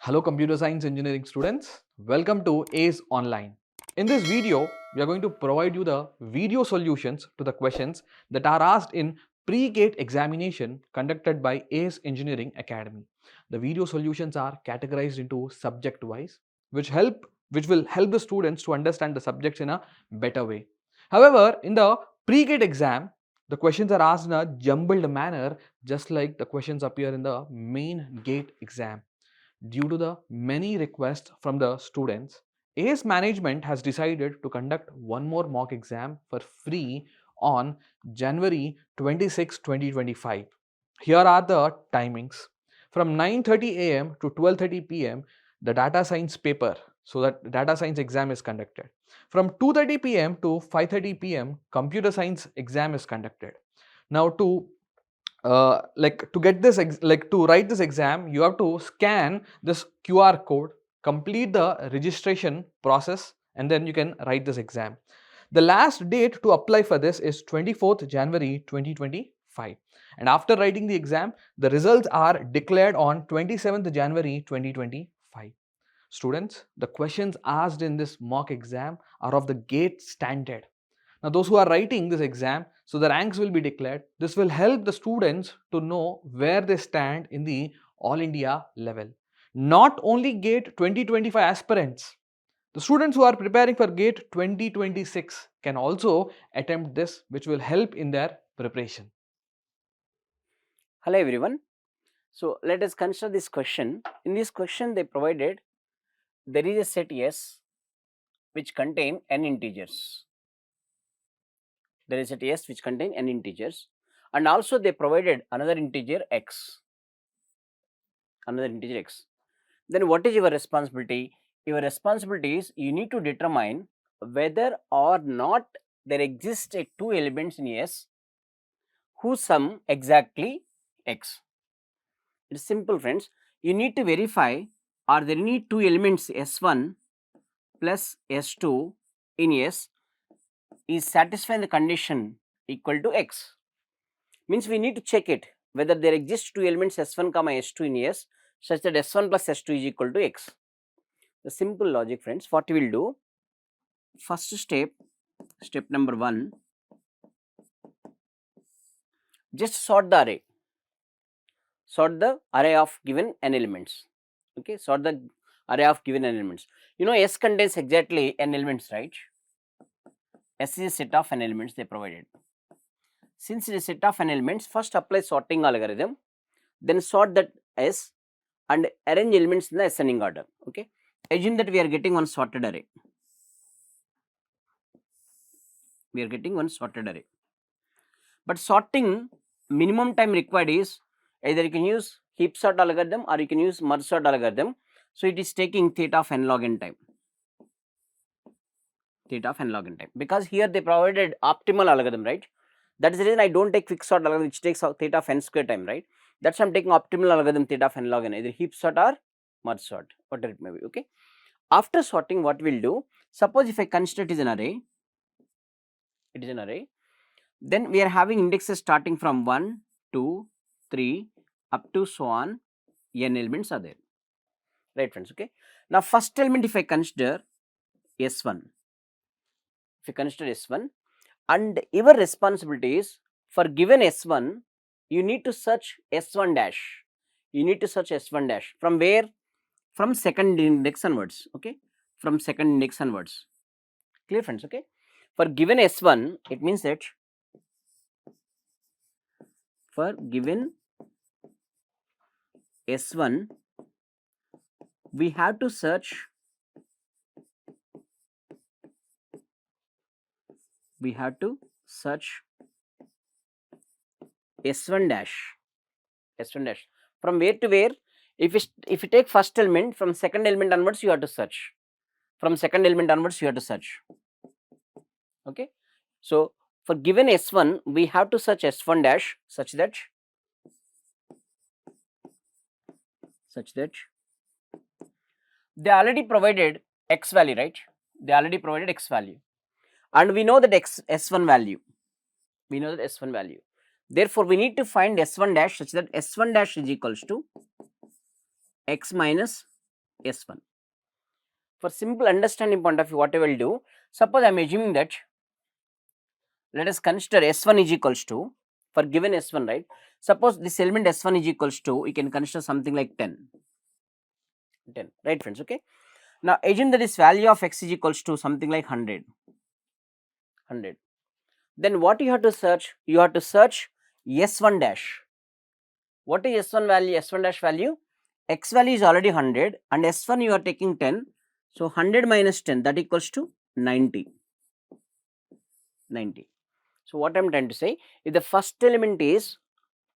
Hello computer science engineering students, welcome to ACE Online. In this video, we are going to provide you the video solutions to the questions that are asked in pre-GATE examination conducted by ACE Engineering Academy. The video solutions are categorized into subject wise, which will help the students to understand the subjects in a better way. However, in the pre-GATE exam, the questions are asked in a jumbled manner, just like the questions appear in the main GATE exam. Due to the many requests from the students, ACE management has decided to conduct one more mock exam for free on January 26, 2025. Here are the timings. From 9:30 a.m. to 12:30 p.m., the data science paper, so that data science exam is conducted. From 2:30 p.m. to 5:30 p.m., computer science exam is conducted. Now, to write this exam, you have to scan this QR code, complete the registration process, and then you can write this exam. The last date to apply for this is 24th January 2025, and after writing the exam, the results are declared on 27th January 2025. Students, the questions asked in this mock exam are of the GATE standard. Now, those who are writing this exam, so the ranks will be declared. This will help the students to know where they stand in the All India level. Not only GATE 2025 aspirants, the students who are preparing for GATE 2026 can also attempt this, which will help in their preparation. Hello everyone. So let us consider this question. In this question they provided there is a set S which contain n integers. There is a set S which contain n integers, and also they provided another integer x. Then what is your responsibility? Your responsibility is you need to determine whether or not there exist two elements in S whose sum exactly x. It's simple, friends. You need to verify are there any two elements S1 plus S2 in S is satisfying the condition equal to x. Means we need to check it whether there exist two elements S1 comma S2 in S such that S1 plus S2 is equal to x. The simple logic, friends. What we will do? First step number 1, just sort the array. Sort the array of given n elements. Okay, sort the array of given n elements. You know S contains exactly n elements, right? S is a set of n elements they provided. Since it is a set of n elements, first apply sorting algorithm, then sort that S and arrange elements in the ascending order. Okay, assume that we are getting one sorted array. But sorting minimum time required is either you can use heap sort algorithm or you can use merge sort algorithm. So it is taking theta of n log n time. Because here they provided optimal algorithm, right? That is the reason I don't take quick sort algorithm which takes theta of n square time, right? That's why I'm taking optimal algorithm theta of n log n, either heap sort or merge sort, whatever it may be. Okay. After sorting, what we'll do? Suppose if I consider it is an array, then we are having indexes starting from 1, 2, 3 up to so on, n elements are there, right, friends? Okay. Now first element if I consider S1, and your responsibility is for given S1, you need to search S1 dash. From where? From second index onwards. Okay, from second index onwards. Clear, friends? Okay, for given S1, it means that for given S1, we have to search S1 dash. From where to where? If you take first element, from second element onwards you have to search. Okay. So for given S1, we have to search S1 dash such that they already provided x value, right? And we know that S1 value. Therefore, we need to find S1 dash such that S1 dash is equals to x minus S1. For simple understanding point of view, what I will do, suppose I am assuming that, let us consider S1 is equals to, for given S1, right, suppose this element S1 is equals to, we can consider something like 10, right friends, okay. Now assume that this value of x is equals to something like 100. Then what you have to search? You have to search S1 dash. What is S1 value? S1 dash value? X value is already 100 and S1 you are taking 10. So 100 minus 10, that equals to 90. So what I am trying to say, if the first element is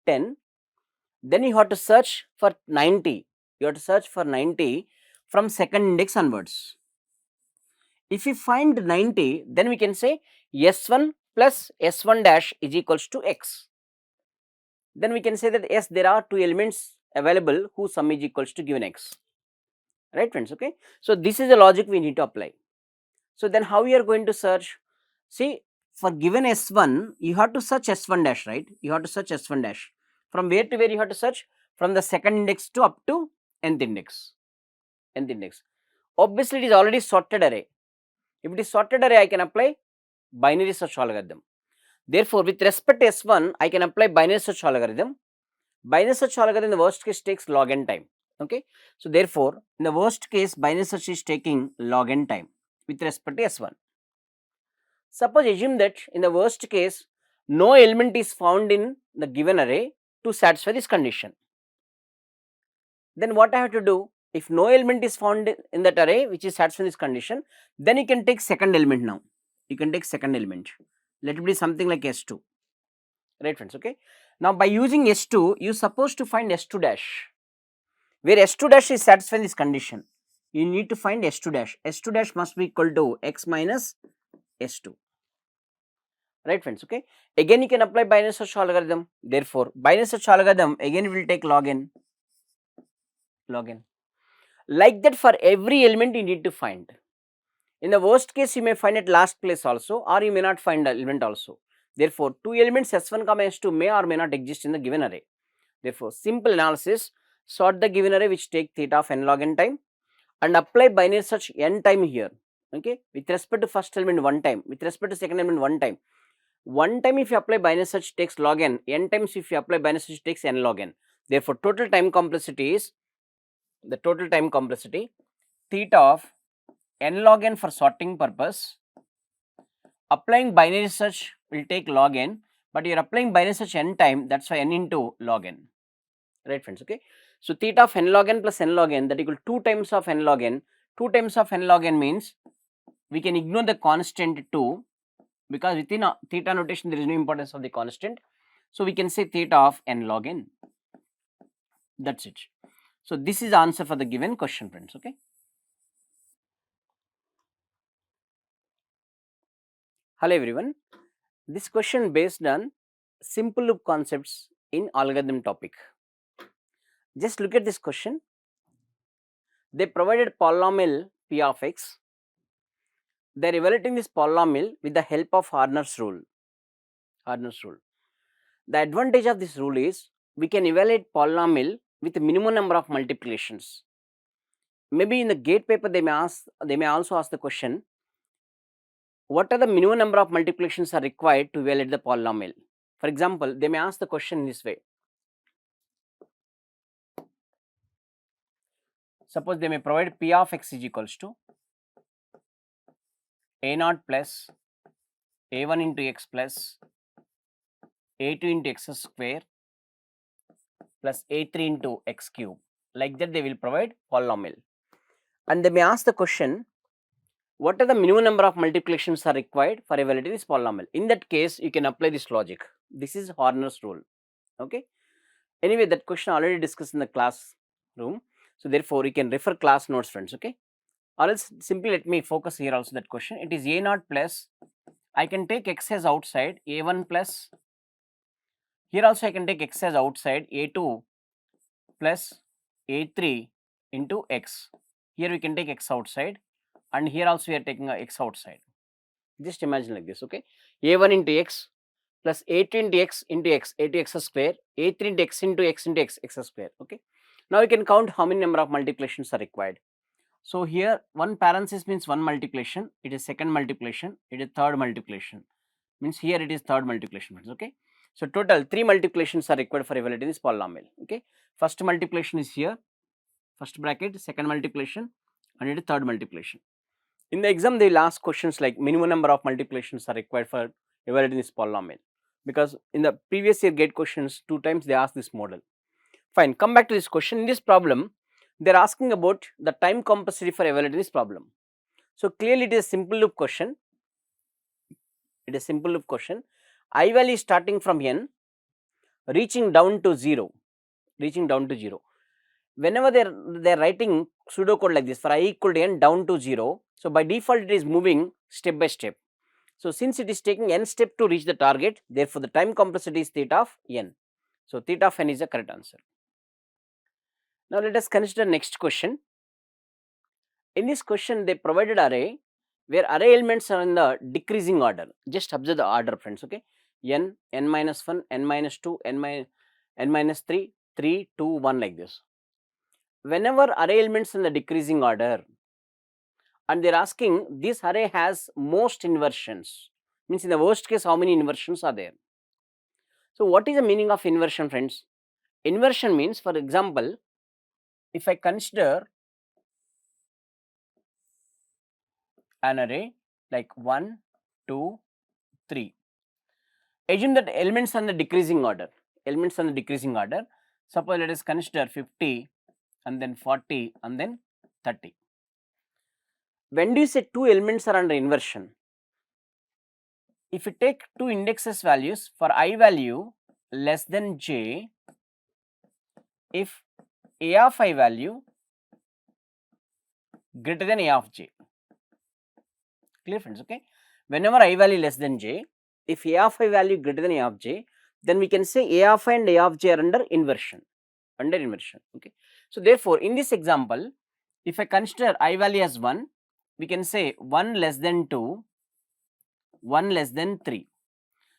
10, then you have to search for 90. You have to search for 90 from second index onwards. If we find 90, then we can say S1 plus S1 dash is equals to X. Then we can say that yes, there are two elements available whose sum is equals to given X. Right friends, okay. So this is the logic we need to apply. So then how we are going to search? See, for given S1, you have to search S1 dash, right? You have to search S1 dash. From where to where you have to search? From the second index to up to nth index. Obviously, it is already sorted array. If it is sorted array, I can apply binary search algorithm. Therefore, with respect to S1, I can apply binary search algorithm. Binary search algorithm in the worst case takes log n time. Okay. So, therefore, in the worst case, binary search is taking log n time with respect to S1. Suppose assume that in the worst case, no element is found in the given array to satisfy this condition. Then what I have to do? If no element is found in that array which is satisfying this condition, then you can take second element now. You can take second element. Let it be something like S2. Right friends, okay. Now by using S2, you are supposed to find S2 dash. Where S2 dash is satisfying this condition, you need to find S2 dash. S2 dash must be equal to X minus S2. Right friends, okay. Again you can apply binary search algorithm. Therefore, binary search algorithm again will take log n. Like that for every element you need to find. In the worst case, you may find at last place also, or you may not find the element also. Therefore, two elements S1, S2 may or may not exist in the given array. Therefore, simple analysis, sort the given array which take theta of n log n time and apply binary search n time here. Okay, with respect to first element one time, with respect to second element one time. One time if you apply binary search takes log n times if you apply binary search takes n log n. Therefore, total time complexity is theta of n log n for sorting purpose. Applying binary search will take log n, but you are applying binary search n time, that's why n into log n. Right friends, okay. So theta of n log n plus n log n, that equal 2 times of n log n. 2 times of n log n means we can ignore the constant 2 because within a theta notation there is no importance of the constant. So we can say theta of n log n. That's it. So this is the answer for the given question friends, okay. Hello everyone. This question based on simple loop concepts in algorithm topic. Just look at this question. They provided polynomial p of x. They are evaluating this polynomial with the help of Horner's rule. The advantage of this rule is we can evaluate polynomial with a minimum number of multiplications. Maybe in the gate paper they may also ask the question, what are the minimum number of multiplications are required to evaluate the polynomial? For example, they may ask the question in this way. Suppose they may provide p of x is equals to a0 plus a1 into x plus a2 into x square plus a3 into x cube. Like that they will provide polynomial. And they may ask the question, what are the minimum number of multiplications are required for evaluating this polynomial? In that case, you can apply this logic. This is Horner's rule. Okay. Anyway, that question already discussed in the classroom. So therefore, you can refer class notes friends, okay. Or else simply let me focus here also that question. It is a0 plus, I can take x as outside, a1 plus, here also I can take x as outside, a2 plus a3 into x. Here we can take x outside and here also we are taking a x outside. Just imagine like this, okay. a1 into x plus a2 into x into x, a2 x square, a3 into x into x into x, x square, okay. Now we can count how many number of multiplications are required. So here one parenthesis means one multiplication, it is second multiplication, it is third multiplication, means here it is third multiplication friends, okay. So total 3 multiplications are required for evaluating this polynomial, okay. First multiplication is here, first bracket, second multiplication, and it is third multiplication. In the exam they will ask questions like minimum number of multiplications are required for evaluating this polynomial, because in the previous year gate questions 2 times they asked this model. Fine, come back to this question. In this problem they are asking about the time complexity for evaluating this problem. So clearly it is a simple loop question, it is a simple loop question. I value is starting from n reaching down to 0, whenever they are writing pseudocode like this for I equal to n down to 0, so by default it is moving step by step. So since it is taking n step to reach the target, therefore the time complexity is theta of n. So theta of n is the correct answer. Now let us consider next question. In this question they provided array where array elements are in the decreasing order. Just observe the order friends, okay. N, n minus 1, n minus 2, n minus 3, 3, 2, 1 like this. Whenever array elements in the decreasing order and they are asking this array has most inversions, means in the worst case how many inversions are there. So what is the meaning of inversion friends? Inversion means, for example, if I consider an array like 1, 2, 3, assume that elements are in the decreasing order, suppose let us consider 50 and then 40 and then 30. When do you say two elements are under inversion? If you take two indexes values for I value less than j, if a of I value greater than a of j. Clear friends, okay. Whenever I value less than j, if a of I value greater than a of j, then we can say a of I and a of j are under inversion, okay. So therefore in this example, if I consider I value as 1, we can say 1 less than 2, 1 less than 3.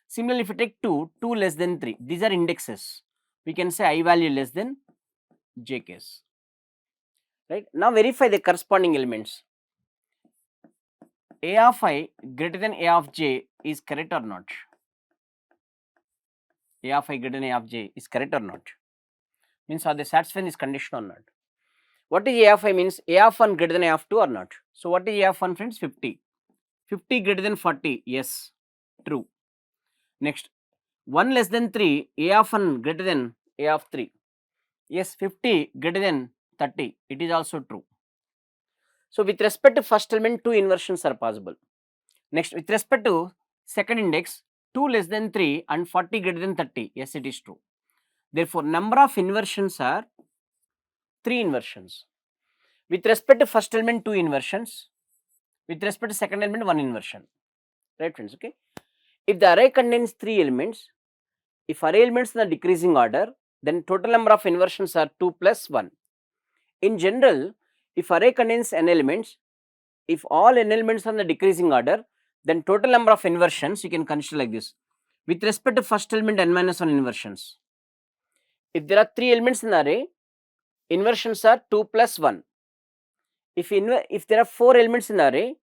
Similarly, if you take 2, 2 less than 3, these are indexes, we can say I value less than j case, right. Now verify the corresponding elements. A of I greater than a of j is correct or not? A of I greater than a of j is correct or not? Means are they satisfying this condition or not? What is a of I means? A of 1 greater than a of 2 or not? So what is a of 1 friends? 50. 50 greater than 40, yes, true. Next, 1 less than 3, a of 1 greater than a of 3, yes, 50 greater than 30, it is also true. So with respect to first element, two inversions are possible. Next, with respect to second index, 2 less than 3 and 40 greater than 30, yes, it is true. Therefore number of inversions are 3 inversions. With respect to first element, 2 inversions. With respect to second element, 1 inversion, right friends, okay. If the array contains 3 elements, if array elements in the decreasing order, then total number of inversions are 2 plus 1. In general, if array contains n elements, if all n elements are in the decreasing order, then total number of inversions you can consider like this. With respect to first element, n minus 1 inversions. If there are 3 elements in the array, inversions are 2 plus 1. If there are 4 elements in the array,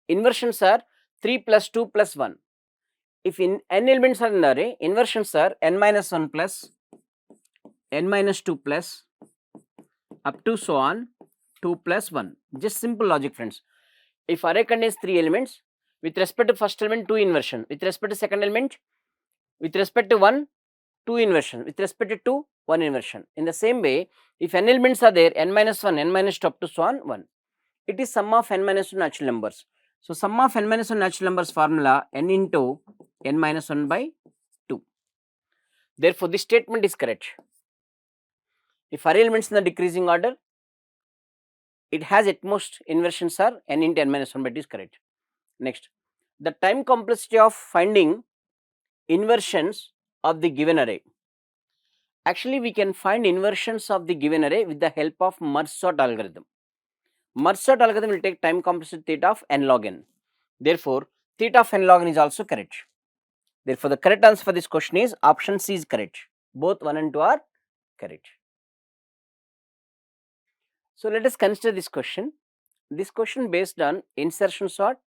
inversions are 3 plus 2 plus 1. If n elements are in the array, inversions are n minus 1 plus n minus 2 plus up to so on 2 plus 1. Just simple logic friends. If array contains 3 elements, with respect to first element 2 inversion, with respect to second element, with respect to 1 2 inversion, with respect to 2 1 inversion. In the same way, if n elements are there, n minus 1, n minus 2 up to so on 1. It is sum of n minus 2 natural numbers. So sum of n minus 1 natural numbers formula n into n minus 1 by 2. Therefore this statement is correct. If array elements in the decreasing order, it has at most inversions are n into n minus 1 by 2 is correct. Next, the time complexity of finding inversions of the given array. Actually, we can find inversions of the given array with the help of merge sort algorithm. Merge sort algorithm will take time complexity theta of n log n. Therefore, theta of n log n is also correct. Therefore, the correct answer for this question is option C is correct. Both 1 and 2 are correct. So let us consider this question. this question based on insertion sort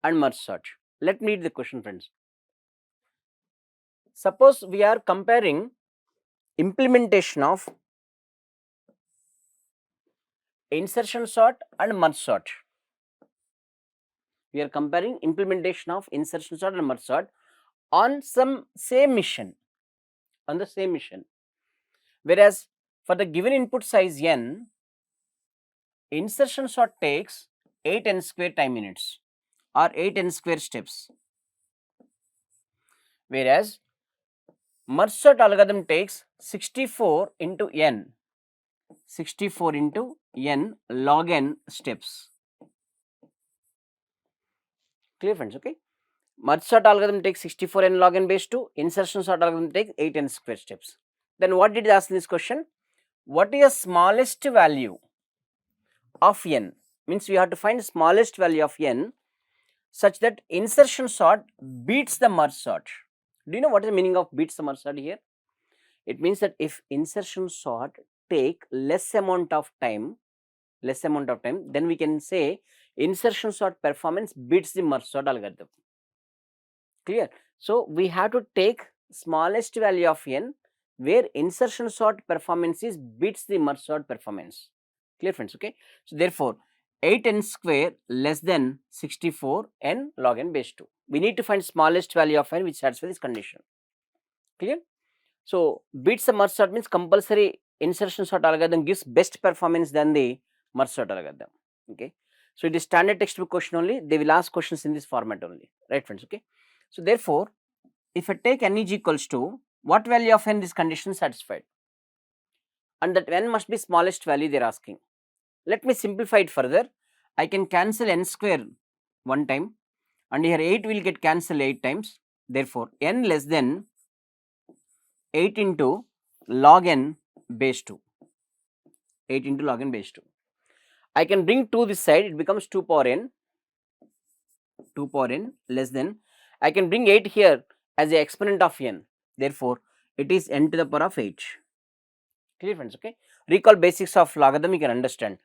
and merge sort. Let me read the question, friends. Suppose we are comparing implementation of insertion sort and merge sort. We are comparing implementation of insertion sort and merge sort on some same mission, on the same mission. Whereas for the given input size n, insertion sort takes 8n square time units or 8n square steps, whereas merge sort algorithm takes 64 into n, 64 into n log n steps. Clear, friends? Okay. Merge sort algorithm takes 64 n log n base 2, insertion sort algorithm takes 8n square steps. Then what did they ask in this question? What is the smallest value of n? Means we have to find the smallest value of n such that insertion sort beats the merge sort. Do you know what is the meaning of beats the merge sort here? It means that if insertion sort take less amount of time, then we can say insertion sort performance beats the merge sort algorithm. Clear? So we have to take smallest value of n where insertion sort performance is beats the merge sort performance. Clear, friends? Okay. So therefore 8n square less than 64 n log n base 2. We need to find smallest value of n which satisfies this condition. Clear? So beats the merge sort means compulsory insertion sort algorithm gives best performance than the merge sort algorithm. Okay. So it is standard textbook question only. They will ask questions in this format only. Right, friends? Okay. So therefore, if I take n is equals to what value of n this condition satisfied, and that n must be smallest value they are asking. Let me simplify it further. I can cancel n square one time, and here 8 will get cancelled 8 times. Therefore, n less than 8 into log n base 2. 8 into log n base 2. I can bring 2 this side, it becomes 2 power n. 2 power n less than, I can bring 8 here as the exponent of n. Therefore, it is n to the power of 8. Clear, friends? Okay. Recall basics of logarithm, you can understand.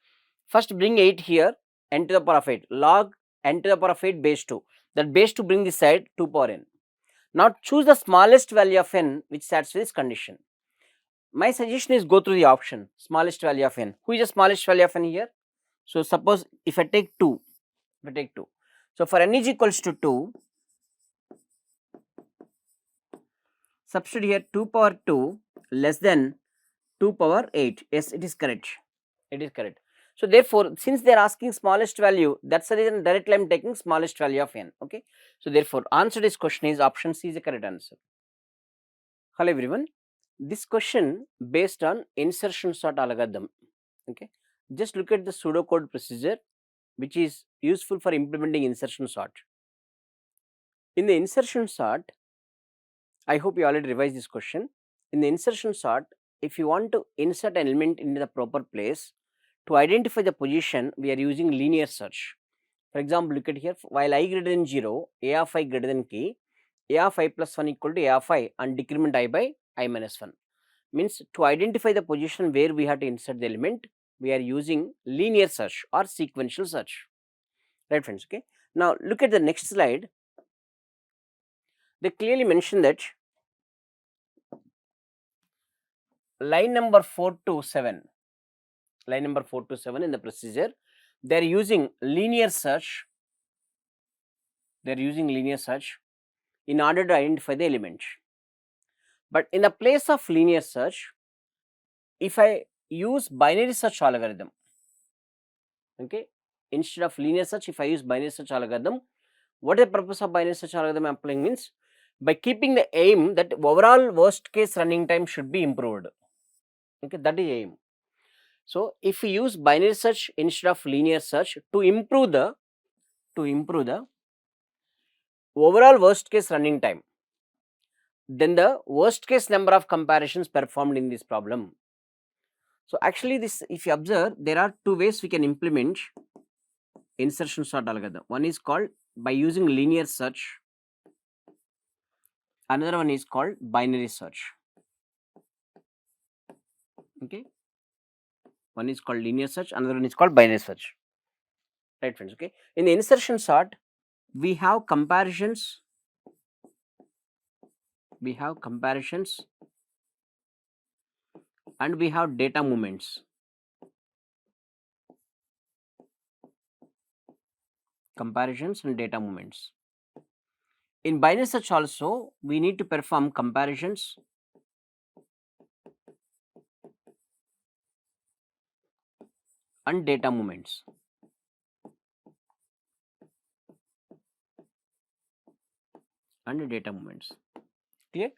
First bring 8 here, n to the power of 8, log n to the power of 8 base 2. That base 2 bring this side 2 power n. Now choose the smallest value of n which satisfies this condition. My suggestion is go through the option smallest value of n. Who is the smallest value of n here? So suppose if I take 2, so for n is equals to 2, substitute here 2 power 2 less than 2 power 8. Yes, it is correct. It is correct. So therefore, since they are asking smallest value, that's the reason directly I am taking smallest value of n. Okay. So therefore, answer to this question is option C is the correct answer. Hello everyone. This question based on insertion sort algorithm. Okay. Just look at the pseudocode procedure which is useful for implementing insertion sort. In the insertion sort, I hope you already revised this question. In the insertion sort, if you want to insert an element into the proper place, to identify the position, we are using linear search. For example, look at here, while I greater than 0, a of I greater than k, a of I plus 1 equal to a of I and decrement I by I minus 1. Means to identify the position where we have to insert the element, we are using linear search or sequential search. Right, friends? Okay. Now look at the next slide. They clearly mention that line number 4 to 7 in the procedure, they are using linear search. They are using linear search in order to identify the element. But in the place of linear search, if I use binary search algorithm, okay, instead of linear search, if I use binary search algorithm, what is the purpose of binary search algorithm I am applying means by keeping the aim that overall worst case running time should be improved. Okay, that is aim. So if we use binary search instead of linear search to improve the overall worst case running time, then the worst case number of comparisons performed in this problem. So actually this, if you observe, there are two ways we can implement insertion sort algorithm. One is called by using linear search, another one is called binary search. Okay, one is called linear search, another one is called binary search. right friends. Okay, in the insertion sort we have comparisons, and we have data movements. Comparisons and data movements. In binary search also we need to perform comparisons and data movements. Clear?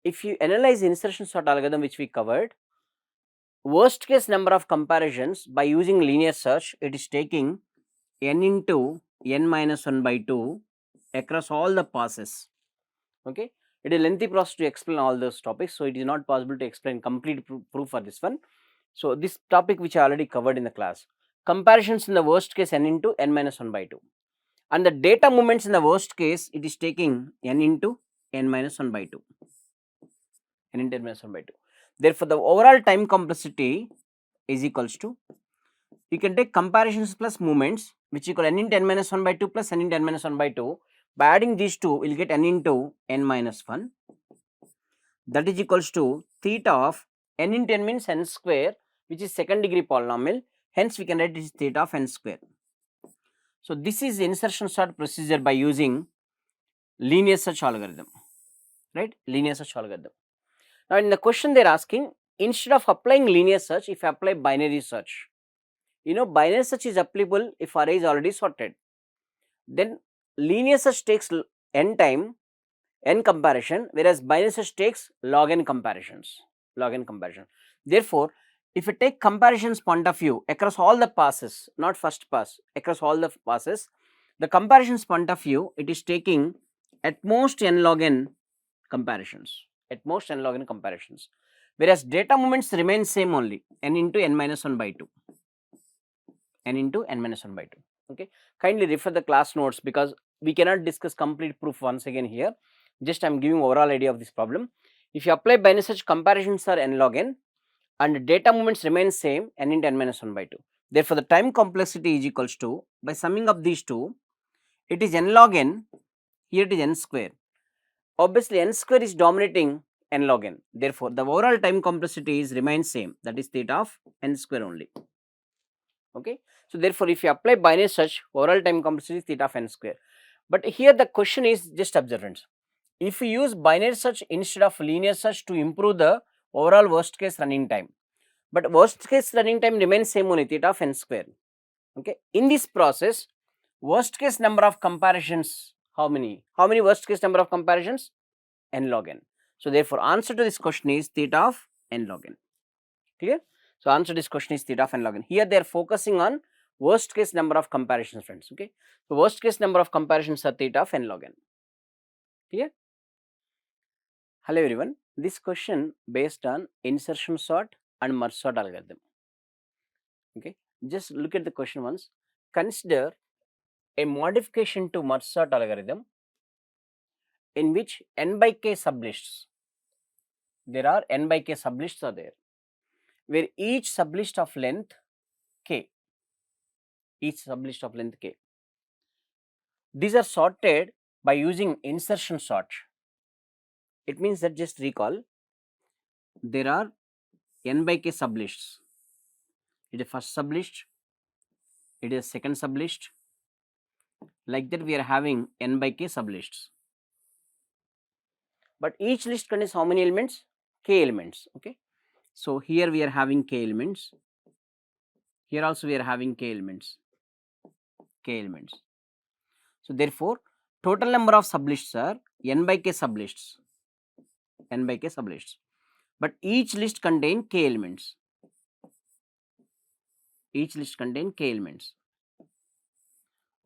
If you analyze insertion sort algorithm which we covered, worst case number of comparisons by using linear search, it is taking n into n minus 1 by 2 across all the passes. Okay, it is a lengthy process to explain all those topics, so it is not possible to explain complete proof for this one. So this topic which I already covered in the class, comparisons in the worst case n into n minus 1 by 2, and the data movements in the worst case it is taking n into n minus 1 by 2, n into n minus 1 by 2. Therefore, the overall time complexity is equals to, you can take comparisons plus movements which equal n into n minus 1 by 2 plus n into n minus 1 by 2. By adding these two, we will get n into n minus 1. That is equals to theta of n into n means n square, which is second degree polynomial. Hence, we can write this theta of n square. So, this is insertion sort procedure by using linear search algorithm, right? Linear search algorithm. Now, in the question they are asking, instead of applying linear search, if I apply binary search, you know, binary search is applicable if array is already sorted. Then linear search takes n time, n comparison, whereas binary search takes log n comparisons, Therefore, if I take comparisons point of view across all the passes, not first pass, across all the passes, the comparisons point of view, it is taking at most n log n comparisons, whereas data movements remain same only, n into n minus 1 by 2, okay. Kindly refer the class notes because we cannot discuss complete proof once again here, just I am giving overall idea of this problem. If you apply binary search, comparisons are n log n and data movements remain same, n into n minus 1 by 2. Therefore, the time complexity is equals to, by summing up these two, it is n log n, here it is n square. Obviously, n square is dominating n log n. Therefore, the overall time complexity is remains same, that is theta of n square only. Okay. So, therefore, if you apply binary search, overall time complexity is theta of n square. But here the question is just observance. If you use binary search instead of linear search to improve the overall worst case running time, but worst case running time remains same only, theta of n square. Okay. In this process, worst case number of comparisons, how many? How many worst case number of comparisons? N log n. So, therefore, answer to this question is theta of n log n. Clear? So, answer to this question is theta of n log n. Here they are focusing on worst case number of comparisons, friends. Okay. So, worst case number of comparisons are theta of n log n. Clear? Hello everyone. This question based on insertion sort and merge sort algorithm. Okay. Just look at the question once. Consider a modification to merge sort algorithm in which n by k sublists. There are n by k sublists are there, where each sublist of length k, these are sorted by using insertion sort. It means that, just recall, there are n by k sublists. It is first sublist, it is second sublist, like that we are having n by k sublists. But each list contains how many elements? K elements. Okay. So, here we are having k elements, here also we are having k elements. So, therefore, total number of sublists are n by k sublists, but each list contain k elements.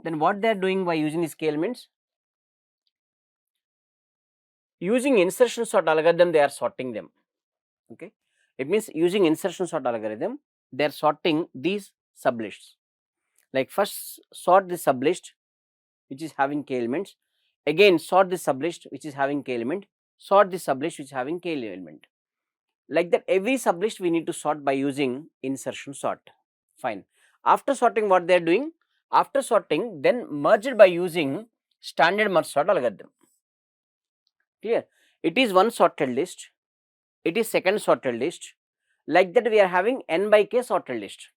Then what they are doing by using these k elements? Using insertion sort algorithm, they are sorting them. Okay. It means using insertion sort algorithm, they are sorting these sublists. Like first sort this sublist which is having k elements, again sort this sublist which is having k element, sort this sublist which is having k element. Like that, every sublist we need to sort by using insertion sort. Fine. After sorting, what they are doing? After sorting, then merged by using standard merge sort algorithm. Clear? It is one sorted list, it is second sorted list. Like that, we are having n by k sorted list.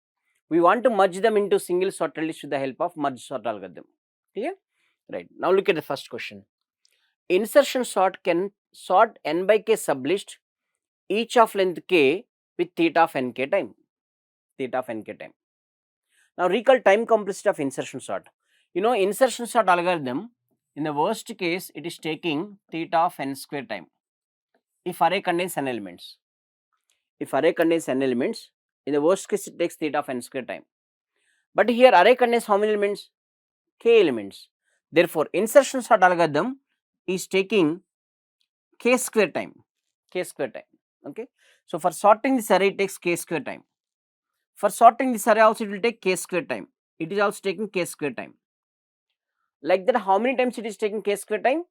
We want to merge them into single sorted list with the help of merge sort algorithm. Clear? Right. Now look at the first question. Insertion sort can sort n by k sublist, each of length k with theta of nk time. Theta of nk time. Now recall time complexity of insertion sort. You know, insertion sort algorithm, in the worst case, it is taking theta of n square time if array contains n elements. If array contains n elements, in the worst case, it takes theta of n square time. But here array contains how many elements? K elements. Therefore, insertion sort algorithm is taking k square time. K square time. Okay. So for sorting this array, it takes k square time. For sorting this array also, it will take k square time. It is also taking k square time. Like that, how many times it is taking k square time?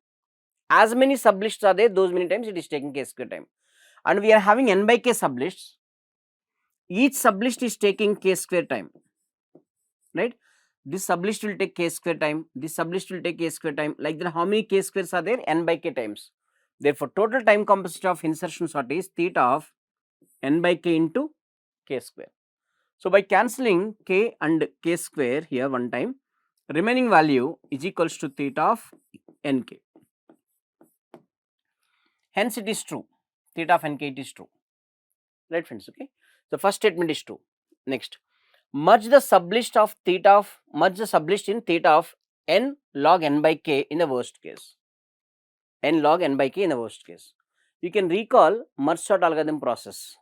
As many sublists are there, those many times it is taking k square time. And we are having n by k sublists. Each sublist is taking k square time. Right? This sublist will take k square time. This sublist will take k square time. Like that, how many k squares are there? N by k times. Therefore, total time complexity of insertion sort is theta of n by k into k square. So, by cancelling k and k square here one time, remaining value is equals to theta of nk. Hence, it is true. Theta of nk, it is true. Right, friends? Okay. The first statement is true. Next, merge the sublist in theta of n log n by k in the worst case. N log n by k in the worst case. You can recall merge sort algorithm process.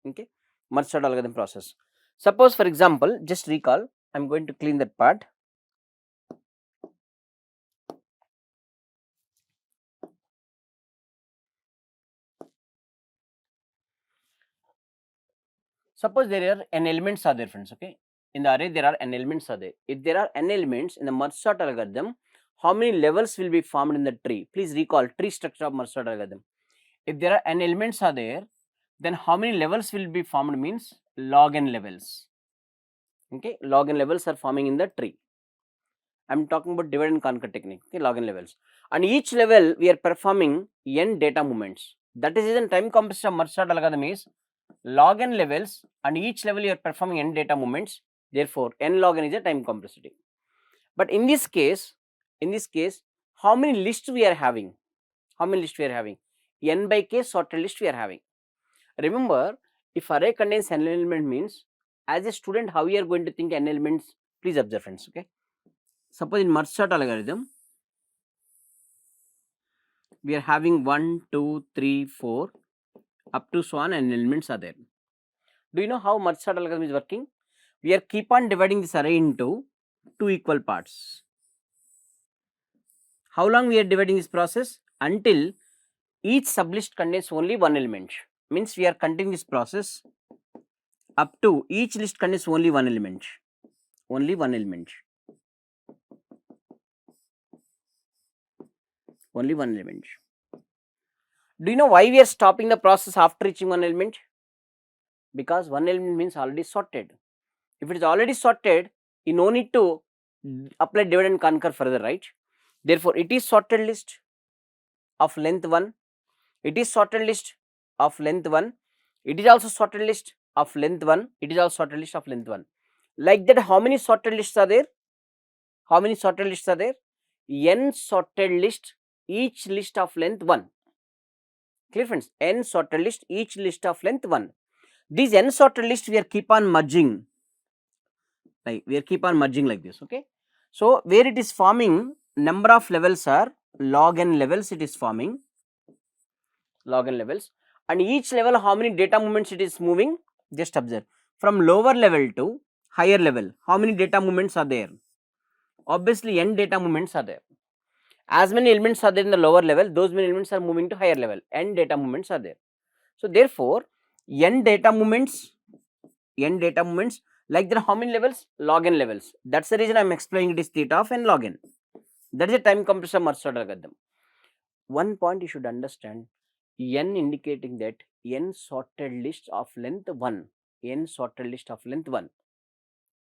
Okay, merge sort algorithm process. Suppose, for example, just recall. I am going to clean that part. Suppose there are n elements are there, friends. Okay, in the array there are n elements are there. If there are n elements in the merge sort algorithm, how many levels will be formed in the tree? Please recall tree structure of merge sort algorithm. If there are n elements are there, then how many levels will be formed means log n levels. Okay, log n levels are forming in the tree. I am talking about divide and conquer technique. Okay, log n levels. And each level we are performing n data movements. That is reason time complexity of merge sort algorithm is log n levels, and each level you are performing n data movements. Therefore, n log n is a time complexity. But in this case, how many lists we are having? How many lists we are having? N by k sorted list we are having. Remember, if array contains n element means, as a student, how we are going to think n elements? Please observe, friends. Okay. Suppose in merge sort algorithm, we are having 1, 2, 3, 4, up to so on, n elements are there. Do you know how merge sort algorithm is working? We are keep on dividing this array into two equal parts. How long we are dividing this process? Until each sublist contains only one element. Means we are continuing this process up to each list contains only one element. Only one element. Only one element. Do you know why we are stopping the process after reaching one element? Because one element means already sorted. If it is already sorted, you no need to apply divide and conquer further, right? Therefore, it is sorted list of length 1. It is sorted list of length 1. It is also sorted list of length 1. It is also sorted list of length 1. Like that, how many sorted lists are there? How many sorted lists are there? N sorted list, each list of length 1. Clear, friends? N sorted list, each list of length 1. These n sorted list we are keep on merging. Like we are keep on merging like this. Okay. So where it is forming, number of levels are log n levels. It is forming log n levels, and each level how many data movements it is moving? Just observe. From lower level to higher level, how many data movements are there? Obviously, n data movements are there. As many elements are there in the lower level, those many elements are moving to higher level. N data movements are there. So therefore, n data movements, like there are how many levels? Log n levels. That's the reason I am explaining it is theta of n log n. That is a time compressor merge sort algorithm. One point you should understand, n indicating that n sorted list of length 1. N sorted list of length 1.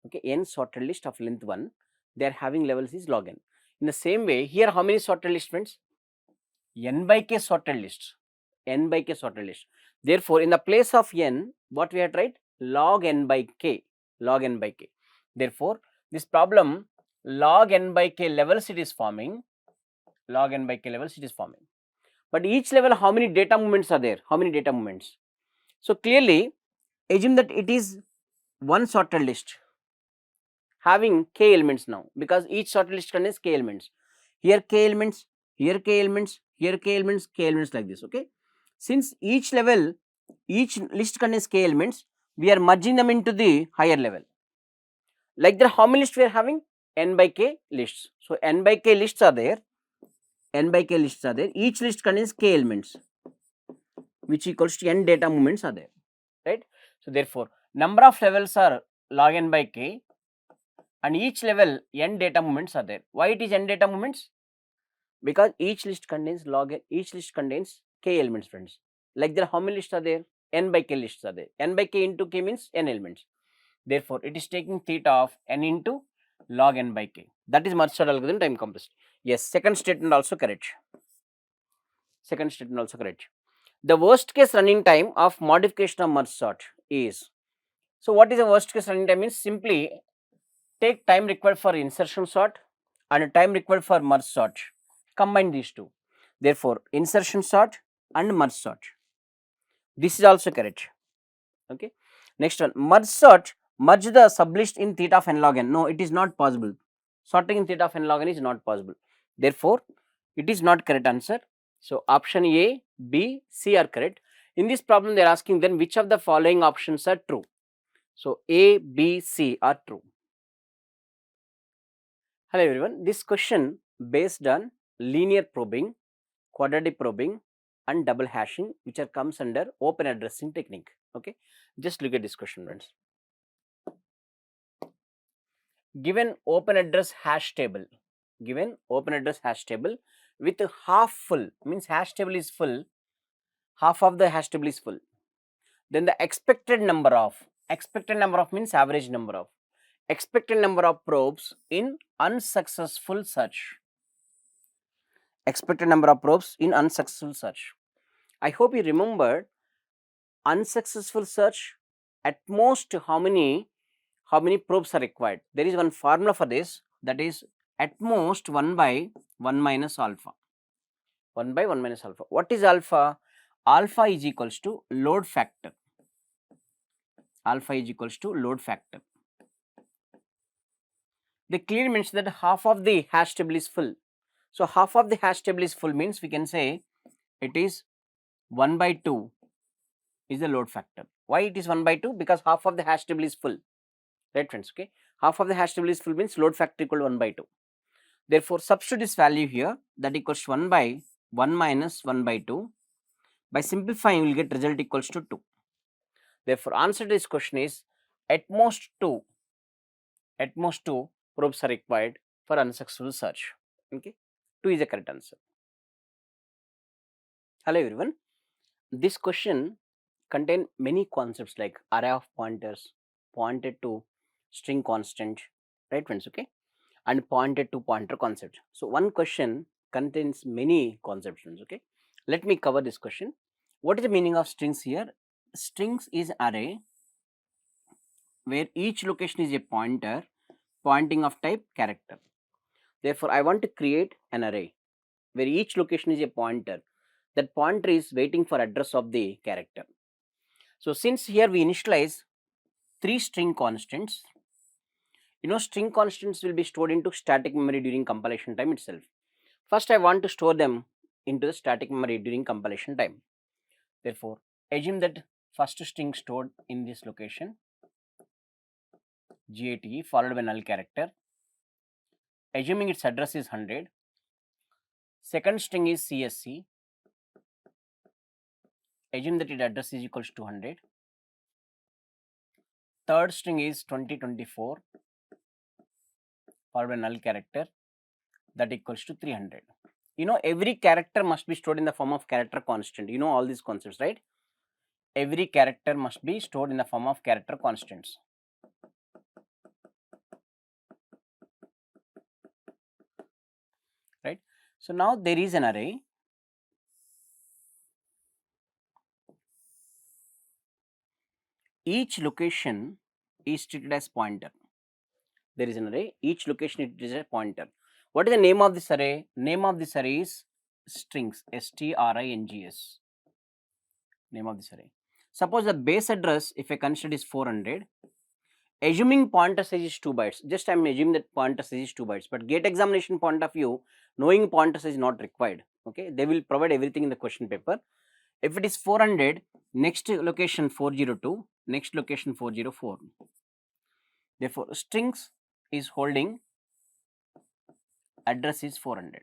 Okay, n sorted list of length 1, they are having levels is log n. In the same way, here how many sorted lists, friends? N by k sorted lists. N by k sorted list. Therefore, in the place of n, what we have tried? Log n by k. Log n by k. Therefore, this problem log n by k levels it is forming. Log n by k levels it is forming. But each level, how many data movements are there? How many data movements? So clearly, assume that it is one sorted list having k elements now, because each sorted list contains k elements. Here k elements, here k elements, here k elements, k elements, like this. Okay. Since each level, each list contains k elements, we are merging them into the higher level. Like that, how many lists we are having? N by k lists. So n by k lists are there. N by k lists are there. Each list contains k elements, which equals to n data movements are there, right? So therefore, number of levels are log n by k, and each level n data movements are there. Why it is n data movements? Because each list contains log n, each list contains k elements, friends. Like there, how many lists are there? N by k lists are there. N by k into k means n elements. Therefore, it is taking theta of n into log n by k. That is merge sort algorithm time compressed. Yes, second statement also correct. Second statement also correct. The worst case running time of modification of merge sort is. So, what is the worst case running time? Means simply take time required for insertion sort and time required for merge sort. Combine these two. Therefore, insertion sort and merge sort. This is also correct. Okay. Next one, merge sort, merge the sublist in theta of n log n. No, it is not possible. Sorting in theta of n log n is not possible. Therefore, it is not correct answer. So, option A, B, C are correct. In this problem, they are asking then which of the following options are true. So, A, B, C are true. Hello everyone, this question based on linear probing, quadratic probing and double hashing, which are comes under open addressing technique. Okay, just look at this question, friends. Given open address hash table, given open address hash table with half full, means hash table is full, half of the hash table is full, then the expected number of means average number of, expected number of probes in unsuccessful search, expected number of probes in unsuccessful search. I hope you remembered unsuccessful search, at most how many probes are required. There is one formula for this, that is at most 1 by 1 minus alpha. 1 by 1 minus alpha. What is alpha? Alpha is equals to load factor. Alpha is equals to load factor. They clearly mention that half of the hash table is full. So half of the hash table is full means we can say it is 1 by 2 is the load factor. Why it is 1 by 2? Because half of the hash table is full. Right, friends? Okay. Half of the hash table is full means load factor equal to 1 by 2. Therefore, substitute this value here, that equals 1 by 1 minus 1 by 2. By simplifying, we will get result equals to 2. Therefore, answer to this question is at most 2 probes are required for unsuccessful search. Okay, 2 is the correct answer. Hello everyone. This question contain many concepts like array of pointers, pointed to string constant, right, friends? Okay, and pointed to pointer concept. So one question contains many concepts. Okay, let me cover this question. What is the meaning of strings here? Strings is array where each location is a pointer pointing of type character. Therefore, I want to create an array where each location is a pointer. That pointer is waiting for address of the character. So since here we initialize 3 string constants, string constants will be stored into static memory during compilation time itself. First, I want to store them into the static memory during compilation time. Therefore, assume that first string stored in this location, GATE followed by null character, assuming its address is 100. Second string is CSC, assume that its address is equals to 100. Third string is 2024 followed by null character, that equals to 300. Every character must be stored in the form of character constant. All these concepts, right? Every character must be stored in the form of character constants. So, now there is an array. Each location is treated as pointer. There is an array, each location is treated as a pointer. What is the name of this array? Name of this array is strings, strings. Name of this array. Suppose the base address, if I consider, is 400. Assuming pointer size is 2 bytes, just I am assuming that pointer size is 2 bytes, but gate examination point of view, knowing pointer size is not required. Okay, they will provide everything in the question paper. If it is 400, next location 402, next location 404. Therefore, strings is holding address is 400.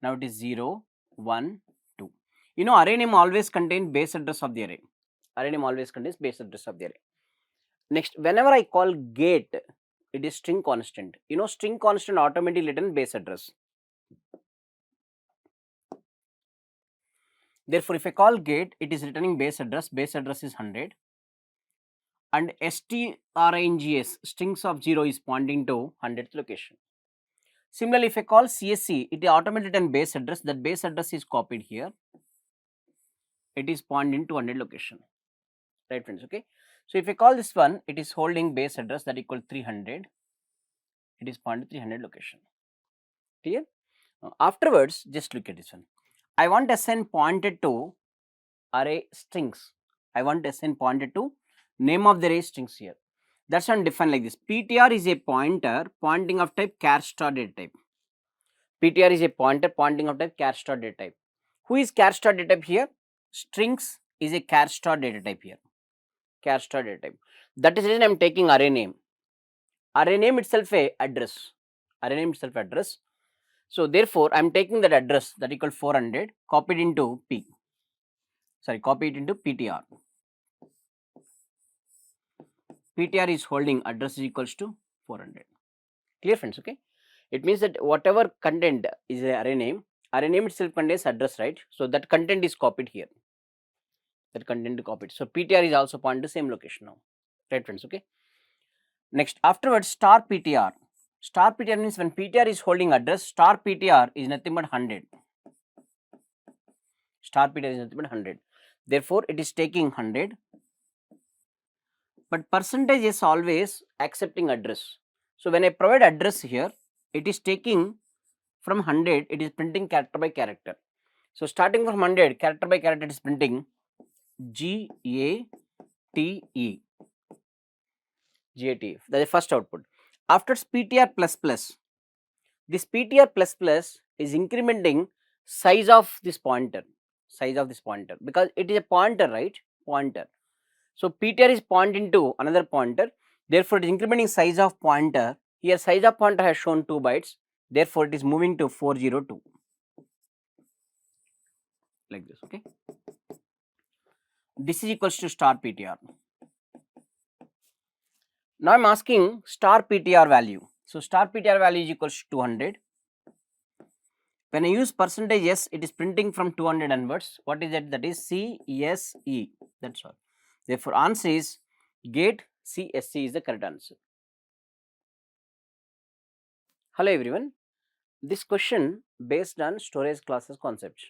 Now it is 0, 1, 2. You know, array name always contains base address of the array. Array name always contains base address of the array. Next, whenever I call gate, it is string constant. You know, string constant automatically return base address. Therefore, if I call gate, it is returning base address is 100. And strings, strings of 0 is pointing to 100th location. Similarly, if I call CSC, it automatically return base address, that base address is copied here. It is pointing to 100 location. Right, friends, okay. So, if I call this one, it is holding base address that equal 300. It is pointing to 300 location. Clear? Afterwards, just look at this one. I want to assign pointer to array strings. I want to assign pointer to name of the array strings here. That's one defined like this. PTR is a pointer pointing of type char star data type. PTR is a pointer pointing of type char star data type. Who is char star data type here? Strings is a char star data type here. Char star data type. That is the reason I am taking array name. Array name itself a address. Array name itself address. So, therefore, I am taking that address that equal 400 copied into copied into PTR. PTR is holding address is equals to 400. Clear, friends, okay. It means that whatever content is a array name itself contains address, right. So, that content is copied here. That content is copied. So, PTR is also pointing to same location now. Right, friends, okay. Next, afterwards, star PTR. Star PTR means when PTR is holding address, star PTR is nothing but 100. Star PTR is nothing but 100. Therefore, it is taking 100. But percentage is always accepting address. So, when I provide address here, it is taking from 100, it is printing character by character. So, starting from 100, character by character, it is printing GATE. GATE, that is the first output. After PTR plus plus, this PTR plus plus is incrementing size of this pointer, because it is a pointer, right, pointer. So, PTR is pointing to another pointer, therefore, it is incrementing size of pointer. Here size of pointer has shown 2 bytes, therefore, it is moving to 402 like this, okay. This is equals to star PTR. Now, I am asking star PTR value. So, star PTR value is equals to 200. When I use percentage S, it is printing from 200 onwards. What is that? That is CSE. That's all. Therefore, answer is gate CSE is the correct answer. Hello everyone. This question based on storage classes concept,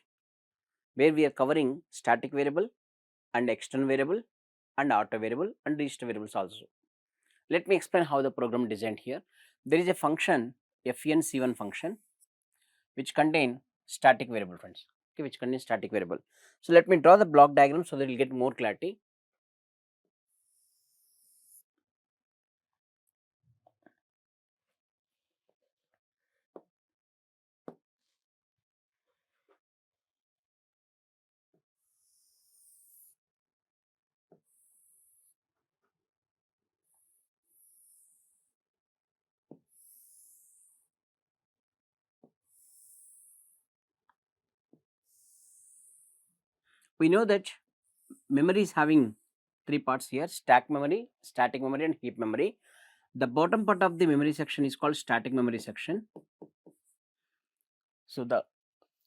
where we are covering static variable and external variable and auto variable and register variables also. Let me explain how the program designed here. There is a function FNC1 function which contain static variable, friends. Okay, which contains static variable. So, let me draw the block diagram so that you will get more clarity. We know that memory is having 3 parts here: stack memory, static memory and heap memory. The bottom part of the memory section is called static memory section. So, the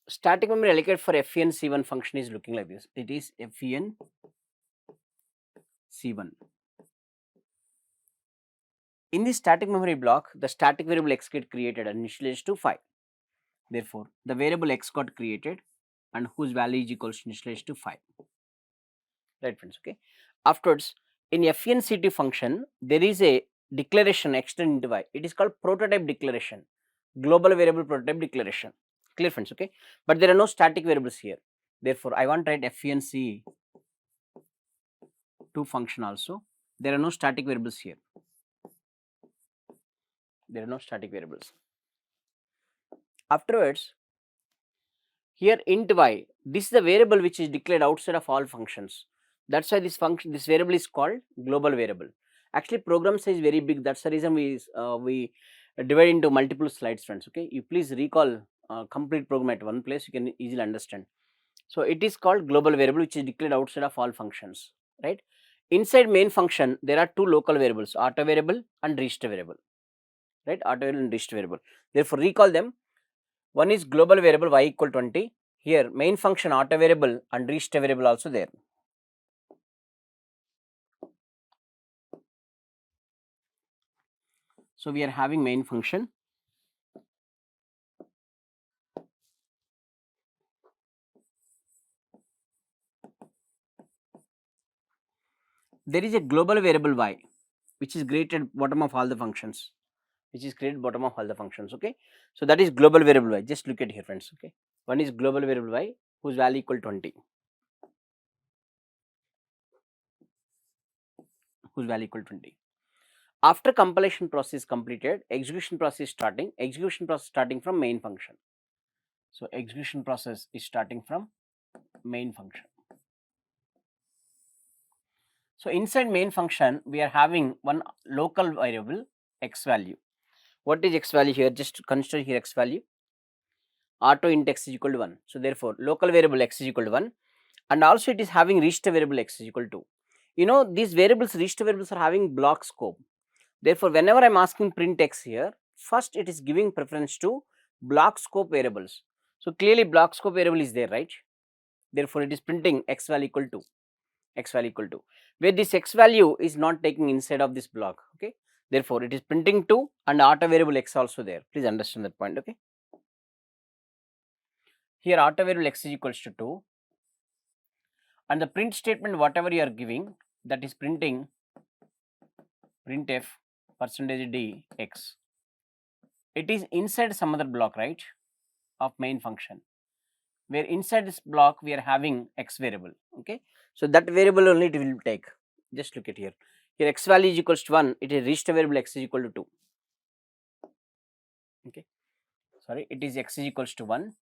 static memory allocated for FNC1 function is looking like this. It is FNC1. In this static memory block, the static variable x get created and initialized to 5. Therefore, the variable x got created and whose value is equals to initialized to 5. Right friends, okay. Afterwards, in FNCT function, there is a declaration extended into y. It is called prototype declaration, global variable prototype declaration. Clear friends, okay. But there are no static variables here. Therefore, I want to write FNC2 function also. There are no static variables here. There are no static variables. Afterwards, here int y, this is the variable which is declared outside of all functions. That's why this function, this variable is called global variable. Actually, program size is very big. That's the reason we divide into multiple slides, friends. Okay, you please recall complete program at one place. You can easily understand. So it is called global variable, which is declared outside of all functions. Right. Inside main function, there are two local variables: auto variable and register variable. Right, auto variable and register variable. Therefore, recall them. One is global variable y equal 20. Here main function auto variable and register variable also there. So we are having main function. There is a global variable y which is created bottom of all the functions. Okay. So that is global variable y. Just look at here, friends. Okay. One is global variable y whose value equal 20. Whose value equal 20. After compilation process completed, execution process starting. Execution process starting from main function. So execution process is starting from main function. So inside main function, we are having one local variable x value. What is x value here? Just consider here x value. Auto int x is equal to 1. So therefore, local variable x is equal to 1, and also it is having register variable x is equal to. You know, these variables, register variables are having block scope. Therefore, whenever I am asking print x here, first it is giving preference to block scope variables. So clearly block scope variable is there, right? Therefore, it is printing x value equal to. X value equal to, where this x value is not taking inside of this block. Okay. Therefore, it is printing 2 and auto variable x also there. Please understand that point. Okay. Here auto variable x is equals to 2, and the print statement whatever you are giving, that is printing printf %d x. It is inside some other block, right, of main function, where inside this block we are having x variable. Okay. So that variable only it will take. Just look at here. Here x value is equals to 1, it is register variable x is equal to 2. Okay. Sorry, it is x is equals to 1.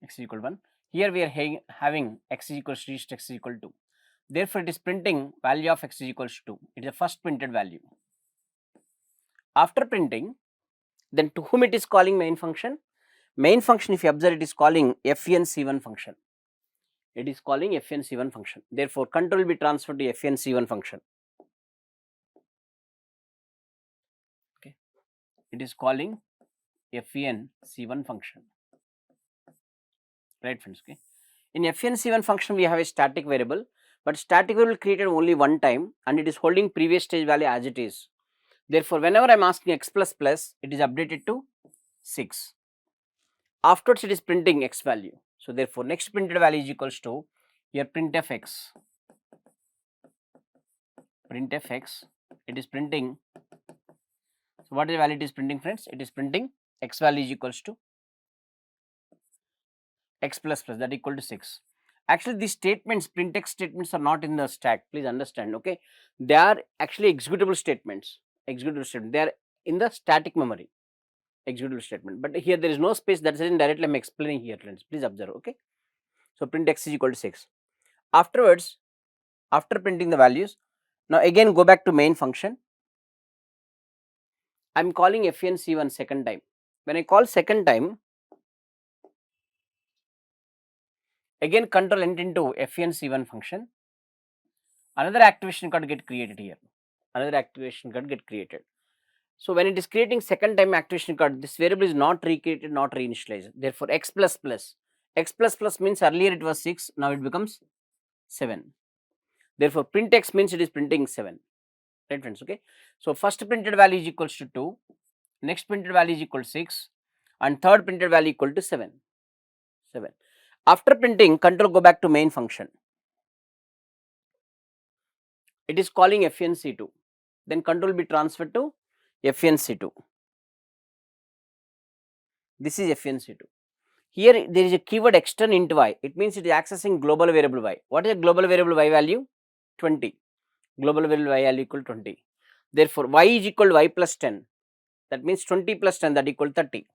X is equal to 1. Here we are having x is equals to register x is equal to 2. Therefore, it is printing value of x is equals to 2. It is the first printed value. After printing, then to whom it is calling main function? Main function, if you observe, it is calling FNC1 function. It is calling FNC1 function. Therefore, control will be transferred to FNC1 function. Okay. It is calling FNC1 function. Right, friends. Okay. In FNC1 function, we have a static variable, but static variable created only one time and it is holding previous stage value as it is. Therefore, whenever I am asking x plus plus, it is updated to 6. Afterwards, it is printing x value. So, therefore, next printed value is equals to here printf x. Printf x, it is printing. So, what is the value it is printing, friends? It is printing x value is equals to x plus plus, that equal to 6. Actually, these statements, printx statements are not in the stack. Please understand. Okay, they are actually executable statements. They are in the static memory. Executable statement. But here there is no space. That's in directly I am explaining here, friends. Please observe. Okay. So print x is equal to 6. Afterwards, after printing the values, now again go back to main function. I am calling FNC1 second time. When I call second time, again control enter into FNC1 function. Another activation card get created here. Another activation card get created. So when it is creating second time activation card, this variable is not recreated, not reinitialized. Therefore, x plus plus. X plus plus means earlier it was 6, now it becomes 7. Therefore, print x means it is printing 7. Right, friends? Okay. So first printed value is equals to 2. Next printed value is equal to 6. and third printed value equal to 7. After printing, control go back to main function. It is calling FNC2. Then control be transferred to FNC2. This is FNC2. Here there is a keyword extern int y. It means it is accessing global variable y. What is a global variable y value? 20. Global variable y value equal 20. Therefore, y is equal to y plus 10. That means 20 plus 10 that equal 30.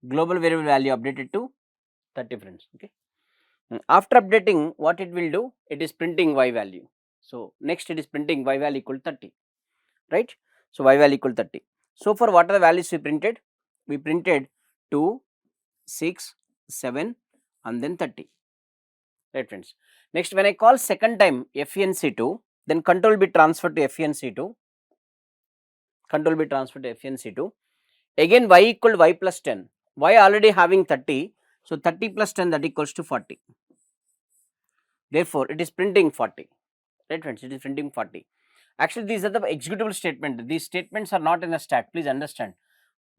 Global variable value updated to 30 friends. Okay. After updating, what it will do? It is printing y value. So next it is printing y value equal 30. Right. So y value equal 30. So for what are the values we printed? We printed 2, 6, 7 and then 30. Right friends. Next, when I call second time FNC2, then control be transferred to FNC2. Control be transferred to FNC2. Again y equal to y plus 10. Y already having 30. So 30 plus 10 that equals to 40. Therefore, it is printing 40. Right friends, it is printing 40. Actually, these are the executable statements. These statements are not in a stack. Please understand.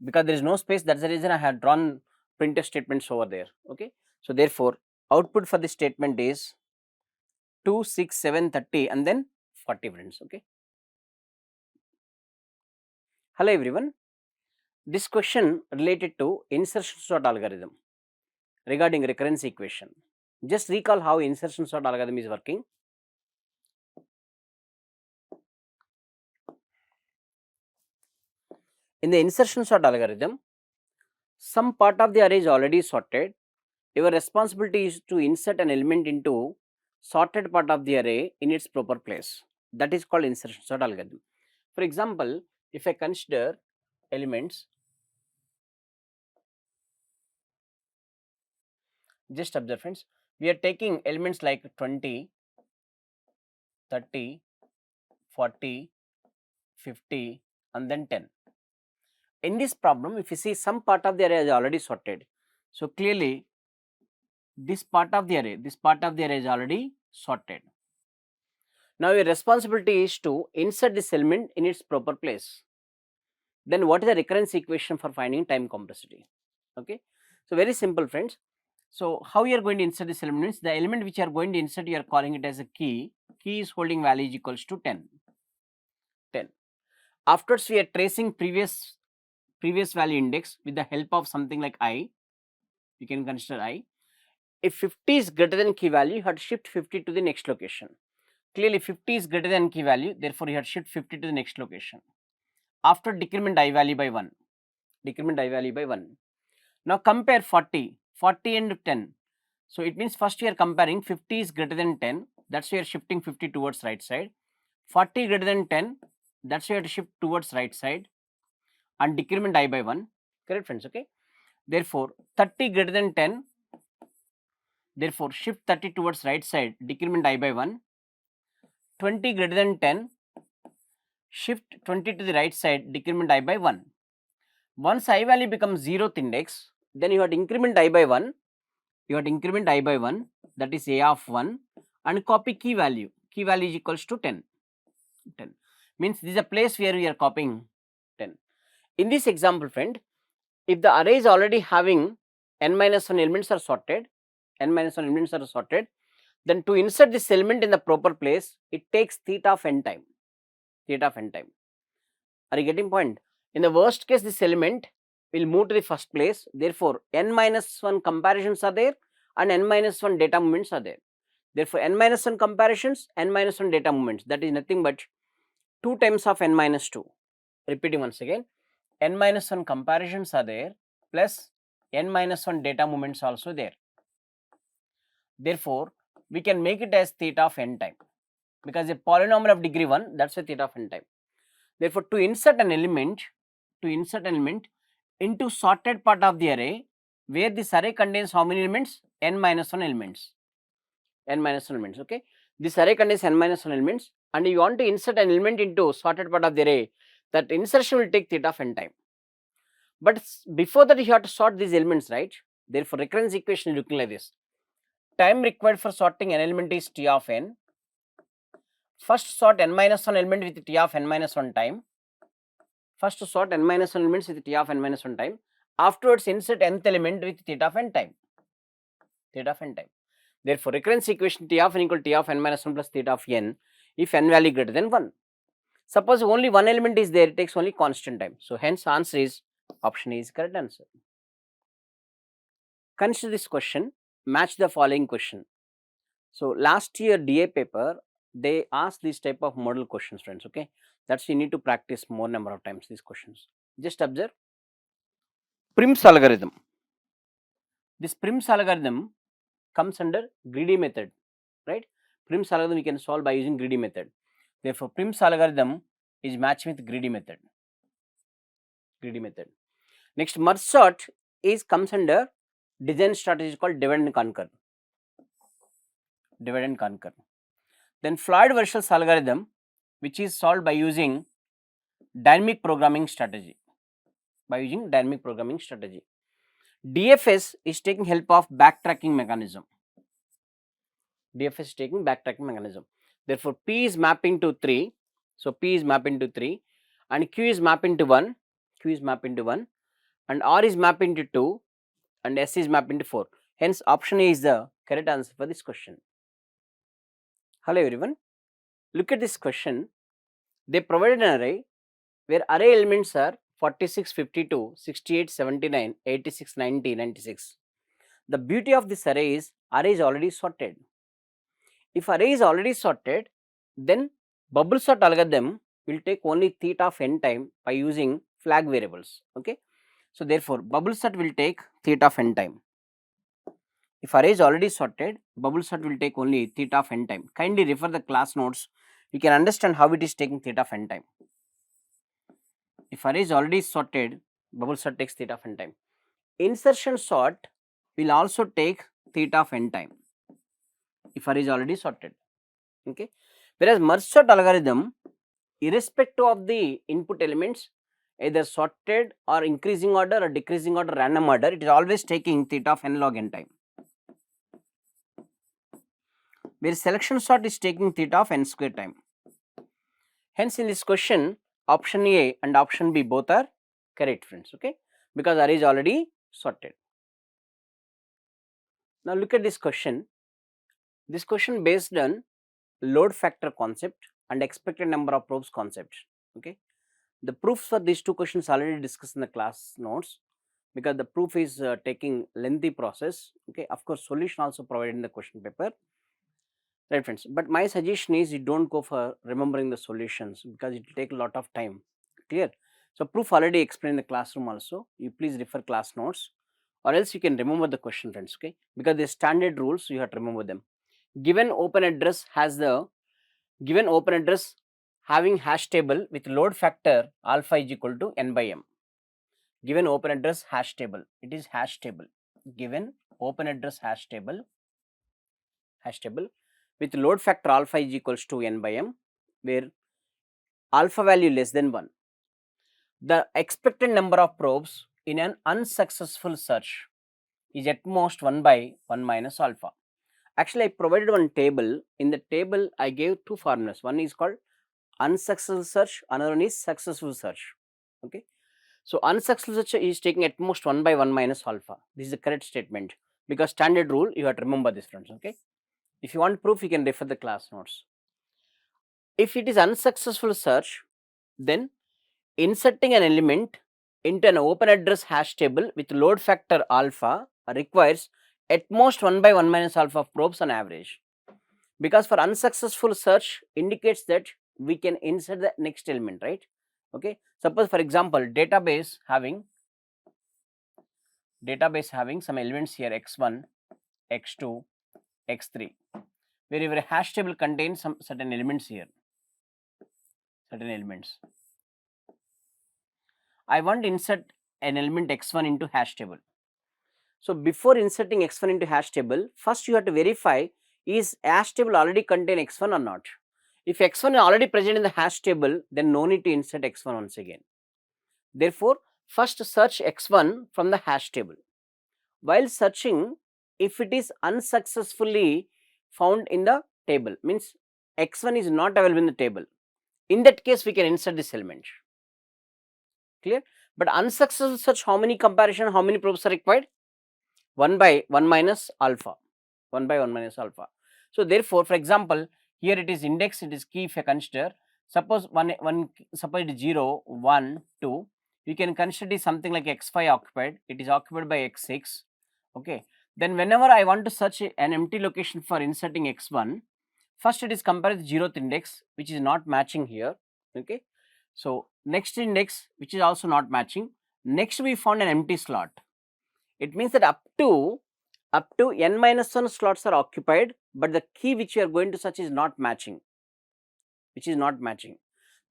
Because there is no space, that's the reason I have drawn printf statements over there. Okay. So therefore, output for this statement is 2, 6, 7, 30 and then 40 friends. Okay. Hello everyone. This question related to insertion sort algorithm regarding recurrence equation. Just recall how insertion sort algorithm is working. In the insertion sort algorithm, some part of the array is already sorted. Your responsibility is to insert an element into sorted part of the array in its proper place. That is called insertion sort algorithm. For example, if I consider elements, just observe friends, we are taking elements like 20, 30, 40, 50 and then 10. In this problem, if you see some part of the array is already sorted. So clearly this part of the array is already sorted. Now your responsibility is to insert this element in its proper place. Then what is the recurrence equation for finding time complexity? Okay. So very simple friends. So how you are going to insert this element means the element which you are going to insert, you are calling it as a key. Key is holding value is equals to 10. Afterwards we are tracing previous value index with the help of something like I. You can consider I. If 50 is greater than key value, you have to shift 50 to the next location. Clearly 50 is greater than key value, therefore you have to shift 50 to the next location. After decrement I value by 1. Now compare 40 and 10. So it means first we are comparing 50 is greater than 10, that's why you are shifting 50 towards right side. 40 greater than 10, that's why you have to shift towards right side and decrement I by 1. Correct friends, okay. Therefore 30 greater than 10, therefore shift 30 towards right side, decrement I by 1. 20 greater than 10, shift 20 to the right side, decrement I by 1. Once I value becomes 0th index, then you have to increment I by 1. That is A of 1 and copy key value. Key value is equals to 10. Means this is a place where we are copying 10. In this example friend, if the array is already having n-1 elements are sorted, then to insert this element in the proper place, it takes theta of n time. Are you getting point? In the worst case, this element will move to the first place. Therefore, n-1 comparisons are there and n-1 data moments are there. Therefore, n-1 comparisons, n-1 data moments, that is nothing but 2 times of n-2. Repeating once again, n-1 comparisons are there plus n-1 data moments also there. Therefore, we can make it as theta of n time, because a polynomial of degree 1, that's a theta of n time. Therefore, to insert an element into sorted part of the array, where this array contains how many elements? n-1 elements. Okay. This array contains n-1 elements and you want to insert an element into sorted part of the array, that insertion will take theta of n time. But before that you have to sort these elements, right? Therefore, recurrence equation is looking like this. Time required for sorting an element is T of n. First sort n-1 element with T of n-1 time. Afterwards insert nth element with theta of n time. Theta of n time. Therefore, recurrence equation T of n equal to T of n minus 1 plus theta of n if n value greater than 1. Suppose only one element is there, it takes only constant time. So, hence answer is option A is correct answer. Consider this question, match the following question. So, last year DA paper, they asked this type of model questions, friends, okay. That's you need to practice more number of times these questions. Just observe Prim's algorithm. This Prim's algorithm comes under greedy method, right? Prim's algorithm we can solve by using greedy method. Therefore, Prim's algorithm is matched with greedy method. Greedy method. Next, merge sort comes under design strategy called divide and conquer. Divide and conquer. Then Floyd-Warshall's algorithm, which is solved by using dynamic programming strategy. DFS is taking help of backtracking mechanism. Therefore, P is mapping to 3. So, P is mapping to 3 and Q is mapping to 1. And R is mapping to 2 and S is mapping to 4. Hence, option A is the correct answer for this question. Hello everyone. Look at this question. They provided an array where array elements are 46, 52, 68, 79, 86, 90, 96. The beauty of this array is already sorted. If array is already sorted, then bubble sort algorithm will take only theta of n time by using flag variables. Okay. So, therefore, bubble sort will take theta of n time. If array is already sorted, bubble sort will take only theta of n time. Kindly refer the class notes. You can understand how it is taking theta of n time. If array is already sorted, bubble sort takes theta of n time. Insertion sort will also take theta of n time if array is already sorted. Okay. Whereas merge sort algorithm, irrespective of the input elements, either sorted or increasing order or decreasing order, random order, it is always taking theta of n log n time. Where selection sort is taking theta of n square time. Hence, in this question, option A and option B both are correct, friends, okay, because array is already sorted. Now, look at this question. This question based on load factor concept and expected number of probes concept. Okay, the proofs for these two questions already discussed in the class notes, because the proof is taking lengthy process. Okay, of course, solution also provided in the question paper. Right, friends, but my suggestion is you don't go for remembering the solutions because it will take a lot of time. Clear? So, proof already explained in the classroom also. You please refer class notes, or else you can remember the question, friends. Okay, because the standard rules you have to remember them. Given open address having hash table with load factor alpha is equal to n by m. Given open address hash table, it is hash table. Given open address hash table with load factor alpha is equals to n by m, where alpha value less than 1. The expected number of probes in an unsuccessful search is at most 1 by 1 minus alpha. Actually, I provided one table. In the table, I gave two formulas. One is called unsuccessful search, another one is successful search. Okay. So, unsuccessful search is taking at most 1 by 1 minus alpha. This is the correct statement, because standard rule you have to remember this, friends. Okay. If you want proof, you can refer the class notes. If it is unsuccessful search, then inserting an element into an open address hash table with load factor alpha requires at most 1 by 1 minus alpha of probes on average, because for unsuccessful search indicates that we can insert the next element, right? Okay. Suppose, for example, database having some elements here x1, x2, x3, where your hash table contains some certain elements here, I want to insert an element x1 into hash table. So, before inserting x1 into hash table, first you have to verify is hash table already contain x1 or not. If x1 is already present in the hash table, then no need to insert x1 once again. Therefore, first search x1 from the hash table. While searching, if it is unsuccessfully found in the table, means x1 is not available in the table, in that case we can insert this element. Clear? But unsuccessful search, how many comparison, how many probes are required? 1 by 1 minus alpha, 1 by 1 minus alpha. So therefore, for example, here it is index, it is key. If I consider, suppose suppose it is 0, 1, 2, you can consider it is something like x5 occupied, it is occupied by x6. Okay, then whenever I want to search an empty location for inserting x1, first it is compared with 0th index, which is not matching here. Okay, so next index, which is also not matching. Next we found an empty slot. It means that up to n minus 1 slots are occupied, but the key which you are going to search is not matching, which is not matching.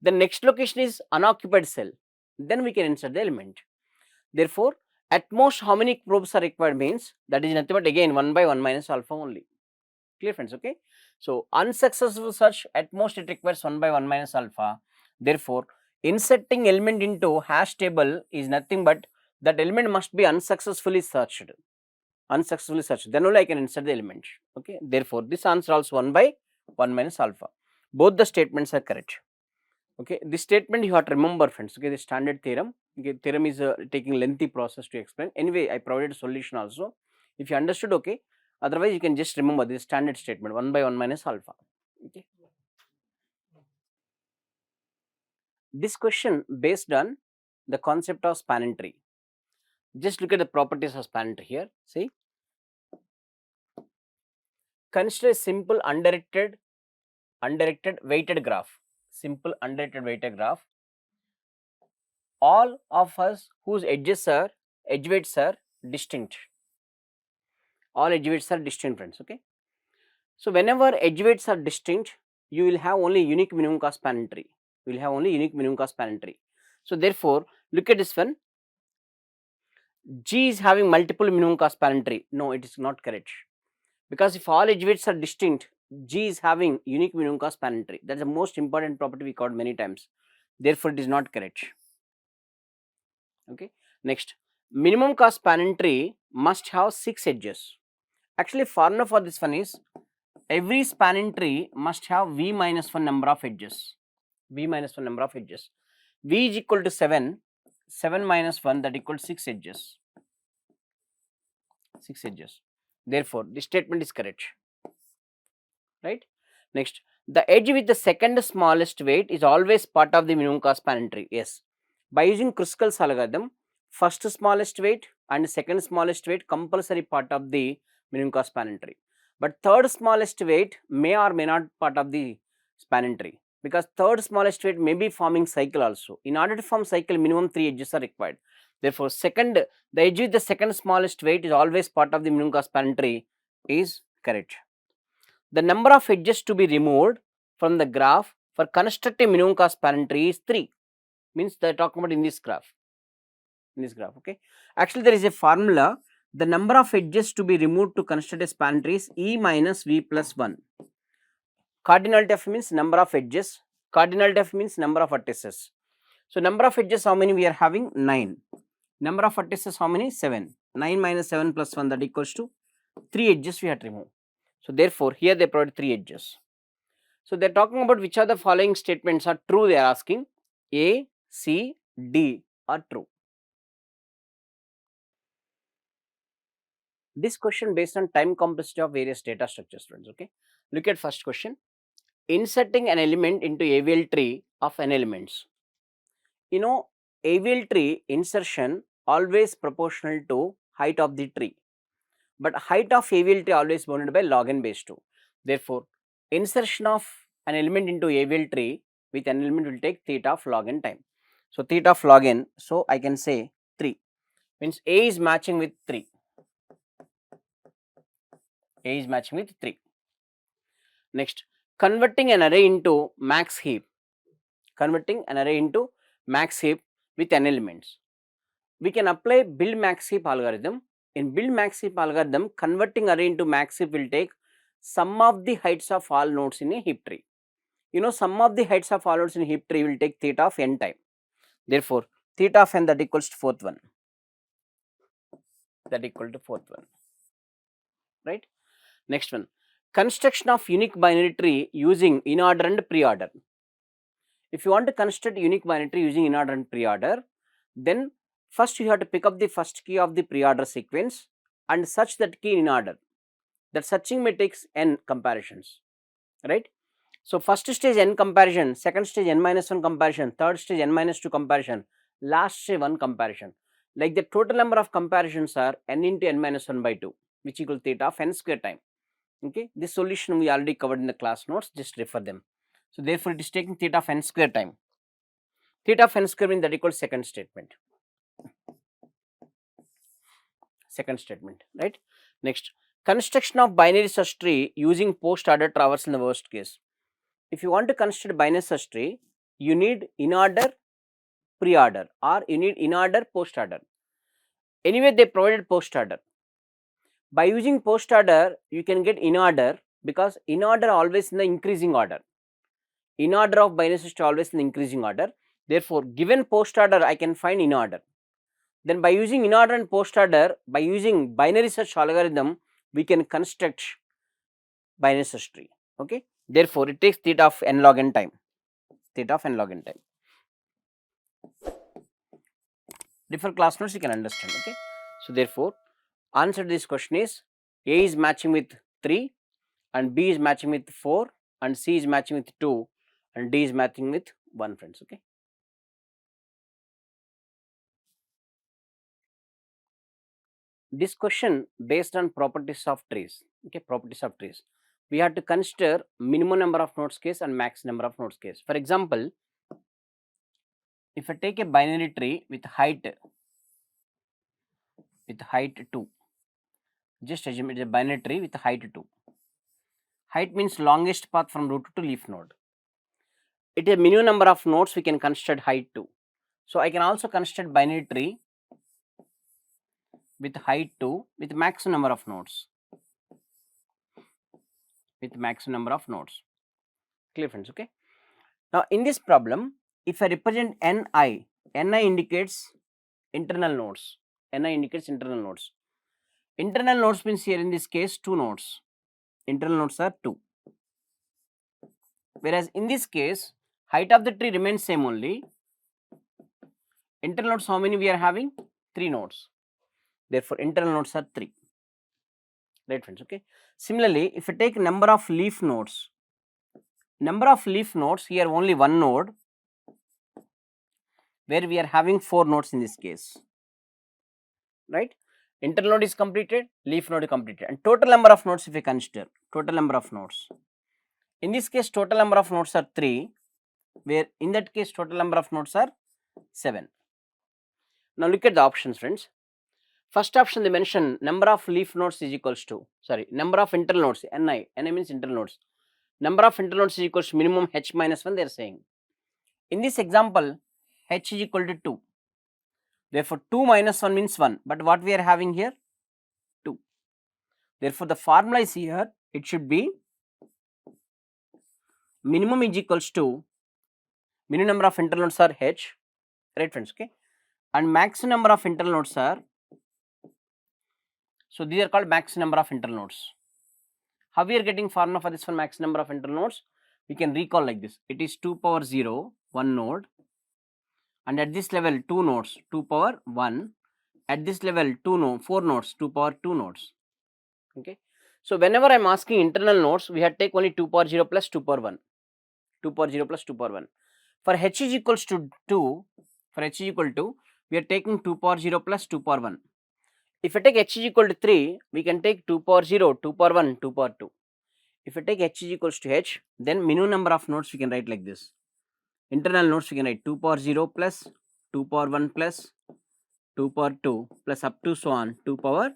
The next location is unoccupied cell, then we can insert the element. Therefore, at most how many probes are required means that is nothing but again 1 by 1 minus alpha only. Clear friends, okay? So, unsuccessful search, at most it requires 1 by 1 minus alpha. Therefore, inserting element into hash table is nothing but that element must be unsuccessfully searched. Unsuccessfully searched, then only I can insert the element. Okay, therefore, this answer also 1 by 1 minus alpha. Both the statements are correct. Okay, this statement you have to remember, friends. Okay, the standard theorem. Okay, theorem is taking lengthy process to explain. Anyway, I provided a solution also. If you understood, okay. Otherwise, you can just remember this standard statement 1 by 1 minus alpha. Okay. This question based on the concept of spanning tree. Just look at the properties of spanning tree here. See, consider a simple undirected weighted graph. Simple undirected weighted graph. All of us whose edge weights are distinct. All edge weights are distinct, friends. Okay. So whenever edge weights are distinct, you will have only unique minimum cost spanning tree. You will have only unique minimum cost spanning tree. So therefore, look at this one. G is having multiple minimum cost spanning tree. No, it is not correct. Because if all edge weights are distinct, G is having unique minimum cost spanning tree. That is the most important property we called many times. Therefore, it is not correct. Okay. Next, minimum cost spanning tree must have 6 edges. Actually, formula for this one is every spanning tree must have V minus 1 number of edges. V minus 1 number of edges. V is equal to 7. 7 minus 1, that equals 6 edges. 6 edges. Therefore, this statement is correct. Right? Next, the edge with the second smallest weight is always part of the minimum cost spanning tree. Yes. By using Kruskal's algorithm, first smallest weight and second smallest weight compulsory part of the minimum cost spanning tree. But third smallest weight may or may not part of the spanning tree, because third smallest weight may be forming cycle also. In order to form cycle, minimum 3 edges are required. Therefore, the edge with the second smallest weight is always part of the minimum cost spanning tree is correct. The number of edges to be removed from the graph for constructing minimum cost spanning tree is 3. Means they are talking about in this graph. Okay. Actually, there is a formula. The number of edges to be removed to construct a spanning tree is E minus V plus 1. Cardinality F means number of edges. Cardinality F means number of vertices. So, number of edges, how many we are having? 9. Number of vertices, how many? 7. 9 minus 7 plus 1, that equals to 3 edges we have to remove. So, therefore, here they provide 3 edges. So, they are talking about which are the following statements are true, they are asking. A, C, D are true. This question based on time complexity of various data structures, friends. Okay, look at first question. Inserting an element into AVL tree of n elements. You know, AVL tree insertion always proportional to height of the tree, but height of AVL tree always bounded by log n base 2. Therefore, insertion of an element into AVL tree with an element will take theta of log n time. So, theta of log n, so I can say 3, means A is matching with 3. A is matching with 3. Next, converting an array into max heap. Converting an array into max heap with n elements. We can apply build max heap algorithm. In build max heap algorithm, converting array into max heap will take sum of the heights of all nodes in a heap tree. You know, sum of the heights of all nodes in a heap tree will take theta of n time. Therefore, theta of n, that equals to 4th one. That equal to 4th one. Right? Next one. Construction of unique binary tree using in-order and pre-order. If you want to construct unique binary tree using in-order and pre-order, then first you have to pick up the first key of the pre-order sequence and search that key in order. That searching may take n comparisons, right? So first stage n comparison, second stage n minus 1 comparison, third stage n minus 2 comparison, last stage 1 comparison. Like the total number of comparisons are n into n minus 1 by 2, which equal theta of n square time. Okay, this solution we already covered in the class notes, just refer them. So therefore it is taking theta of n square time. Theta of n square means that equals second statement. Second statement, right? Next, construction of binary search tree using post order traverse in the worst case. If you want to construct binary search tree, you need in order pre-order or you need in order post order. Anyway, they provided post order. By using post order, you can get in order because in order always in the increasing order. In order of binary search always in the increasing order. Therefore, given post order, I can find in order. Then by using in order and post order, by using binary search algorithm, we can construct binary search tree. Okay. Therefore, it takes theta of n log n time. Theta of n log n time. Different class notes you can understand. Okay. So therefore, answer to this question is A is matching with 3 and B is matching with 4 and C is matching with 2 and D is matching with 1, friends. Okay. This question based on properties of trees. Okay, properties of trees. We have to consider minimum number of nodes case and max number of nodes case. For example, if I take a binary tree with height 2, just assume it is a binary tree with height 2. Height means longest path from root to leaf node. It is a minimum number of nodes we can construct height 2. So I can also construct binary tree with height 2 with maximum number of nodes. With maximum number of nodes. Clear, friends? Okay. Now in this problem, if I represent Ni, Ni indicates internal nodes. Ni indicates internal nodes. Internal nodes means here in this case 2 nodes. Internal nodes are 2. Whereas in this case, height of the tree remains same only. Internal nodes, how many we are having? 3 nodes. Therefore, internal nodes are 3. Right, friends? Okay. Similarly, if I take number of leaf nodes, here only 1 node, where we are having 4 nodes in this case. Right? Internal node is completed, leaf node is completed, and total number of nodes if we consider, total number of nodes. In this case, total number of nodes are 3, where in that case, total number of nodes are 7. Now look at the options, friends. First option they mention number of leaf nodes is equals to, number of internal nodes, Ni means internal nodes. Number of internal nodes is equals to minimum h minus 1 they are saying. In this example, h is equal to 2. Therefore, 2 minus 1 means 1. But what we are having here? 2. Therefore, the formula is here. It should be minimum is equals to minimum number of internal nodes are h. Right, friends? Okay. And maximum number of internal nodes are. So, these are called maximum number of internal nodes. How we are getting formula for this one maximum number of internal nodes? We can recall like this. It is 2 power 0, 1 node. And at this level 2 nodes, 2 power 1. At this level 4 nodes, 2 power 2 nodes. Okay. So whenever I am asking internal nodes, we have to take only 2 power 0 plus 2 power 1. 2 power 0 plus 2 power 1. For h is equals to 2, we are taking 2 power 0 plus 2 power 1. If I take h is equal to 3, we can take 2 power 0, 2 power 1, 2 power 2. If I take h is equals to h, then minimum number of nodes we can write like this. Internal nodes we can write 2 power 0 plus 2 power 1 plus 2 power 2 plus up to so on 2 power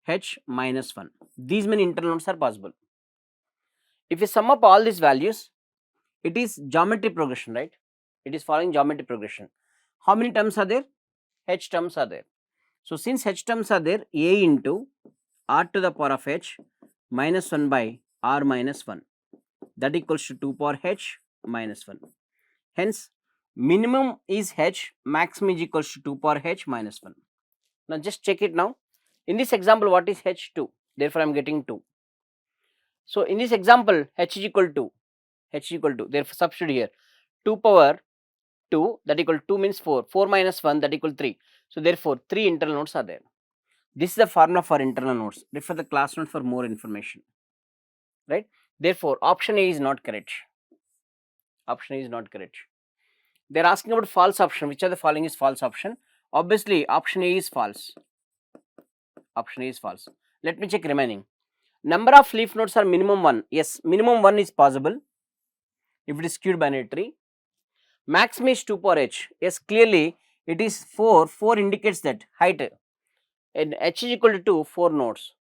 h minus 1. These many internal nodes are possible. If you sum up all these values, it is geometry progression, right? It is following geometry progression. How many terms are there? H terms are there. So since h terms are there, a into r to the power of h minus 1 by r minus 1, that equals to 2 power h minus 1. Hence, minimum is h, maximum is equals to 2 power h minus 1. Now just check it now. In this example, what is h2? Therefore, I am getting 2. So in this example, h is equal to, therefore substitute here, 2 power 2, that equal 2 means 4. 4 minus 1, that equal 3. So therefore, 3 internal nodes are there. This is the formula for internal nodes. Refer the class note for more information. Right? Therefore, option A is not correct. Option A is not correct. They are asking about false option. Which of the following is false option? Obviously, option A is false. Option A is false. Let me check remaining. Number of leaf nodes are minimum 1. Yes, minimum 1 is possible if it is skewed binary tree. Maximum is 2 power h. Yes, clearly it is 4. 4 indicates that height. And h is equal to 2, 4 nodes.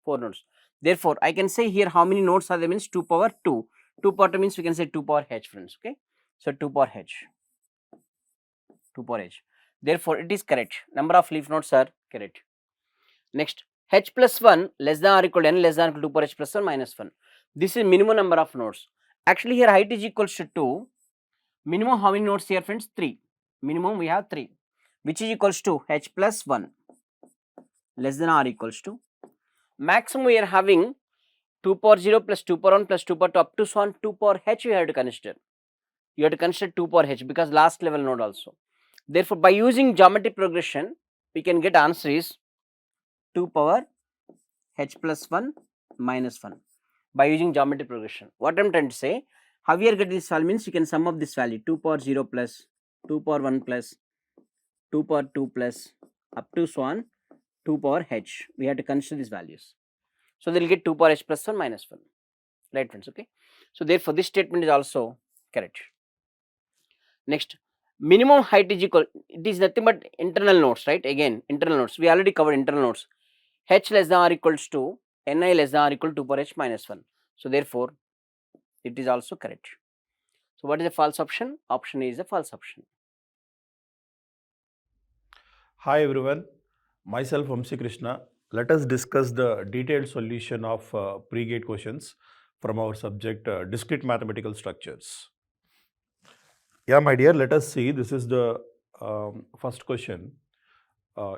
4 nodes. Therefore, I can say here how many nodes are there means 2 power 2. 2 power 2 means we can say 2 power h, friends. Okay. So 2 power h. 2 power h. Therefore, it is correct. Number of leaf nodes are correct. Next, h plus 1 less than or equal to n less than or equal to 2 power h plus 1 minus 1. This is minimum number of nodes. Actually, here height is equals to 2. Minimum how many nodes here, friends? 3. Minimum we have 3, which is equals to h plus 1 less than or equals to. Maximum we are having 2 power 0 plus 2 power 1 plus 2 power 2 up to so on 2 power h you have to consider. You have to consider 2 power h because last level node also. Therefore, by using geometry progression, we can get answer is 2 power h plus 1 minus 1 by using geometry progression. What I am trying to say, how we are getting this value means you can sum up this value 2 power 0 plus 2 power 1 plus 2 power 2 plus up to so on 2 power h. We have to consider these values. So, they will get 2 power h plus 1 minus 1. Right, friends. Okay. So, therefore, this statement is also correct. Next, minimum height is equal, it is nothing but internal nodes, right? Again, internal nodes. We already covered internal nodes. H less than or equals to ni less than or equal to 2 power h minus 1. So, therefore, it is also correct. So, what is the false option? Option A is the false option. Hi everyone, myself Vamsi Krishna. Let us discuss the detailed solution of pre-gate questions from our subject discrete mathematical structures. Yeah, my dear, let us see. This is the first question.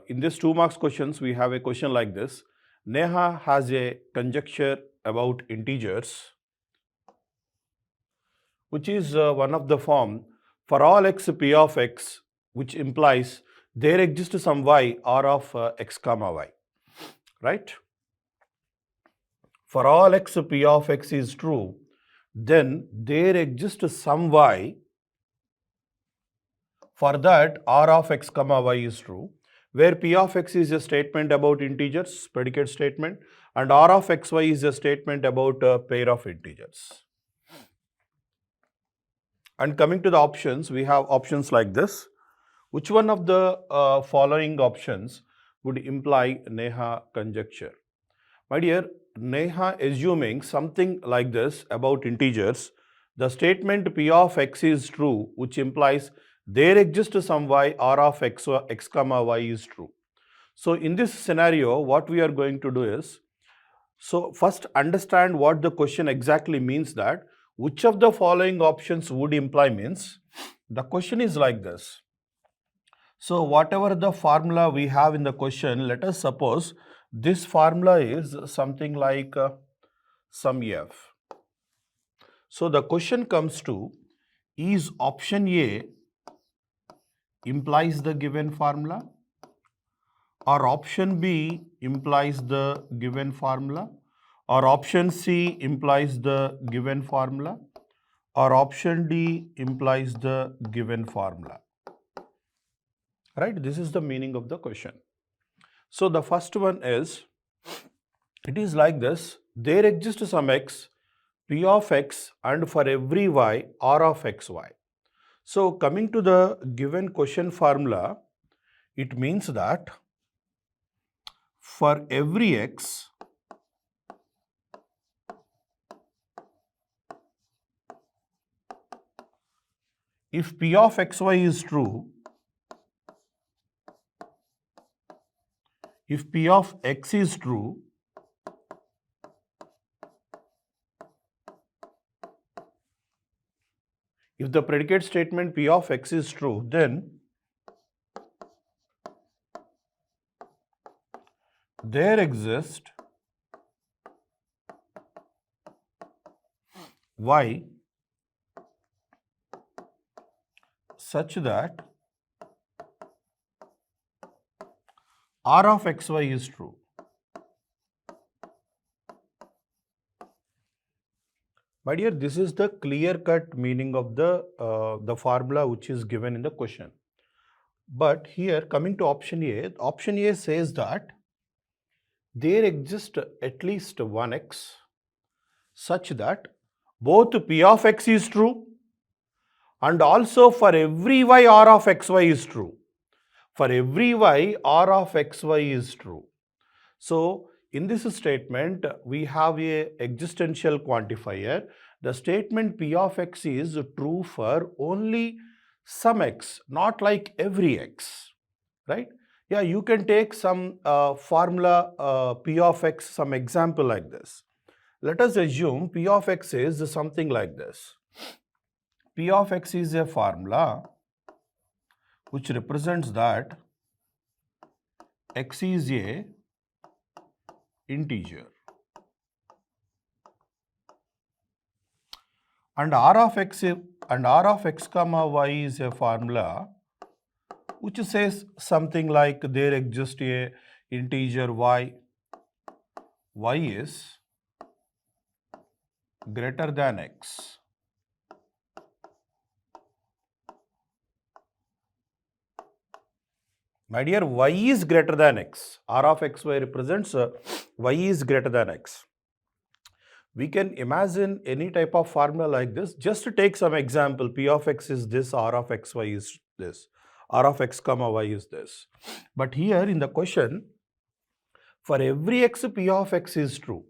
In this 2 marks questions, we have a question like this. Neha has a conjecture about integers, which is one of the form for all x p of x, which implies there exists some y r of x comma y, right? For all x p of x is true, then there exists some y, for that r of x comma y is true, where p of x is a statement about integers, predicate statement, and r of xy is a statement about a pair of integers. And coming to the options, we have options like this. Which one of the following options would imply Neha conjecture? My dear, Neha assuming something like this about integers, the statement p of x is true, which implies there exists some y r of x comma y is true. So in this scenario, what we are going to do is, so first understand what the question exactly means, that which of the following options would imply means, the question is like this. So whatever the formula we have in the question, let us suppose this formula is something like sum f. So the question comes to, is option A implies the given formula, or option B implies the given formula, or option C implies the given formula, or option D implies the given formula. Right? This is the meaning of the question. So the first one is, it is like this, there exists some x, p of x, and for every y, r of xy. So coming to the given question formula, it means that for every x, if p of xy is true, if p of x is true, if the predicate statement p of x is true, then there exists y such that R of xy is true. My dear, this is the clear-cut meaning of the formula which is given in the question. But here, coming to option A says that there exists at least one x such that both P of x is true and also for every y R of xy is true. For every y R of xy is true. So, in this statement, we have a existential quantifier. The statement P of x is true for only some x, not like every x, right? Yeah, you can take some formula P of x, some example like this. Let us assume P of x is something like this. P of x is a formula which represents that x is a integer and R of x comma y is a formula which says something like there exists a integer y is greater than x. My dear, y is greater than x. R of xy represents y is greater than x. We can imagine any type of formula like this. Just to take some example, P of x is this, R of xy is this, R of x comma y is this. But here in the question, for every x, P of x is true.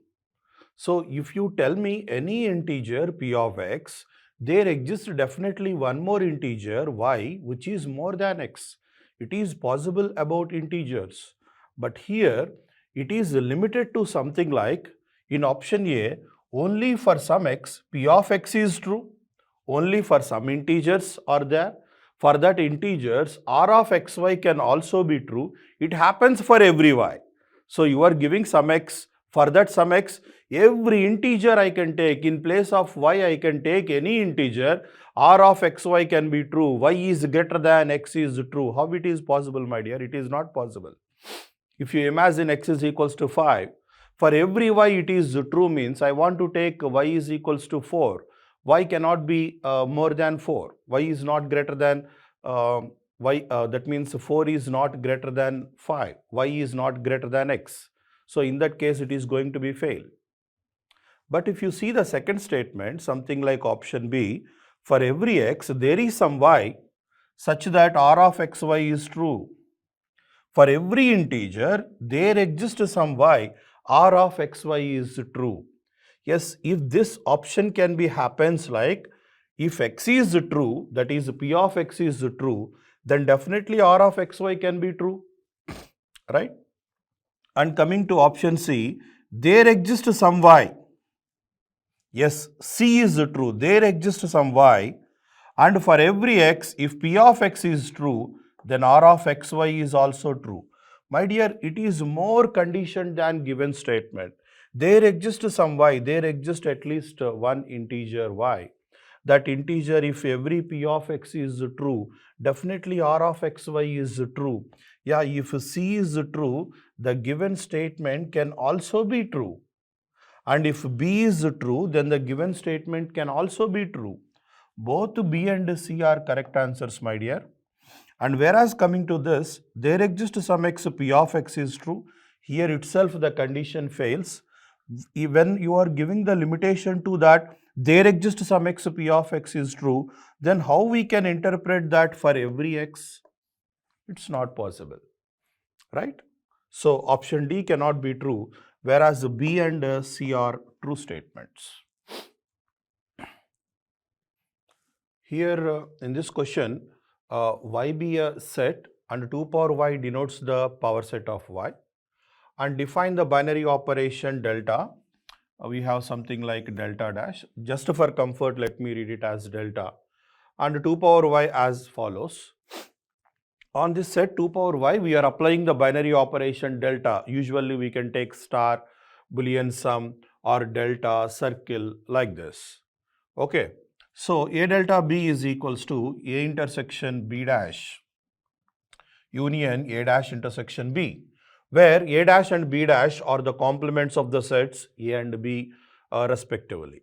So if you tell me any integer P of x, there exists definitely one more integer y which is more than x. It is possible about integers. But here it is limited to something like, in option A, only for some x, P of x is true. Only for some integers are there. For that integers, R of xy can also be true. It happens for every y. So you are giving some x. For that some x, every integer I can take. In place of y, I can take any integer. R of xy can be true. Y is greater than x is true. How it is possible, my dear? It is not possible. If you imagine x is equals to 5, for every y it is true means I want to take y is equals to 4. Y cannot be more than 4. Y is not greater than that means 4 is not greater than 5. Y is not greater than x. So in that case, it is going to be fail. But if you see the second statement, something like option B, for every x, there is some y such that R of xy is true. For every integer, there exists some y, R of xy is true. Yes, if this option can be happens like, if x is true, that is P of x is true, then definitely R of xy can be true, right? And coming to option C, there exists some y. Yes, C is true. There exists some y. And for every x, if P of x is true, then R of xy is also true. My dear, it is more conditioned than given statement. There exists some y. There exists at least one integer y. That integer, if every P of x is true, definitely R of xy is true. Yeah, if C is true, the given statement can also be true. And if B is true, then the given statement can also be true. Both B and C are correct answers, my dear. And whereas coming to this, there exists some x, P of x is true. Here itself the condition fails. When you are giving the limitation to that, there exists some x, P of x is true, then how we can interpret that for every x? It's not possible, right? So option D cannot be true, whereas B and C are true statements. Here in this question, y be a set and 2 power y denotes the power set of y, and define the binary operation delta. We have something like delta dash. Just for comfort, let me read it as delta, and 2 power y as follows. On this set 2 power y, we are applying the binary operation delta. Usually we can take star, boolean sum or delta, circle like this. Okay. So A delta B is equals to A intersection B dash union A dash intersection B, where A dash and B dash are the complements of the sets A and B respectively.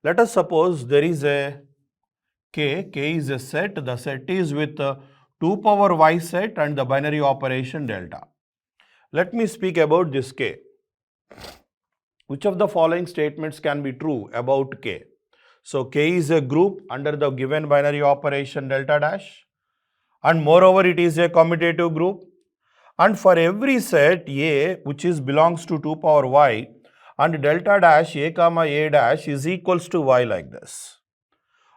Let us suppose there is a K is a set, the set is with 2 power y set and the binary operation delta. Let me speak about this K. Which of the following statements can be true about K? So K is a group under the given binary operation delta dash, and moreover it is a commutative group, and for every set A which belongs to 2 power y and delta dash A comma A dash is equals to y like this,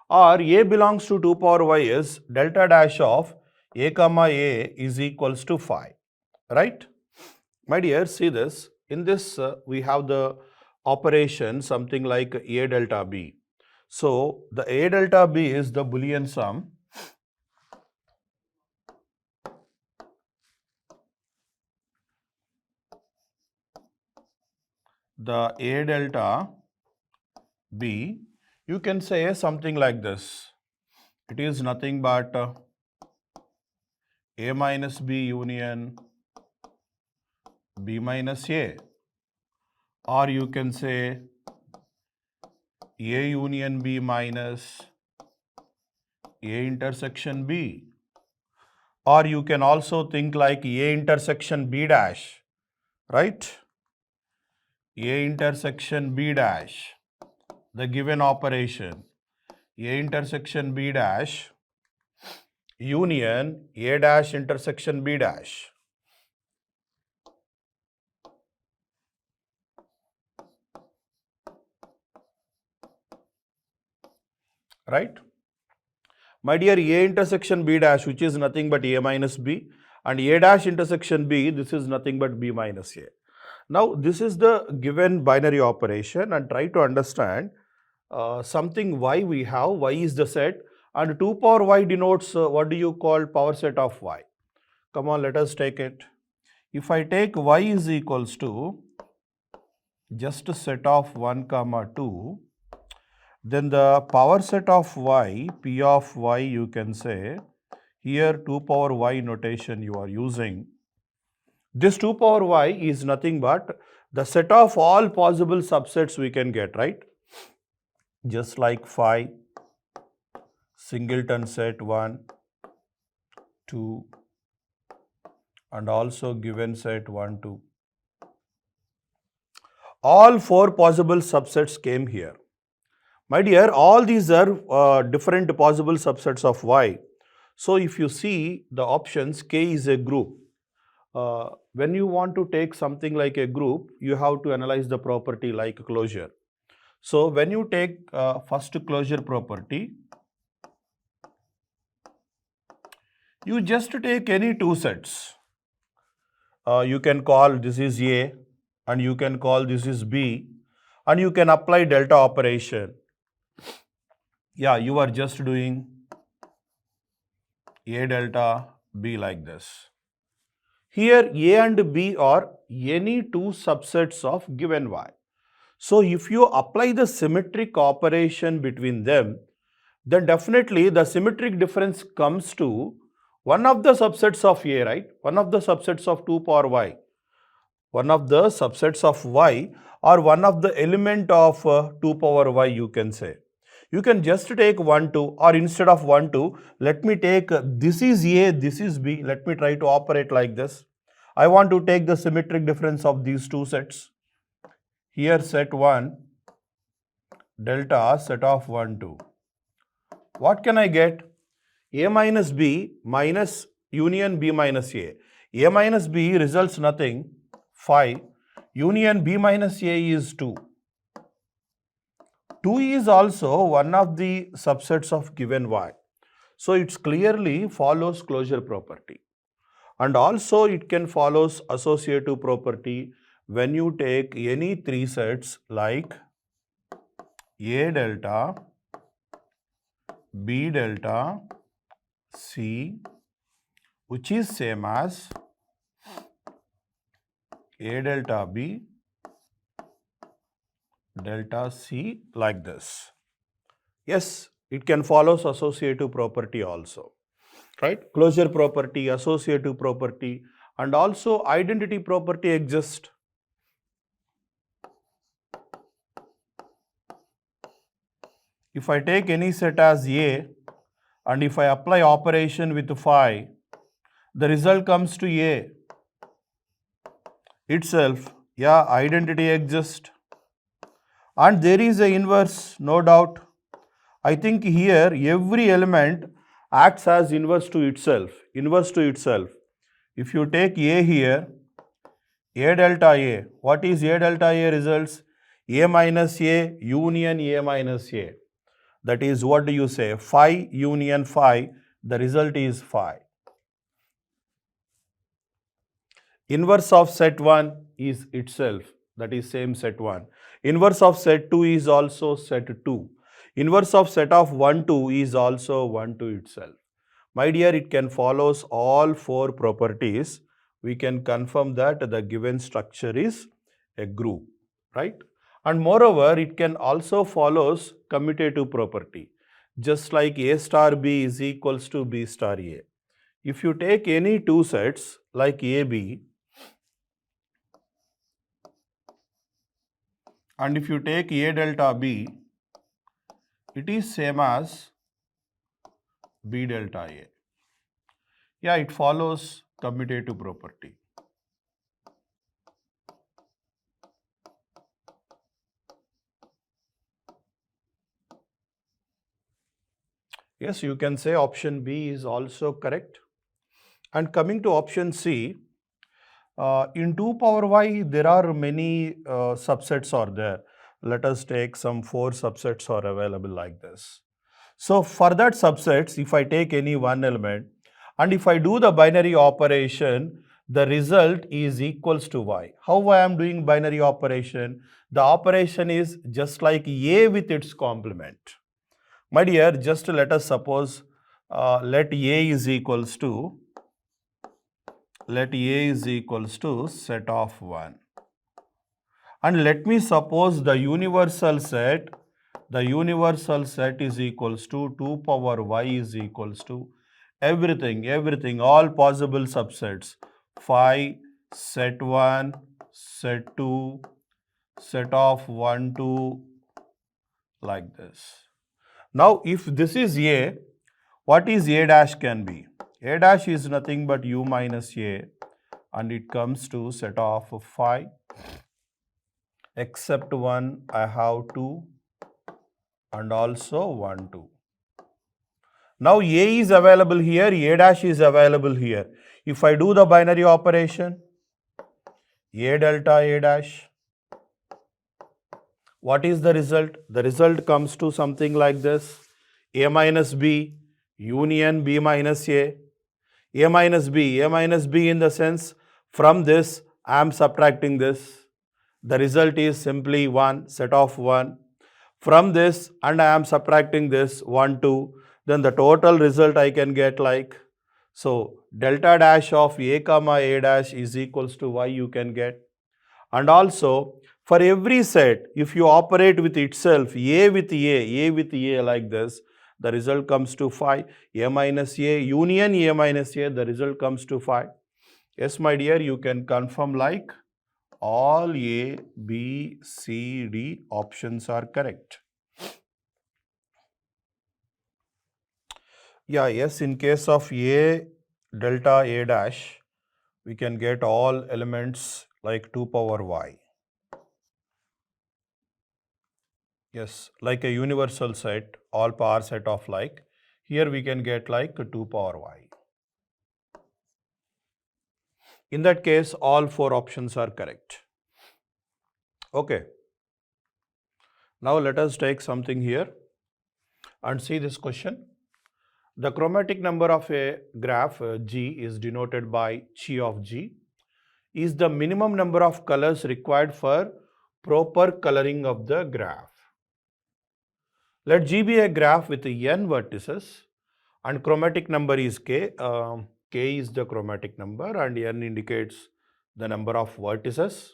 or A belongs to 2 power y is delta dash of A comma A is equals to phi, right? My dear, see this. In this, we have the operation something like A delta B. So, the A delta B is the Boolean sum. The A delta B, you can say something like this. It is nothing but A minus B union B minus A, or you can say A union B minus A intersection B, or you can also think like A intersection B dash, right? A intersection B dash, the given operation, A intersection B dash union A dash intersection B dash. Right? My dear, A intersection B dash, which is nothing but A minus B, and A dash intersection B, this is nothing but B minus A. Now, this is the given binary operation, and try to understand something y we have. Y is the set, and 2 power y denotes what do you call power set of y? Come on, let us take it. If I take y is equals to just a set of 1 comma 2, then the power set of y, p of y, you can say, here 2 power y notation you are using. This 2 power y is nothing but the set of all possible subsets we can get, right? Just like phi, singleton set 1, 2, and also given set 1, 2. All 4 possible subsets came here. My dear, all these are different possible subsets of y. So if you see the options, K is a group. When you want to take something like a group, you have to analyze the property like closure. So when you take first closure property, you just take any two sets. You can call this is A, and you can call this is B, and you can apply delta operation. Yeah, you are just doing A delta B like this. Here A and B are any two subsets of given y. So if you apply the symmetric operation between them, then definitely the symmetric difference comes to one of the subsets of A, right? One of the subsets of 2 power y. One of the subsets of y, or one of the element of 2 power y, you can say. You can just take 1, 2, or instead of 1, 2, let me take this is A, this is B. Let me try to operate like this. I want to take the symmetric difference of these two sets. Here set 1, delta set of 1, 2. What can I get? A minus B minus union B minus A. A minus B results nothing, phi. Union B minus A is 2. 2 is also one of the subsets of given y. So it clearly follows closure property. And also it can follows associative property when you take any three sets like A delta, B delta, C, which is same as A delta B, delta C like this. Yes, It can follow associative property also, right? Closure property, associative property, and also identity property exist. If I take any set as A and if I apply operation with phi, the result comes to A itself. Yeah, identity exists. And there is a inverse, no doubt. I think here every element acts as inverse to itself, inverse to itself. If you take A here, A delta A, what is A delta A results? A minus A union A minus A. That is, what do you say? Phi union phi, the result is phi. Inverse of set 1 is itself, that is same set 1. Inverse of set 2 is also set 2. Inverse of set of 1, 2 is also 1, 2 itself. My dear, it can follows all 4 properties. We can confirm that the given structure is a group, right? And moreover, it can also follows commutative property, just like A star B is equals to B star A. If you take any two sets like AB, and if you take A delta B, it is same as B delta A. Yeah, it follows commutative property. Yes, you can say option B is also correct. And coming to option C, in 2 power y, there are many subsets are there. Let us take some 4 subsets are available like this. So for that subsets, if I take any one element and if I do the binary operation, the result is equals to y. How I am doing binary operation? The operation is just like A with its complement. My dear, just let us suppose let A is equals to set of 1. And let me suppose the universal set is equals to 2 power y is equals to everything, all possible subsets, phi, set 1, set 2, set of 1, 2, like this. Now, if this is A, what is A dash can be? A dash is nothing but U minus A, and it comes to set of phi, except 1 I have 2 and also 1, 2. Now A is available here, A dash is available here. If I do the binary operation, A delta A dash, what is the result? The result comes to something like this: A minus B union B minus A. A minus B in the sense, from this I am subtracting this. The result is simply 1, set of 1. From this and I am subtracting this 1, 2, then the total result I can get like, so delta dash of A comma A dash is equals to y you can get. And also for every set, if you operate with itself, A with A like this, the result comes to phi. A minus A union A minus A, the result comes to phi. Yes, my dear, you can confirm like all A, B, C, D options are correct. Yeah, yes, in case of A delta A dash, we can get all elements like 2 power y. Yes, like a universal set, all power set of like, here we can get like 2 power y. In that case, all 4 options are correct. Okay. Now let us take something here and see this question. The chromatic number of a graph G is denoted by chi of G. Is the minimum number of colors required for proper coloring of the graph? Let G be a graph with n vertices and chromatic number is k. K is the chromatic number and n indicates the number of vertices.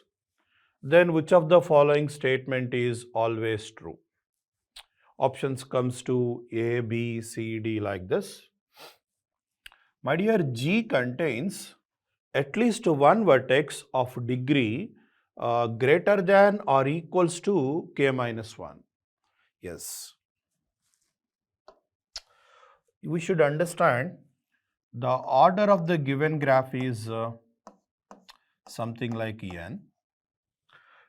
Then which of the following statement is always true? options comes to A, B, C, D like this. My dear, G contains at least one vertex of degree greater than or equals to k minus 1. Yes. We should understand the order of the given graph is something like n.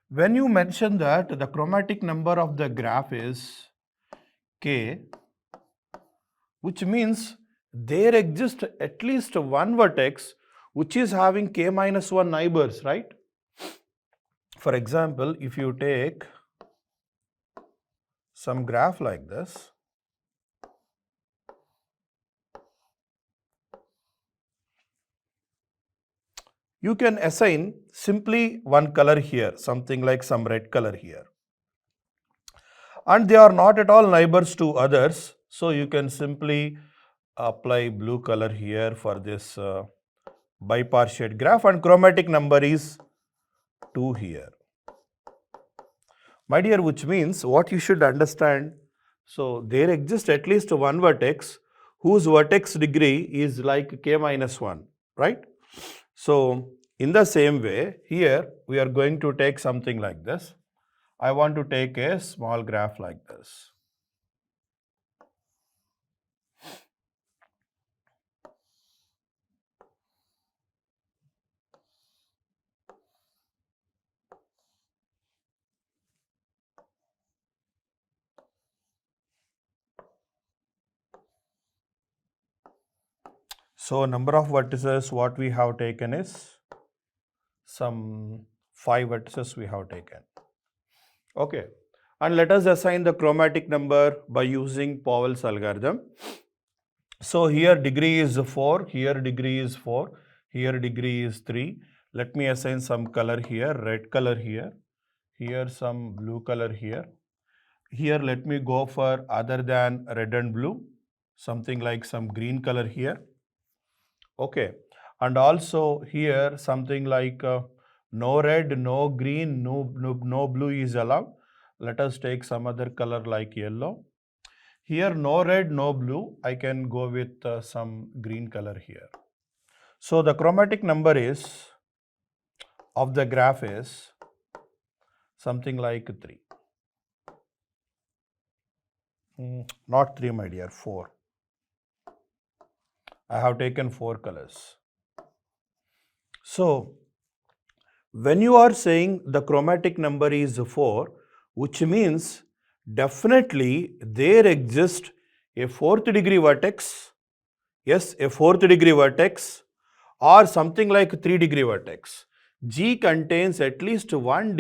When you mention that the chromatic number of the graph is k, which means there exists at least one vertex which is having k minus 1 neighbors, right? For example, if you take some graph like this, you can assign simply one color here, something like some red color here. And they are not at all neighbors to others, so you can simply apply blue color here for this bipartite graph, and chromatic number is 2 here. My dear, which means what you should understand, so there exists at least one vertex whose vertex degree is like k minus 1, right? So in the same way, here we are going to take something like this. I want to take a small graph like this. So number of vertices what we have taken is some 5 vertices we have taken. Okay, and let us assign the chromatic number by using Powell's algorithm. So here degree is 4, here degree is 4, here degree is 3. Let me assign some color here, red color here, here some blue color here. Here let me go for other than red and blue, something like some green color here. Okay, and also here something like no red, no green, no blue is allowed. Let us take some other color like yellow. Here no red, no blue, I can go with some green color here. So the chromatic number is of the graph is something like 3. Not 3 my dear, 4. I have taken 4 colors. So when you are saying the chromatic number is 4, which means definitely there exists a 4th degree vertex, yes, a 4th degree vertex or something like 3 degree vertex. G contains at least one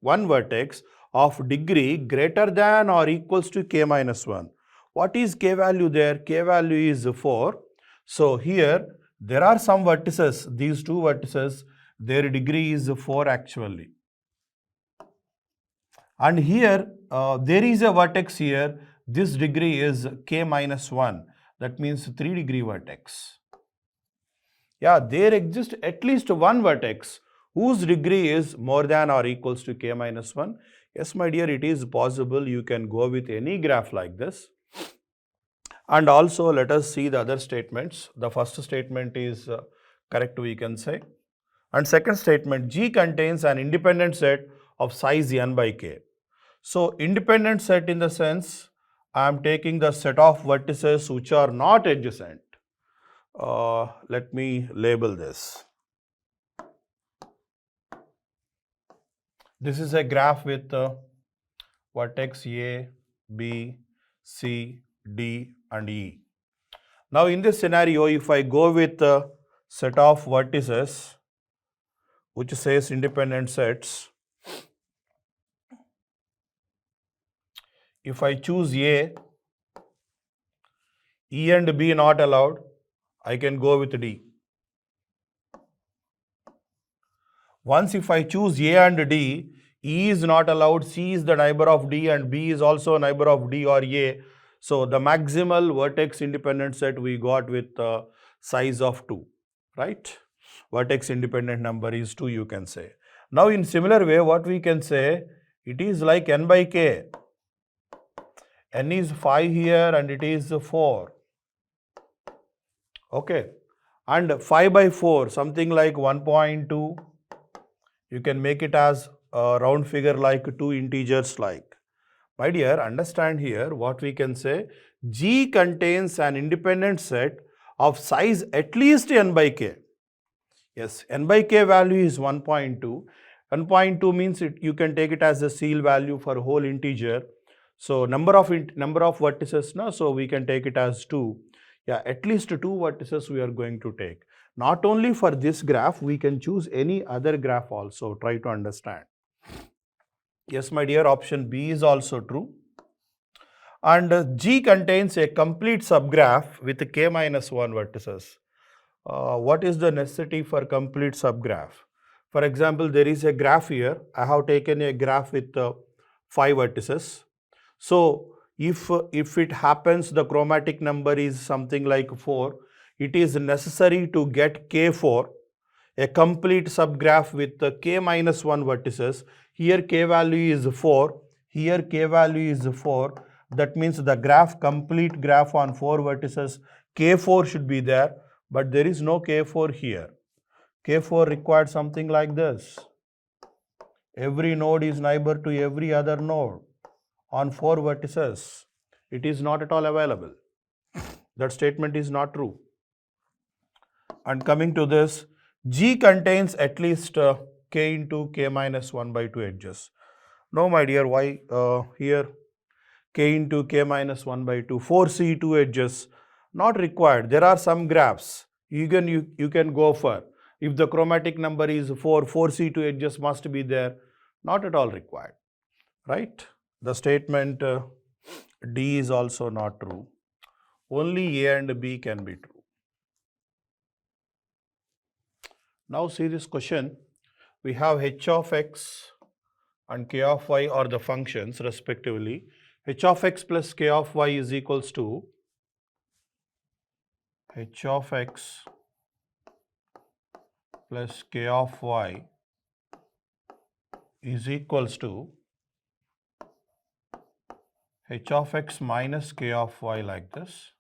vertex of degree greater than or equals to k minus 1. What is k value there? K value is 4. So here there are some vertices, these two vertices, their degree is 4 actually. And here there is a vertex here, this degree is k minus 1, that means 3 degree vertex. Yeah, there exists at least one vertex whose degree is more than or equals to k minus 1. Yes, my dear, it is possible. You can go with any graph like this. And also let us see the other statements. The first statement is correct, we can say. And second statement, G contains an independent set of size n by k. So independent set in the sense I am taking the set of vertices which are not adjacent. Let me label this. This is a graph with vertex A, B, C, D and E. Now in this scenario, if I go with a set of vertices which says independent sets, if I choose A, E and B not allowed, I can go with D. Once if I choose A and D, E is not allowed, C is the neighbor of D and B is also a neighbor of D or A. So the maximal vertex independent set we got with size of 2, right? Vertex independent number is 2, you can say. Now in similar way, what we can say, it is like n by k. n is 5 here and it is 4. Okay, and 5 by 4, something like 1.2. You can make it as a round figure like 2 integers like. My dear, understand here what we can say. G contains an independent set of size at least n by k. Yes, n by k value is 1.2. 1.2 means you can take it as a seal value for whole integer. So number of vertices, no? So we can take it as 2. Yeah, at least 2 vertices we are going to take. Not only for this graph, we can choose any other graph also. Try to understand. Yes, my dear, option B is also true. And G contains a complete subgraph with k minus 1 vertices. What is the necessity for complete subgraph? For example, there is a graph here. I have taken a graph with 5 vertices. So if it happens the chromatic number is something like 4, it is necessary to get K4, a complete subgraph with k minus 1 vertices. Here k value is 4, here k value is 4. That means the complete graph on 4 vertices, K4 should be there, but there is no K4 here. K4 required something like this. Every node is neighbor to every other node on 4 vertices. It is not at all available. That statement is not true. And coming to this, G contains at least k into k minus 1 by 2 edges. No, my dear, why here k into k minus 1 by 2, 4C2 edges, not required. There are some graphs you can go for. If the chromatic number is 4, 4C2 edges must be there. Not at all required, right? The statement D is also not true. Only A and B can be true. Now see this question. We have h of x and k of y are the functions respectively. H of x plus k of y is equals to h of x plus k of y is equals to h of x minus k of y like this.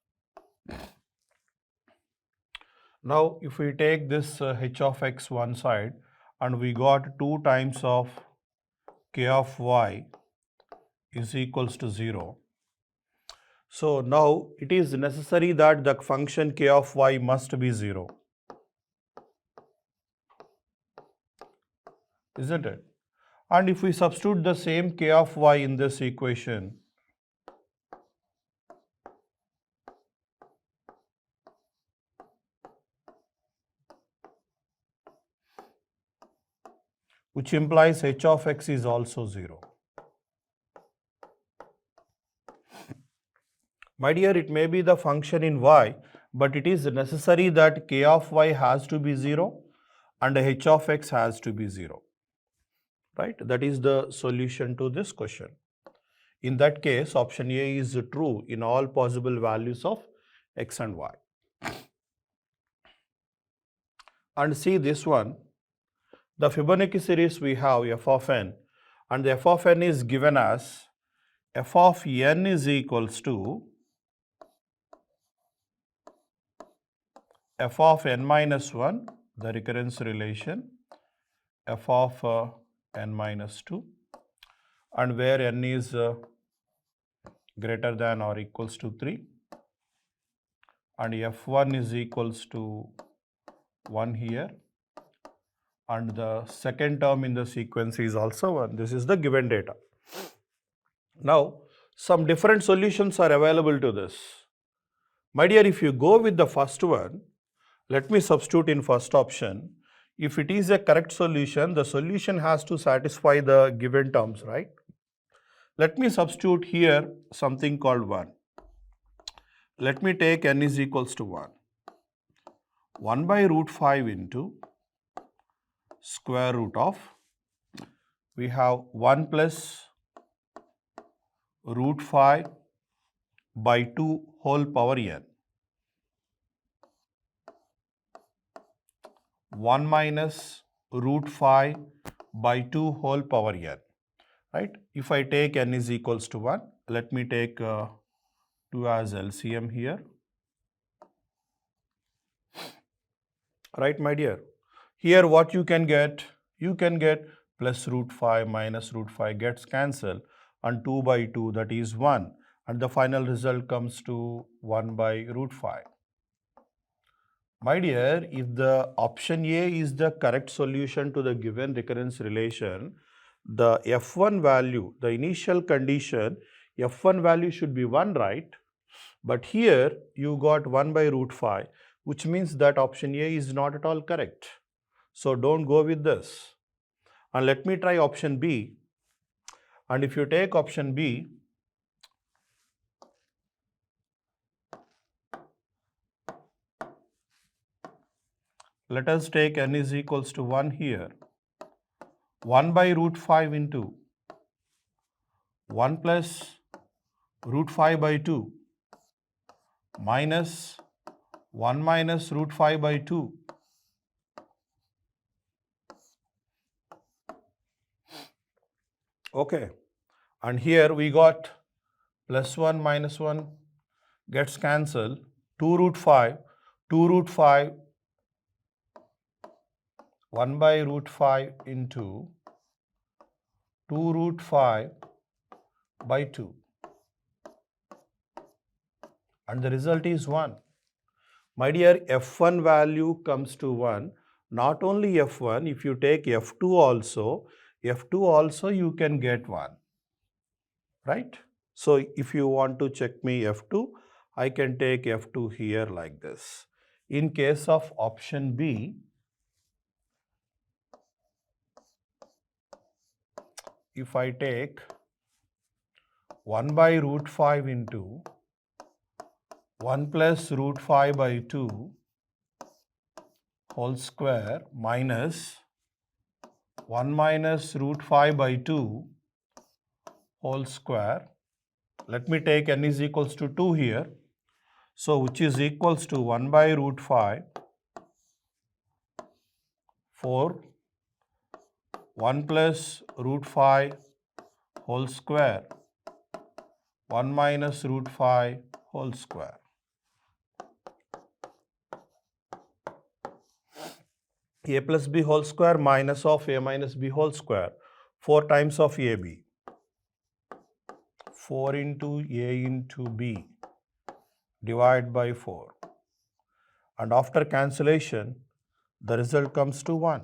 Now if we take this h of x one side and we got 2 times of k of y is equals to 0. So now it is necessary that the function k of y must be 0. Isn't it? And if we substitute the same k of y in this equation, which implies h of x is also 0. My dear, it may be the function in y, but it is necessary that k of y has to be 0 and h of x has to be 0. Right? That is the solution to this question. In that case, option A is true in all possible values of x and y. And see this one, the Fibonacci series we have f of n, and the f of n is given as f of n is equals to f of n minus 1, the recurrence relation, f of n minus 2, and where n is greater than or equals to 3, and f1 is equals to 1 here, and the second term in the sequence is also 1. This is the given data. Now, some different solutions are available to this. My dear, if you go with the first one, let me substitute in first option. If it is a correct solution, the solution has to satisfy the given terms, right? Let me substitute here something called 1. Let me take n is equals to 1. 1 by root 5 into square root of, we have 1 plus root 5 by 2 whole power n. 1 minus root 5 by 2 whole power n, right? If I take n is equals to 1, let me take 2 as LCM here. Right, my dear? Here what you can get? You can get plus root 5 minus root 5 gets cancelled, and 2 by 2, that is 1, and the final result comes to 1 by root 5. My dear, if the option A is the correct solution to the given recurrence relation, the F1 value, the initial condition, F1 value should be 1, right? But here you got 1 by root 5, which means that option A is not at all correct. So don't go with this. And let me try option B. And if you take option B, let us take n is equals to 1 here. 1 by root 5 into 1 plus root 5 by 2 minus 1 minus root 5 by 2. Okay, and here we got plus 1 minus 1 gets cancelled, 2 root 5, 2 root 5, 1 by root 5 into 2 root 5 by 2, and the result is 1. My dear, F1 value comes to 1. Not only F1, if you take F2 also you can get 1, right? So if you want to check me F2, I can take F2 here like this. In case of option B, if I take 1 by root 5 into 1 plus root 5 by 2 whole square minus 1 minus root 5 by 2 whole square. Let me take n is equals to 2 here. So which is equals to 1 by root 5 for 1 plus root 5 whole square 1 minus root 5 whole square. A plus b whole square minus of a minus b whole square, 4 times of ab, 4 into a into b divided by 4, and after cancellation the result comes to 1.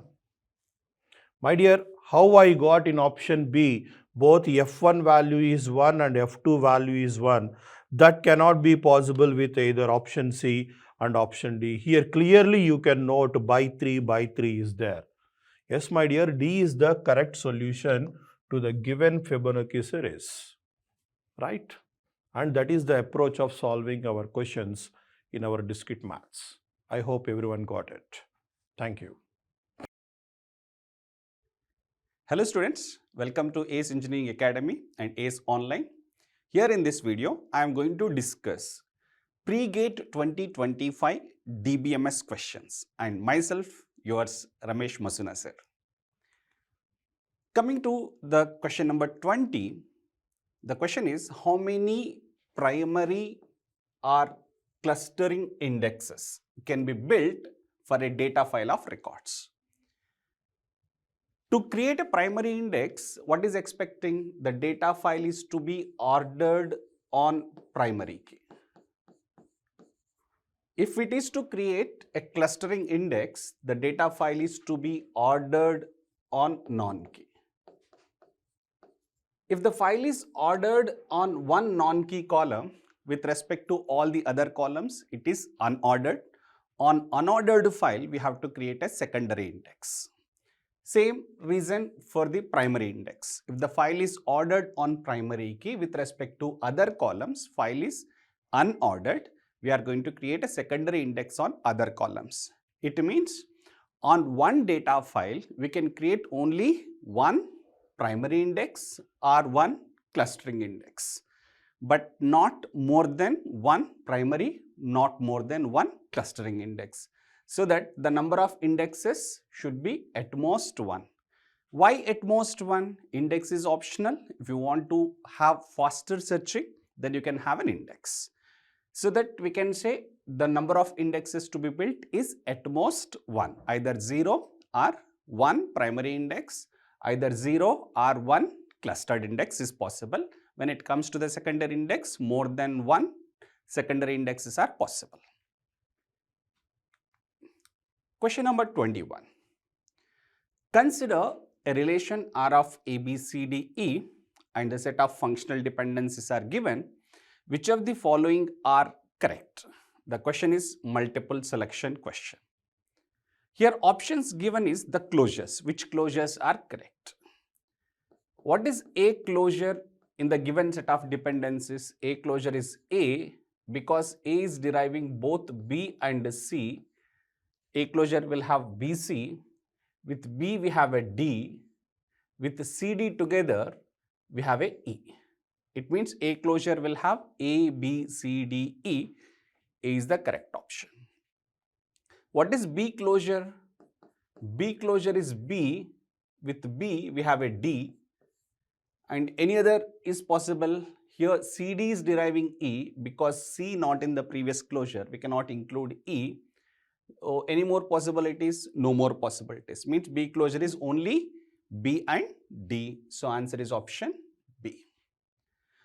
My dear, how I got in option B both F1 value is 1 and F2 value is 1, that cannot be possible with either option C and option D. Here clearly you can note by 3 is there. Yes, my dear, D is the correct solution to the given Fibonacci series, right? And that is the approach of solving our questions in our discrete maths. I hope everyone got it. Thank you. Hello students, welcome to ACE Engineering Academy and ACE Online. Here in this video, I am going to discuss pre-GATE 2025 DBMS questions and myself, yours Ramesh Masuna sir. Coming to the question number 20, the question is how many primary or clustering indexes can be built for a data file of records. To create a primary index, what is expecting? The data file is to be ordered on primary key. If it is to create a clustering index, the data file is to be ordered on non-key. If the file is ordered on one non-key column with respect to all the other columns, it is unordered. On unordered file, we have to create a secondary index. Same reason for the primary index. If the file is ordered on primary key with respect to other columns, file is unordered, we are going to create a secondary index on other columns. It means on one data file, we can create only one primary index or one clustering index, but not more than one primary, not more than one clustering index, so that the number of indexes should be at most 1. Why at most one? Index is optional. If you want to have faster searching, then you can have an index. So that we can say the number of indexes to be built is at most 1, either 0 or 1 primary index, either 0 or 1 clustered index is possible. When it comes to the secondary index, more than 1 secondary indexes are possible. Question number 21. Consider a relation R of A, B, C, D, E and the set of functional dependencies are given. Which of the following are correct? The question is multiple selection question. Here options given is the closures. Which closures are correct? What is A closure in the given set of dependencies? A closure is A because A is deriving both B and C. A closure will have BC. With B we have a D. With CD together we have a E. It means A closure will have A, B, C, D, E. A is the correct option. What is B closure? B closure is B. With B we have a D and any other is possible. Here CD is deriving E because C not in the previous closure. We cannot include E. Oh, any more possibilities? No more possibilities. Means B closure is only B and D. So answer is option B.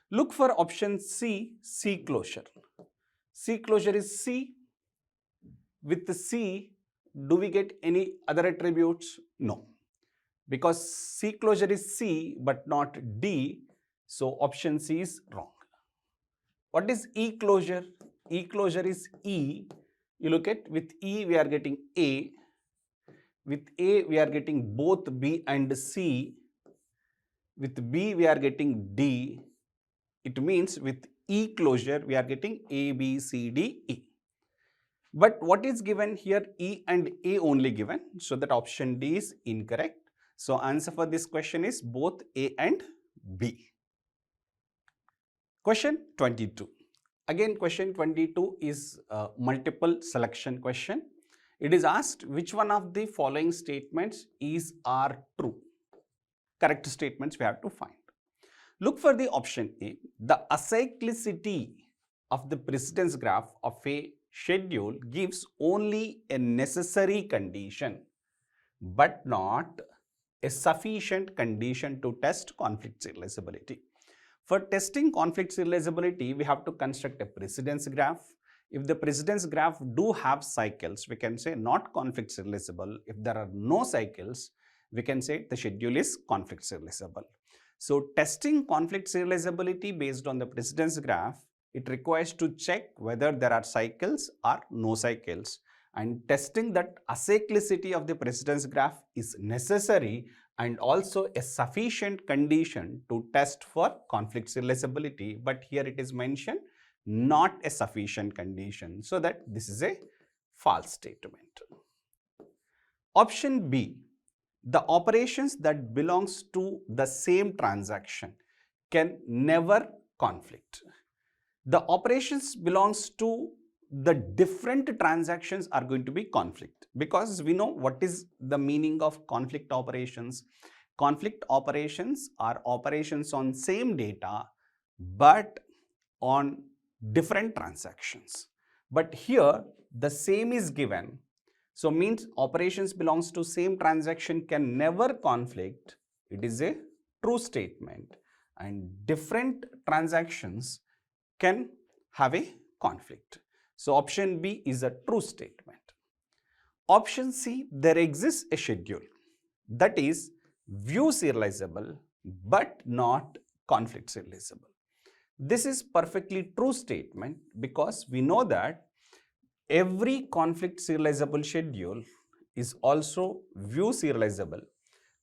Look for option C, C closure. C closure is C. With the C, do we get any other attributes? No. Because C closure is C but not D, so option C is wrong. What is E closure? E closure is E. You look at with E we are getting A. With A we are getting both B and C. With B we are getting D. It means with E closure we are getting A, B, C, D, E. But what is given here? E and A only given. So that option D is incorrect. So answer for this question is both A and B. Question 22. Again question 22 is a multiple selection question. It is asked which one of the following statements is or true. Correct statements we have to find. Look for the option A. The acyclicity of the precedence graph of a schedule gives only a necessary condition but not a sufficient condition to test conflict serializability. For testing conflict serializability, we have to construct a precedence graph. If the precedence graph do have cycles, we can say not conflict serializable. If there are no cycles, we can say the schedule is conflict serializable. So testing conflict serializability based on the precedence graph, it requires to check whether there are cycles or no cycles. And testing that acyclicity of the precedence graph is necessary and also a sufficient condition to test for conflict serializability. But here it is mentioned not a sufficient condition. So that this is a false statement. Option B. The operations that belongs to the same transaction can never conflict. The operations belongs to the different transactions are going to be conflict, because we know what is the meaning of conflict operations. Conflict operations are operations on same data but on different transactions. But here the same is given, so means operations belongs to same transaction can never conflict. It is a true statement, and different transactions can have a conflict. So option B is a true statement. Option C, there exists a schedule that is view serializable but not conflict serializable. This is perfectly true statement because we know that every conflict serializable schedule is also view serializable,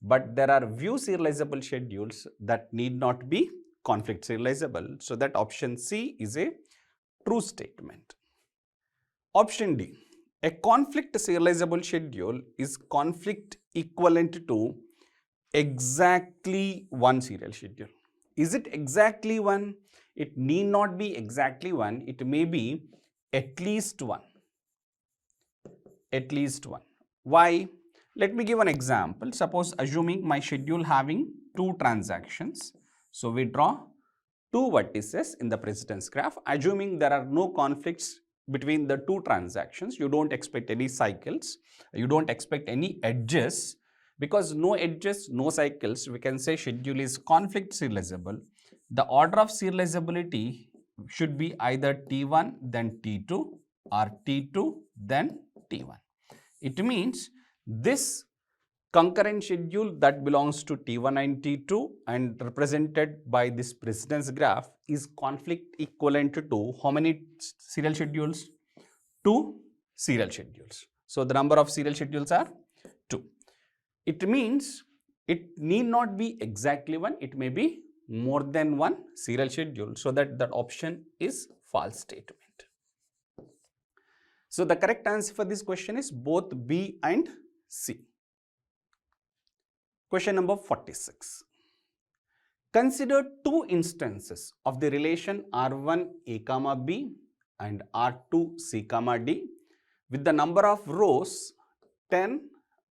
but there are view serializable schedules that need not be conflict serializable. So that option C is a true statement. Option D, a conflict serializable schedule is conflict equivalent to exactly one serial schedule. Is it exactly one? It need not be exactly one. It may be at least one. At least one. Why? Let me give an example. Suppose assuming my schedule having two transactions. So we draw two vertices in the precedence graph, assuming there are no conflicts between the two transactions. You don't expect any cycles, you don't expect any edges. Because no edges, no cycles, we can say schedule is conflict serializable. The order of serializability should be either T1 then T2 or T2 then T1. It means this concurrent schedule that belongs to T1 and T2 and represented by this precedence graph is conflict equivalent to how many serial schedules? 2 serial schedules. So the number of serial schedules are 2. It means it need not be exactly one, it may be more than one serial schedule, so that option is false statement. So the correct answer for this question is both B and C. Question number 46. Consider two instances of the relation R1A comma B and R2C comma D with the number of rows 10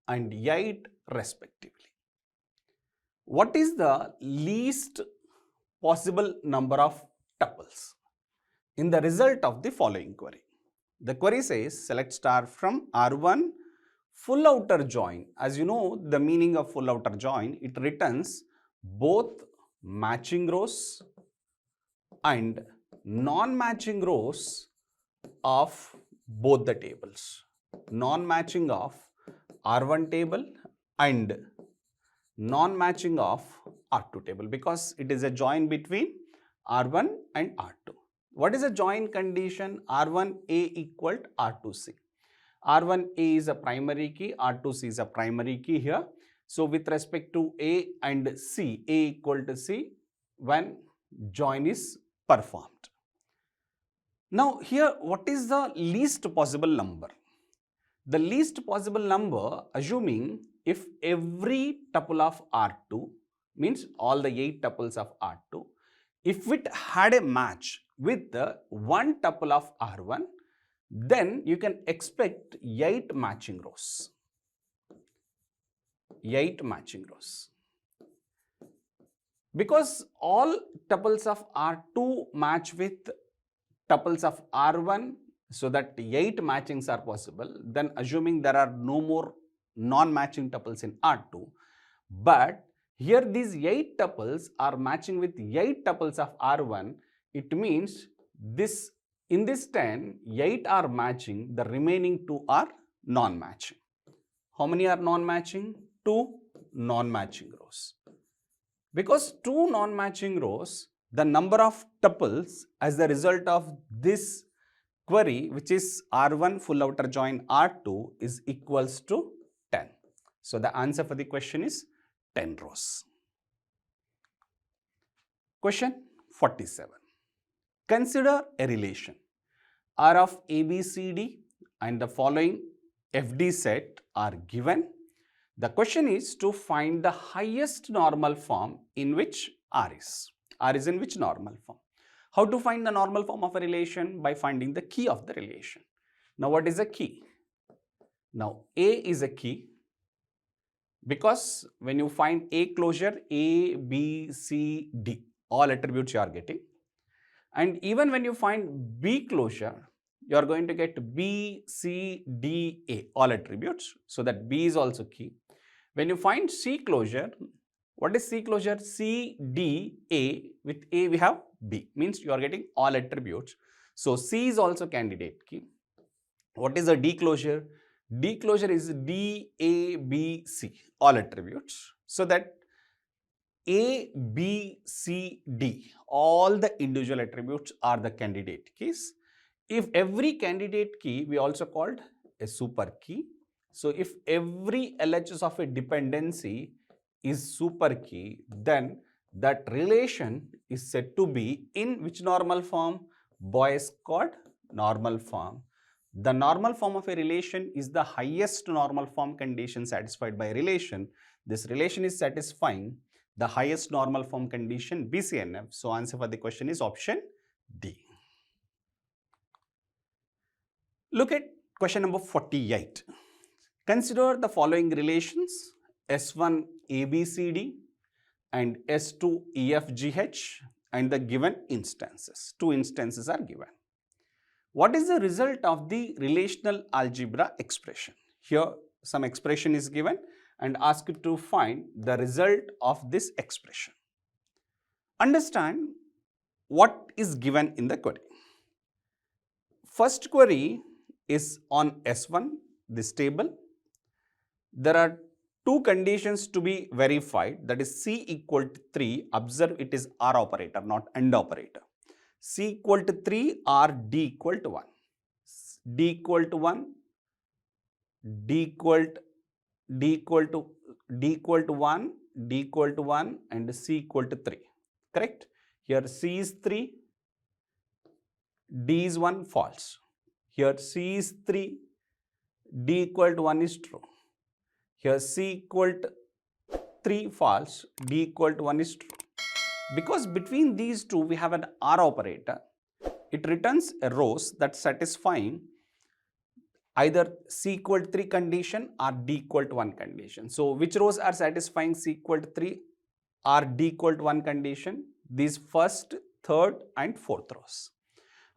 and 8 respectively. What is the least possible number of tuples in the result of the following query? The query says select star from R1 full outer join. As you know the meaning of full outer join, it returns both matching rows and non-matching rows of both the tables. Non-matching of R1 table and non-matching of R2 table, because it is a join between R1 and R2. What is a join condition? R1A equal to R2C. R1A is a primary key, R2C is a primary key here. So with respect to A and C, A equal to C when join is performed. Now here, what is the least possible number? The least possible number, assuming if every tuple of R2, means all the 8 tuples of R2, if it had a match with the one tuple of R1, then you can expect 8 matching rows. 8 matching rows. Because all tuples of R2 match with tuples of R1, so that 8 matchings are possible, then assuming there are no more non-matching tuples in R2, but here these 8 tuples are matching with 8 tuples of R1, it means this in this 10, 8 are matching, the remaining 2 are non-matching. How many are non-matching? 2 non-matching rows. Because 2 non-matching rows, the number of tuples as the result of this query, which is R1 full outer join R2, is equals to 10. So the answer for the question is 10 rows. Question 47. Consider a relation R of ABCD and the following FD set are given. The question is to find the highest normal form in which R is. R is in which normal form? How to find the normal form of a relation? By finding the key of the relation. Now what is a key? Now A is a key, because when you find A closure, A, B, C, D, all attributes you are getting. And even when you find B closure, you are going to get B, C, D, A, all attributes. So that B is also key. When you find C closure, what is C closure? C, D, A, with A we have B, means you are getting all attributes. So C is also candidate key. What is a D closure? D closure is D, A, B, C, all attributes. So that A, B, C, D, all the individual attributes are the candidate keys. If every candidate key we also called a super key. So if every LHS of a dependency is super key, then that relation is said to be in which normal form? Boy's called normal form. The normal form of a relation is the highest normal form condition satisfied by a relation. This relation is satisfying the highest normal form condition BCNF. So answer for the question is option D. Look at question number 48. Consider the following relations: S1 ABCD and S2 EFGH and the given instances. Two instances are given. What is the result of the relational algebra expression? Here some expression is given and asked to find the result of this expression. Understand what is given in the query. First query is on S1, this table. There are two conditions to be verified, that is C equal to 3. Observe, it is R operator, not AND operator. C equal to 3 or D equal to 1. D equal to 1, D equal to 1, D equal to 1 and C equal to 3. Correct? Here C is 3, D is 1, false. Here C is 3, D equal to 1 is true. Here C equal to 3, false, D equal to 1 is true. Because between these two we have an R operator, it returns a rows that satisfying either C equal to 3 condition or D equal to 1 condition. So which rows are satisfying C equal to 3 or D equal to 1 condition? These first, third and fourth rows.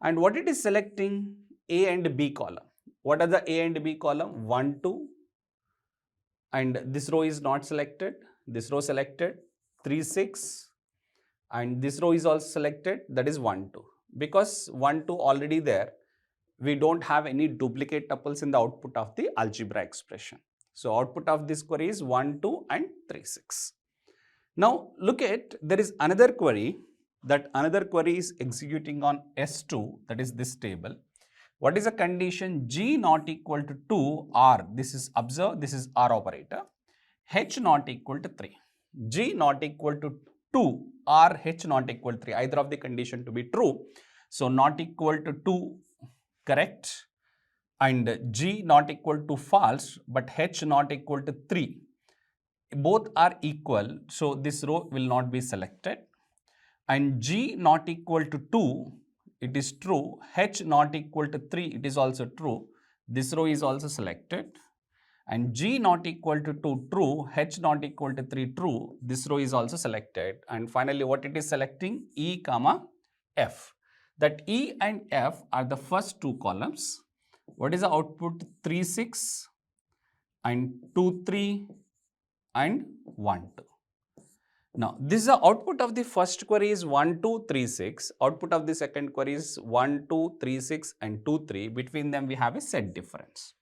And what it is selecting? A and B column. What are the A and B column? 1, 2, and this row is not selected. This row selected, 3, 6, and this row is also selected, that is 1, 2. Because 1, 2 already there, we don't have any duplicate tuples in the output of the algebra expression. So output of this query is 1, 2 and 3, 6. Now look at, there is another query, that another query is executing on S2, that is this table. What is the condition? G not equal to 2 or, this is, observe, this is R operator, H not equal to 3. G not equal to 2 or H not equal to 3, either of the condition to be true. So not equal to 2, correct, and G not equal to false, but H not equal to 3. Both are equal, so this row will not be selected. And G not equal to 2, it is true. H not equal to 3, it is also true. This row is also selected. And G not equal to 2, true. H not equal to 3, true. This row is also selected. And finally, what it is selecting? E comma F. That E and F are the first two columns. What is the output? 3, 6 and 2, 3 and 1, 2. Now, this is the output of the first query is 1, 2, 3, 6. Output of the second query is 1, 2, 3, 6 and 2, 3. Between them, we have a set difference.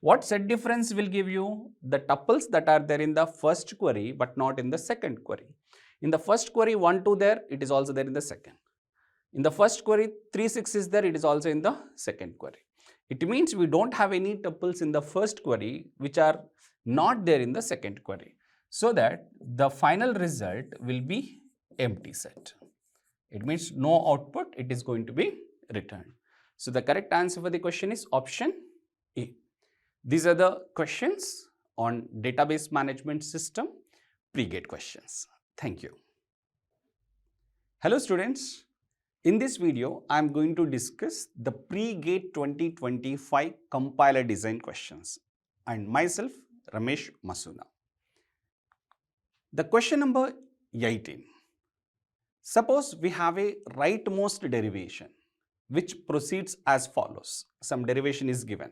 What set difference will give you? The tuples that are there in the first query, but not in the second query. In the first query, 1, 2 there, it is also there in the second. In the first query, 3, 6 is there, it is also in the second query. It means we don't have any tuples in the first query which are not there in the second query. So that the final result will be empty set. It means no output, it is going to be returned. So the correct answer for the question is option A. These are the questions on database management system pre-gate questions. Thank you. Hello students. In this video, I am going to discuss the pre-gate 2025 compiler design questions and myself, Ramesh Masuna. The question number 18. Suppose we have a rightmost derivation which proceeds as follows. Some derivation is given.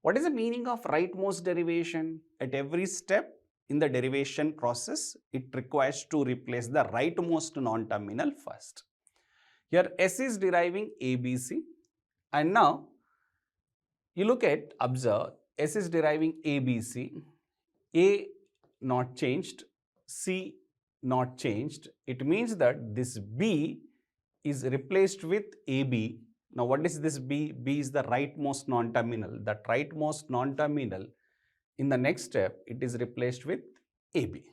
What is the meaning of rightmost derivation? At every step in the derivation process, it requires to replace the rightmost non-terminal first. Here S is deriving ABC, and now you look at, observe, S is deriving ABC, A not changed, C not changed. It means that this B is replaced with AB. Now what is this B? B is the rightmost non-terminal. That rightmost non-terminal, in the next step, it is replaced with AB.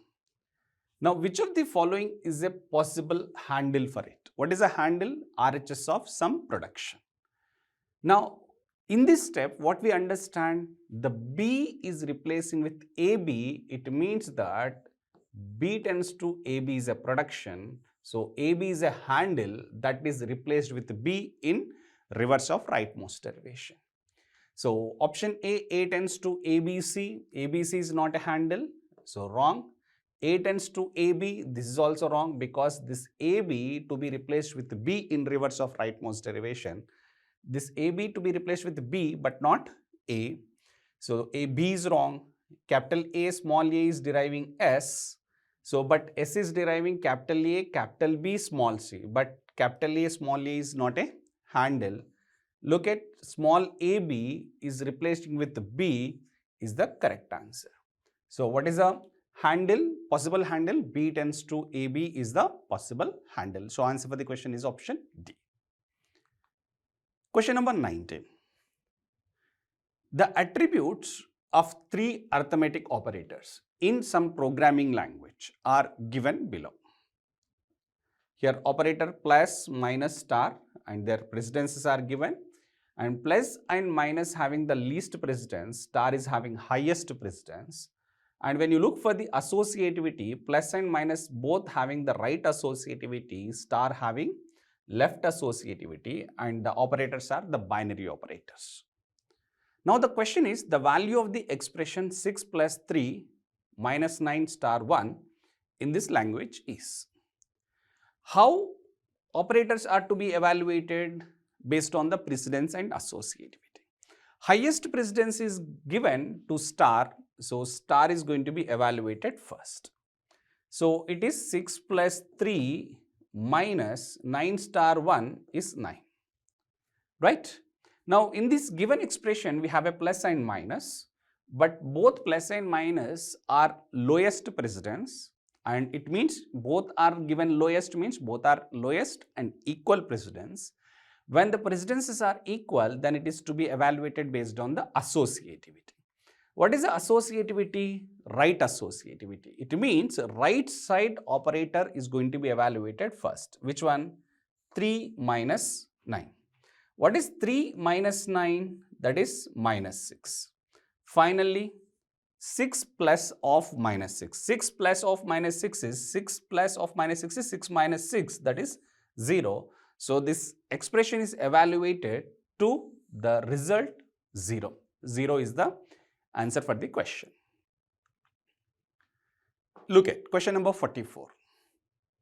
Now which of the following is a possible handle for it? What is a handle? RHS of some production. Now in this step, what we understand, the B is replacing with AB. It means that B tends to AB is a production. So AB is a handle that is replaced with B in reverse of rightmost derivation. So option A tends to ABC. ABC is not a handle, so wrong. A tends to AB, this is also wrong because this AB to be replaced with B in reverse of rightmost derivation. This AB to be replaced with B but not A. So B is wrong. Capital A, small a is deriving S. So but S is deriving capital A, capital B, small c. But capital A, small a is not a handle. Look at small ab is replacing with B is the correct answer. So what is a handle, possible handle? B tends to AB is the possible handle. So answer for the question is option D. Question number 19. The attributes of three arithmetic operators in some programming language are given below. Here operator plus, minus, star and their precedences are given, and plus and minus having the least precedence, star is having highest precedence. And when you look for the associativity, plus and minus both having the right associativity, star having left associativity, and the operators are the binary operators. Now the question is, the value of the expression 6 plus 3 minus 9 star 1 in this language is. How operators are to be evaluated? Based on the precedence and associativity. Highest precedence is given to star, so star is going to be evaluated first. So it is 6 plus 3 minus 9 star 1 is 9, right? Now in this given expression we have a plus and minus, but both plus and minus are lowest precedence, and it means both are given lowest means both are lowest and equal precedence. When the precedences are equal, then it is to be evaluated based on the associativity. What is the associativity? Right associativity. It means right side operator is going to be evaluated first. Which one? 3 minus 9. What is 3 minus 9? That is minus 6. Finally, 6 plus of minus 6. 6 plus of minus 6 is 6 plus of minus 6 is 6 minus 6, that is 0. So this expression is evaluated to the result 0. 0 is the answer for the question. Look at question number 44.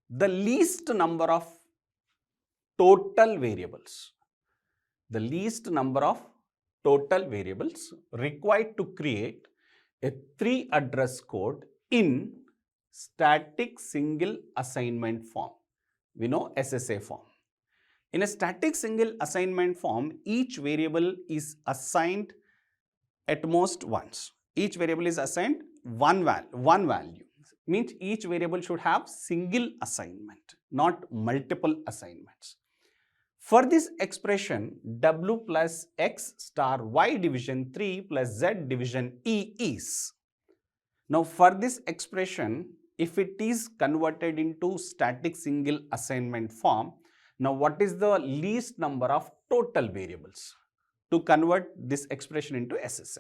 The least number of total variables. The least number of total variables required to create a 3-address code in static single assignment form. We know SSA form. In a static single assignment form, each variable is assigned at most once. Each variable is assigned one value. Means each variable should have single assignment, not multiple assignments. For this expression, W plus X star Y division 3 plus Z division E is. Now for this expression, if it is converted into static single assignment form, now what is the least number of total variables to convert this expression into SSA?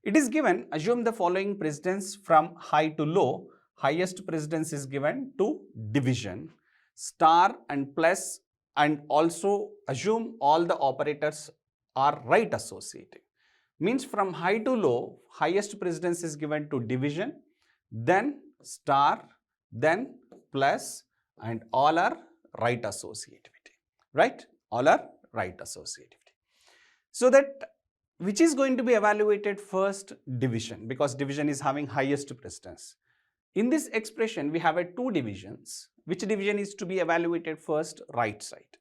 It is given, assume the following precedence from high to low. Highest precedence is given to division, star and plus, and also assume all the operators are right associated. Means from high to low, highest precedence is given to division, then star, then plus, and all are right associativity, right? All are right associativity. So that which is going to be evaluated first? Division, because division is having highest precedence. In this expression, we have 2 divisions. Which division is to be evaluated first? Right side.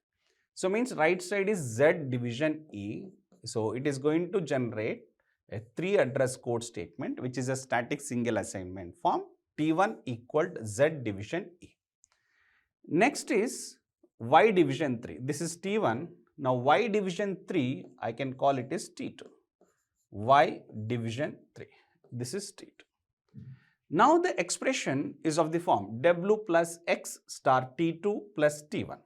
So means right side is Z division E. So it is going to generate a 3-address code statement, which is a static single assignment form. T1 equaled Z division E. Next is Y division 3. This is T1. Now Y division 3, I can call it as T2. Y division 3. This is T2. Now the expression is of the form W plus X star T2 plus T1.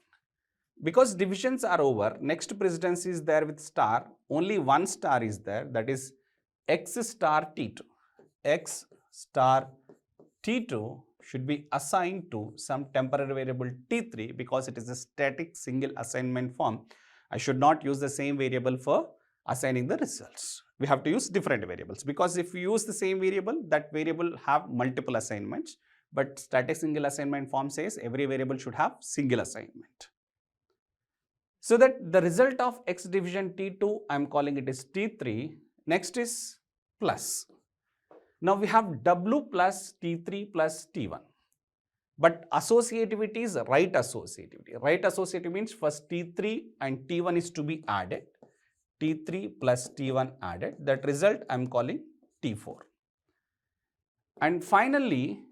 Because divisions are over, next precedence is there with star, only one star is there, that is X star T2. X star T2 should be assigned to some temporary variable T3 because it is a static single assignment form. I should not use the same variable for assigning the results. We have to use different variables, because if we use the same variable, that variable have multiple assignments, but static single assignment form says every variable should have single assignment. So that the result of x division T2, I am calling it as T3. Next is plus. Now we have W plus T3 plus T1. But associativity is right associativity. Right associativity means first T3 and T1 is to be added. T3 plus T1 added. That result I am calling T4. And finally,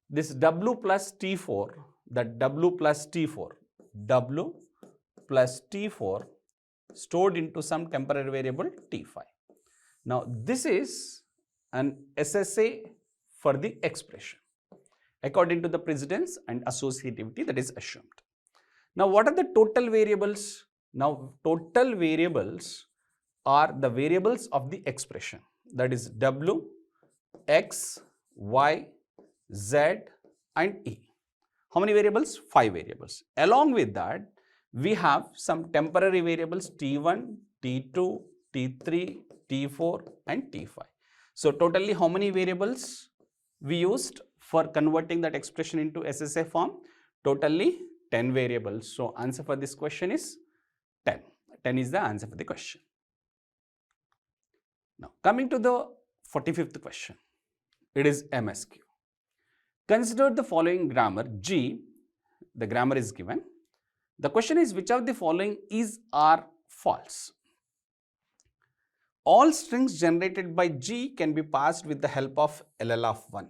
this W plus T4, that W plus T4, W plus T4 stored into some temporary variable T5. Now, this is an SSA for the expression according to the precedence and associativity that is assumed. Now, what are the total variables? Now, total variables are the variables of the expression, that is W, X, Y, Z and E. How many variables? 5 variables. Along with that, we have some temporary variables T1, T2, T3, T4 and T5. So, totally how many variables we used for converting that expression into SSA form? Totally 10 variables. So, answer for this question is 10. 10 is the answer for the question. Now, coming to the 45th question, it is MSQ. Consider the following grammar G. The grammar is given. The question is, which of the following is or false? All strings generated by G can be passed with the help of LL of 1.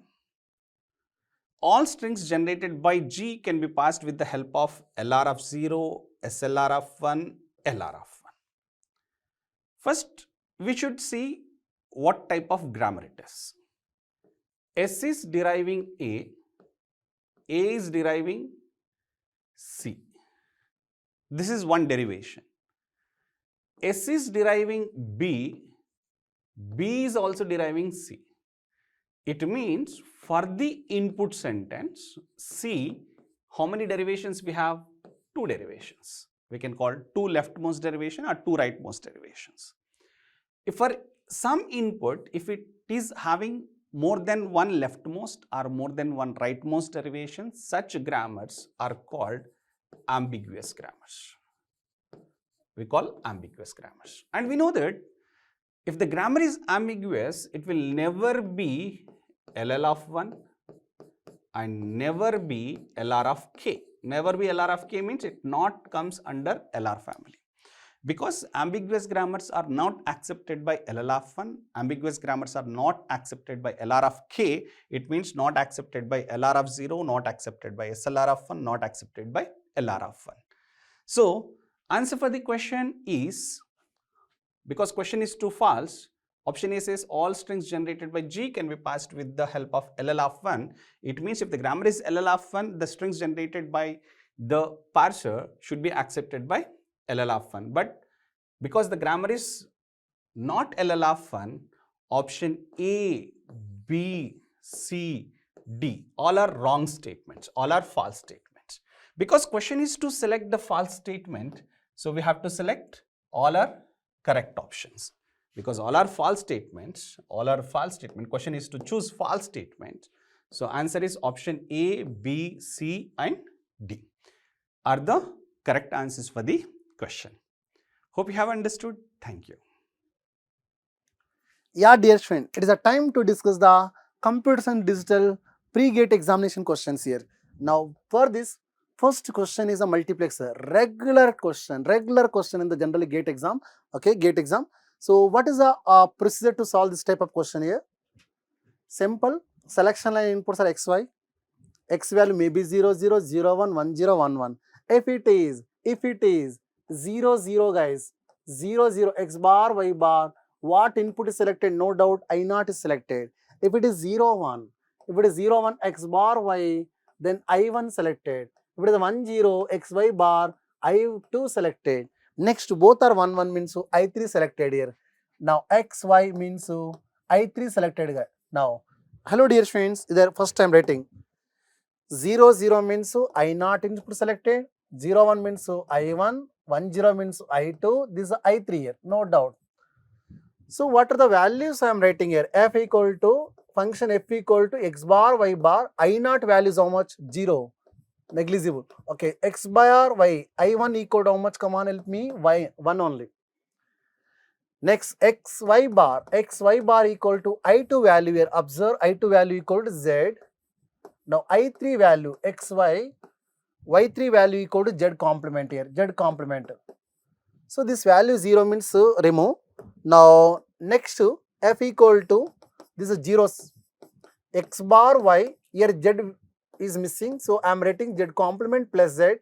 All strings generated by G can be passed with the help of LR of 0, SLR of 1, LR of 1. First, we should see what type of grammar it is. S is deriving A is deriving C. This is one derivation. S is deriving B is also deriving C. It means for the input sentence C, how many derivations we have? 2 derivations. We can call 2 leftmost derivation or 2 rightmost derivations. If for some input, if it is having more than 1 leftmost or more than 1 rightmost derivation, such grammars are called ambiguous grammars. We call ambiguous grammars. And we know that if the grammar is ambiguous, it will never be LL of 1 and never be LR of K. Never be LR of K means it not comes under LR family. Because ambiguous grammars are not accepted by LL of 1, ambiguous grammars are not accepted by LR of K, it means not accepted by LR of 0, not accepted by SLR of 1, not accepted by LR of 1. So, answer for the question is, because question is true false, option A says all strings generated by G can be passed with the help of LL of 1. It means if the grammar is LL of 1, the strings generated by the parser should be accepted by LL of 1. But because the grammar is not LL of 1, option A, B, C, D, all are wrong statements, all are false statements. Because question is to select the false statement, so we have to select all are correct options. Because all are false statements, question is to choose false statements. So answer is option A, B, C and D are the correct answers for the question. Hope you have understood. Thank you. Yeah, dear friend, it is a time to discuss the computers and digital pre-gate examination questions here. Now, for this, first question is a multiplexer, regular question in the general gate exam. Okay, gate exam. So, what is the procedure to solve this type of question here? Simple. Selection line inputs are XY. X value may be 0, 0, 0, 1, 1, 0, 1, 1. If it is 0, 0 guys, 0, 0, X bar, Y bar, what input is selected? No doubt I0 is selected. If it is 0, 1, X bar, Y, then I1 selected. If it is 1, 0, X, Y bar, I2 selected. Next, both are 1, 1 means I3 selected here. Now, X, Y means I3 selected. Now, hello dear friends, there first time writing. 0, 0 means I0 input selected. 0, 1 means I1. 1, 0 means I2. This is I3 here, no doubt. So what are the values I am writing here? F equal to function f equal to x bar y bar. I naught value is how much? 0. Negligible. Okay, x bar y. I1 equal to how much? Come on, help me. Y 1 only. Next, xy bar equal to I2 value here. Observe I2 value equal to z. Now I3 value xy, y3 value equal to z complement here. Z complement. So this value 0 means remove. Now next f equal to this is zeros. X bar y here z is missing. So I am writing z complement plus z.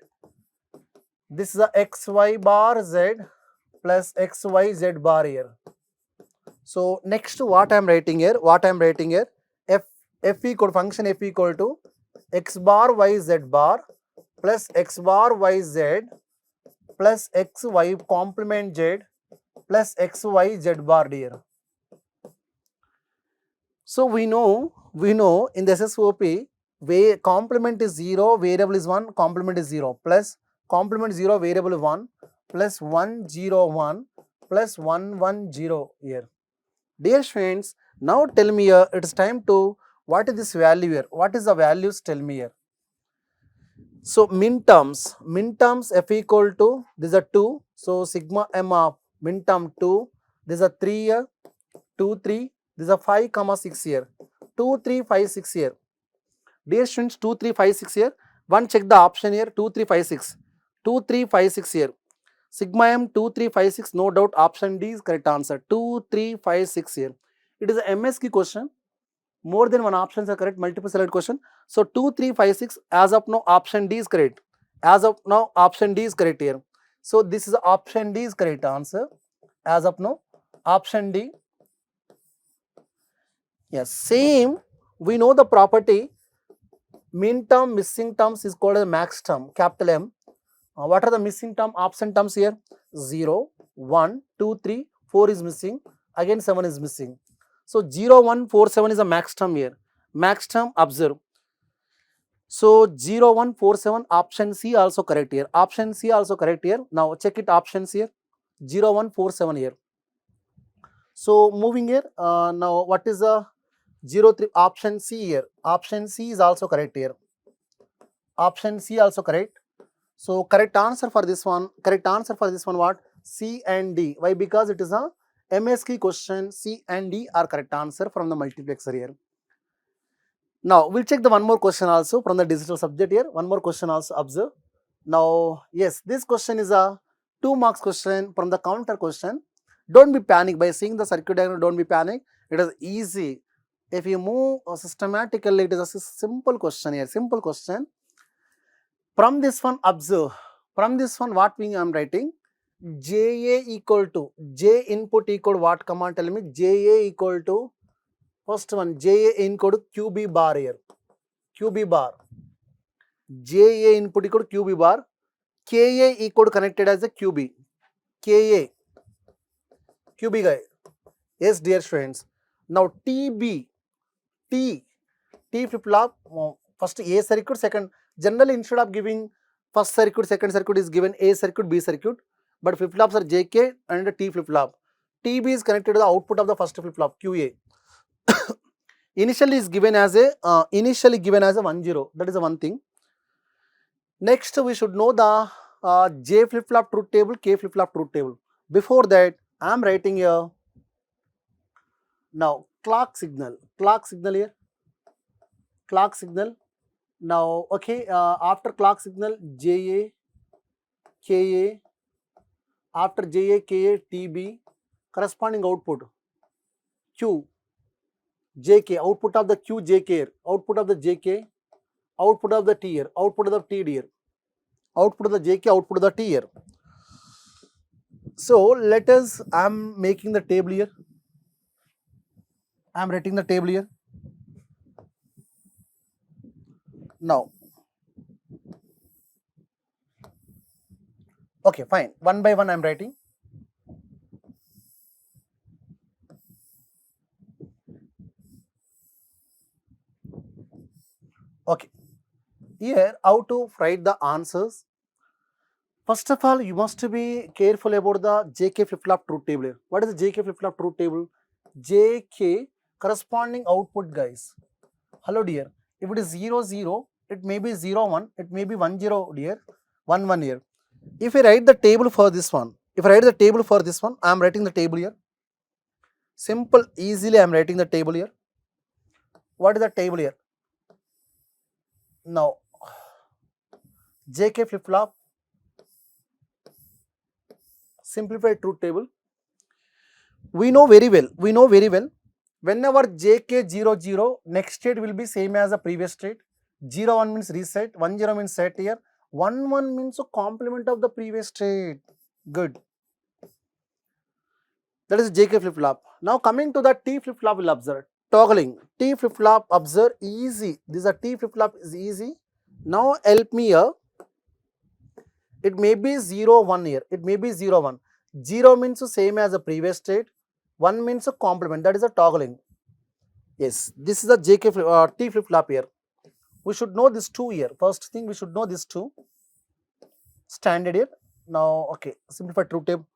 This is a xy bar z plus xy z bar here. So next what I am writing here? F equal function f equal to x bar y z bar plus x bar y z plus xy complement z plus xy z bar here. So we know in the SSOP where complement is 0, variable is 1, complement is 0 plus complement 0, variable 1 plus 1 0 1 plus 1 1 0 here. Dear friends, now tell me here, it is time to what is this value here? What is the values? Tell me here. So min terms f equal to this is a 2. So sigma m of min term 2. This is a 3 here, 2 3. This is a 5 comma 6 here. 2 3 5 6 here. Dear students, 2 3 5 6 here. One check the option here 2 3 5 6. 2 3 5 6 here. Sigma m 2 3 5 6. No doubt option D is correct answer. 2 3 5 6 here. It is a MSQ question. More than one options are correct, multiple select question. So 2 3 5 6 as of now option D is correct. As of now option D is correct here. So this is option D is correct answer. As of now option D. Yes, same we know the property min term missing terms is called as max term, capital M. What are the missing term absent terms here? 0, 1, 2, 3, 4 is missing, again 7 is missing. So 0, 1, 4, 7 is a max term here. Max term observe. So 0, 1, 4, 7 option C also correct here. Option C also correct here. Now check it options here. 0, 1, 4, 7 here. So moving here, now what is the 0, 3 option C here? Option C is also correct here. Option C also correct. So correct answer for this one what? C and D. Why? Because it is a MSQ question. C and D are correct answer from the multiplexer here. Now we'll check the one more question also from the digital subject here. One more question also observe. Now yes, this question is a 2 marks question from the counter question. Don't be panic by seeing the circuit diagram. Don't be panic. It is easy. If you move systematically, it is a simple question here. Simple question. From this one observe. From this one what I am writing? JA equal to J input equal to what? Come on, tell me. JA equal to first one JA equal to QB bar here. QB bar. JA input equal to QB bar. KA equal to connected as a QB. KA. QB guy. Yes, dear friends. Now TB. T flip flop. First A circuit, second. Generally, instead of giving first circuit, second circuit is given A circuit, B circuit. But flip flops are JK and T flip flop. TB is connected to the output of the first flip flop QA. Initially given as a 1-0. That is the one thing. Next, we should know the J flip flop truth table, K flip flop truth table. Before that, I am writing here. Now clock signal here. Clock signal. Now okay, after clock signal JA, KA. After JA, KA, TB, corresponding output Q, JK, output of the Q, JK, output of the JK, output of the T here, output of the T here, output of the JK, output of the T here. So let us, I am making the table here. I am writing the table here. Now, okay, fine. One by one I am writing. Okay. Here, how to write the answers? First of all, you must be careful about the JK flip-flop truth table here. What is the JK flip-flop truth table? JK corresponding output, guys. Hello dear. If it is 0, 0, it may be 0, 1, it may be 1, 0 dear, 1, 1 here. If I write the table for this one, I am writing the table here. Simple, easily I am writing the table here. What is the table here? Now, JK flip-flop, simplified truth table. We know very well, whenever JK 0, 0, next state will be same as the previous state. 0, 1 means reset, 1, 0 means set here, 1, 1 means a complement of the previous state. Good. That is JK flip-flop. Now coming to the T flip-flop, will observe toggling. T flip-flop, observe easy. This is a T flip-flop is easy. Now help me here. It may be 0, 1 here. It may be 0, 1. 0 means the same as the previous state. 1 means a complement. That is a toggling. Yes, this is a JK T flip-flop here. We should know this two here. First thing, we should know this two. Standard here. Now, okay, simplified truth table.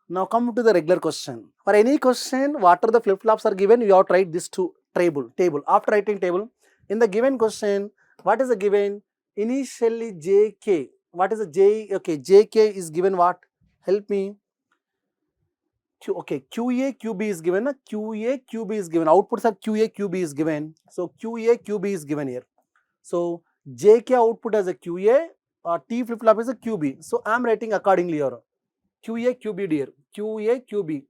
Now come to the regular question. For any question, what are the flip-flops are given, you have to write this two table. After writing table, in the given question, what is the given? Initially JK. What is the J? Okay, JK is given what? Help me. Okay, QA, QB is given. QA, QB is given. Outputs are QA, QB is given. So QA, QB is given here. So JK output as a QA, T flip-flop is a QB. So I am writing accordingly here. QA, QB dear. QA, QB.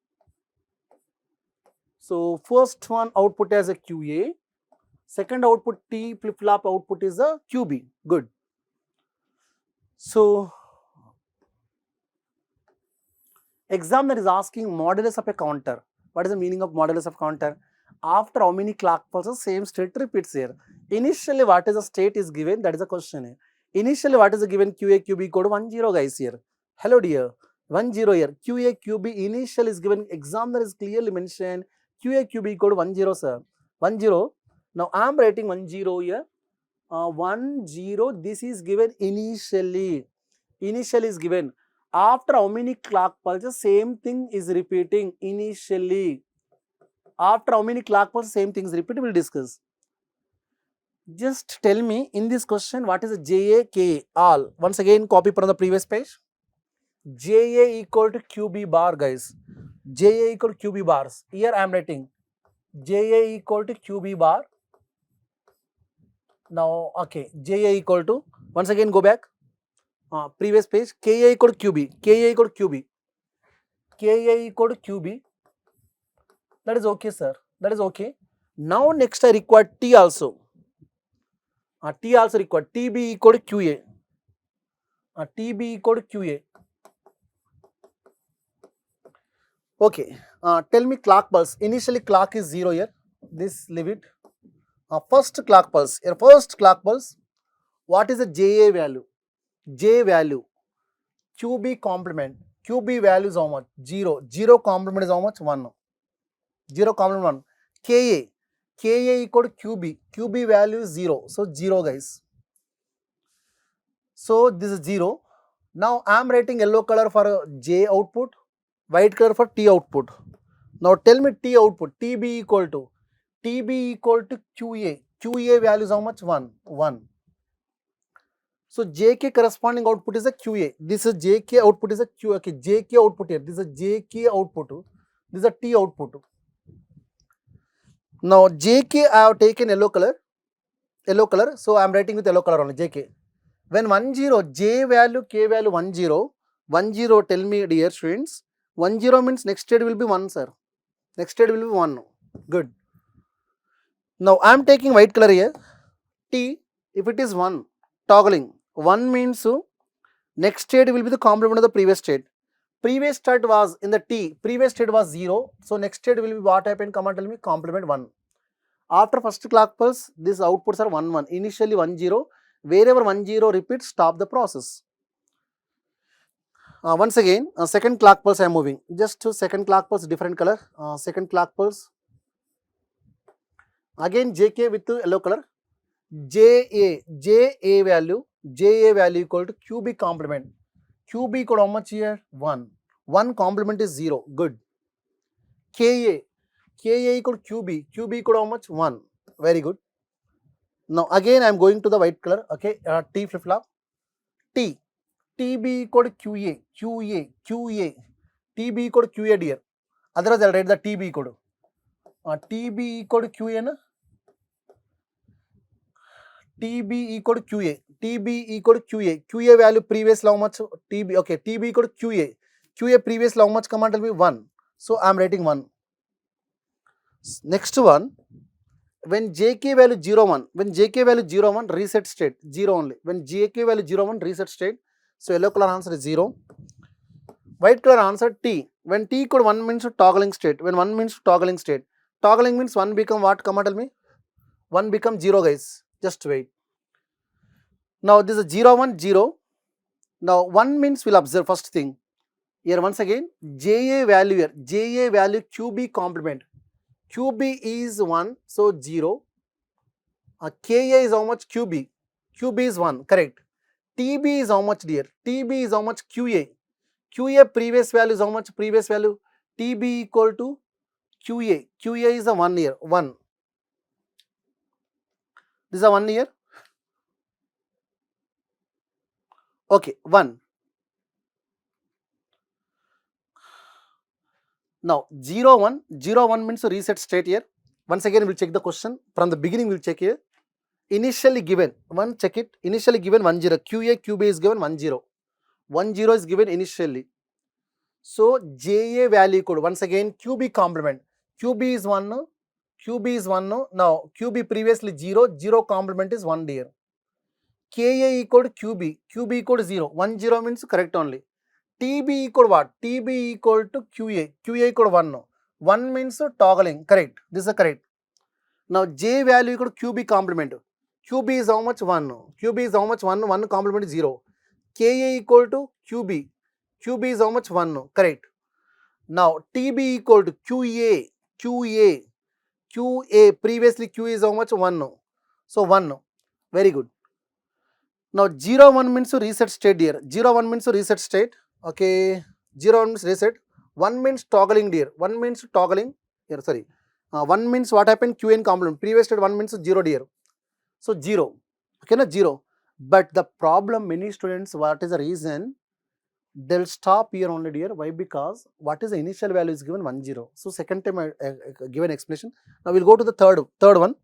So first one output as a QA. Second output T flip-flop output is a QB. Good. So examiner is asking modulus of a counter. What is the meaning of modulus of counter? After how many clock pulses, same state repeats here. Initially, what is the state is given? That is the question here. Initially, what is the given? QA, QB code 1, 0 guys here. Hello dear. 1, 0 here. QA, QB initial is given. Examiner is clearly mentioned. QA, QB code 1, 0 sir. 1, 0. Now I am writing 1, 0 here. 1, 0. This is given initially. Initial is given. After how many clock pulses, same thing is repeating initially. After how many clock pulses, same thing is repeated, we will discuss. Just tell me in this question, what is a JA, KA, all. Once again, copy from the previous page. JA equal to QB bar, guys. JA equal to QB bars. Here I am writing JA equal to QB bar. Now, okay, JA equal to, once again go back. Previous page, KA equal to QB, KA equal to QB, KA equal to QB. That is okay, sir. That is okay. Now next I require T also. T also required. TB equal to QA. TB equal to QA. Okay. Tell me clock pulse. Initially clock is 0 here. This leave it. First clock pulse. Here first clock pulse. What is the JA value? J value. QB complement. QB value is how much? 0. 0 complement is how much? 1. 0 complement 1. KA. KA equal to QB. QB value is 0. So 0 guys. So this is 0. Now I am writing yellow color for J output, white color for T output. Now tell me T output. TB equal to QA. QA value is how much? 1. 1. So JK corresponding output is a QA. This is JK output is a QA. Okay, JK output here. This is JK output. This is a T output. Now JK I have taken yellow color. So I am writing with yellow color only JK. When 1 0, J value, K value 1 0. 1 0, tell me dear students. 1 0 means next state will be 1 sir. Next state will be 1. Good. Now I am taking white color here. T, if it is 1, toggling. 1 means next state will be the complement of the previous state. Previous state was in the T, previous state was 0. So next state will be what happened? Come on, tell me, complement 1. After first clock pulse, these outputs are 1 1. Initially 1 0. Wherever 1 0 repeats, stop the process. Once again, second clock pulse I am moving. Just to second clock pulse, different color. Second clock pulse. Again JK with yellow color. JA value. JA value equal to QB complement. QB equal to how much here? 1. 1 complement is 0. Good. KA equal to QB. QB equal to how much? 1. Very good. Now again I am going to the white color. Okay, T flip flop. T. TB equal to QA. TB equal to QA dear. Otherwise I will write the TB equal to. TB equal to QA na? TB equal to QA. TB equal to QA. QA value previously how much? TB. Okay, TB equal to QA. QA previously how much? Command will be 1. So I am writing 1. Next one, when JK value 0, 1, when JK value 0, 1, reset state, 0 only. When JK value 0, 1, reset state. So yellow color answer is 0. White color answer T. When T equal to 1 means toggling state. When 1 means toggling state. Toggling means 1 become what? Come on, tell me. 1 become 0, guys. Just wait. Now this is 0, 1, 0. Now 1 means we'll observe first thing. Here once again, JA value here. JA value QB complement. QB is 1, so 0. KA is how much? QB. QB is 1, correct. TB is how much, dear? TB is how much? QA. QA previous value is how much? Previous value. TB equal to QA. QA is a 1 here. 1. This is a 1 here. Okay, 1. Now 0, 1. 0, 1 means reset state here. Once again, we'll check the question. From the beginning, we'll check here. Initially given, 1, check it. Initially given 1, 0. QA, QB is given 1, 0. 1, 0 is given initially. So JA value equal to, once again, QB complement. QB is 1, no? QB is 1, no? Now QB previously 0, 0 complement is 1 dear. KA equal to QB, QB equal to 0, 1, 0 means correct only. TB equal to what? TB equal to QA, QA equal to 1, no? 1 means toggling, correct, this is correct. Now J value equal to QB complement. QB is how much? 1, no? QB is how much? 1, 1 complement is 0. KA equal to QB, QB is how much? 1, no? Correct. Now TB equal to QA, QA, previously Q is how much? 1, no? So 1, no? Very good. Now 0, 1 means to reset state here. 0, 1 means to reset state. Okay, 0, 1 means reset. 1 means toggling dear. 1 means toggling here. Sorry. 1 means what happened? Q in complement. Previous state 1 means 0 dear. So 0. Okay, na 0. But the problem, many students, what is the reason? They'll stop here only dear. Why? Because what is the initial value is given 1, 0. So second time I given explanation. Now we'll go to the third one.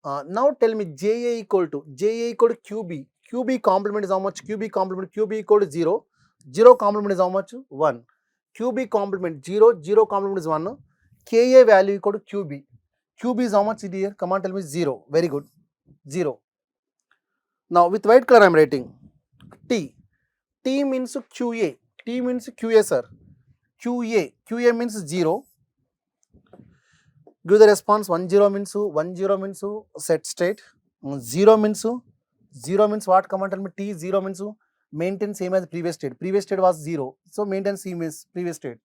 Now tell me JA equal to QB. QB complement is how much? QB complement, QB equal to 0. 0 complement is how much? 1. QB complement 0, 0 complement is 1. No? KA value equal to QB. QB is how much dear? Come on, tell me 0. Very good. 0. Now with white color I am writing T. T means QA. T means QA, sir. QA. QA means 0. Give the response. 1, 0 means 1, 0 means set state. 0 means what? Come on, tell me. T 0 means maintain same as previous state. Previous state was 0. So maintain same as previous state.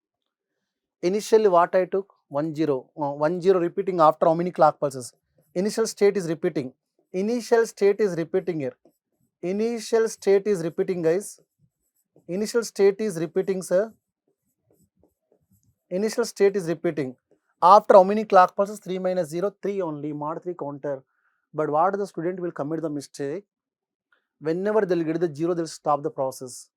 Initially what I took? 1, 0. 1, 0 repeating after how many clock pulses? Initial state is repeating. Initial state is repeating here. Initial state is repeating, guys. Initial state is repeating, sir. Initial state is repeating. After how many clock pulses? 3 minus 0, 3 only, mod 3 counter. But what the student will commit the mistake? Whenever they will get the 0, they will stop the process.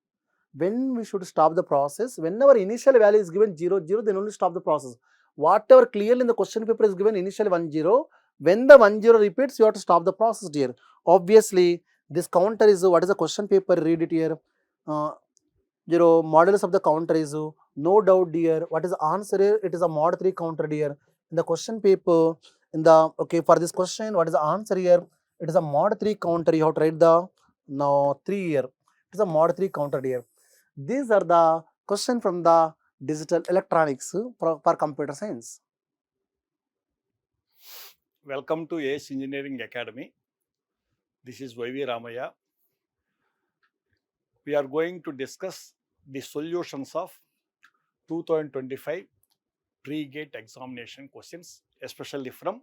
When we should stop the process? Whenever initial value is given 0, 0, then only stop the process. Whatever clearly in the question paper is given initial 1, 0, when the 1, 0 repeats, you have to stop the process here. Obviously, this counter is, what is the question paper? Read it here. Modulus of the counter is no doubt dear. What is the answer here? It is a mod 3 counter dear. In the question paper, for this question, what is the answer here? It is a mod 3 counter. You have to write the 3 here. It is a mod 3 counter dear. These are the question from the digital electronics for computer science. Welcome to ACE Engineering Academy. This is YV Ramaya. We are going to discuss the solutions of 2025 pre-gate examination questions, especially from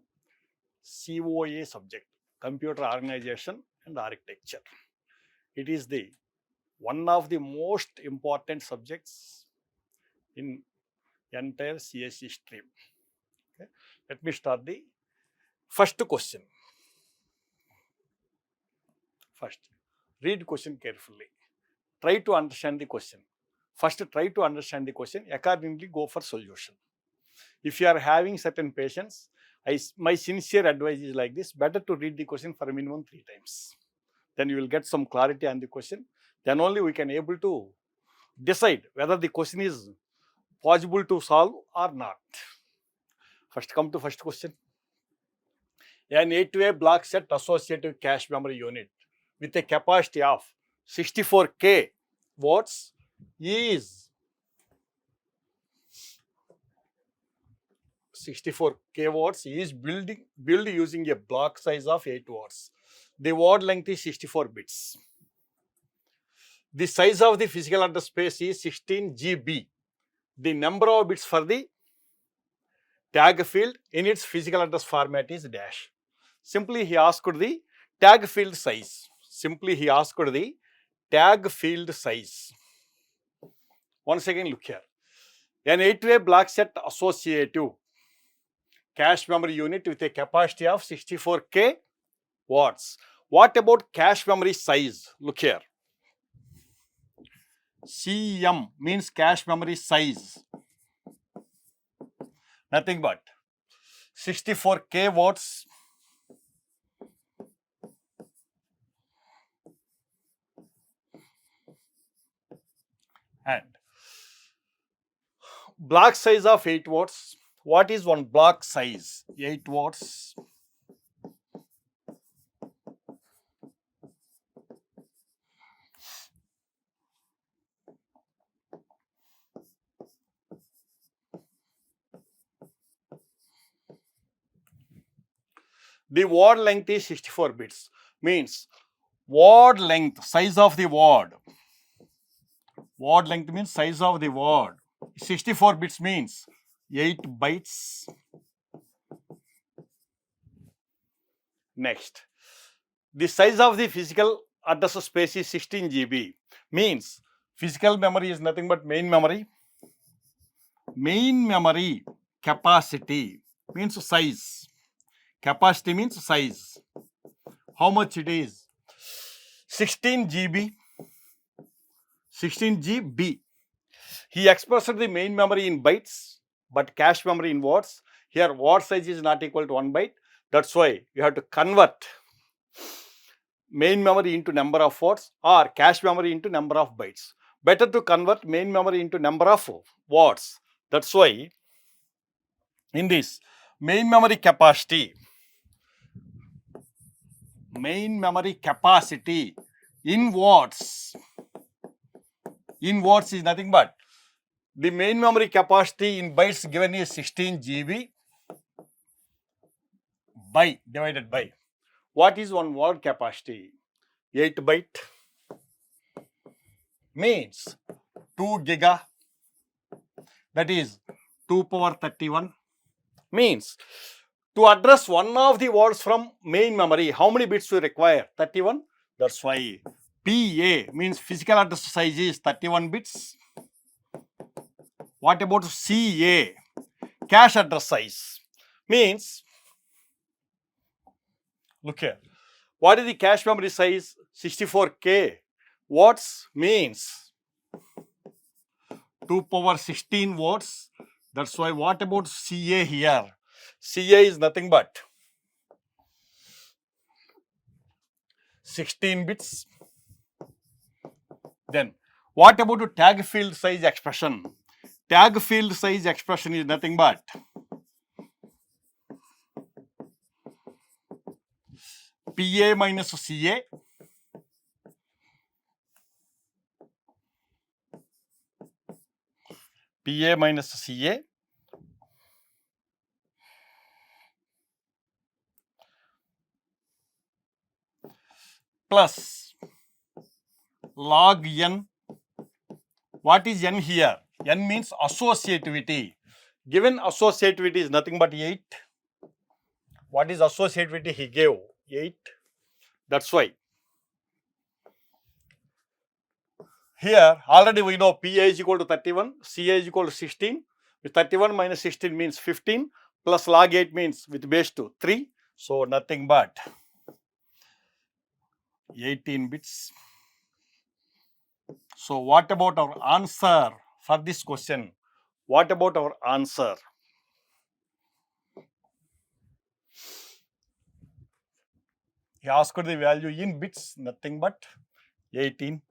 COA subject, Computer Organization and architecture. It is the one of the most important subjects in entire CSE stream. Okay. Let me start the first question. First, read question carefully. Try to understand the question. First, try to understand the question. Accordingly, go for solution. If you are having certain patience, my sincere advice is like this: better to read the question for a minimum 3 times. Then you will get some clarity on the question. Then only we can able to decide whether the question is possible to solve or not. First, come to first question. An 8-way block set associative cache memory unit with a capacity of 64K watts is 64K watts is built using a block size of 8 watts. The word length is 64 bits. The size of the physical address space is 16 GB. The number of bits for the tag field in its physical address format is dash. Simply he asked the tag field size. Once again, look here. An 8-way block set associative cache memory unit with a capacity of 64K watts. What about cache memory size? Look here. CM means cache memory size. Nothing but 64K watts and block size of 8 watts. What is one block size? 8 watts. The word length is 64 bits. Means word length, size of the word. Word length means size of the word. 64 bits means 8 bytes. Next, the size of the physical address space is 16 GB. Means physical memory is nothing but main memory. Main memory capacity means size. Capacity means size. How much it is? 16 GB. 16 GB. He expressed the main memory in bytes, but cache memory in words. Here, word size is not equal to 1 byte. That's why you have to convert main memory into number of words or cache memory into number of bytes. Better to convert main memory into number of words. That's why in this main memory capacity in words is nothing but the main memory capacity in bytes given is 16 GB divided by what is one word capacity? 8 byte means 2 giga, that is 2 power 31 means to address one of the words from main memory, how many bits we require? 31. That's why PA means physical address size is 31 bits. What about CA? Cache address size means, look here, what is the cache memory size? 64K watts means 2 power 16 watts. That's why what about CA here? CA is nothing but 16 bits. Then what about the tag field size expression? Tag field size expression is nothing but PA minus CA plus log n. What is n here? N means associativity. Given associativity is nothing but 8. What is associativity he gave? 8. That's why Here already we know PA is equal to 31, CA is equal to 16. With 31 minus 16 means 15 plus log 8 means with base 2, 3. So nothing but 18 bits. So what about our answer for this question? What about our answer? He asked the value in bits, nothing but 18.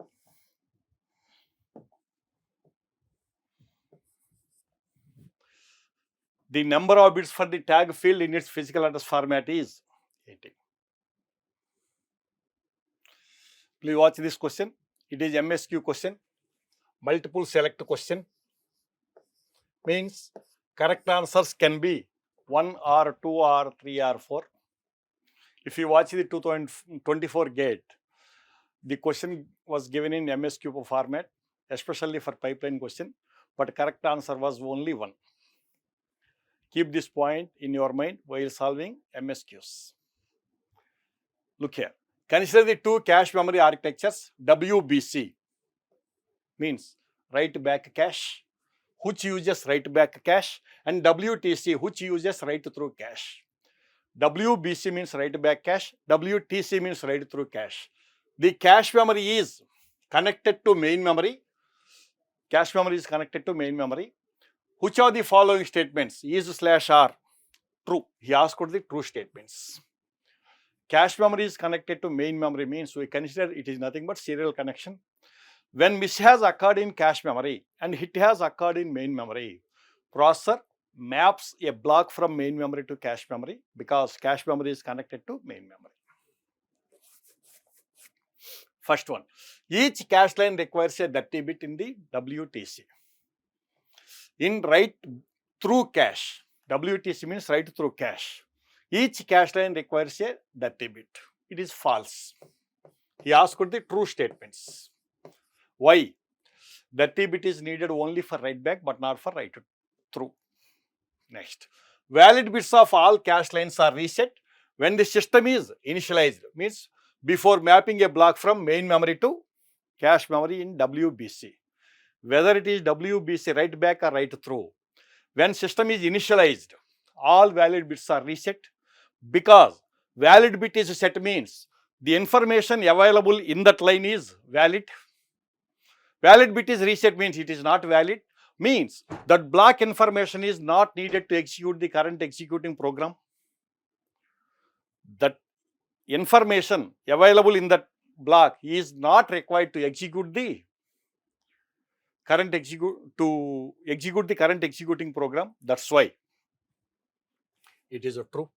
The number of bits for the tag field in its physical address format is 18. Please watch this question. It is MSQ question, multiple select question. Means correct answers can be 1 or 2 or 3 or 4. If you watch the 2024 gate, the question was given in MSQ format, especially for pipeline question, but correct answer was only 1. Keep this point in your mind while solving MSQs. Look here. Consider the two cache memory architectures. WBC means write back cache, which uses write back cache, and WTC, which uses write through cache. WBC means write back cache, WTC means write through cache. The cache memory is connected to main memory. Cache memory is connected to main memory. Which of the following statements is/are true? He asked the true statements. Cache memory is connected to main memory means we consider it is nothing but serial connection. When miss has occurred in cache memory and hit has occurred in main memory, processor maps a block from main memory to cache memory because cache memory is connected to main memory. First one, each cache line requires a dirty bit in the WTC. In write through cache, WTC means write through cache. Each cache line requires a dirty bit. It is false. He asked the true statements. Why? Dirty bit is needed only for write back but not for write through. Next, valid bits of all cache lines are reset when the system is initialized, means before mapping a block from main memory to cache memory in WBC. Whether it is WBC write back or write through, when system is initialized, all valid bits are reset because valid bit is set means the information available in that line is valid. Valid bit is reset means it is not valid, means that block information is not needed to execute the current executing program. That information available in that block is not required to execute the current executing program. That's why it is a true.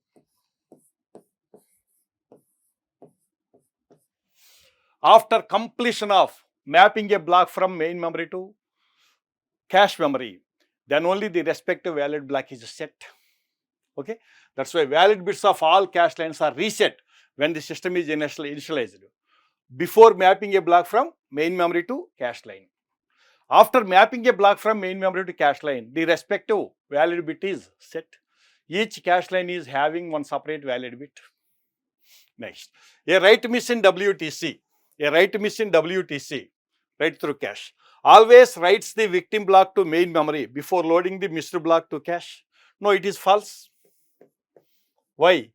After completion of mapping a block from main memory to cache memory, then only the respective valid block is set. Okay, that's why valid bits of all cache lines are reset when the system is initialized before mapping a block from main memory to cache line. After mapping a block from main memory to cache line, the respective valid bit is set. Each cache line is having one separate valid bit. Next, a write miss in WTC. A write miss in WTC, write through cache, always writes the victim block to main memory before loading the missed block to cache. No, it is false. Why?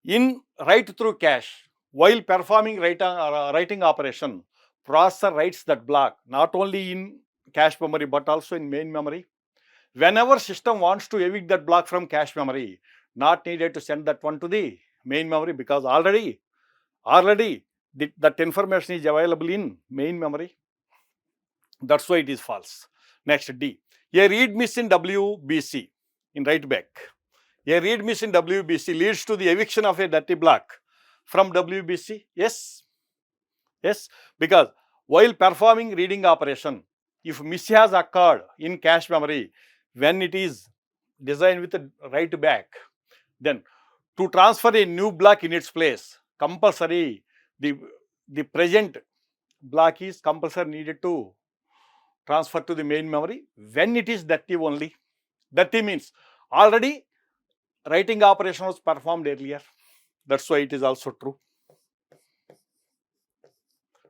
In write through cache, while performing writing operation, processor writes that block not only in cache memory but also in main memory. Whenever system wants to evict that block from cache memory, not needed to send that one to the main memory because already that information is available in main memory. That's why it is false. Next, D. A read miss in WBC, in write back. A read miss in WBC leads to the eviction of a dirty block from WBC. Yes. Yes, because while performing reading operation, if miss has occurred in cache memory, when it is designed with a write back, then to transfer a new block in its place, compulsory the present block is compulsory needed to transfer to the main memory when it is dirty only. Dirty means already writing operation was performed earlier. That's why it is also true.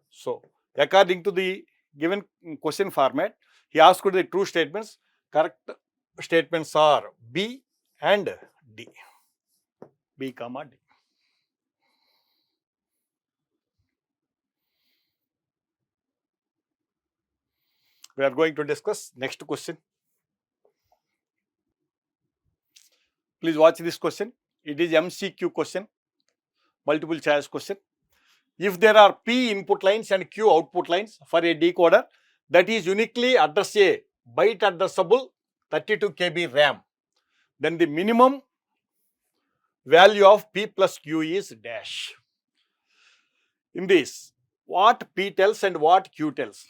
So According to the given question format, he asked the true statements. Correct statements are B and D. B comma D. We are going to discuss next question. Please watch this question. It is MCQ question, multiple choice question. If there are P input lines and Q output lines for a decoder that is uniquely address a byte addressable 32 KB RAM, then the minimum value of P plus Q is dash. In this, what P tells and what Q tells?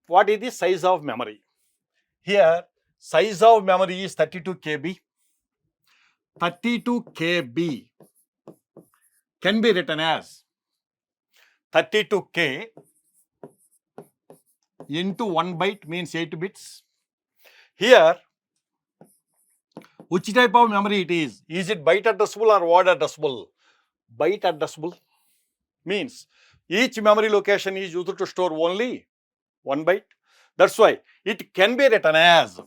What is the size of memory? Here, size of memory is 32 KB. 32 KB can be written as 32K into 1 byte means 8 bits. Here, which type of memory it is? Is it byte addressable or word addressable? Byte addressable means each memory location is used to store only 1 byte. That's why it can be written as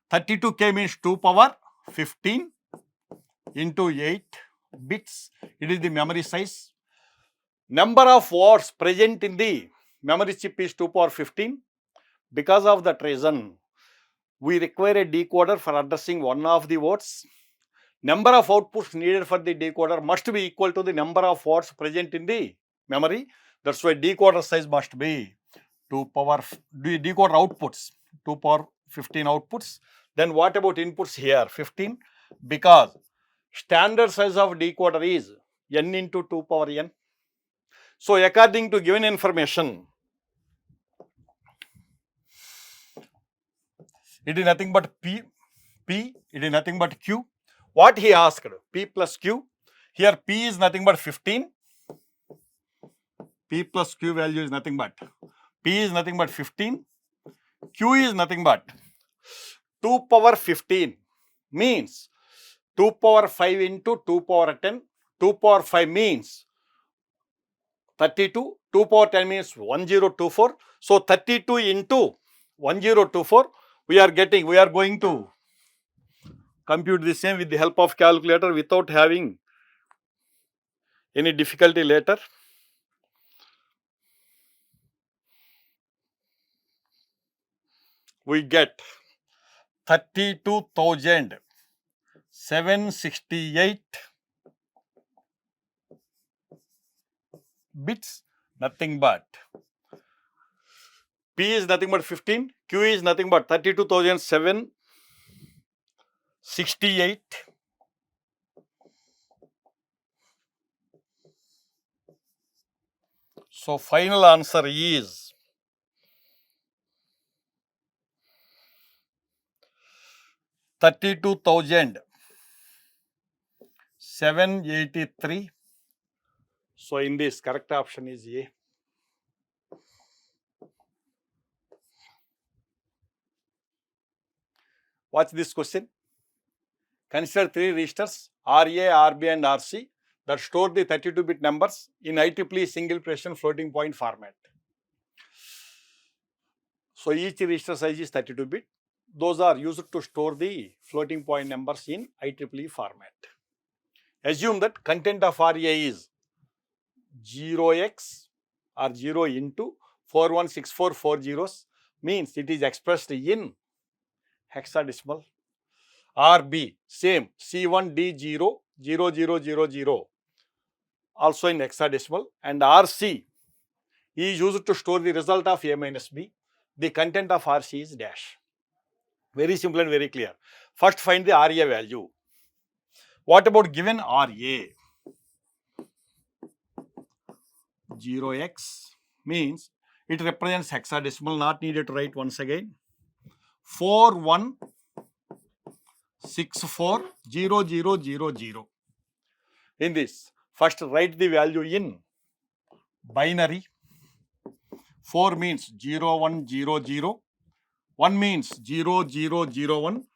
32K means 2 power 15 into 8 bits. It is the memory size. Number of words present in the memory chip is 2 power 15. Because of that reason, we require a decoder for addressing one of the words. Number of outputs needed for the decoder must be equal to the number of words present in the memory. That's why decoder size must be 2 power, decoder outputs, 2 power 15 outputs. Then what about inputs here? 15, because standard size of decoder is n into 2 power n. So according to given information, it is nothing but P, it is nothing but Q. What he asked, P plus Q. Here P is nothing but 15. P plus Q value is nothing but, P is nothing but 15. Q is nothing but 2 power 15 means 2 power 5 into 2 power 10. 2 power 5 means 32. 2 power 10 means 1024. So 32 into 1024. We are going to compute the same with the help of calculator without having any difficulty later. We get 32,768 bits, nothing but P is nothing but 15, Q is nothing but 32,768. So final answer is 32,783. So in this, correct option is A. Watch this question. Consider 3 registers RA, RB and RC that store the 32-bit numbers in IEEE single precision floating point format. So each register size is 32-bit. Those are used to store the floating point numbers in IEEE format. Assume that content of RA is 0x or 0 into 416440 means it is expressed in hexadecimal. RB same C1D0 0000 also in hexadecimal, and RC is used to store the result of A minus B. The content of RC is dash. Very simple and very clear. First find the RA value. What about given RA? 0x means it represents hexadecimal, not needed to write once again. 41640000. In this, first write the value in binary. 4 means 0100, 1 means 0001.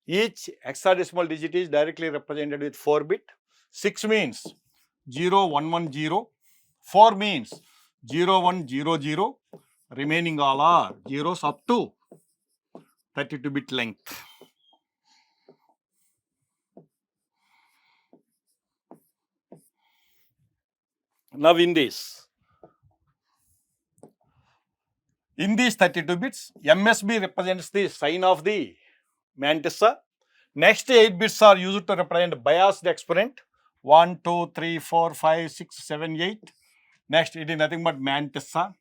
Each hexadecimal digit is directly represented with 4 bit. 6 means 0110, 4 means 0, 1, 0, 0. Remaining all are zeros up to 32-bit length. Now in these 32 bits, MSB represents the sign of the mantissa. Next 8 bits are used to represent biased exponent. 1, 2, 3, 4, 5, 6, 7, 8. Next, it is nothing but mantissa.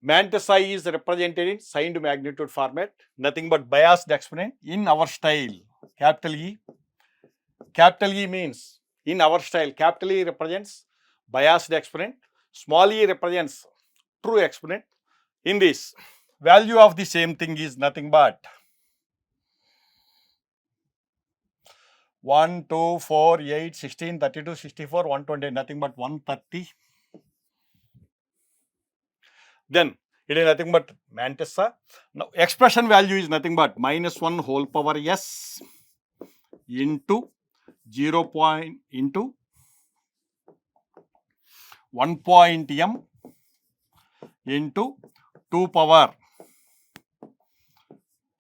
Mantissa is represented in signed magnitude format, nothing but biased exponent in our style, capital E. Capital E means in our style, capital E represents biased exponent, small e represents true exponent. In this, value of the same thing is nothing but 1, 2, 4, 8, 16, 32, 64, 120, nothing but 130. Then it is nothing but mantissa. Now expression value is nothing but -1 whole power s into 0 point into 1 point m into 2 power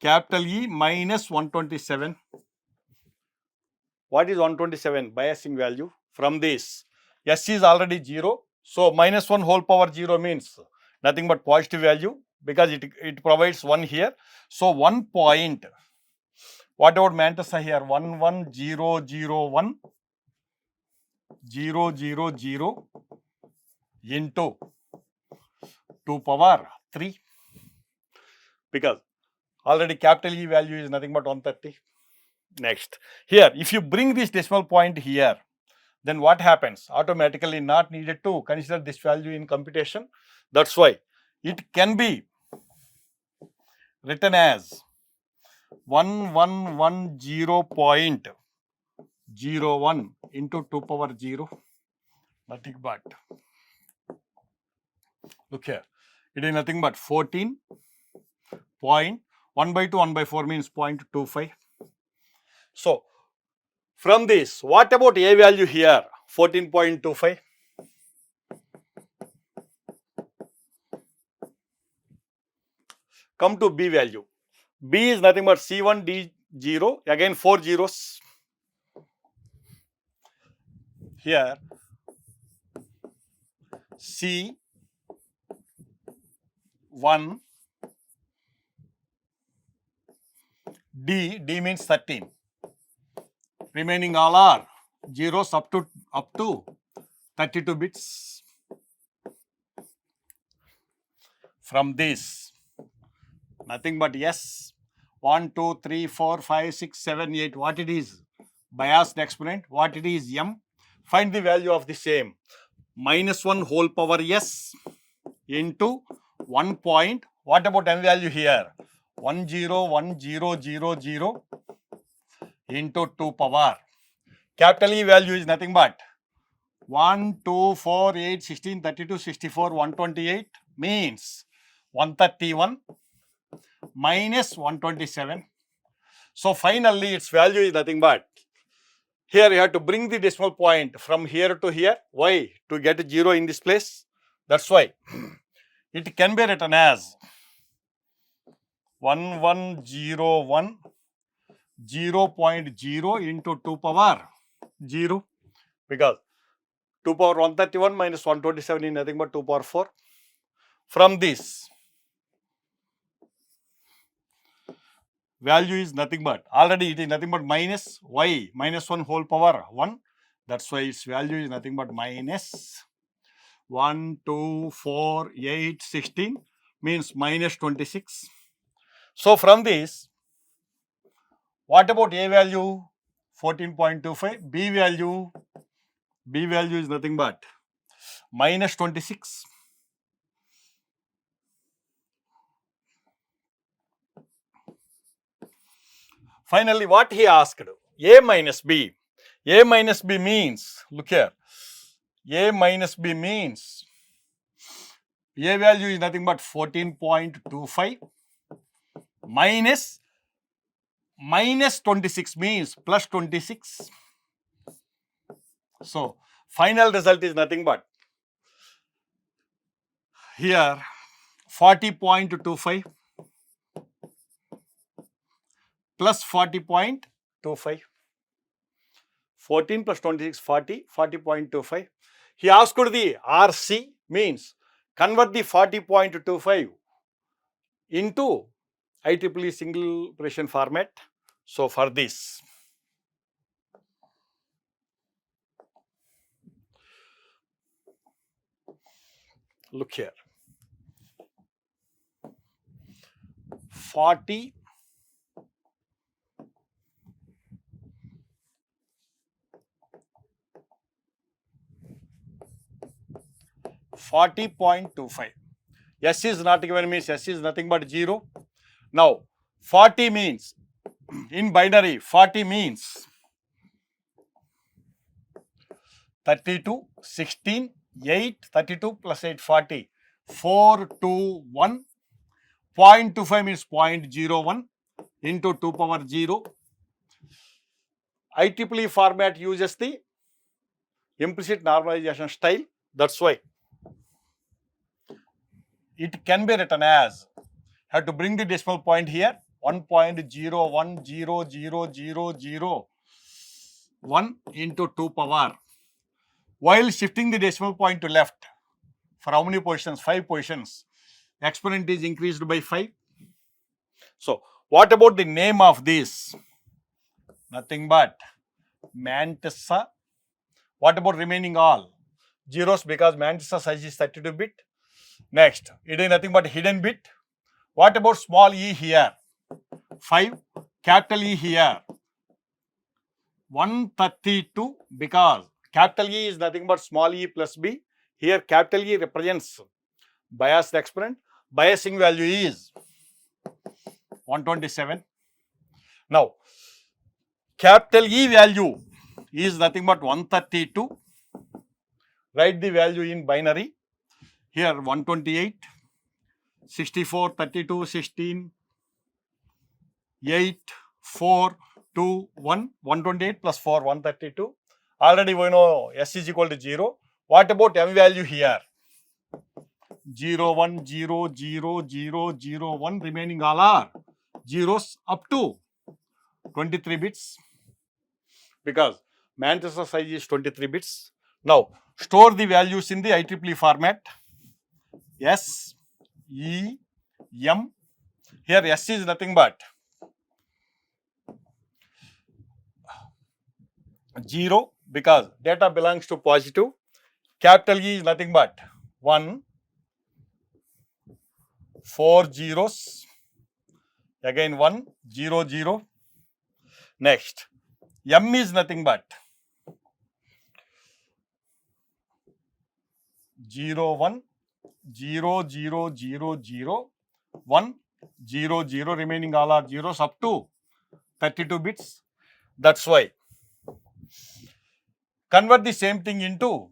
capital E minus 127. What is 127? Biasing value. From this, s is already 0. So -1 whole power 0 means nothing but positive value because it provides 1 here. So 1 point. What about mantissa here? 1, 1, 0, 0, 1, 0, 0, 0 into 2 power 3 because already capital E value is nothing but 130. Next, here if you bring this decimal point here, then what happens? Automatically not needed to consider this value in computation. That's why it can be written as 1110.01 into 2 power 0. Nothing but, look here, it is nothing but 14 point 1 by 2, 1 by 4 means 0.25. So from this, what about A value here? 14.25. Come to B value. B is nothing but C1 D0, again 4 zeros. Here C1 D means 13. Remaining all are zeros up to 32 bits. From this, nothing but S 1, 2, 3, 4, 5, 6, 7, 8. What it is? Biased exponent. What it is? M. Find the value of the same. -1 whole power S into 1 point. What about M value here? 1, 0, 1, 0, 0, 0 into 2 power. Capital E value is nothing but 1, 2, 4, 8, 16, 32, 64, 128 means 131 minus 127. So finally its value is nothing but, here you have to bring the decimal point from here to here. Why? To get a 0 in this place. That's why it can be written as 1101 0.0 into 2 power 0 because 2 power 131 minus 127 is nothing but 2 power 4. From this, value is nothing but, already it is nothing but minus y, -1 whole power 1. That's why its value is nothing but minus 1, 2, 4, 8, 16 means minus 26. So from this, what about A value? 14.25. B value is nothing but minus 26. Finally, what he asked? A minus B. A minus B means, look here, A minus B means A value is nothing but 14.25 minus 26 means plus 26. So final result is nothing but here 40.25 plus 40.25. 14 plus 26, 40, 40.25. He asked the RC, means convert the 40.25 into IEEE single operation format. So for this, look here, 40 40.25. S is not given, means S is nothing but 0. Now 40 means, in binary 40 means 32, 16, 8, 32 plus 8, 40, 4, 2, 1. 0.25 means 0.01 into 2 power 0. IEEE format uses the implicit normalization style. That's why it can be written as, have to bring the decimal point here, 1.01000001 into 2 power. While shifting the decimal point to left, for how many positions? 5 positions. Exponent is increased by 5. So, what about the name of this? Nothing but mantissa. What about remaining all? Zeros, because mantissa size is 32 bit. Next, it is nothing but hidden bit. What about small e here? 5. Capital E here. 132, because capital E is nothing but small e plus b. Here capital E represents biased exponent. Biasing value is 127. Now, capital E value is nothing but 132. Write the value in binary. Here 128, 64, 32, 16, 8, 4, 2, 1, 128 plus 4, 132. Already we know S is equal to 0. What about M value here? 0, 1, 0, 0, 0, 0, 1. Remaining all are zeros up to 23 bits, because mantissa size is 23 bits. Now, store the values in the IEEE format. S, E, M. Here S is nothing but 0, because data belongs to positive. Capital E is nothing but 1, 4 zeros, again 1, 0, 0. Next, M is nothing but 0, 1, 0, 0, 0, 0, 1, 0, 0. Remaining all are zeros up to 32 bits. That's why convert the same thing into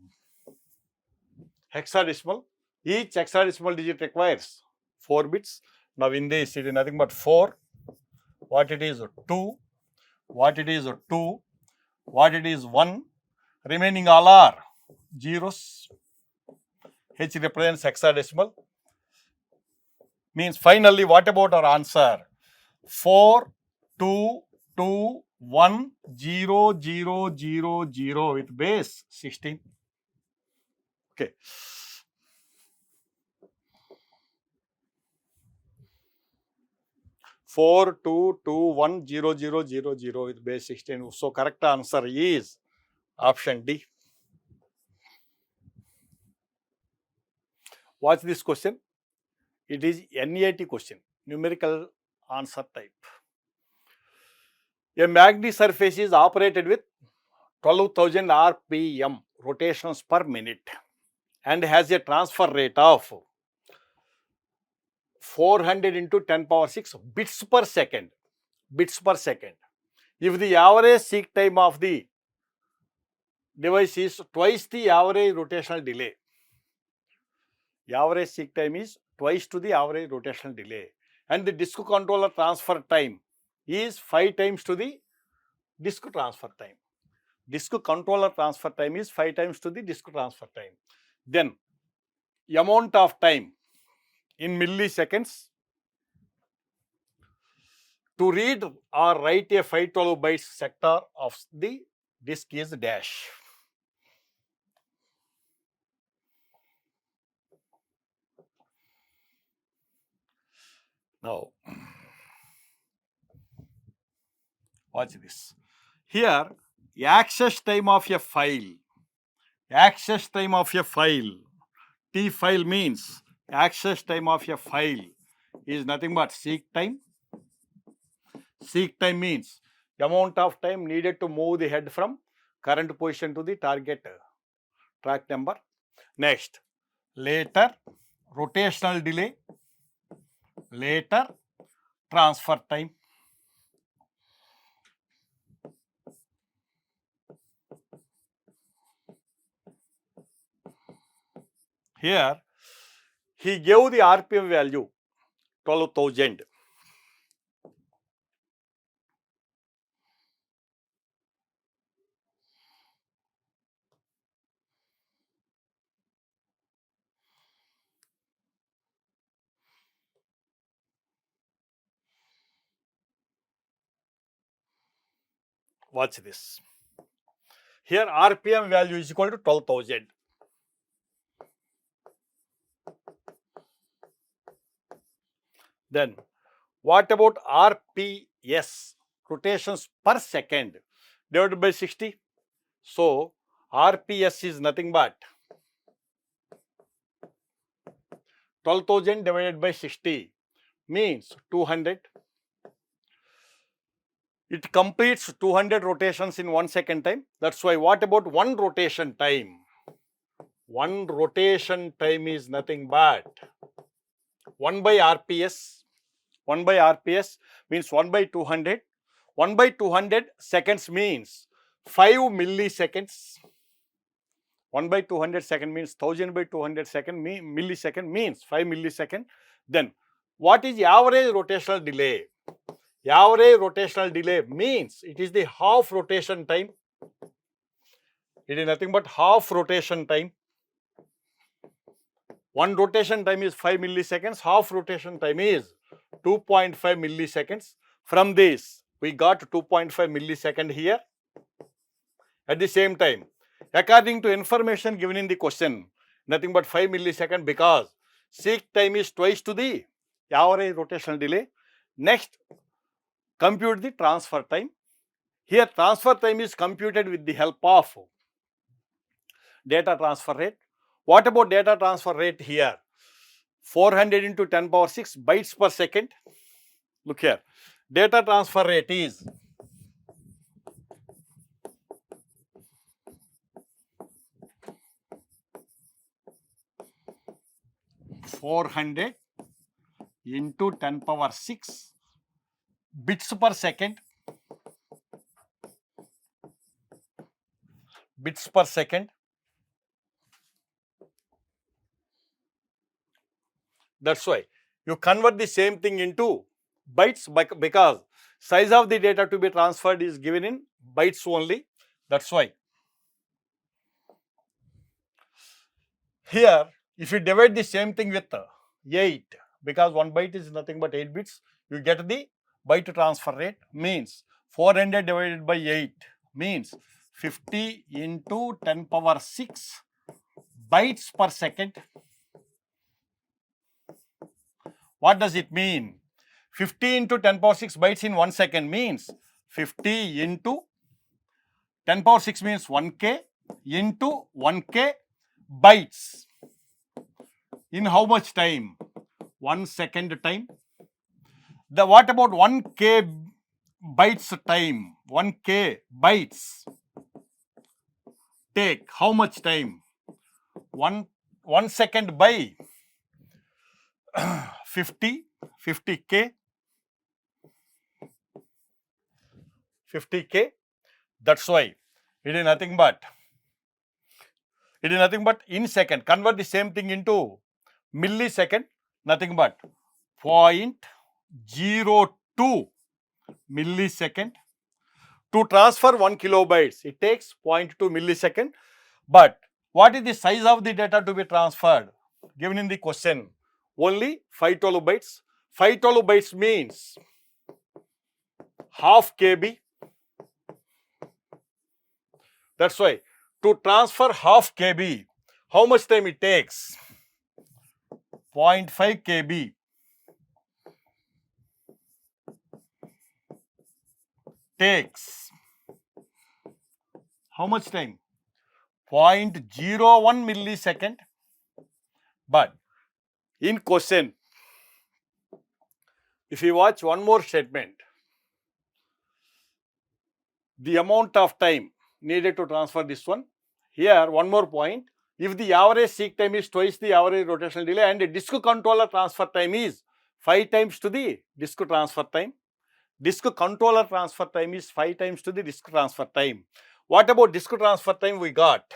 hexadecimal. Each hexadecimal digit requires 4 bits. Now in this it is nothing but 4. What it is 2. What it is 2. What it is 1. Remaining all are zeros. H represents hexadecimal. Means finally, what about our answer? 4, 2, 2, 1, 0, 0, 0, 0 with base 16. Okay. Four, 2, 2, 1, 0, 0, 0, 0 with base 16. So correct answer is option D. Watch this question. It is NAT question, numerical answer type. A magnetic surface is operated with 12,000 RPM, rotations per minute, and has a transfer rate of 400 into 10 power 6 bits per second. Bits per second. If the average seek time of the device is twice the average rotational delay, average seek time is twice to the average rotational delay, and the disk controller transfer time is 5 times to the disk transfer time. Disk controller transfer time is 5 times to the disk transfer time. Then amount of time in milliseconds. To read or write a 512 bytes sector of the disk is dash. Now, watch this. Here, access time of a file. Access time of a file. T file means access time of a file is nothing but seek time. Seek time means amount of time needed to move the head from current position to the target track number. Next, later rotational delay, later transfer time. Here, he gave the RPM value 12,000. Watch this. Here, RPM value is equal to 12,000. Then, what about RPS, rotations per second, divided by 60? So, RPS is nothing but 12,000 divided by 60 means 200. It completes 200 rotations in 1 second time. That's why, what about one rotation time? One rotation time is nothing but 1 by RPS. 1 by RPS means 1 by 200. 1 by 200 seconds means 5 milliseconds. 1 by 200 second means 1000 by 200 second millisecond means 5 millisecond. Then what is the average rotational delay? Average rotational delay means it is the half rotation time. It is nothing but half rotation time. One rotation time is 5 milliseconds, half rotation time is 2.5 milliseconds. From this, we got 2.5 millisecond here. At the same time, according to information given in the question, nothing but 5 millisecond because seek time is twice to the average rotational delay. Next, compute the transfer time. Here, transfer time is computed with the help of data transfer rate. What about data transfer rate here? 400 into 10 power 6 bytes per second. Look here, data transfer rate is 400 into 10 power 6 bits per second. Bits per second. That's why you convert the same thing into bytes because size of the data to be transferred is given in bytes only. That's why. Here, if you divide the same thing with 8, because 1 byte is nothing but 8 bits, you get the byte transfer rate means 400 divided by 8 means 50 into 10 power 6 bytes per second. What does it mean? 50 into 10 power 6 bytes in 1 second means 50 into 10 power 6 means 1K into 1K bytes. In how much time? 1 second time. What about 1K bytes time? 1K bytes take how much time? 1 second by 50K. That's why it is nothing but in second. Convert the same thing into millisecond, nothing but 0.02 millisecond. To transfer 1 kilobytes, it takes 0.2 millisecond. But what is the size of the data to be transferred? Given in the question, only 512 bytes. 512 bytes means half KB. That's why to transfer half KB, how much time it takes? 0.5 KB takes how much time? 0.01 millisecond. But in question, if you watch one more statement, the amount of time needed to transfer this one. Here, one more point. If the average seek time is twice the average rotational delay and the disk controller transfer time is 5 times to the disk transfer time, disk controller transfer time is 5 times to the disk transfer time. What about disk transfer time? We got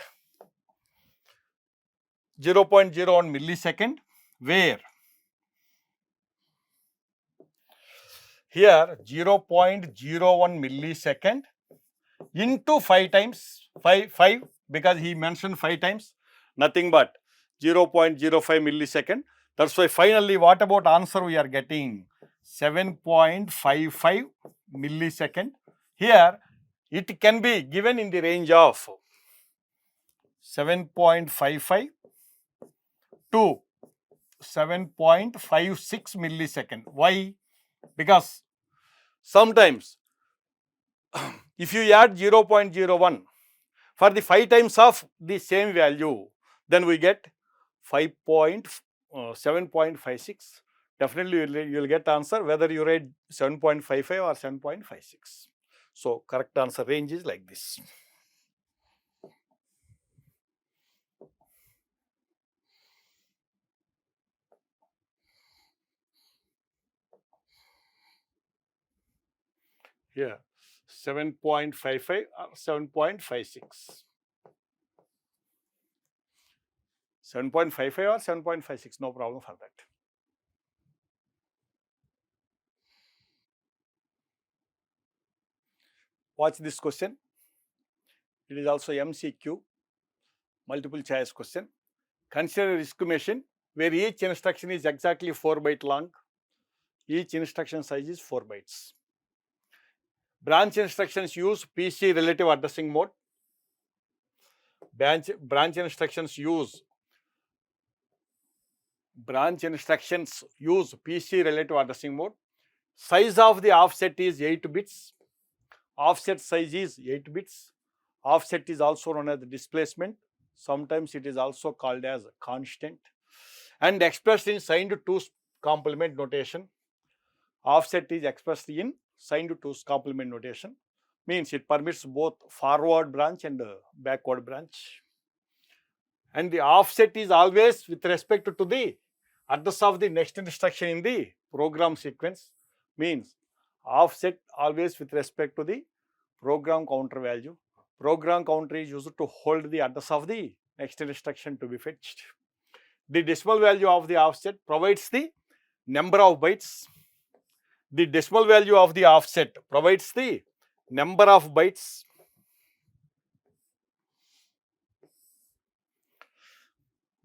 0.01 millisecond, where here 0.01 millisecond into 5 times, 5 because he mentioned 5 times, nothing but 0.05 millisecond. That's why finally what about answer we are getting? 7.55 millisecond. Here it can be given in the range of 7.55 to 7.56 millisecond. Why? Because sometimes if you add 0.01 for the 5 times of the same value, then we get 7.56. Definitely you will get answer whether you read 7.55 or 7.56. So correct answer range is like this. Here 7.55 or 7.56. 7.55 or 7.56, no problem for that. Watch this question. It is also MCQ, multiple choice question. Consider a RISC machine where each instruction is exactly 4 byte long. Each instruction size is 4 bytes. Branch instructions use PC relative addressing mode. Branch instructions use PC relative addressing mode. Size of the offset is 8 bits. Offset size is 8 bits. Offset is also known as displacement. Sometimes it is also called as constant and expressed in signed 2's complement notation. Offset is expressed in signed 2's complement notation, means it permits both forward branch and backward branch. And the offset is always with respect to the address of the next instruction in the program sequence, means offset always with respect to the program counter value. Program counter is used to hold the address of the next instruction to be fetched. The decimal value of the offset provides the number of bytes. The decimal value of the offset provides the number of bytes.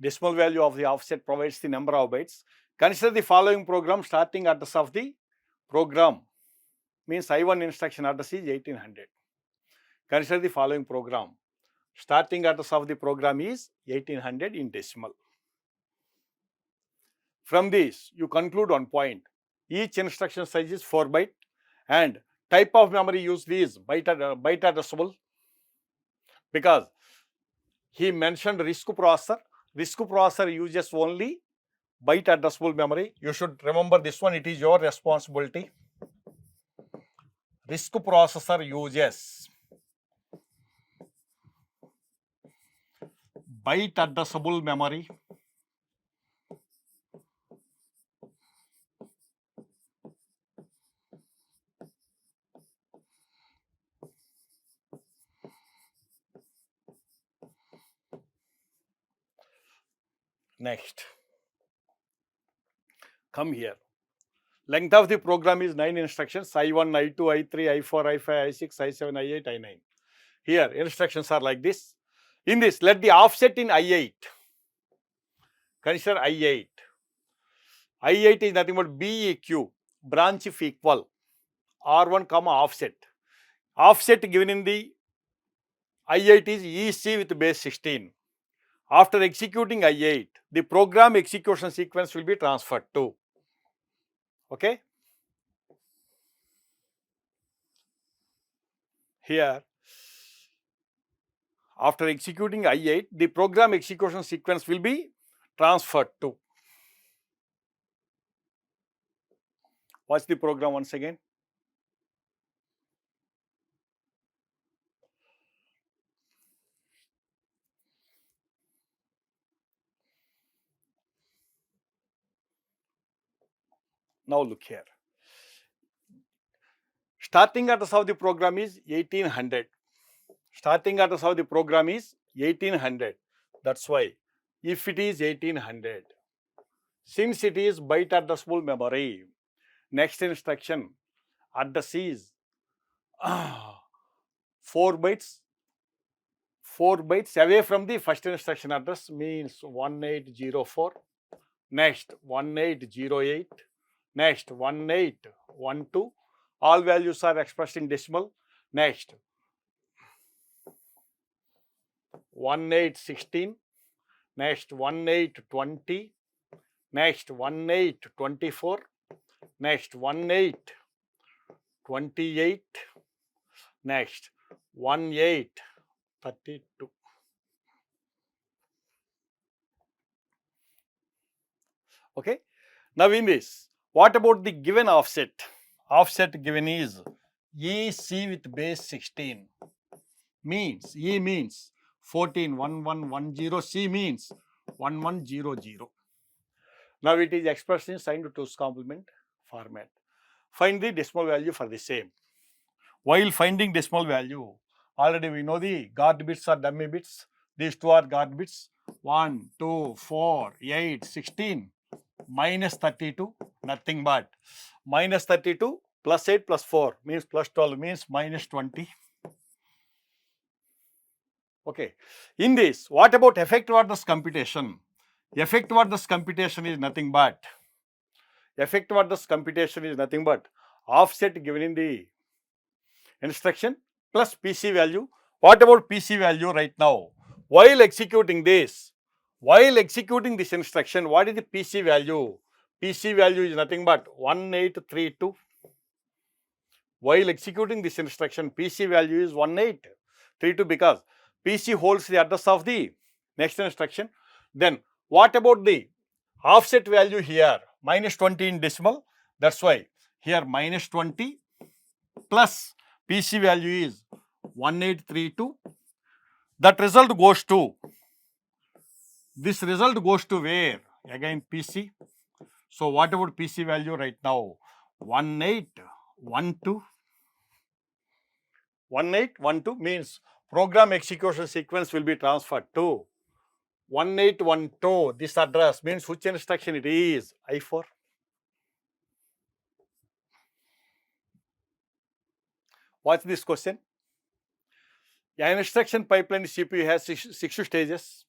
Decimal value of the offset provides the number of bytes. Consider the following program. Starting address of the program, means I1 instruction address is 1800. Consider the following program. Starting address of the program is 1800 in decimal. From this, you conclude one point. Each instruction size is 4 byte and type of memory used is byte addressable, because he mentioned RISC processor. RISC processor uses only byte addressable memory. You should remember this one, it is your responsibility. RISC processor uses byte addressable memory. Next, come here. Length of the program is 9 instructions, I1, I2, I3, I4, I5, I6, I7, I8, I9. Here instructions are like this. In this, let the offset in I8. Consider I8. I8 is nothing but BEQ, branch if equal, R1 comma offset. Offset given in the I8 is EC with base 16. After executing I8, the program execution sequence will be transferred to. Okay. Here, after executing I8, the program execution sequence will be transferred to. Watch the program once again. Now look here. Starting address of the program is 1800. Starting address of the program is 1800. That's why if it is 1800, since it is byte addressable memory, next instruction address is 4 bytes. 4 bytes away from the first instruction address means 1804. Next 1808. Next 1812. All values are expressed in decimal. Next 1816. Next 1820. Next 1824. Next 1828. Next 1832. Okay. Now in this, what about the given offset? Offset given is EC with base 16. Means E means 141110, C means 1100. Now it is expressed in signed to 2's complement format. Find the decimal value for the same. While finding decimal value, already we know the guard bits are dummy bits. These two are guard bits. 1, 2, 4, 8, 16, minus 32, nothing but minus 32 plus 8 plus 4 means plus 12 means minus 20. Okay. In this, what about effective address computation? Effective address computation is nothing but offset given in the instruction plus PC value. What about PC value right now? While executing this instruction, what is the PC value? PC value is nothing but 1832. While executing this instruction, PC value is 1832 because PC holds the address of the next instruction. Then what about the offset value here? Minus 20 in decimal. That's why here minus 20 plus PC value is 1832. That result goes to, this result goes to where? Again PC. So what about PC value right now? 1812. 1812 means program execution sequence will be transferred to 1812. This address means which instruction it is? I4. Watch this question. An instruction pipeline CPU has six stages.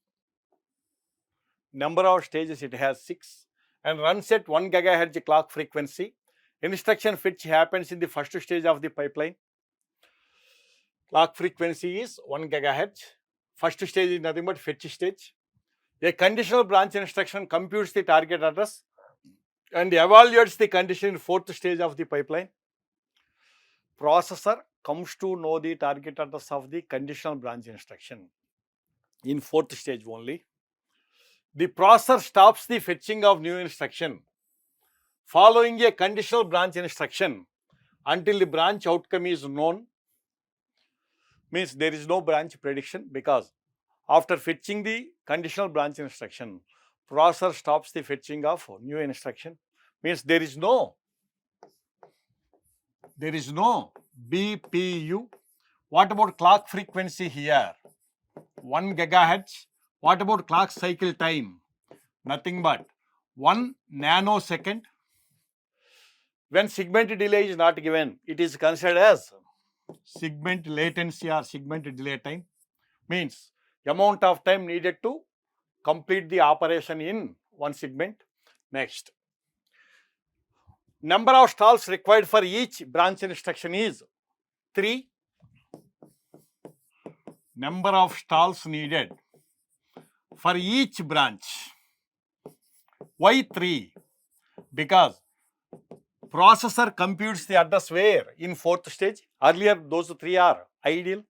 Number of stages it has 6 and runs at 1 GHz clock frequency. Instruction fetch happens in the first stage of the pipeline. Clock frequency is 1 GHz. First stage is nothing but fetch stage. A conditional branch instruction computes the target address and evaluates the condition in fourth stage of the pipeline. Processor comes to know the target address of the conditional branch instruction in fourth stage only. The processor stops the fetching of new instruction following a conditional branch instruction until the branch outcome is known. Means there is no branch prediction because after fetching the conditional branch instruction, processor stops the fetching of new instruction. Means there is no BPU. What about clock frequency here? 1 GHz. What about clock cycle time? Nothing but 1 nanosecond. When segment delay is not given, it is considered as segment latency or segment delay time. Means amount of time needed to complete the operation in one segment. Next, number of stalls required for each branch instruction is 3. Number of stalls needed for each branch. Why 3? Because processor computes the address where? In 4th stage. Earlier those 3 are ideal.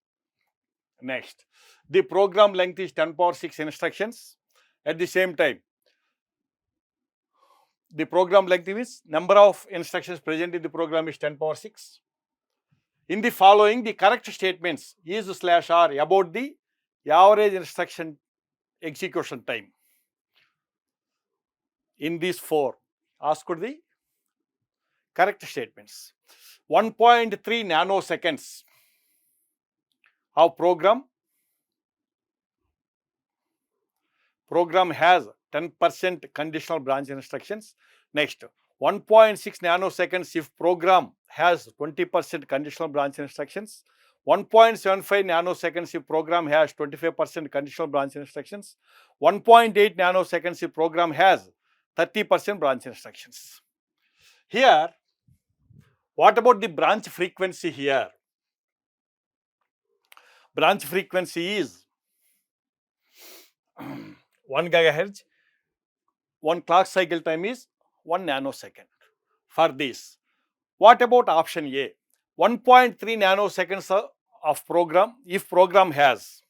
Next, the program length is 10 power 6 instructions. At the same time, the program length is number of instructions present in the program is 10 power 6. In the following, the correct statements is /r about the average instruction execution time. In these 4, ask the correct statements. 1.3 nanoseconds of program has 10% conditional branch instructions. Next, 1.6 nanoseconds if program has 20% conditional branch instructions. 1.75 nanoseconds if program has 25% conditional branch instructions. 1.8 nanoseconds if program has 30% branch instructions. Here, what about the branch frequency here? Branch frequency is 1 gigahertz. 1 clock cycle time is 1 nanosecond for this. What about option A? 1.3 nanoseconds of program if program has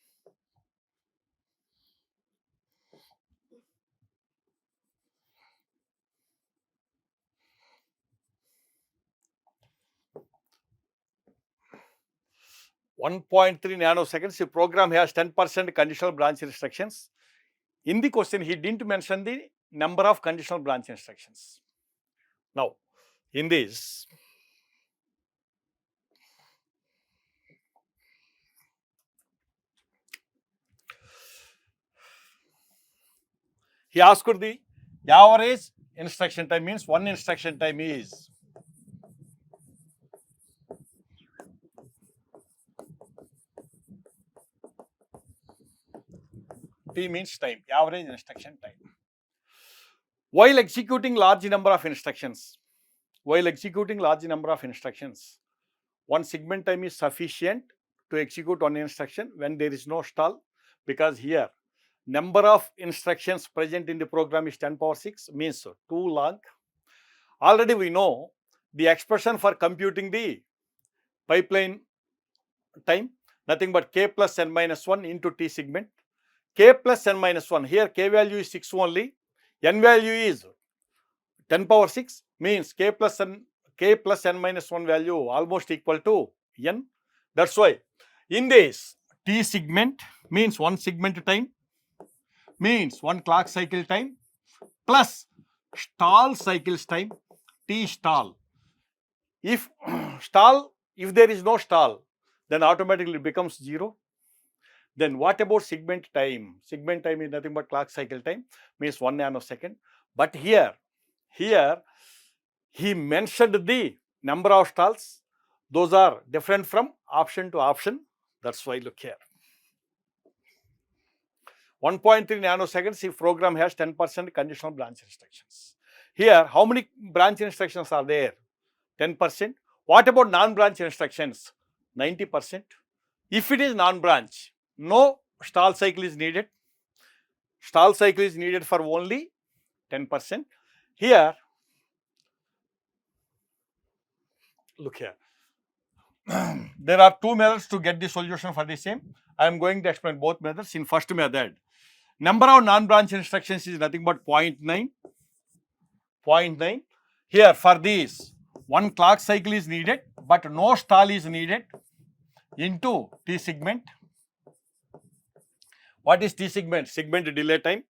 1.3 nanoseconds if program has 10% conditional branch instructions. In the question, he didn't mention the number of conditional branch instructions. Now, in this, he asked the average instruction time means one instruction time is T means time, average instruction time. While executing large number of instructions, one segment time is sufficient to execute one instruction when there is no stall, because here number of instructions present in the program is 10 power 6 means too long. Already we know the expression for computing the pipeline time, nothing but k plus n minus 1 into T segment. K plus n minus 1, here k value is 6 only, n value is 10 power 6 means k plus n minus 1 value almost equal to n. That's why in this T segment means one segment time means one clock cycle time plus stall cycles time, T stall. If there is no stall, then automatically it becomes 0. Then what about segment time? Segment time is nothing but clock cycle time means 1 nanosecond. But here he mentioned the number of stalls. Those are different from option to option. That's why look here. 1.3 nanoseconds if program has 10% conditional branch instructions. Here, how many branch instructions are there? 10%. What about non-branch instructions? 90%. If it is non-branch, no stall cycle is needed. Stall cycle is needed for only 10%. Here, look here. There are 2 methods to get the solution for the same. I am going to explain both methods. In first method, number of non-branch instructions is nothing but 0.9. Here for this, one clock cycle is needed, but no stall is needed into T segment. What is T segment? Segment delay time.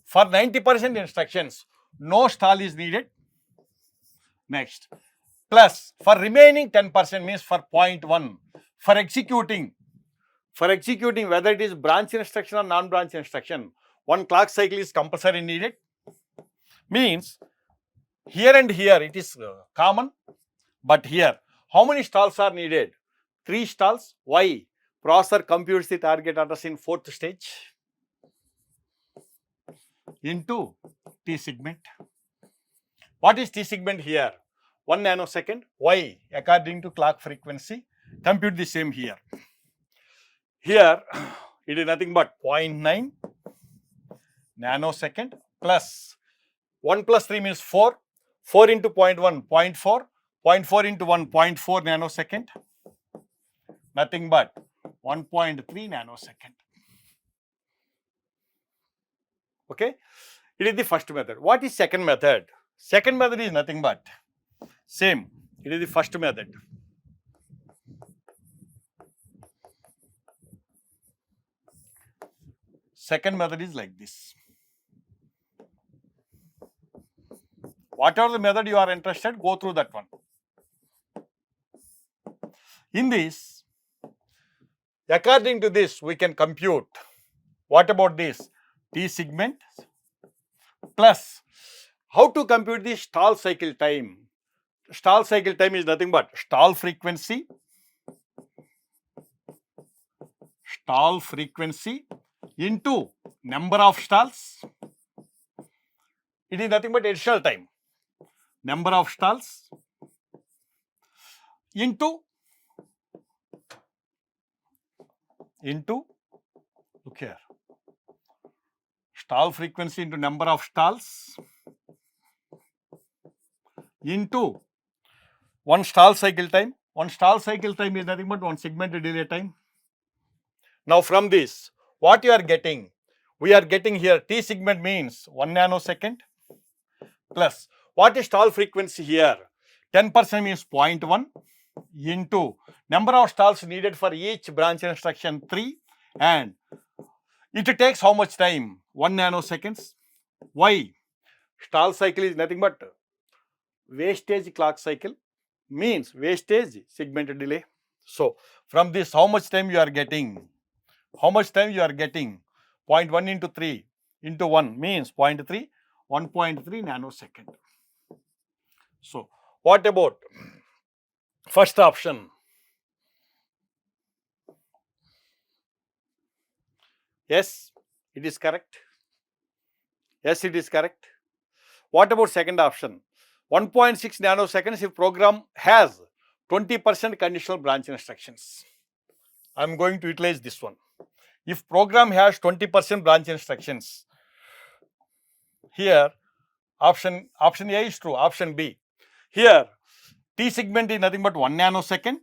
For 90% instructions, no stall is needed. Next, plus for remaining 10% means for 0.1, for executing whether it is branch instruction or non-branch instruction, one clock cycle is compulsory needed. Means here and here it is common, but here how many stalls are needed? 3 stalls. Why? Processor computes the target address in 4th stage into T segment. What is T segment here? 1 nanosecond. Why? According to clock frequency, compute the same here. Here, it is nothing but 0.9 nanosecond plus 1 plus 3 means 4. 4 into 0.1, 0.4. 0.4 into 1, 0.4 nanosecond. Nothing but 1.3 nanosecond. Okay. It is the first method. What is second method? Second method is nothing but same. It is the first method. Second method is like this. Whatever the method you are interested, go through that one. In this, according to this, we can compute. What about this? T segment plus how to compute the stall cycle time. Stall cycle time is nothing but stall frequency into number of stalls. It is nothing but additional time. Number of stalls into look here, stall frequency into number of stalls into one stall cycle time. One stall cycle time is nothing but one segment delay time. Now from this, what you are getting? We are getting here T segment means 1 nanosecond plus what is stall frequency here? 10% means 0.1 into number of stalls needed for each branch instruction 3, and it takes how much time? 1 nanoseconds. Why? Stall cycle is nothing but wastage clock cycle, means wastage segment delay. So from this, how much time you are getting? How much time you are getting? 0.1 into 3 into 1 means 0.3, 1.3 nanosecond. So what about first option? Yes, it is correct. Yes, it is correct. What about second option? 1.6 nanoseconds if program has 20% conditional branch instructions. I am going to utilize this one. If program has 20% branch instructions, here option A is true, option B. Here T segment is nothing but 1 nanosecond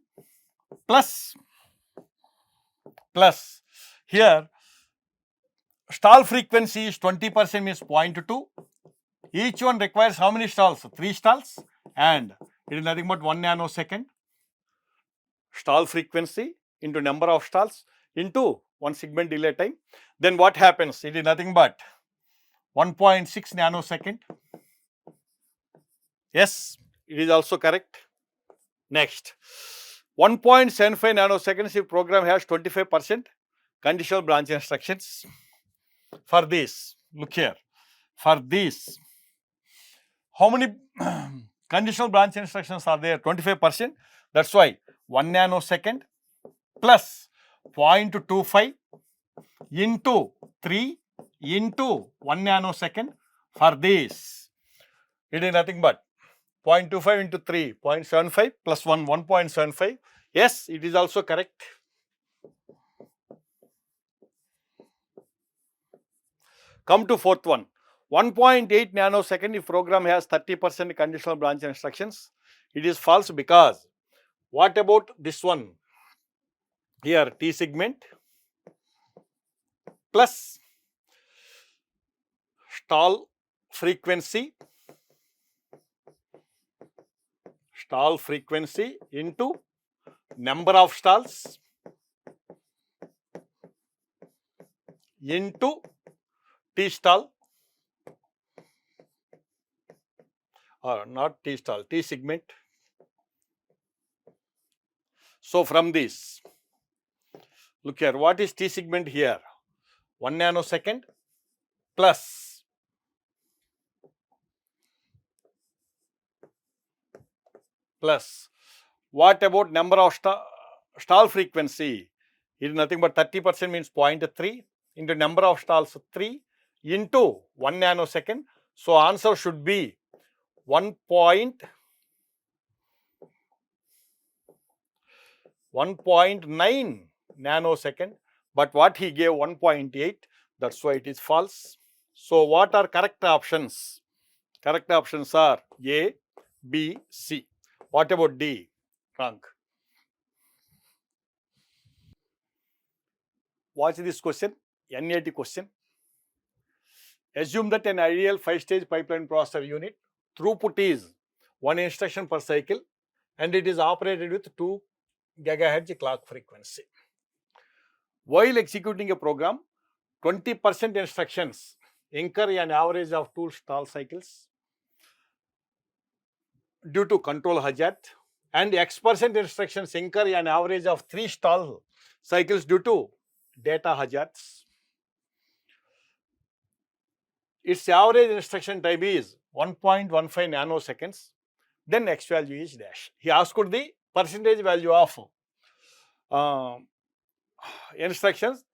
plus here stall frequency is 20% means 0.2. Each one requires how many stalls? 3 stalls, and it is nothing but 1 nanosecond. Stall frequency into number of stalls into one segment delay time. Then what happens? It is nothing but 1.6 nanosecond. Yes, it is also correct. Next, 1.75 nanoseconds if program has 25% conditional branch instructions. For this, look here, for this, how many conditional branch instructions are there? 25%. That's why 1 nanosecond plus 0.25 into 3 into 1 nanosecond. For this, it is nothing but 0.25 into 3, 0.75 plus 1, 1.75. Yes, it is also correct. Come to fourth one. 1.8 nanosecond if program has 30% conditional branch instructions. It is false because what about this one? Here T segment plus stall frequency into number of stalls into T stall, or not T stall, T segment. So from this, look here, what is T segment here? 1 nanosecond plus what about number of stall frequency? It is nothing but 30% means 0.3 into number of stalls 3 into 1 nanosecond. So answer should be 1.9 nanosecond, but what he gave 1.8, that's why it is false. So what are correct options? Correct options are A, B, C. What about D? Wrong. Watch this question, NAT question. Assume that an ideal 5-stage pipeline processor unit throughput is 1 instruction per cycle and it is operated with 2 GHz clock frequency. While executing a program, 20% instructions incur an average of 2 stall cycles due to control hazard, and X% instructions incur an average of 3 stall cycles due to data hazards. Its average instruction time is 1.15 nanoseconds, then X value is dash. He asked the percentage value of instructions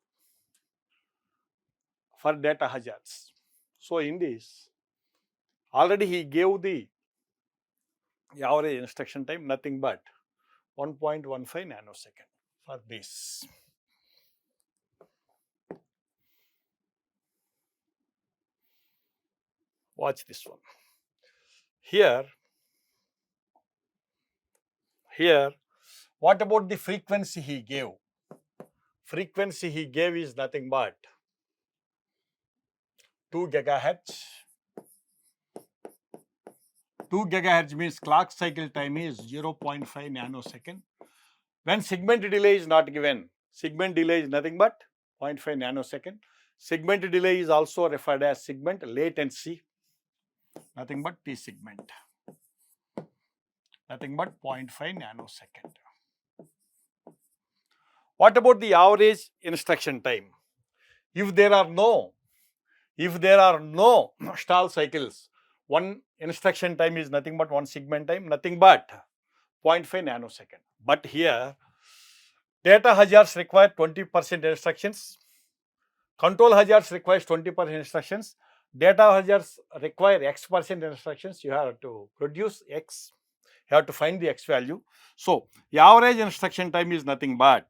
for data hazards. So in this, already he gave the average instruction time, nothing but 1.15 nanosecond for this. Watch this one. Here, what about the frequency he gave? Frequency he gave is nothing but 2 GHz. 2 GHz means clock cycle time is 0.5 nanosecond. When segment delay is not given, segment delay is nothing but 0.5 nanosecond. Segment delay is also referred as segment latency, nothing but T segment, nothing but 0.5 nanosecond. What about the average instruction time? If there are no stall cycles, one instruction time is nothing but one segment time, nothing but 0.5 nanosecond. But here, data hazards require 20% instructions, control hazards requires 20% instructions, data hazards require X% instructions. You have to produce X, you have to find the X value. So, the average instruction time is nothing but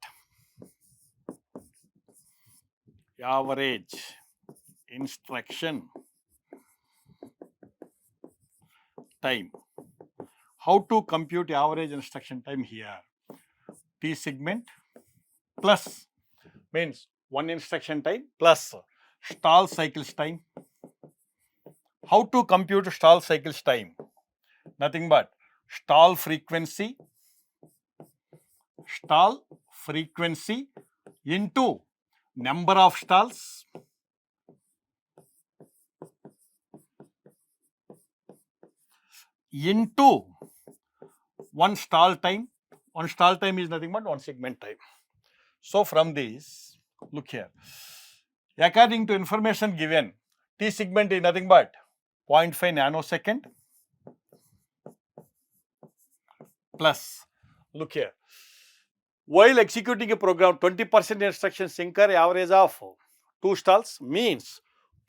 average instruction time. How to compute average instruction time here? T segment plus means one instruction time plus stall cycles time. How to compute stall cycles time? Nothing but stall frequency into number of stalls into one stall time. One stall time is nothing but one segment time. So from this, look here. According to information given, T segment is nothing but 0.5 nanosecond plus, look here. While executing a program, 20% instructions incur average of 2 stalls means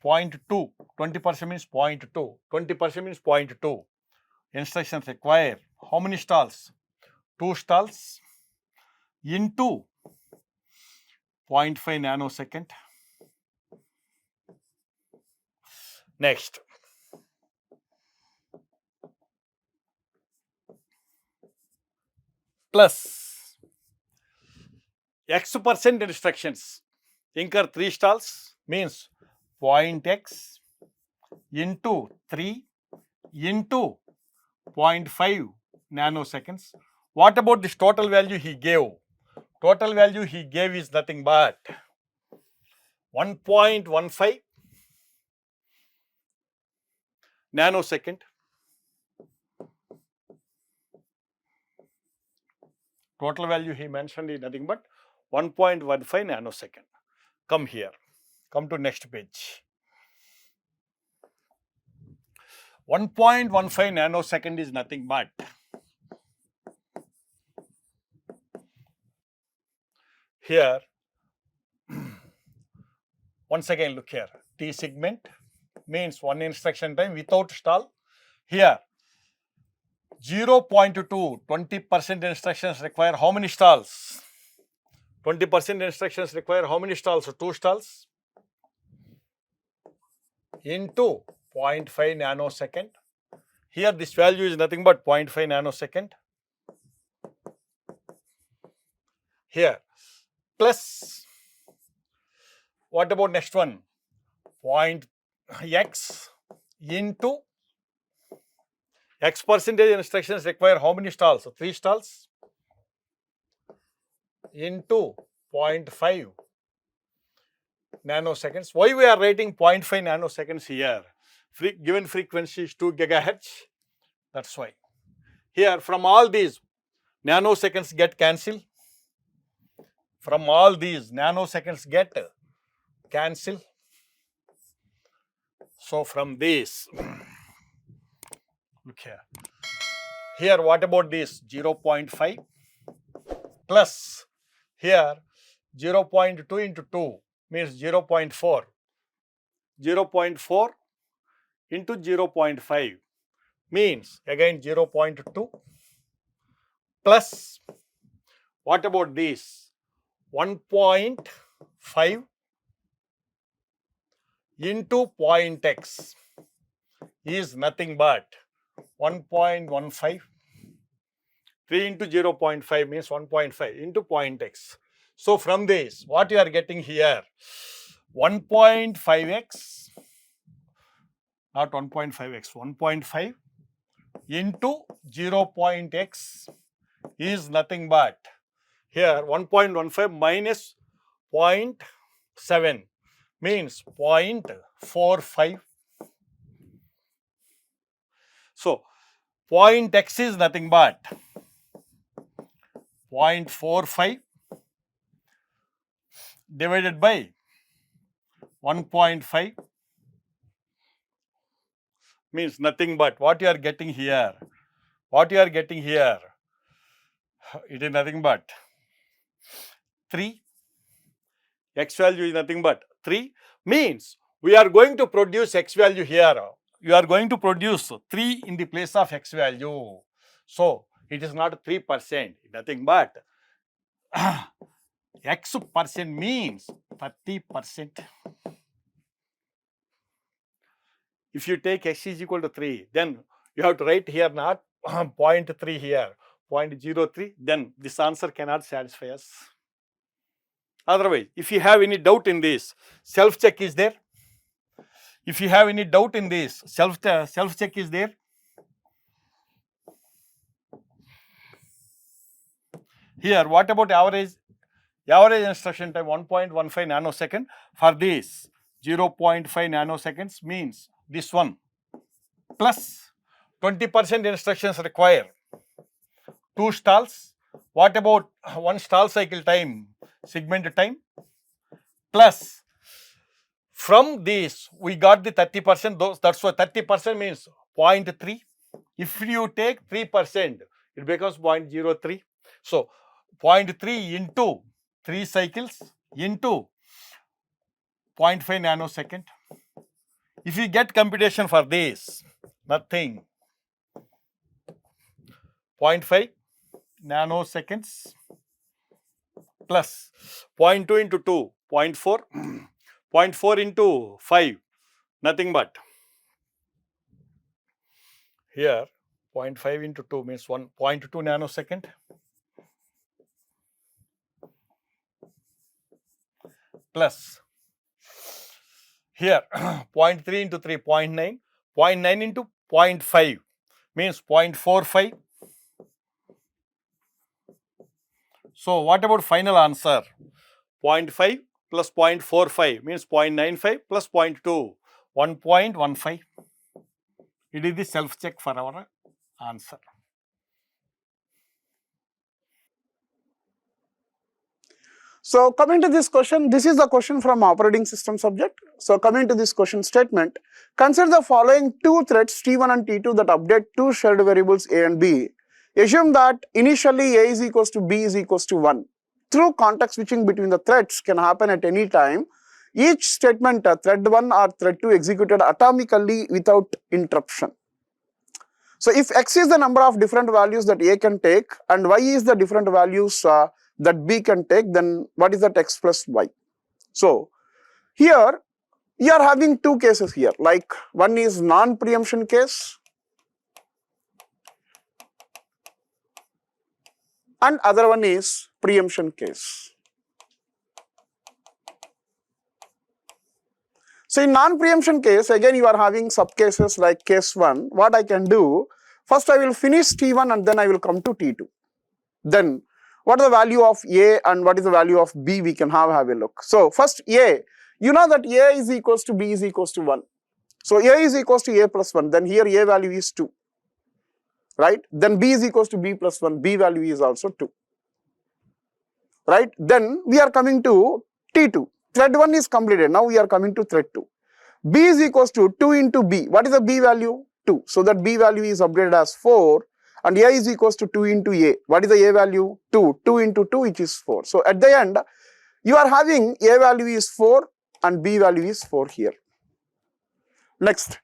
0.2. 20% means 0.2. 20% means 0.2. Instructions require how many stalls? 2 stalls into 0.5 nanosecond. Next. Plus X% instructions incur 3 stalls means 0.x into 3 into 0.5 nanoseconds. What about this total value he gave? Total value he gave is nothing but 1.15 nanosecond. Total value he mentioned is nothing but 1.15 nanosecond. Come here. Come to next page. 1.15 nanosecond is nothing but here. Once again, look here. T segment means one instruction time without stall. Here, 0.2, 20% instructions require how many stalls? 20% instructions require how many stalls? 2 stalls into 0.5 nanosecond. Here this value is nothing but 0.5 nanosecond. Here plus, what about next one? X into X percentage instructions require how many stalls? 3 stalls into 0.5 nanoseconds. Why we are writing 0.5 nanoseconds here? Given frequency is 2 gigahertz. That's why. Here from all these nanoseconds get cancelled. From all these nanoseconds get cancelled. So from this, look here. Here what about this? 0.5 plus here 0.2 into 2 means 0.4. 0.4 into 0.5 means again 0.2 plus what about this? 1.5 into 0.x is nothing but 1.15. 3 into 0.5 means 1.5 into 0.x. So from this, what you are getting here? 1.5x, not 1.5x, 1.5 into 0.x is nothing but here 1.15 minus 0.7 means 0.45. So 0.x is nothing but 0.45 divided by 1.5 means nothing but what you are getting here. What you are getting here, it is nothing but 3. X value is nothing but 3 means we are going to produce X value here. You are going to produce 3 in the place of X value. So it is not 3%, nothing but X percent means 30%. If you take X is equal to 3, then you have to write here not 0.3 here, 0.03, then this answer cannot satisfy us. Otherwise, if you have any doubt in this, self-check is there. If you have any doubt in this, self-check is there. Here, what about average? Average instruction time 1.15 nanosecond. For this, 0.5 nanoseconds means this one plus 20% instructions require 2 stalls. What about 1 stall cycle time, segment time? Plus, from this, we got the 30%, that's why 30% means 0.3. If you take 3%, it becomes 0.03. So, 0.3 into 3 cycles into 0.5 nanosecond. If you get computation for this, nothing. 0.5 nanoseconds plus 0.2 into 2, 0.4, 0.4 into 5, nothing but here 0.5 into 2 means 1.2 nanosecond plus here 0.3 into 3, 0.9, 0.9 into 0.5 means 0.45. So, what about final answer? 0.5 plus 0.45 means 0.95 plus 0.2, 1.15. It is the self-check for our answer. So coming to this question, this is the question from operating system subject. So coming to this question statement, consider the following 2 threads T1 and T2 that update 2 shared variables A and B. Assume that initially A is equals to B is equals to 1. Through context switching between the threads can happen at any time. Each statement, thread 1 or thread 2 executed atomically without interruption. So if x is the number of different values that a can take and y is the different values that b can take, then what is that x plus y? So here you are having two cases here, like one is non-preemption case and other one is preemption case. So in non-preemption case, again you are having sub-cases like case 1. What I can do, first I will finish T1 and then I will come to T2. Then what is the value of A and what is the value of B, we can have a look. So first A, you know that A is equals to B is equals to 1. So A is equals to A plus 1, then here A value is 2, right? Then B is equals to B plus 1, B value is also 2, right? Then we are coming to T2. Thread 1 is completed, now we are coming to thread 2. B is equals to 2 into B. What is the B value? 2. So that B value is updated as 4 and A is equals to 2 into A. What is the A value? 2. 2 into 2 which is 4. So at the end you are having A value is 4 and B value is 4 here. Next,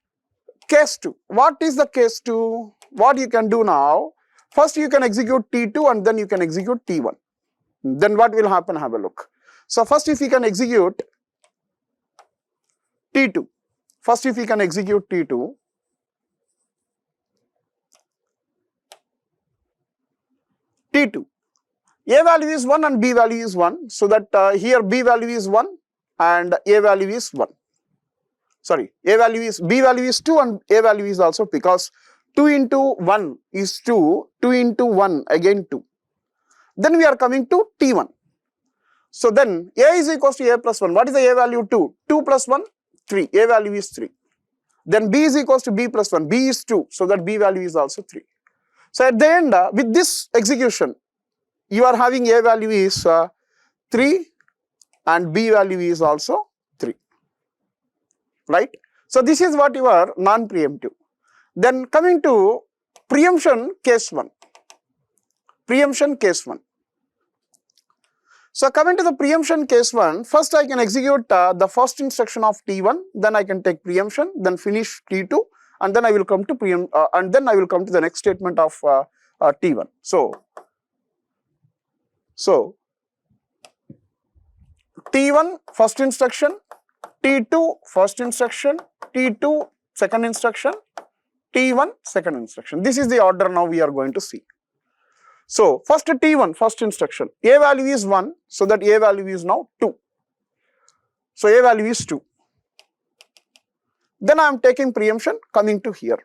case 2. What is the case 2? What you can do now? First you can execute T2 and then you can execute T1. Then what will happen? Have a look. So first if you can execute T2, T2, A value is 1 and B value is 1, so that here B value is 1 and A value is 1. Sorry, B value is 2 and A value is also, because 2 into 1 is 2, 2 into 1 again 2. Then we are coming to T1. So then A is equals to A plus 1. What is the A value? 2. 2 plus 1, 3. A value is 3. Then B is equals to B plus 1. B is 2. So that B value is also 3. So at the end, with this execution, you are having A value is 3 and B value is also 3. Right? So this is what you are non-preemptive. Then coming to preemption case 1. So coming to the preemption case 1, first I can execute the first instruction of T1, then I can take preemption, then finish T2, and then I will come to the next statement of T1. So T1 first instruction, T2 first instruction, T2 second instruction, T1 second instruction. This is the order now we are going to see. So first T1 first instruction, A value is 1, so that A value is now 2. So A value is 2. Then I am taking preemption coming to here.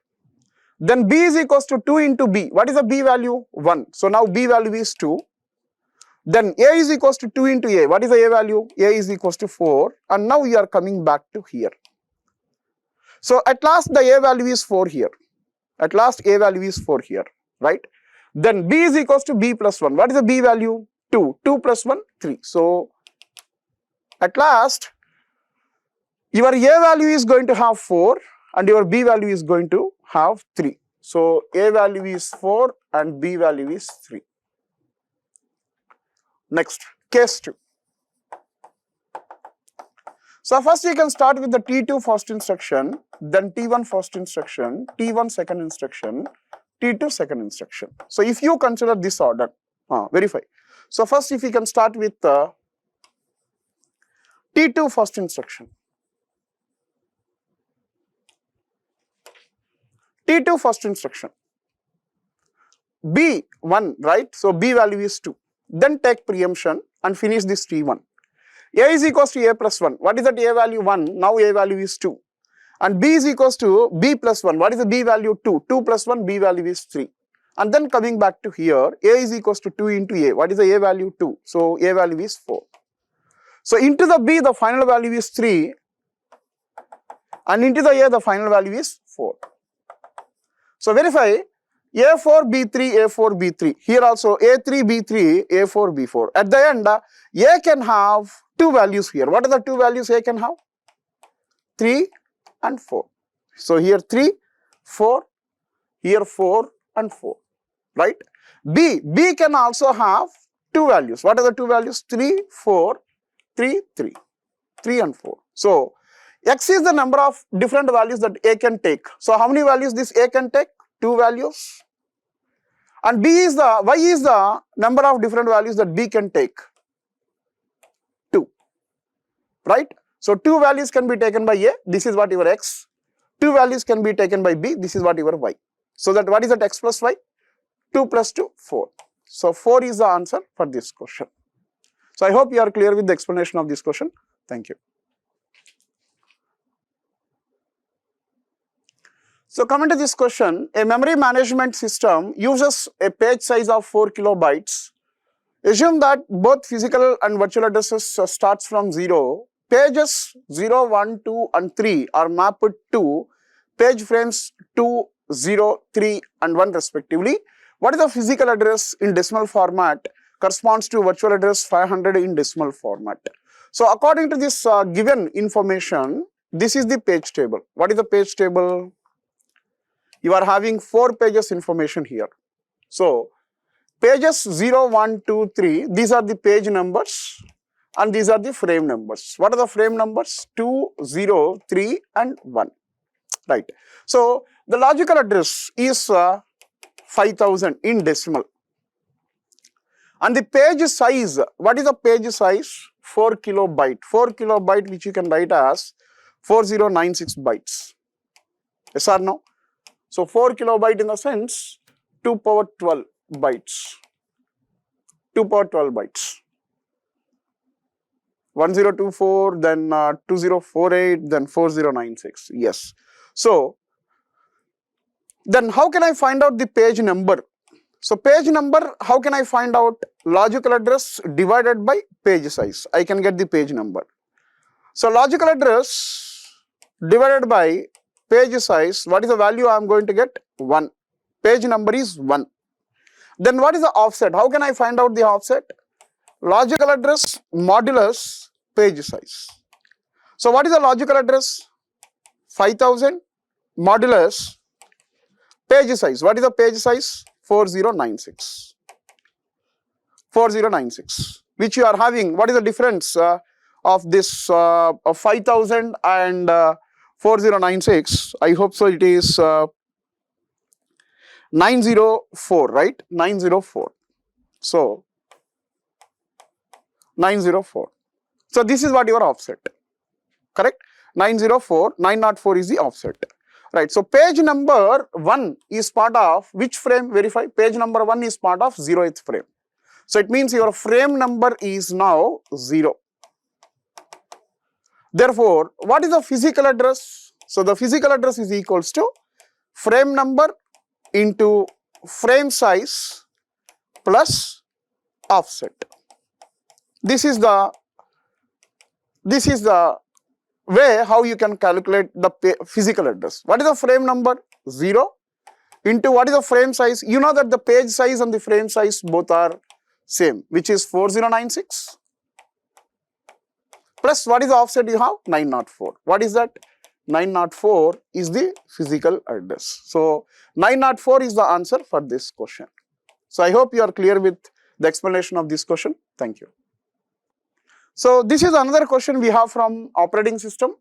Then B is equals to 2 into B. What is the B value? 1. So now B value is 2. Then A is equals to 2 into A. What is the A value? A is equals to 4. And now we are coming back to here. So at last the A value is 4 here. Right? Then B is equals to B plus 1. What is the B value? 2. 2 plus 1, 3. So at last your A value is going to have 4 and your B value is going to have 3. So A value is 4 and B value is 3. Next, case 2. So first you can start with the T2 first instruction, then T1 first instruction, T1 second instruction, T2 second instruction. So if you consider this order, verify. So first if you can start with T2 first instruction. T2 first instruction. B 1, right? So B value is 2. Then take preemption and finish this T1. A is equals to A plus 1. What is that A value? 1. Now A value is 2. And B is equals to B plus 1. What is the B value? 2. 2 plus 1, B value is 3. And then coming back to here, A is equals to 2 into A. What is the A value? 2. So A value is 4. So into the B, the final value is 3. And into the A, the final value is 4. So verify A4, B3, A4, B3. Here also A3, B3, A4, B4. At the end, A can have two values here. What are the two values A can have? 3 and 4. So here 3, 4, here 4 and 4, right? B can also have two values. What are the two values? 3, 4, 3, 3. 3 and 4. So X is the number of different values that A can take. So how many values this A can take? 2 values. And y is the number of different values that b can take, 2, right? So 2 values can be taken by a, this is what your x, 2 values can be taken by b, this is what your y. So that what is that x plus y? 2 plus 2, 4. So 4 is the answer for this question. So I hope you are clear with the explanation of this question. Thank you. So coming to this question, a memory management system uses a page size of 4 kilobytes. Assume that both physical and virtual addresses starts from 0. Pages 0, 1, 2 and 3 are mapped to page frames 2, 0, 3 and 1 respectively. What is the physical address in decimal format corresponds to virtual address 500 in decimal format? So according to this given information, this is the page table. What is the page table? You are having 4 pages information here. So pages 0, 1, 2, 3, these are the page numbers and these are the frame numbers. What are the frame numbers? 2, 0, 3 and 1, right. So the logical address is 5000 in decimal. And the page size, what is the page size? 4 kilobyte. 4 kilobyte which you can write as 4096 bytes. Yes or no? So 4 kilobyte in the sense 2 power 12 bytes. 2 power 12 bytes. 1024, then 2048, then 4096. Yes. So then how can I find out the page number? So page number, how can I find out? Logical address divided by page size. I can get the page number. So logical address divided by page size, what is the value I am going to get? 1. Page number is 1. Then what is the offset? How can I find out the offset? Logical address modulus page size. So what is the logical address? 5000 modulus page size. What is the page size? 4096. 4096. Which you are having. What is the difference of this of 5000 and 4096? I hope so. It is 904, right? 904. So 904. So this is what your offset. Correct? 904. 904 is the offset. Right. So page number 1 is part of which frame? Verify. Page number 1 is part of 0th frame. So it means your frame number is now 0. Therefore, what is the physical address? So the physical address is equals to frame number into frame size plus offset. This is the way how you can calculate the physical address. What is the frame number? 0 into what is the frame size? You know that the page size and the frame size both are same, which is 4096 plus what is the offset you have? 904. What is that? 904 is the physical address. So 904 is the answer for this question. So I hope you are clear with the explanation of this question. Thank you. So this is another question we have from operating system.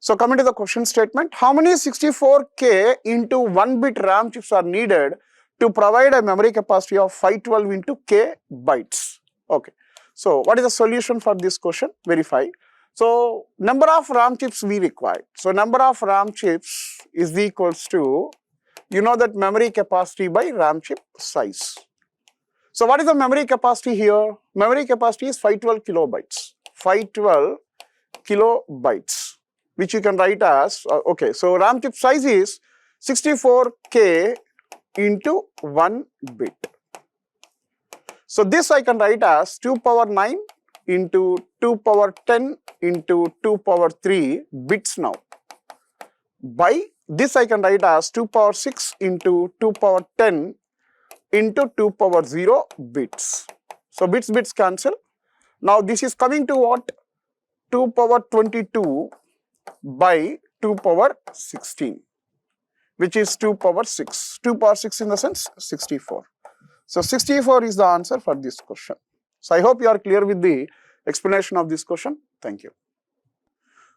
So coming to the question statement, how many 64K into 1 bit RAM chips are needed to provide a memory capacity of 512 into K bytes? Okay. So what is the solution for this question? Verify. So number of RAM chips we require. So number of RAM chips is equals to, you know that memory capacity by RAM chip size. So what is the memory capacity here? Memory capacity is 512 kilobytes. 512 kilobytes, which you can write as, okay, so RAM chip size is 64K into 1 bit. So this I can write as 2 power 9 into 2 power 10 into 2 power 3 bits now. By this I can write as 2 power 6 into 2 power 10 into 2 power 0 bits. So bits cancel. Now this is coming to what? 2 power 22 by 2 power 16, which is 2 power 6. 2 power 6 in the sense 64. So 64 is the answer for this question. So I hope you are clear with the explanation of this question. Thank you.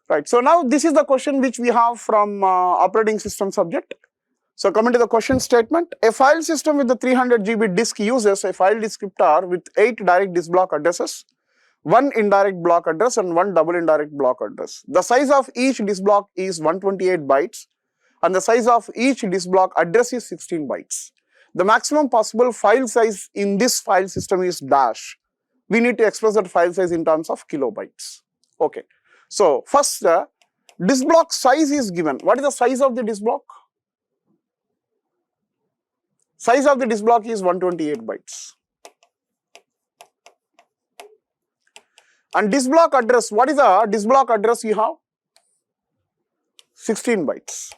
Right. So now this is the question which we have from operating system subject. So coming to the question statement, a file system with the 300 GB disk uses a file descriptor with 8 direct disk block addresses, 1 indirect block address and 1 double indirect block address. The size of each disk block is 128 bytes and the size of each disk block address is 16 bytes. The maximum possible file size in this file system is dash. We need to express that file size in terms of kilobytes. Okay. So first, disk block size is given. What is the size of the disk block? Size of the disk block is 128 bytes. And disk block address, what is the disk block address you have? 16 bytes.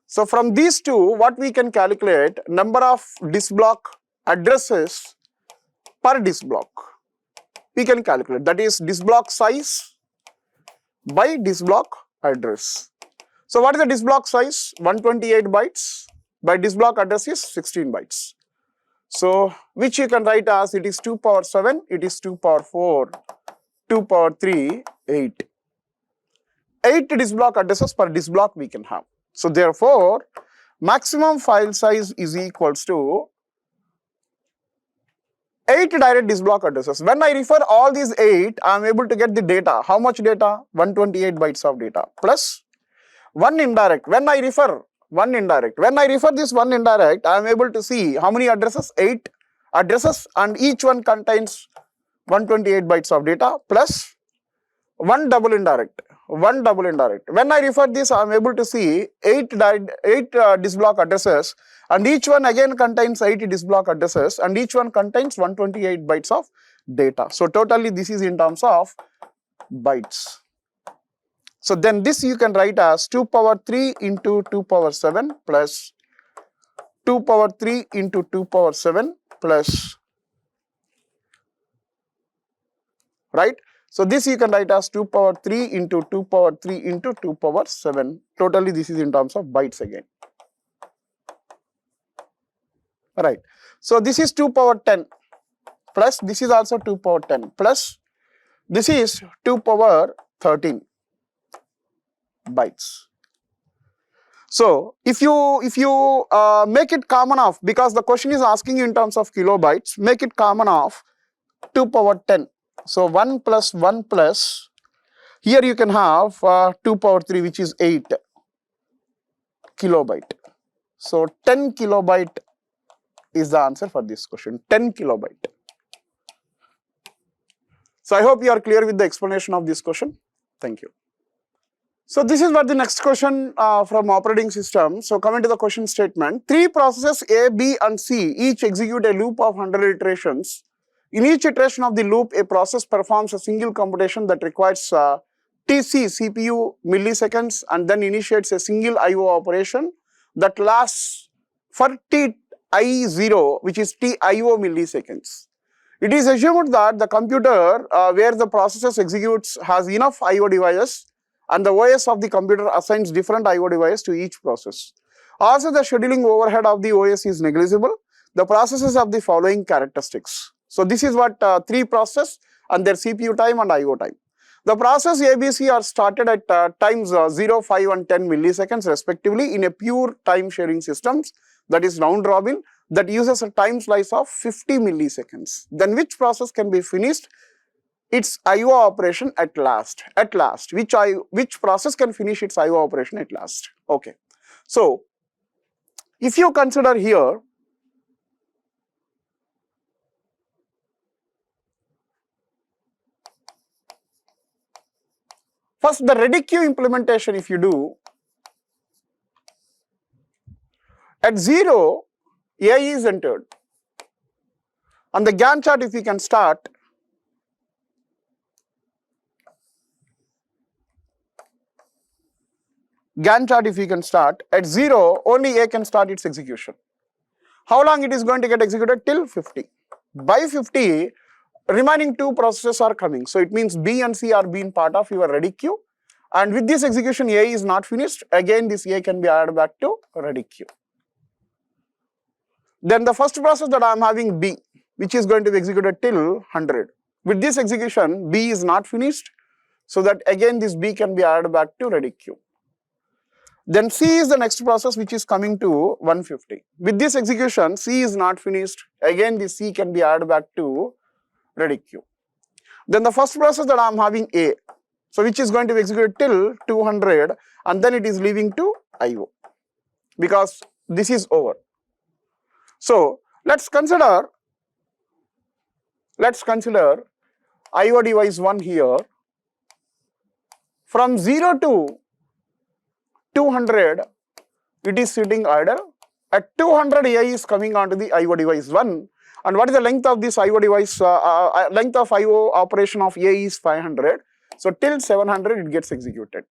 So from these two, what we can calculate, number of disk block addresses per disk block. We can calculate, that is disk block size by disk block address. So what is the disk block size? 128 bytes by disk block address is 16 bytes. So which you can write as it is 2 power 7, it is 2 power 4, 2 power 3, 8. 8 disk block addresses per disk block we can have. So therefore, maximum file size is equals to 8 direct disk block addresses. When I refer all these 8, I am able to get the data. How much data? 128 bytes of data plus 1 indirect. When I refer this 1 indirect, I am able to see how many addresses? 8 addresses and each one contains 128 bytes of data plus 1 double indirect. When I refer this, I am able to see 8 disk block addresses and each one again contains 80 disk block addresses and each one contains 128 bytes of data. So totally this is in terms of bytes. So then this you can write as 2 power 3 into 2 power 7 plus 2 power 3 into 2 power 7 plus, right? So this you can write as 2 power 3 into 2 power 3 into 2 power 7. Totally this is in terms of bytes again. Right. So this is 2 power 10 plus this is also 2 power 10 plus this is 2 power 13 bytes. So if you make it common off, because the question is asking you in terms of kilobytes, make it common off 2 power 10. So 1 plus 1 plus, here you can have 2 power 3 which is 8 kilobyte. So 10 kilobyte is the answer for this question, 10 kilobyte. So I hope you are clear with the explanation of this question. Thank you. So this is what the next question from operating system. So coming to the question statement, 3 processes A, B and C each execute a loop of 100 iterations. In each iteration of the loop, a process performs a single computation that requires TC CPU milliseconds and then initiates a single IO operation that lasts for TI0, which is TIO milliseconds. It is assumed that the computer where the process executes has enough IO devices and the OS of the computer assigns different IO devices to each process. Also, the scheduling overhead of the OS is negligible. The processes have the following characteristics. So this is what 3 processes and their CPU time and IO time. The process ABC are started at times 0, 5 and 10 milliseconds respectively in a pure time sharing systems, that is round robin, that uses a time slice of 50 milliseconds. Then which process can be finished its IO operation at last? Which process can finish its IO operation at last? Okay. So if you consider here, first the ready queue implementation if you do, at 0 A is entered. On the Gantt chart if we can start, Gantt chart if we can start, at 0 only A can start its execution. How long it is going to get executed? Till 50. By 50, remaining 2 processes are coming. So it means B and C are being part of your ready queue. And with this execution, A is not finished. Again, this A can be added back to ready queue. Then the first process that I am having B, which is going to be executed till 100. With this execution, B is not finished. So that again, this B can be added back to ready queue. Then C is the next process which is coming to 150. With this execution, C is not finished. Again, this C can be added back to ready queue. Then the first process that I am having A, so which is going to be executed till 200 and then it is leaving to IO because this is over. So let's consider IO device 1 here. From 0 to 200, it is sitting idle. At 200, AI is coming onto the IO device 1. And what is the length of this IO device? Length of IO operation of A is 500. So till 700, it gets executed.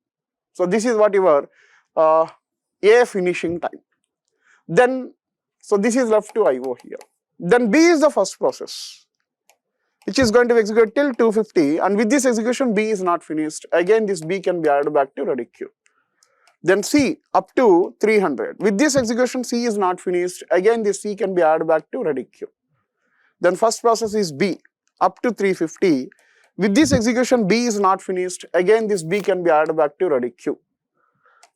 So this is what your A finishing time. Then, so this is left to IO here. Then B is the first process, which is going to execute till 250. And with this execution, B is not finished. Again, this B can be added back to ready queue. Then C up to 300. With this execution, C is not finished. Again, this C can be added back to ready queue. Then first process is B up to 350. With this execution, B is not finished. Again, this B can be added back to ready queue.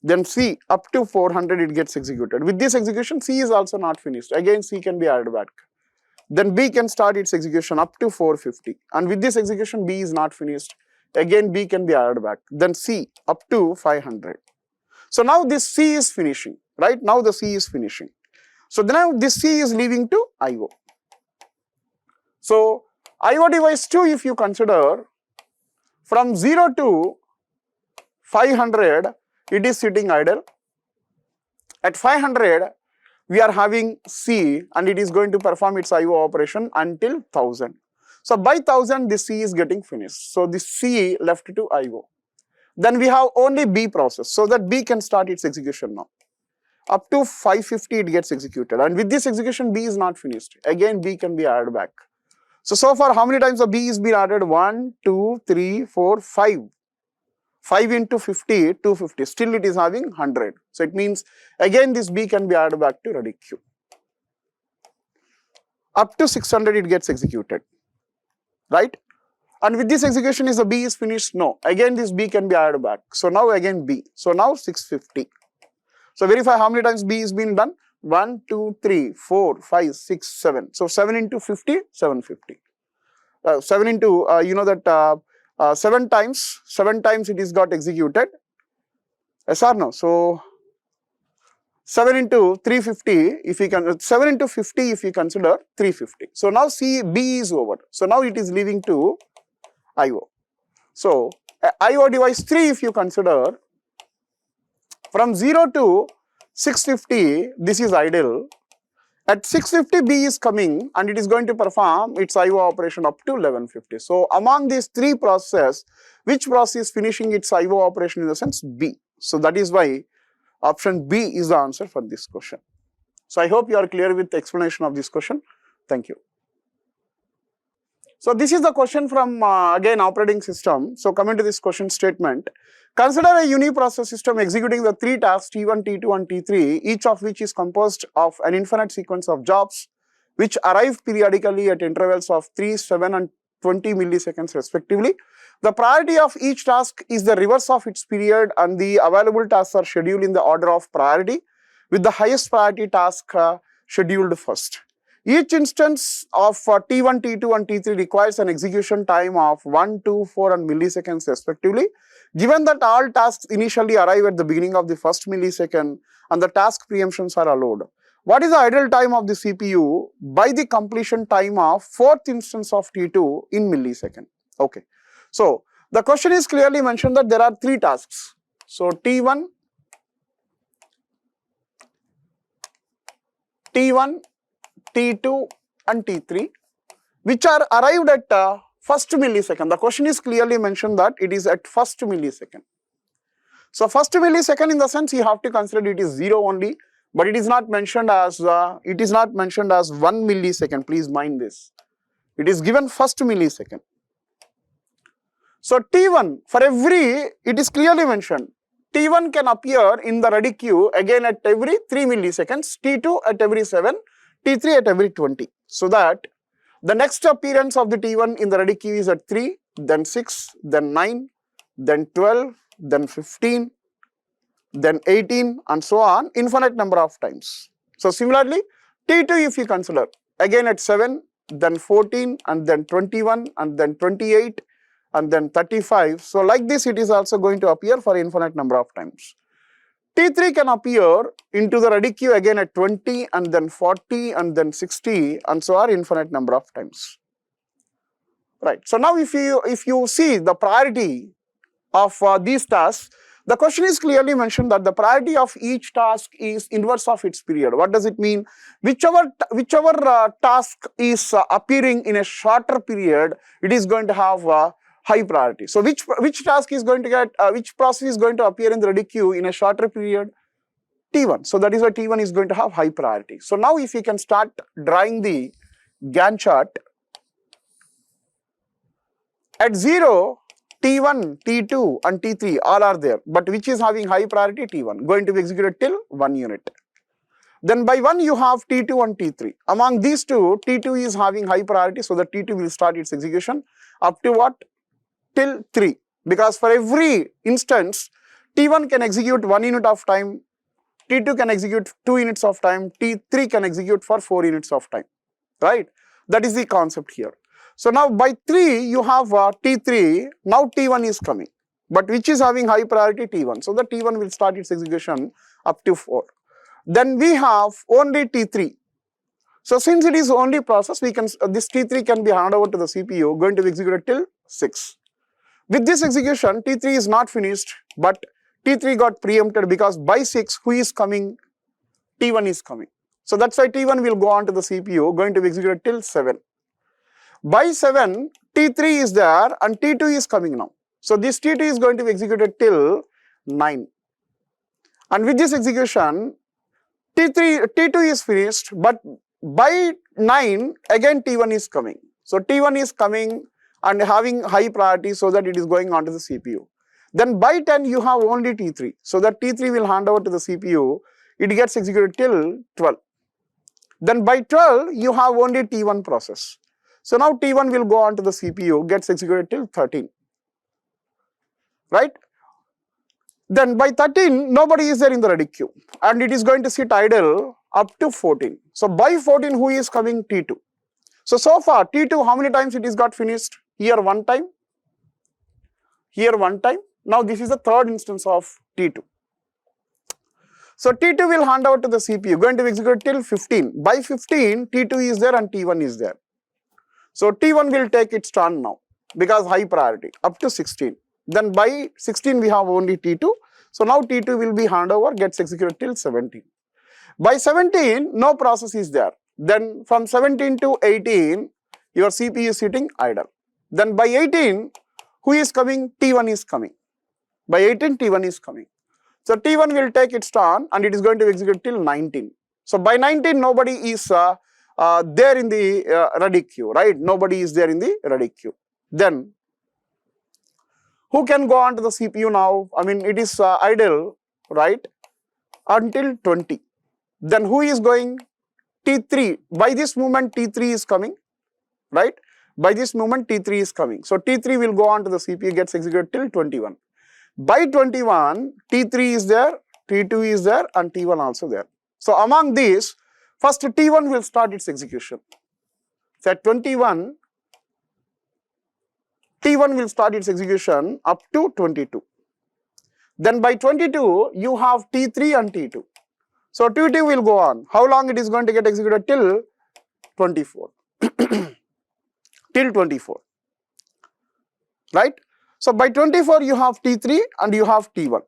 Then C up to 400, it gets executed. With this execution, C is also not finished. Again, C can be added back. Then B can start its execution up to 450. And with this execution, B is not finished. Again, B can be added back. Then C up to 500. So now this C is finishing, right? Now the C is finishing. So then now this C is leaving to IO. So IO device 2, if you consider, from 0 to 500, it is sitting idle. At 500, we are having C and it is going to perform its IO operation until 1000. So by 1000, this C is getting finished. So this C left to IO. Then we have only B process, so that B can start its execution now. Up to 550, it gets executed. And with this execution, B is not finished. Again, B can be added back. So far, how many times the B is being added? 1, 2, 3, 4, 5. 5 into 50, 250. Still it is having 100. So it means, again, this B can be added back to ready queue. Up to 600, it gets executed, right? And with this execution, is the B is finished? No. Again, this B can be added back. So now again B. So now 650. So verify how many times B is being done. 1, 2, 3, 4, 5, 6, 7. So 7 into 50, 750. 7 into, 7 times it is got executed. Yes or no? So 7 into 350, if we can, 7 into 50 if we consider 350. So now B is over. So now it is leaving to IO. So IO device 3, if you consider, from 0 to 650, this is idle. At 650, B is coming and it is going to perform its IO operation up to 1150. So among these three processes, which process is finishing its IO operation in the sense? B. So that is why option B is the answer for this question. So I hope you are clear with the explanation of this question. Thank you. So this is the question from again operating system. So coming to this question statement, consider a uniprocess system executing the three tasks T1, T2 and T3, each of which is composed of an infinite sequence of jobs which arrive periodically at intervals of 3, 7 and 20 milliseconds respectively. The priority of each task is the reverse of its period and the available tasks are scheduled in the order of priority, with the highest priority task scheduled first. Each instance of T1, T2 and T3 requires an execution time of 1, 2, 4 and milliseconds respectively. Given that all tasks initially arrive at the beginning of the first millisecond and the task preemptions are allowed, what is the idle time of the CPU by the completion time of fourth instance of T2 in millisecond? Okay. So the question is clearly mentioned that there are three tasks. So T1, T2 and T3 which are arrived at first millisecond. The question is clearly mentioned that it is at first millisecond. So first millisecond, in the sense you have to consider it is 0 only, but it is not mentioned as 1 millisecond. Please mind this. It is given first millisecond. So T1, for every, it is clearly mentioned, T1 can appear in the ready queue again at every 3 milliseconds, T2 at every 7, T3 at every 20. So that the next appearance of the T1 in the ready queue is at 3, then 6, then 9, then 12, then 15, then 18 and so on, infinite number of times. So similarly, T2 if you consider, again at 7, then 14 and then 21 and then 28 and then 35. So like this it is also going to appear for infinite number of times. T3 can appear into the ready queue again at 20 and then 40 and then 60 and so on infinite number of times. Right. So now if you see the priority of these tasks, the question is clearly mentioned that the priority of each task is inverse of its period. What does it mean? Whichever task is appearing in a shorter period, it is going to have high priority. So which task is going to get, which process is going to appear in the ready queue in a shorter period? T1. So that is why T1 is going to have high priority. So now if you can start drawing the Gantt chart, at 0, T1, T2 and T3 all are there, but which is having high priority? T1, going to be executed till 1 unit. Then by 1 you have T2 and T3. Among these two, T2 is having high priority, so the T2 will start its execution up to what? Till 3. Because for every instance, T1 can execute 1 unit of time, T2 can execute 2 units of time, T3 can execute for 4 units of time, right? That is the concept here. So now by 3 you have T3, now T1 is coming, but which is having high priority? T1. So the T1 will start its execution up to 4. Then we have only T3. So since it is only process, we can this T3 can be handed over to the CPU, going to be executed till 6. With this execution, T3 is not finished, but T3 got preempted because by 6, who is coming? T1 is coming. So that's why T1 will go on to the CPU, going to be executed till 7. By 7, T3 is there and T2 is coming now. So this T2 is going to be executed till 9. And with this execution, T2 is finished, but by 9, again T1 is coming. So T1 is coming and having high priority so that it is going on to the CPU. Then by 10, you have only T3. So that T3 will hand over to the CPU, it gets executed till 12. Then by 12, you have only T1 process. So now T1 will go on to the CPU, gets executed till 13, right? Then by 13, nobody is there in the ready queue and it is going to sit idle up to 14. So by 14, who is coming? T2. So far T2, how many times it is got finished? Here 1 time, here 1 time. Now this is the third instance of T2. So T2 will hand over to the CPU, going to be executed till 15. By 15, T2 is there and T1 is there. So T1 will take its turn now because high priority up to 16. Then by 16 we have only T2. So now T2 will be hand over, gets executed till 17. By 17 no process is there. Then from 17 to 18 your CPU is sitting idle. Then by 18 who is coming? T1 is coming. By 18 T1 is coming. So T1 will take its turn and it is going to execute till 19. So by 19 nobody is there in the ready queue, right? Nobody is there in the ready queue. Then who can go on to the CPU now? I mean, it is idle, right? Until 20. Then who is going? T3. By this moment T3 is coming, right? By this moment T3 is coming. So T3 will go on to the CPU, gets executed till 21. By 21, T3 is there, T2 is there and T1 also there. So among these, first T1 will start its execution. So at 21, T1 will start its execution up to 22. Then by 22, you have T3 and T2. So T2 will go on. How long it is going to get executed? Till 24. Till 24. Right? So by 24, you have T3 and you have T1.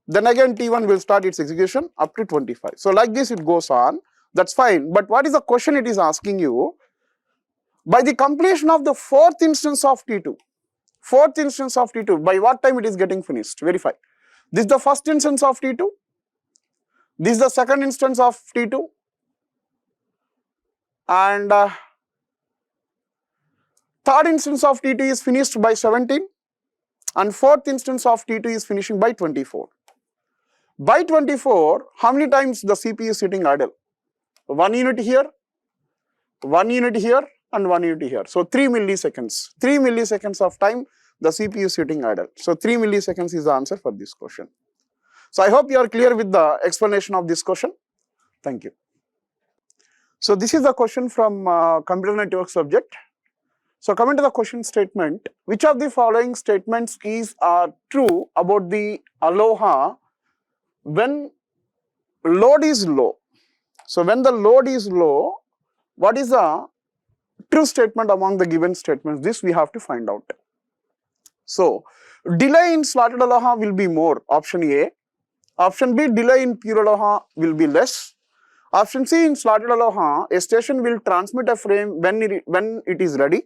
Then again T1 will start its execution up to 25. So like this it goes on. That's fine. But what is the question it is asking you? By the completion of the 4th instance of T2, 4th instance of T2, by what time it is getting finished? Verify. This is the first instance of T2. This is the second instance of T2. And third instance of T2 is finished by 17. And 4th instance of T2 is finishing by 24. By 24, how many times the CPU is sitting idle? 1 unit here, 1 unit here and 1 unit here. So 3 milliseconds. 3 milliseconds of time the CPU is sitting idle. So 3 milliseconds is the answer for this question. So I hope you are clear with the explanation of this question. Thank you. So this is the question from computer network subject. So coming to the question statement, which of the following statements is true about the aloha when load is low? So when the load is low, what is the true statement among the given statements? This we have to find out. So delay in slotted aloha will be more, option A. Option B, delay in pure aloha will be less. Option C, in slotted aloha, a station will transmit a frame when it is ready.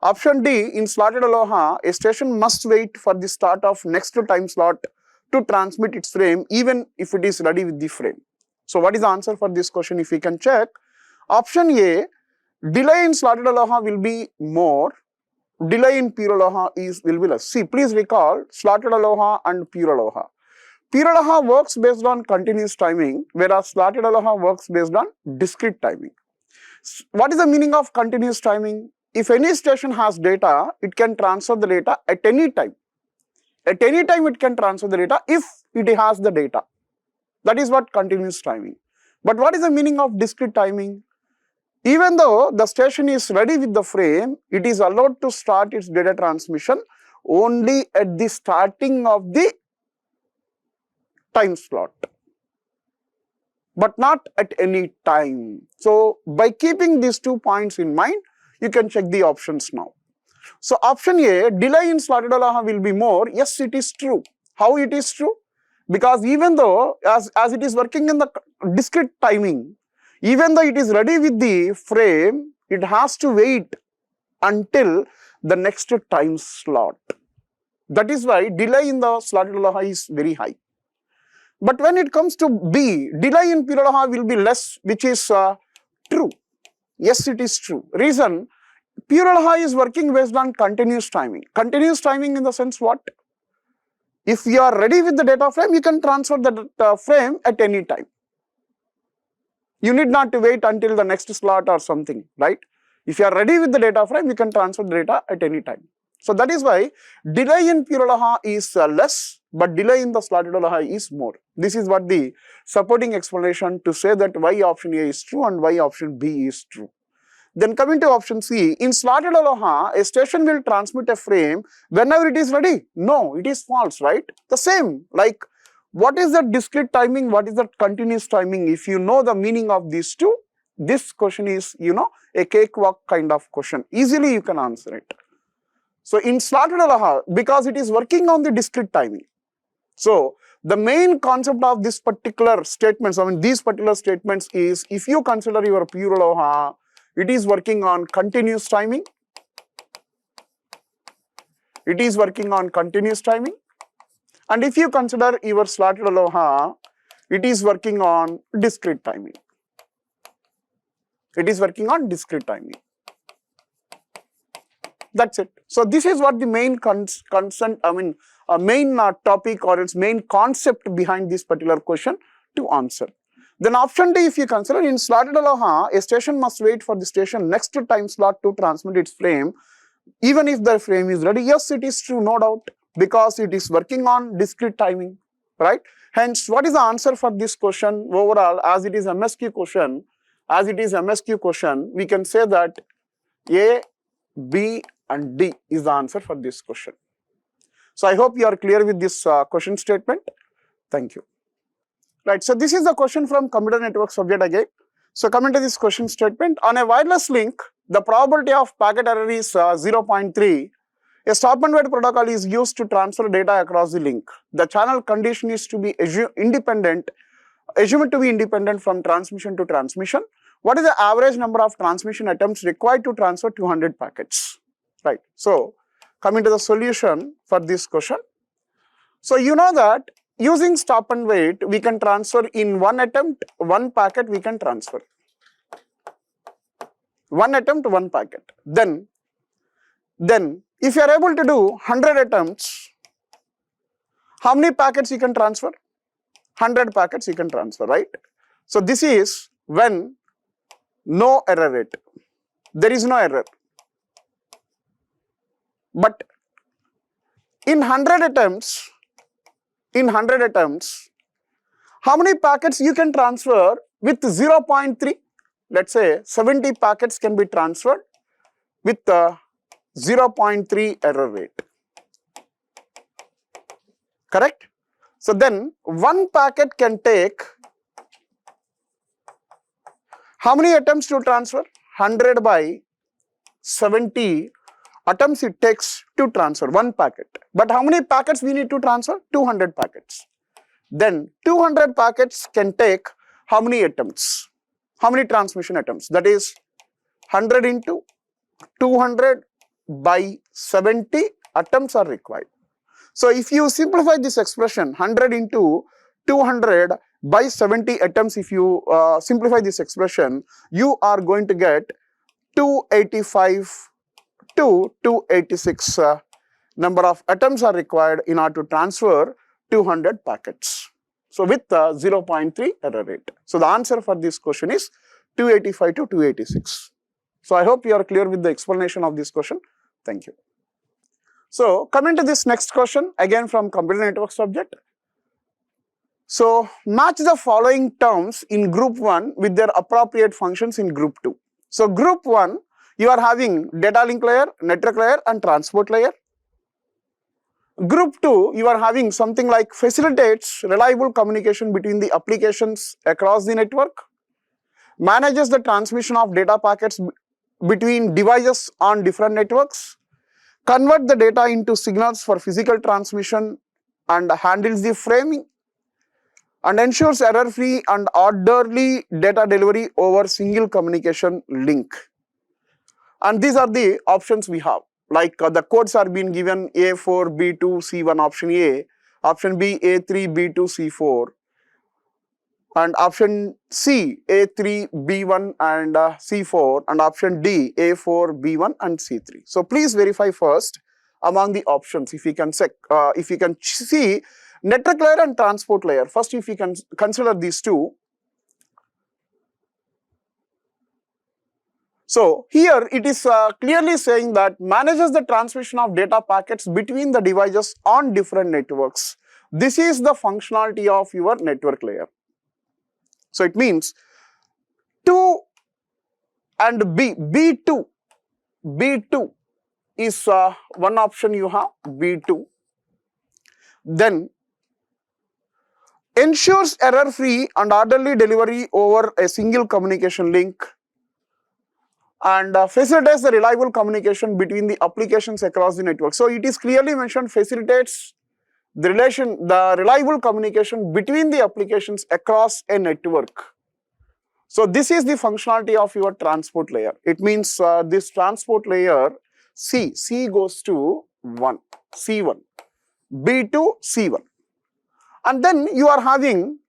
Option D, in slotted aloha, a station must wait for the start of next time slot to transmit its frame even if it is ready with the frame. So what is the answer for this question if we can check? Option A, delay in slotted aloha will be more, delay in pure aloha will be less. See, please recall slotted aloha and pure aloha. Pure aloha works based on continuous timing, whereas slotted aloha works based on discrete timing. What is the meaning of continuous timing? If any station has data, it can transfer the data at any time. At any time it can transfer the data if it has the data. That is what continuous timing. But what is the meaning of discrete timing? Even though the station is ready with the frame, it is allowed to start its data transmission only at the starting of the time slot, but not at any time. So by keeping these 2 points in mind, you can check the options now. So option A, delay in slotted aloha will be more. Yes, it is true. How it is true? Because even though as it is working in the discrete timing, even though it is ready with the frame, it has to wait until the next time slot. That is why delay in the slotted aloha is very high. But when it comes to B, delay in pure aloha will be less, which is true. Yes, it is true. Reason, pure aloha is working based on continuous timing. Continuous timing in the sense what? If you are ready with the data frame, you can transfer the frame at any time. You need not to wait until the next slot or something, right? If you are ready with the data frame, you can transfer the data at any time. So that is why delay in pure aloha is less, but delay in the slotted aloha is more. This is what the supporting explanation to say that why option A is true and why option B is true. Then coming to option C, in slotted aloha, a station will transmit a frame whenever it is ready. No, it is false, right? The same, like what is the discrete timing, what is the continuous timing? If you know the meaning of these two, this question is, a cakewalk kind of question. Easily you can answer it. So in slotted aloha, because it is working on the discrete timing. So the main concept of this particular statements, these particular statements is, if you consider your pure aloha, it is working on continuous timing. It is working on continuous timing. And if you consider your slotted aloha, it is working on discrete timing. It is working on discrete timing. That's it. So this is what the main main topic or its main concept behind this particular question to answer. Then option D, if you consider, in slotted aloha, a station must wait for the station next time slot to transmit its frame, even if the frame is ready. Yes, it is true, no doubt, because it is working on discrete timing, right? Hence, what is the answer for this question overall? As it is MSQ question, we can say that A, B and D is the answer for this question. So I hope you are clear with this question statement. Thank you. Right, so this is the question from computer network subject again. So coming to this question statement, on a wireless link, the probability of packet error is 0.3. A stop and wait protocol is used to transfer data across the link. The channel condition is to be assumed to be independent from transmission to transmission. What is the average number of transmission attempts required to transfer 200 packets? Right, so coming to the solution for this question. So you know that using stop and wait, we can transfer in one attempt, one packet we can transfer. One attempt, one packet. Then if you are able to do 100 attempts, how many packets you can transfer? 100 packets you can transfer, right? So this is when no error rate. There is no error. But in 100 attempts, in 100 attempts, how many packets you can transfer with 0.3? Let's say 70 packets can be transferred with 0.3 error rate. Correct? So then one packet can take how many attempts to transfer? 100 by 70 attempts it takes to transfer one packet. But how many packets we need to transfer? 200 packets. Then 200 packets can take how many attempts? How many transmission attempts? That is 100 into 200 by 70 attempts are required. So if you simplify this expression, 100 into 200 by 70 attempts, if you simplify this expression, you are going to get 285 to 286 number of attempts are required in order to transfer 200 packets. So with 0.3 error rate. So the answer for this question is 285 to 286. So I hope you are clear with the explanation of this question. Thank you. So coming to this next question, again from computer network subject. So match the following terms in group 1 with their appropriate functions in group 2. So group 1, you are having data link layer, network layer and transport layer. Group 2, you are having something like facilitates reliable communication between the applications across the network, manages the transmission of data packets between devices on different networks, convert the data into signals for physical transmission and handles the framing, and ensures error-free and orderly data delivery over single communication link. And these are the options we have. Like the codes are being given A4, B2, C1 option A, option B A3, B2, C4, and option C A3, B1 and C4, and option D A4, B1 and C3. So please verify first among the options if you can check, if you can see network layer and transport layer. First, if you can consider these two. So here it is clearly saying that manages the transmission of data packets between the devices on different networks. This is the functionality of your network layer. So it means 2 and B2 is one option you have, B2. Then ensures error-free and orderly delivery over a single communication link, and facilitates the reliable communication between the applications across the network. So it is clearly mentioned facilitates the reliable communication between the applications across a network. So this is the functionality of your transport layer. It means this transport layer C goes to 1, C1, B2, C1. And then you are having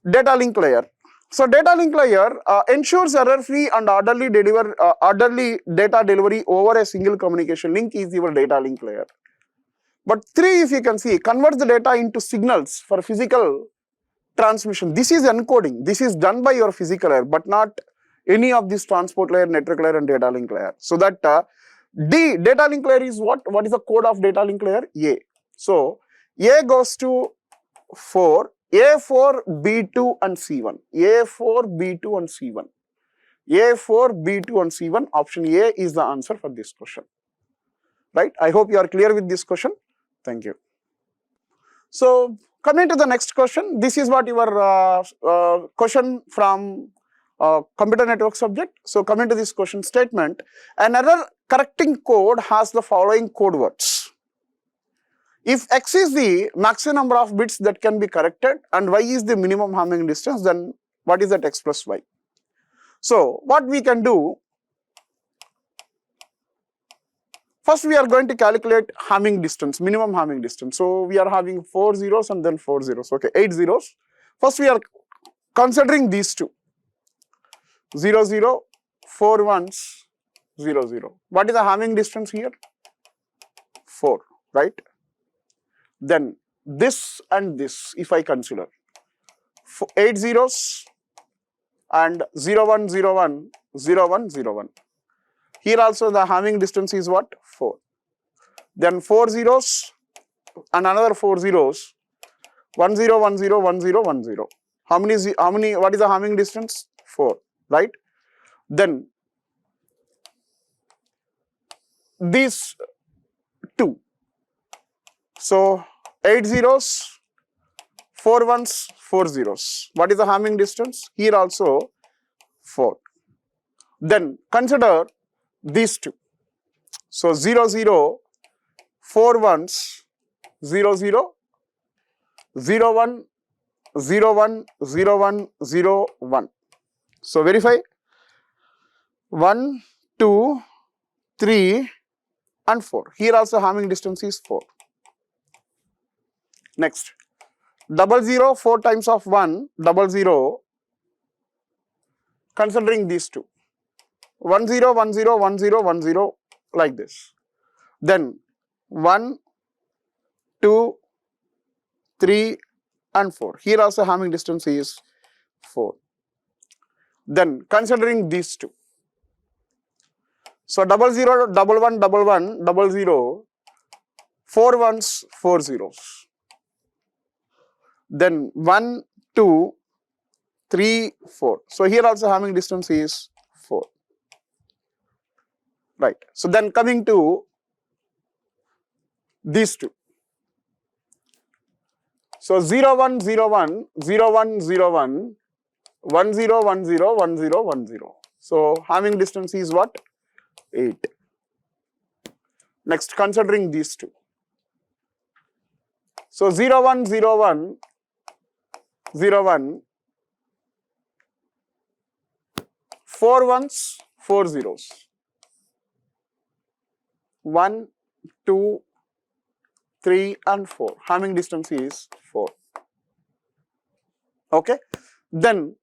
data link layer. So data link layer ensures error-free and orderly data delivery over a single communication link is your data link layer. But 3, if you can see, converts the data into signals for physical transmission. This is encoding. This is done by your physical layer, but not any of this transport layer, network layer and data link layer. So that D, data link layer is what? What is the code of data link layer? A. So A goes to 4. A4, B2 and C1, A4, B2 and C1, A4, B2 and C1, option A is the answer for this question, right? I hope you are clear with this question. Thank you. So coming to the next question, this is what your question from computer network subject. So coming to this question statement, an error correcting code has the following code words. If X is the maximum number of bits that can be corrected and Y is the minimum Hamming distance, then what is that X plus Y? So what we can do, first we are going to calculate Hamming distance, minimum Hamming distance. So we are having 4 zeros and then 4 zeros, okay, 8 zeros. First we are considering these two, 0, 0, 4 ones, 0, 0. What is the Hamming distance here? 4, right? Then this and this, if I consider 8 zeros and 0, 1, 0, 1, 0, 1, 0, 1. Here also the Hamming distance is what? 4. Then 4 zeros and another 4 zeros. 1 0 1 0 1 0 1 0. How many what is the Hamming distance? 4, right? Then these 2. So 8 zeros, 4 ones, 4 zeros. What is the Hamming distance? Here also 4. Then consider these 2. So 0 0, 4 ones, 0 0, 0 1, 0 1, 0 1, 0 1. So verify 1, 2, 3 and 4. Here also Hamming distance is 4. Next, 0 0, 4 times of 1, 0 0, considering these 2. 1 0, 1 0, 1 0, 1 0, like this. Then 1, 2, 3 and 4. Here also Hamming distance is 4. Then considering these 2. So 0 0, 1 1, 1 1, 0 0, 4 ones, 4 zeros. Then 1, 2, 3, 4. So here also Hamming distance is 4. Right. So then coming to these 2. So 0 1 0 1, 0 1 0 1, 1 0 1 0, 1 0 1 0. So Hamming distance is what? 8. Next, considering these 2. So 0 1 0 1, 0 1, 4 ones, 4 zeros. 1, 2, 3 and 4. Hamming distance is 4. Okay. Then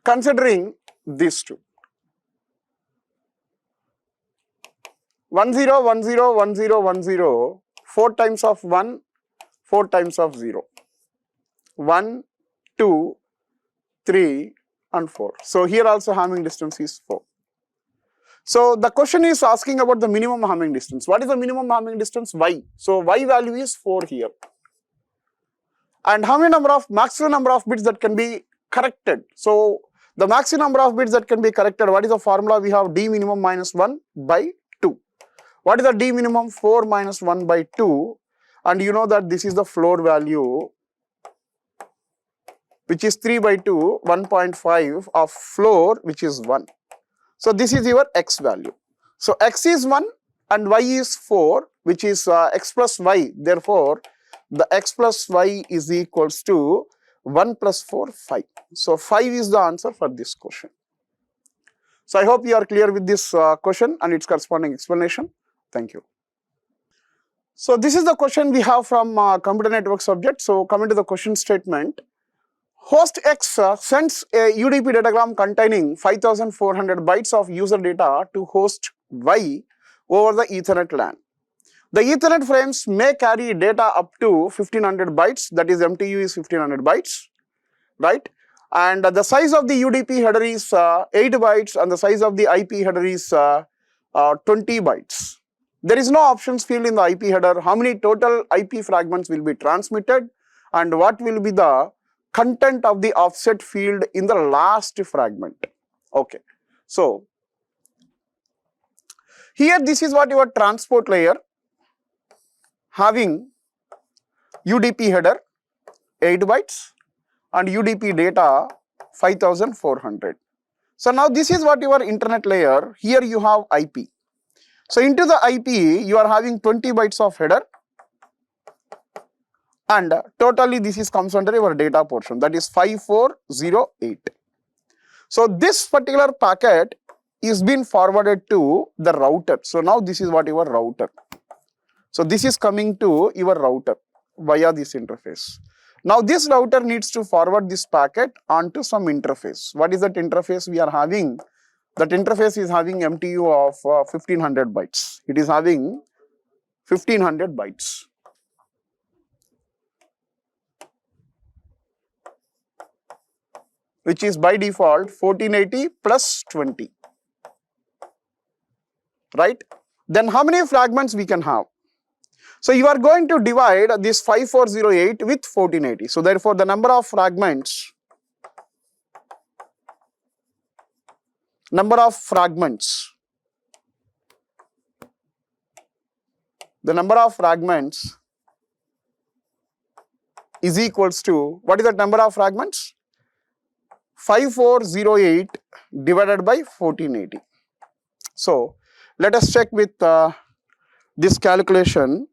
considering these 2. 1 0 1 0 1 0 1 0, 4 times of 1, 4 times of 0. 1, 2, 3 and 4. So here also Hamming distance is 4. So the question is asking about the minimum Hamming distance. What is the minimum Hamming distance? Y. So Y value is 4 here. And how many maximum number of bits that can be corrected? So the maximum number of bits that can be corrected, what is the formula? We have D minimum minus 1 by 2. What is the D minimum? 4 minus 1 by 2. And you know that this is the floor value, which is 3 by 2, 1.5 of floor, which is 1. So this is your x value. So x is 1 and y is 4, which is x plus y. Therefore, the x plus y is equals to 1 plus 4, 5. So 5 is the answer for this question. So I hope you are clear with this question and its corresponding explanation. Thank you. So this is the question we have from computer network subject. So coming to the question statement. Host X sends a UDP datagram containing 5400 bytes of user data to host Y over the Ethernet LAN. The Ethernet frames may carry data up to 1500 bytes, that is MTU is 1500 bytes, right? And the size of the UDP header is 8 bytes and the size of the IP header is 20 bytes. There is no options field in the IP header. How many total IP fragments will be transmitted and what will be the content of the offset field in the last fragment. Okay. So here this is what your transport layer having UDP header 8 bytes and UDP data 5400. So now this is what your internet layer. Here you have IP. So into the IP you are having 20 bytes of header and totally this is comes under your data portion, that is 5408. So this particular packet is being forwarded to the router. So now this is what your router. So this is coming to your router via this interface. Now this router needs to forward this packet onto some interface. What is that interface we are having? That interface is having MTU of 1500 bytes. It is having 1500 bytes. Which is by default 1480 plus 20, right? Then how many fragments we can have? So you are going to divide this 5408 with 1480. So therefore the number of fragments is equals to, what is the number of fragments? 5408 divided by 1480. So let us check with this calculation.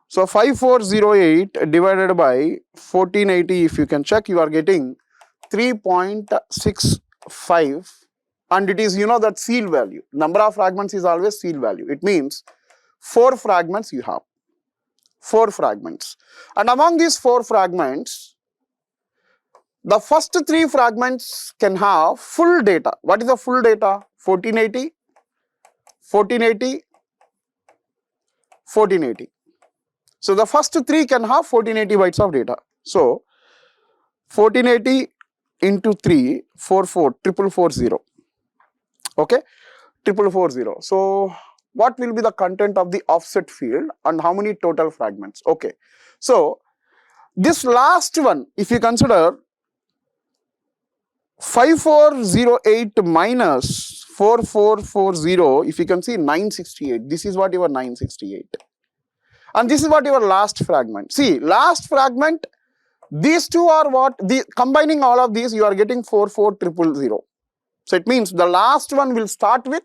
So 5408 divided by 1480, if you can check, you are getting 3.65, and it is, you know, that seal value. Number of fragments is always seal value. It means 4 fragments you have. 4 fragments. And among these 4 fragments, the first 3 fragments can have full data. What is the full data? 1480, 1480, 1480. So the first 3 can have 1480 bytes of data. So 1480 into 3, 440. Okay, 440. So what will be the content of the offset field and how many total fragments? Okay, so this last one, if you consider 5408 minus 4440, if you can see 968, this is what your 968. And this is what your last fragment. See, last fragment, these two are what? Combining all of these, you are getting 44000. So it means the last one will start with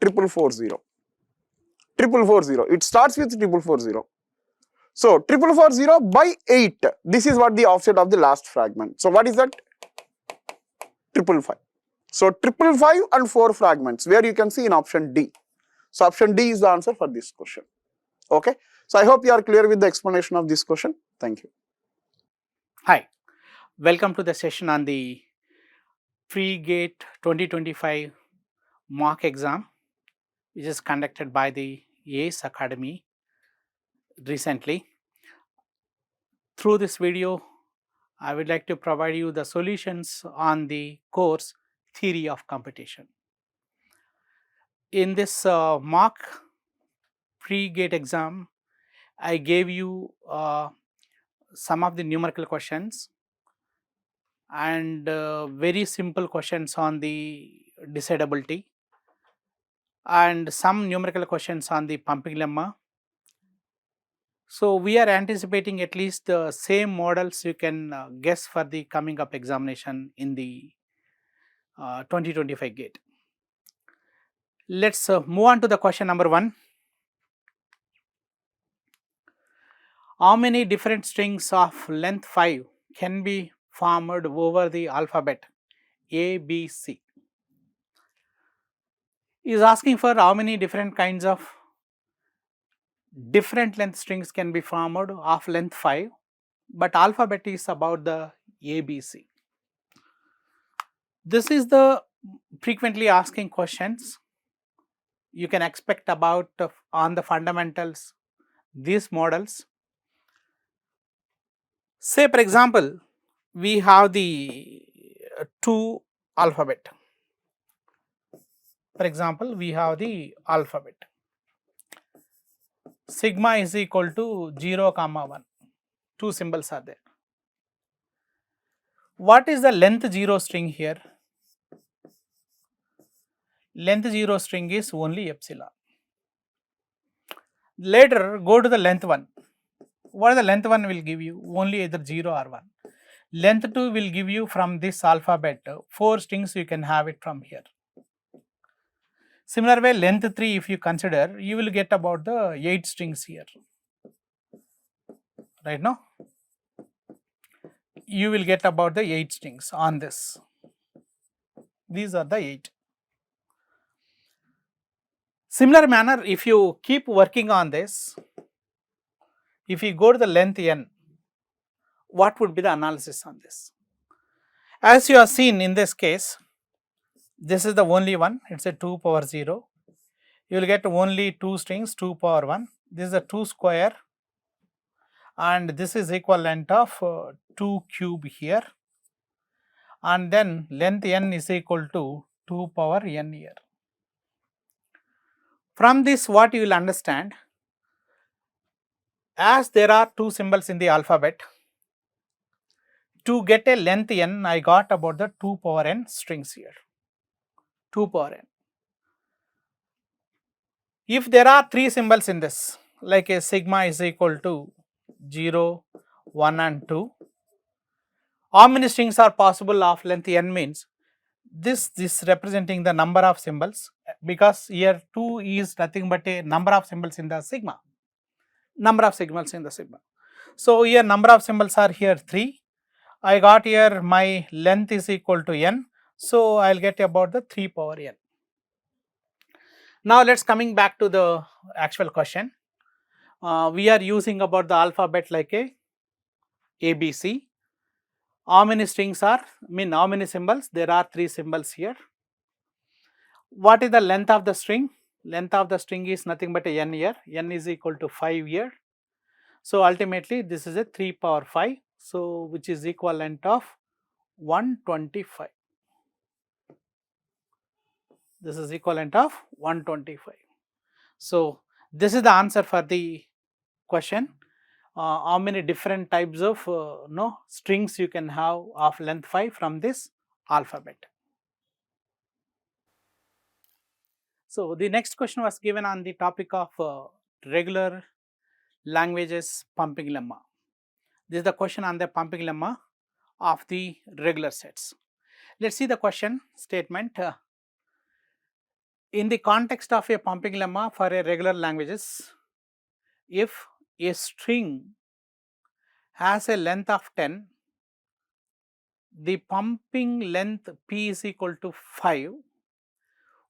440. It starts with 440. So 440 by 8. This is what the offset of the last fragment. So what is that? 555. So 555 and 4 fragments, where you can see in option D. So option D is the answer for this question. Okay. So I hope you are clear with the explanation of this question. Thank you. Hi, welcome to the session on the pre-gate 2025 mock exam, which is conducted by the ACE Academy recently. Through this video, I would like to provide you the solutions on the course Theory of Computation. In this mock pre-gate exam, I gave you some of the numerical questions and very simple questions on the decidability and some numerical questions on the pumping lemma. So we are anticipating at least the same models you can guess for the coming up examination in the 2025 gate. Let's move on to the question number 1. How many different strings of length 5 can be formed over the alphabet A, B, C? Is asking for how many different kinds of different length strings can be formed of length 5, but alphabet is about the A, B, C. This is the frequently asking questions you can expect about on the fundamentals, these models. Say for example, we have the 2 alphabet. For example, we have the alphabet. Sigma is equal to 0, 1. 2 symbols are there. What is the length 0 string here? Length 0 string is only epsilon. Later, go to the length 1. What the length 1 will give you? Only either 0 or 1. Length 2 will give you from this alphabet 4 strings, you can have it from here. Similar way, length 3 if you consider, you will get about the 8 strings here. Right now, you will get about the 8 strings on this. These are the 8. Similar manner, if you keep working on this, if you go to the length n, what would be the analysis on this? As you have seen in this case, this is the only one, it is a 2 power 0. You will get only 2 strings, 2 power 1. This is a 2 square and this is equivalent of 2 cube here, and then length n is equal to 2 power n here. From this what you will understand, as there are two symbols in the alphabet, to get a length n, I got about the 2 power n strings here, 2 power n. If there are three symbols in this, like a sigma is equal to 0, 1 and 2, how many strings are possible of length n means this representing the number of symbols, because here 2 is nothing but a number of symbols in the sigma, number of symbols in the sigma. So, here number of symbols are here 3, I got here my length is equal to n, so I will get about the 3 power n. Now, let us coming back to the actual question. We are using about the alphabet like a ABC. How many strings are, how many symbols? There are 3 symbols here. What is the length of the string? Length of the string is nothing but a n here, n is equal to 5 here. So, ultimately this is a 3 power 5, so which is equivalent of 125. This is equivalent of 125. So, this is the answer for the question. How many different types of strings you can have of length 5 from this alphabet. So, the next question was given on the topic of regular languages pumping lemma. This is the question on the pumping lemma of the regular sets. Let us see the question statement. In the context of a pumping lemma for a regular languages, if a string has a length of 10, the pumping length p is equal to 5,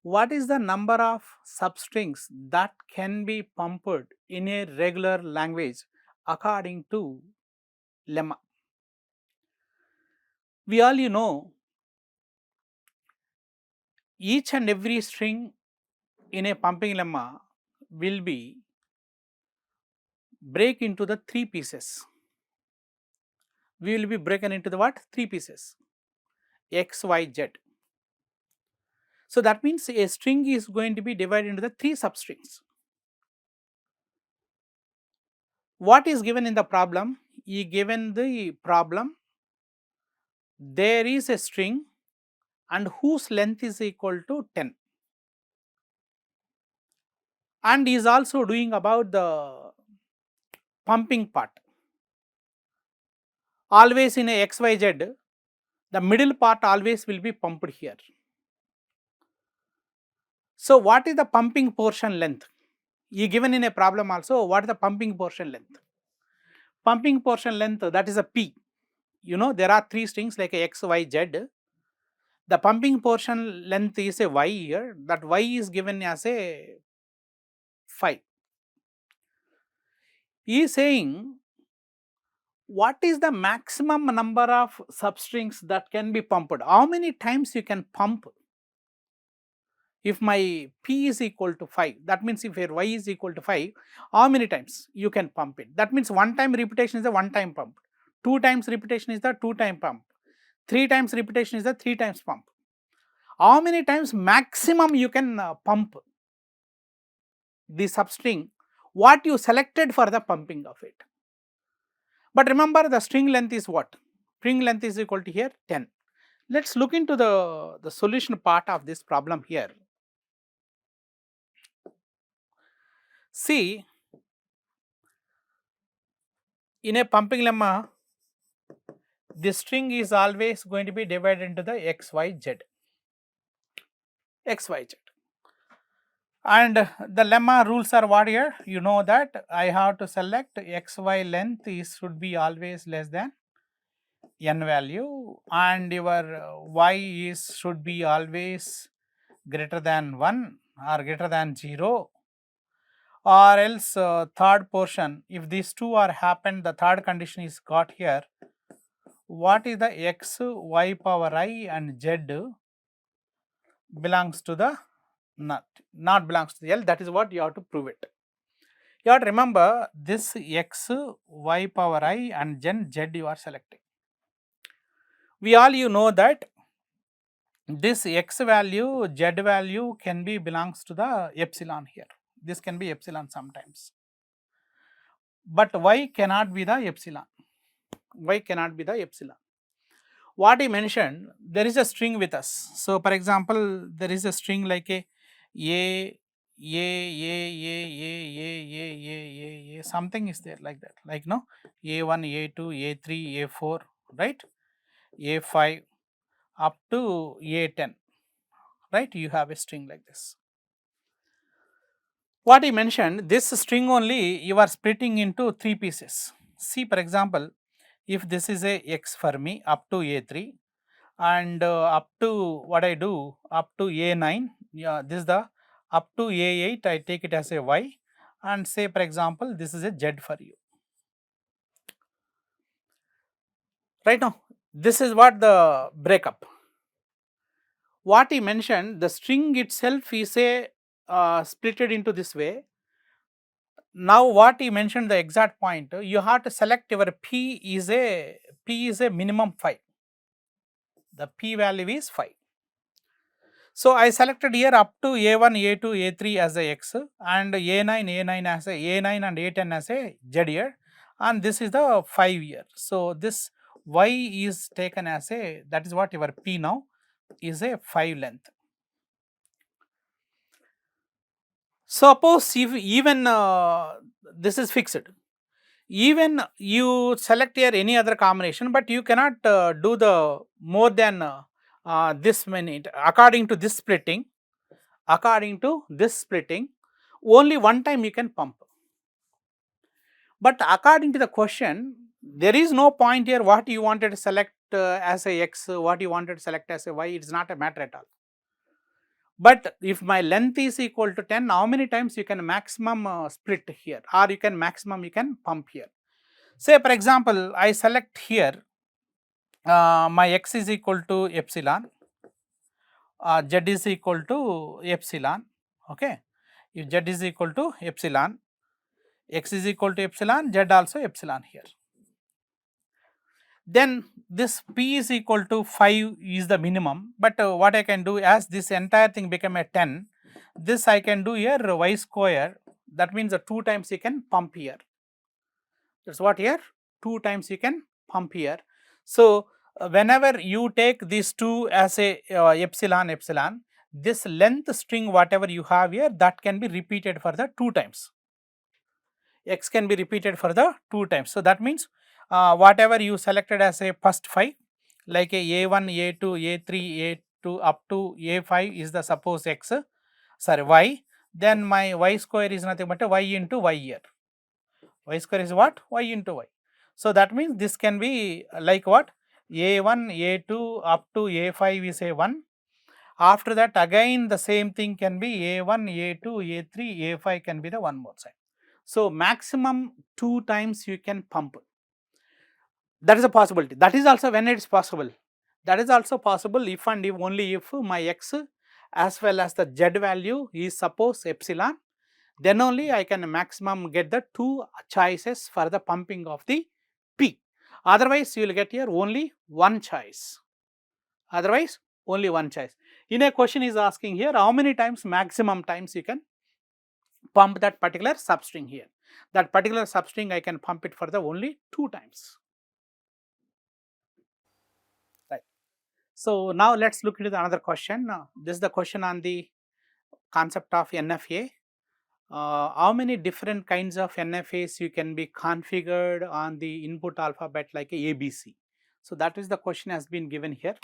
what is the number of substrings that can be pumped in a regular language according to lemma? We all know each and every string in a pumping lemma will be break into the 3 pieces. We will be broken into the what? 3 pieces, x, y, z. So, that means a string is going to be divided into the 3 substrings. What is given in the problem? Given the problem, there is a string and whose length is equal to 10, and is also doing about the pumping part. Always in a xyz, the middle part always will be pumped here. So, what is the pumping portion length? Given in a problem also, what is the pumping portion length? Pumping portion length, that is a p. There are 3 strings like a x, y, z. The pumping portion length is a y here, that y is given as a 5. He is saying what is the maximum number of substrings that can be pumped? How many times you can pump? If my p is equal to 5, that means if your y is equal to 5, how many times you can pump it? That means 1 time repetition is a 1 time pump, 2 times repetition is the 2 time pump, 3 times repetition is the 3 times pump. How many times maximum you can pump the substring what you selected for the pumping of it? But remember, the string length is what? String length is equal to here 10. Let us look into the solution part of this problem here. See, in a pumping lemma, the string is always going to be divided into the x, y, z. X, y, z. And the lemma rules are what here? You know that I have to select x, y length should be always less than n value, and your y should be always greater than 1 or greater than 0, or else third portion, if these two are happened, the third condition is got here. What is the x, y power I and z belongs to the not belongs to the L, that is what you have to prove it. You have to remember this x, y power I and z you are selecting. We all know that this x value, z value can be belongs to the epsilon here. This can be epsilon sometimes, but y cannot be the epsilon. Y cannot be the epsilon. What he mentioned, there is a string with us. So, for example, there is a string like a something is there like that, like no A1, A2, A3, A4, right? A5 up to A10, right? You have a string like this. What he mentioned, this string only you are splitting into 3 pieces. See, for example, if this is a x for me up to A3 and up to what I do up to A9, yeah, this is the up to A8 I take it as a y, and say for example this is a z for you. Right now, this is what the breakup. What he mentioned, the string itself is a splitted into this way. Now what he mentioned the exact point, you have to select your p is a minimum 5. The p value is 5. So I selected here up to A1, A2, A3 as a x and A9 as a A9 and A10 as a z here, and this is the 5 here. So this y is taken as a, that is what your p now is a 5 length. Suppose if even this is fixed, even you select here any other combination, but you cannot do the more than this many according to this splitting. According to this splitting, only one time you can pump. But according to the question, there is no point here what you wanted to select as a x, what you wanted to select as a y, it is not a matter at all. But if my length is equal to 10, how many times you can maximum split here, or you can maximum you can pump here. Say for example, I select here my x is equal to epsilon, z is equal to epsilon, okay. If z is equal to epsilon, x is equal to epsilon, z also epsilon here. Then this p is equal to 5 is the minimum, but what I can do, as this entire thing become a 10, this I can do here y square, that means 2 times you can pump here. That is what here, 2 times you can pump here. So whenever you take these 2 as a epsilon, this length string whatever you have here, that can be repeated for the 2 times. X can be repeated for the 2 times. So that means whatever you selected as a first 5, like a A1, A2, A3, A2 up to A5 is the suppose x, sorry y, then my y square is nothing but a y into y here. Y square is what? Y into y. So that means this can be like what? A1, A2 up to A5 is a 1. After that again the same thing can be A1, A2, A3, A5 can be the one more side. So maximum 2 times you can pump. That is a possibility. That is also when it is possible. That is also possible if and if only if my x as well as the z value is suppose epsilon, then only I can maximum get the 2 choices for the pumping of the p. Otherwise you will get here only one choice. Otherwise only one choice. In a question is asking here how many times, maximum times you can pump that particular substring here. That particular substring I can pump it for the only 2 times. Right. So now let us look into another question. This is the question on the concept of NFA. How many different kinds of NFAs you can be configured on the input alphabet like a ABC. So that is the question has been given here.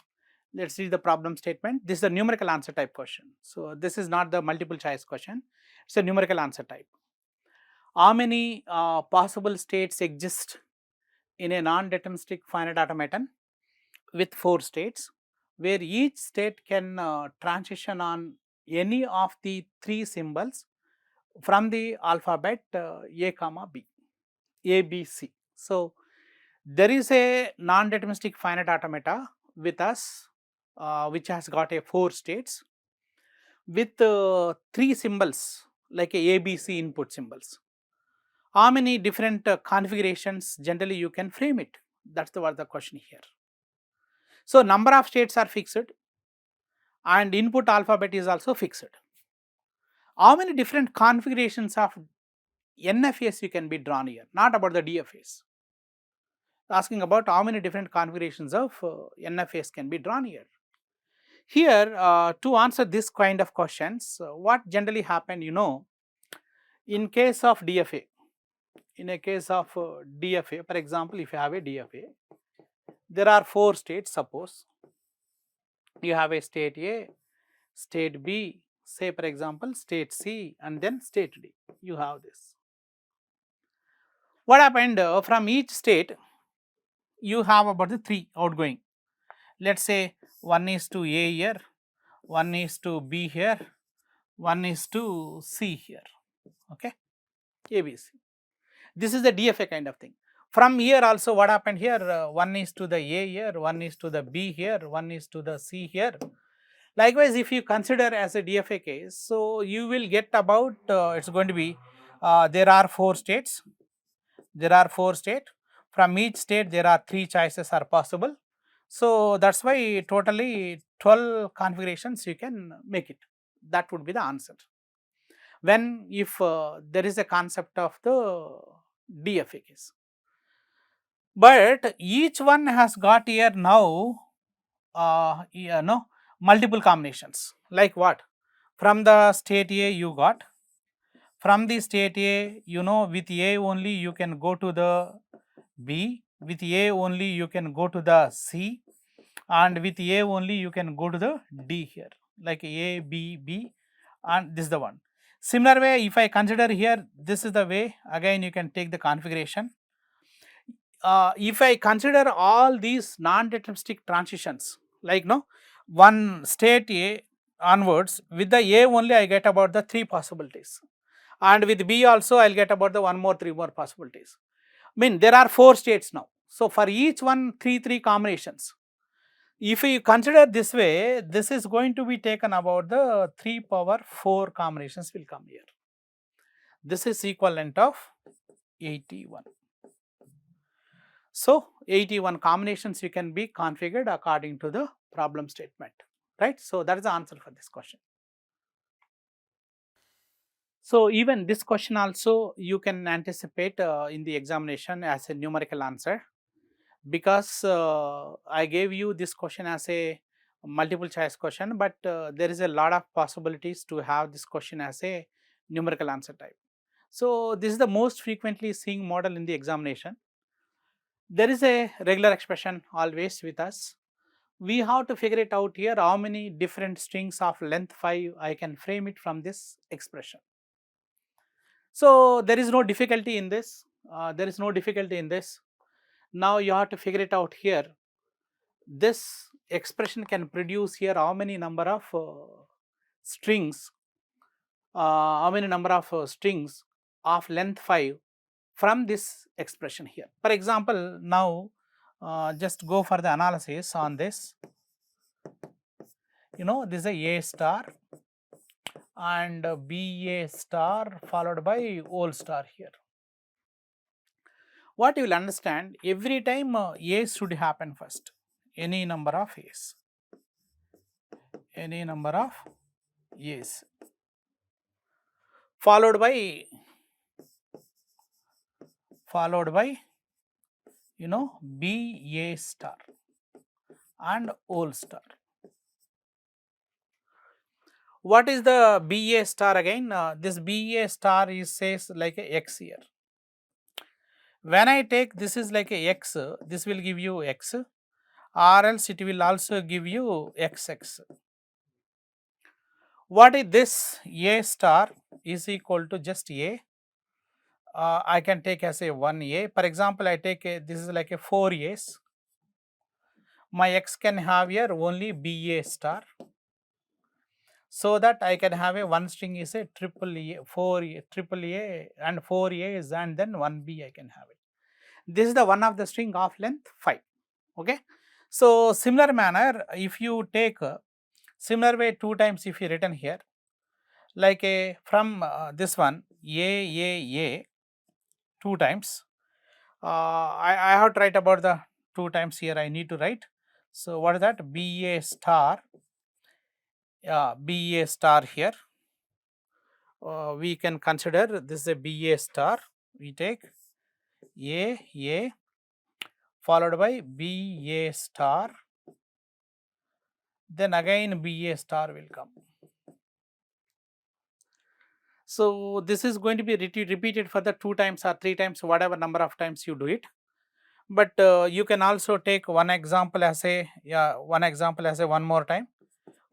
Let us see the problem statement. This is a numerical answer type question. So this is not the multiple choice question, it is a numerical answer type. How many possible states exist in a non-deterministic finite automaton with 4 states, where each state can transition on any of the 3 symbols from the alphabet A comma B, A, B, C. So there is a non-deterministic finite automata with us which has got a 4 states with 3 symbols like a ABC input symbols. How many different configurations generally you can frame it? That is what the question here. So number of states are fixed, and input alphabet is also fixed. How many different configurations of NFAs you can be drawn here, not about the DFAs. Asking about how many different configurations of NFAs can be drawn here. Here, to answer this kind of questions, what generally happen, in case of DFA, in a case of DFA, for example, if you have a DFA, there are 4 states. Suppose you have a state A, state B, say for example state C, and then state D. You have this. What happened from each state? You have about the 3 outgoing. Let's say 1 is to A here, 1 is to B here, 1 is to C here. Okay, ABC. This is the DFA kind of thing. From here also, what happened here? 1 is to the A here, 1 is to the B here, 1 is to the C here. Likewise, if you consider as a DFA case, so you will get about it's going to be there are 4 states. There are 4 states. From each state, there are 3 choices are possible. So that's why totally 12 configurations you can make it. That would be the answer. When if there is a concept of the DFA case. But each one has got here now multiple combinations. Like what? From the state A you got. From the state A, with A only you can go to the B. With A only you can go to the C. And with A only you can go to the D here. Like A, B, B, and this is the one. Similar way, if I consider here, this is the way, again you can take the configuration. If I consider all these non-deterministic transitions, like one state A onwards, with the A only I get about the 3 possibilities, and with B also I will get about the 3 more possibilities. I mean there are 4 states now. So for each one 3 combinations. If you consider this way, this is going to be taken about the 3 power 4 combinations will come here. This is equivalent of 81. So 81 combinations you can be configured according to the problem statement, right? So that is the answer for this question. So even this question also you can anticipate in the examination as a numerical answer, because I gave you this question as a multiple choice question, but there is a lot of possibilities to have this question as a numerical answer type. So this is the most frequently seen model in the examination. There is a regular expression always with us. We have to figure it out here how many different strings of length 5 I can frame it from this expression. So there is no difficulty in this. Now you have to figure it out here. This expression can produce here how many number of strings, strings of length 5 from this expression here. For example, now just go for the analysis on this. This is a star and BA star followed by whole star here. What you will understand, every time A should happen first, any number of A's, followed by BA star and whole star. What is the BA star again? This BA star is says like a X here. When I take this is like a X, this will give you X, or else it will also give you XX. What is this? A star is equal to just A. I can take as a 1A. For example, I take this is like a 4 A's. My X can have here only BA star. So that I can have a one string is a triple A, 4A, triple A and 4 A's, and then 1B I can have it. This is the one of the string of length 5. Okay. So similar manner, if you take similar way 2 times if you written here, like a from this one A 2 times. I have to write about the 2 times here. I need to write. So what is that? BA star BA star here. We can consider this is a BA star. We take A followed by BA star, then again BA star will come. So this is going to be repeated for the 2 times or 3 times, whatever number of times you do it. But you can also take one example as a one more time.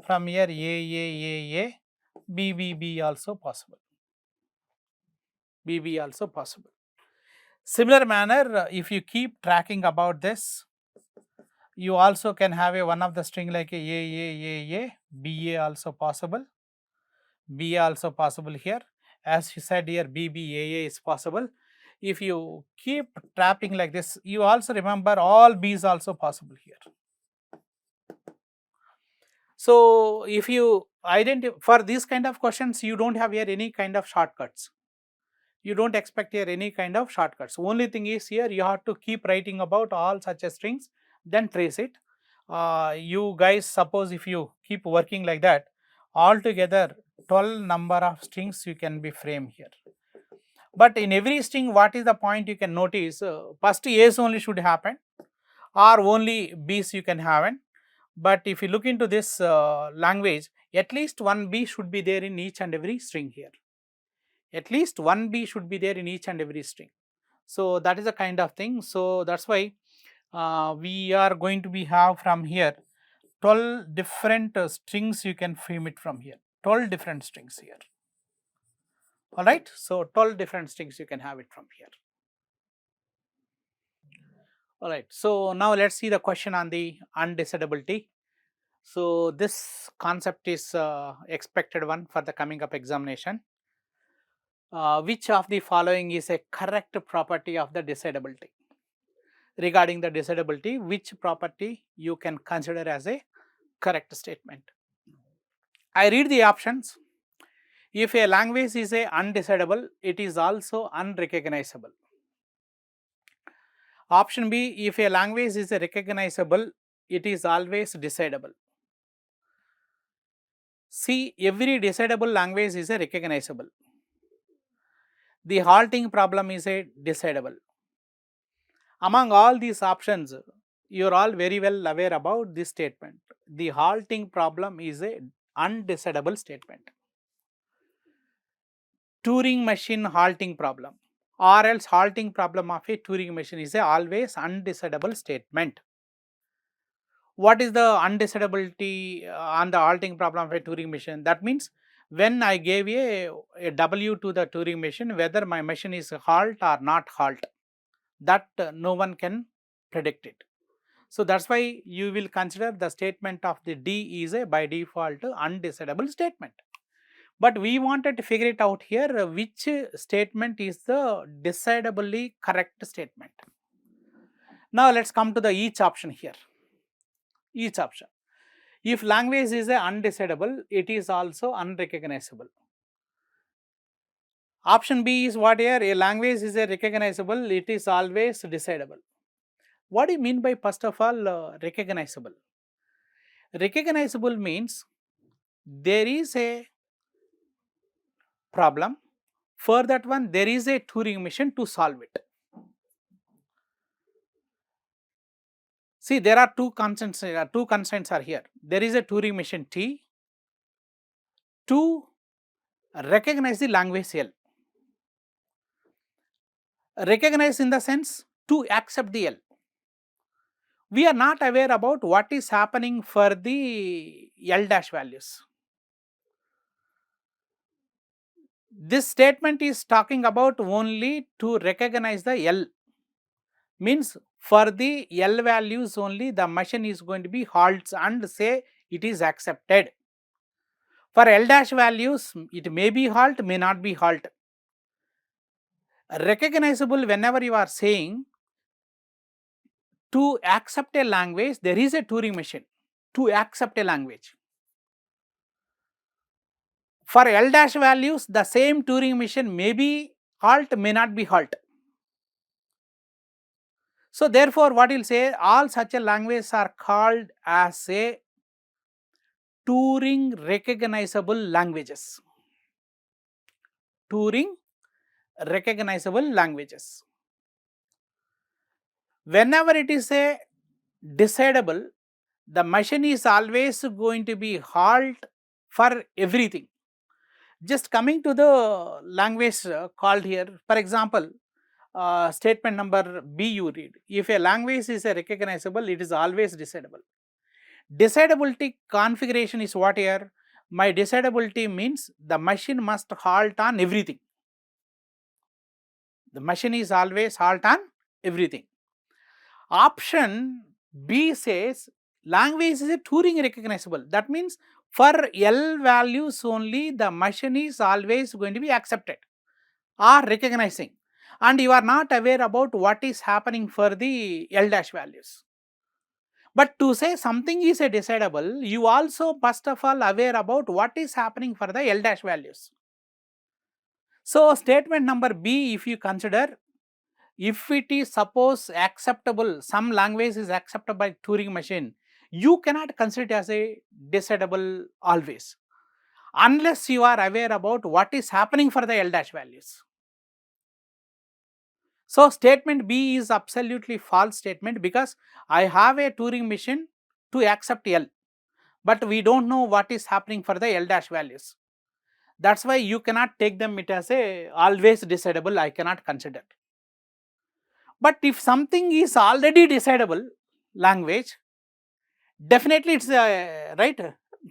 From here A, B also possible. BB also possible. Similar manner, if you keep tracking about this, you also can have a one of the string like a, BA also possible, BA also possible here. As you said here, BBAA is possible. If you keep trapping like this, you also remember all B's also possible here. So if you identify for these kind of questions, you don't have here any kind of shortcuts. You don't expect here any kind of shortcuts. Only thing is here you have to keep writing about all such a strings, then trace it. You guys, suppose if you keep working like that, altogether 12 number of strings you can be frame here. But in every string, what is the point you can notice? First A's only should happen, or only B's you can have. But if you look into this language, at least one B should be there in each and every string here. At least one B should be there in each and every string. So that is the kind of thing. So that's why we are going to be have from here 12 different strings you can frame it from here. 12 different strings here. Alright. So 12 different strings you can have it from here. Alright. So now let us see the question on the undecidability. So this concept is expected one for the coming up examination. Which of the following is a correct property of the decidability? Regarding the decidability, which property you can consider as a correct statement? I read the options. If a language is a undecidable, it is also unrecognizable. Option B, if a language is a recognizable, it is always decidable. C, every decidable language is a recognizable. The halting problem is a decidable. Among all these options, you are all very well aware about this statement. The halting problem is a undecidable statement. Turing machine halting problem, or else halting problem of a Turing machine is a always undecidable statement. What is the undecidability on the halting problem of a Turing machine? That means when I gave a W to the Turing machine, whether my machine is halt or not halt, that no one can predict it. So that is why you will consider the statement of the D is a by default undecidable statement. But we wanted to figure it out here, which statement is the decidably correct statement. Now let us come to the each option here. Each option. If language is a undecidable, it is also unrecognizable. Option B is what here? A language is a recognizable, it is always decidable. What do you mean by first of all recognizable? Recognizable means there is a problem, for that one there is a Turing machine to solve it. See, there are two constraints are here. There is a Turing machine T to recognize the language L. Recognize in the sense to accept the L. We are not aware about what is happening for the L dash values. This statement is talking about only to recognize the L, means for the L values only the machine is going to be halts and say it is accepted. For L dash values, it may be halt, may not be halt. Recognizable, whenever you are saying to accept a language, there is a Turing machine to accept a language. For L dash values, the same Turing machine may be halt, may not be halt. So therefore, what you will say, all such a languages are called as a Turing recognizable languages. Turing recognizable languages. Whenever it is a decidable, the machine is always going to be halt for everything. Just coming to the language called here, for example, statement number B you read. If a language is a recognizable, it is always decidable. Decidability configuration is what here? My decidability means the machine must halt on everything. The machine is always halt on everything. Option B says language is a Turing recognizable. That means for L values only the machine is always going to be accepted or recognizing, and you are not aware about what is happening for the L dash values. But to say something is a decidable, you also first of all aware about what is happening for the L dash values. So statement number B, if you consider, if it is suppose acceptable, some language is accepted by Turing machine, you cannot consider it as a decidable always, unless you are aware about what is happening for the L dash values. So statement B is absolutely false statement, because I have a Turing machine to accept L, but we don't know what is happening for the L dash values. That's why you cannot take them it as a always decidable, I cannot consider. But if something is already decidable language, definitely it's right,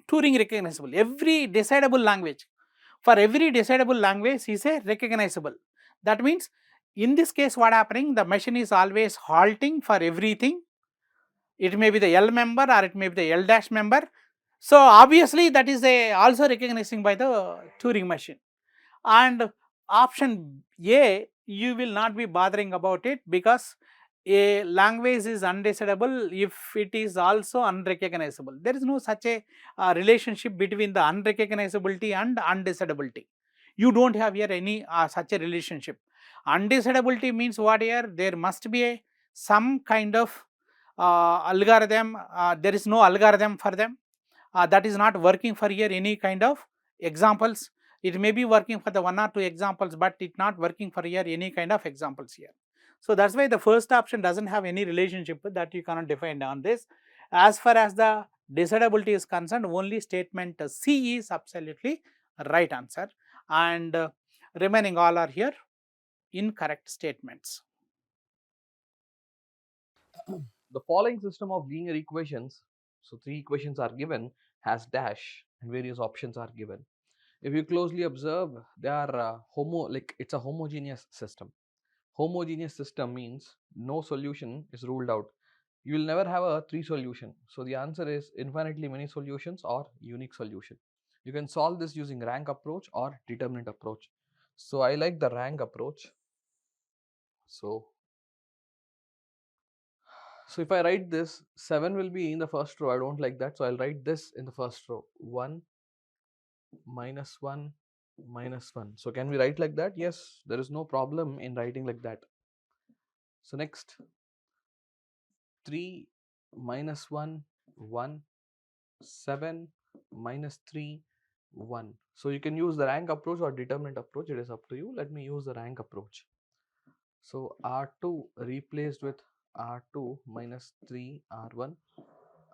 Turing recognizable. Every decidable language, for every decidable language is a recognizable. That means in this case what happening, the machine is always halting for everything. It may be the L member or it may be the L dash member. So obviously that is also recognizing by the Turing machine. And option A, you will not be bothering about it, because a language is undecidable if it is also unrecognizable. There is no such a relationship between the unrecognizability and undecidability. You don't have here any such a relationship. Undecidability means what here? There must be some kind of algorithm. There is no algorithm for them. That is not working for here any kind of examples. It may be working for the 1 or 2 examples, but it not working for here any kind of examples here. So that's why the first option doesn't have any relationship that you cannot define on this. As far as the decidability is concerned, only statement C is absolutely right answer, and remaining all are here incorrect statements. The following system of linear equations, so 3 equations are given, has dash and various options are given. If you closely observe, they are it's a homogeneous system. Homogeneous system means no solution is ruled out. You will never have a 3 solution. So the answer is infinitely many solutions or unique solution. You can solve this using rank approach or determinant approach. So I like the rank approach. So if I write this, 7 will be in the first row. I don't like that. So I'll write this in the first row. 1 minus 1 minus 1. So can we write like that? Yes, there is no problem in writing like that. So next, 3 minus 1 1, 7 minus 3 1. So you can use the rank approach or determinant approach, it is up to you. Let me use the rank approach. So R2 replaced with R2 minus 3 R1,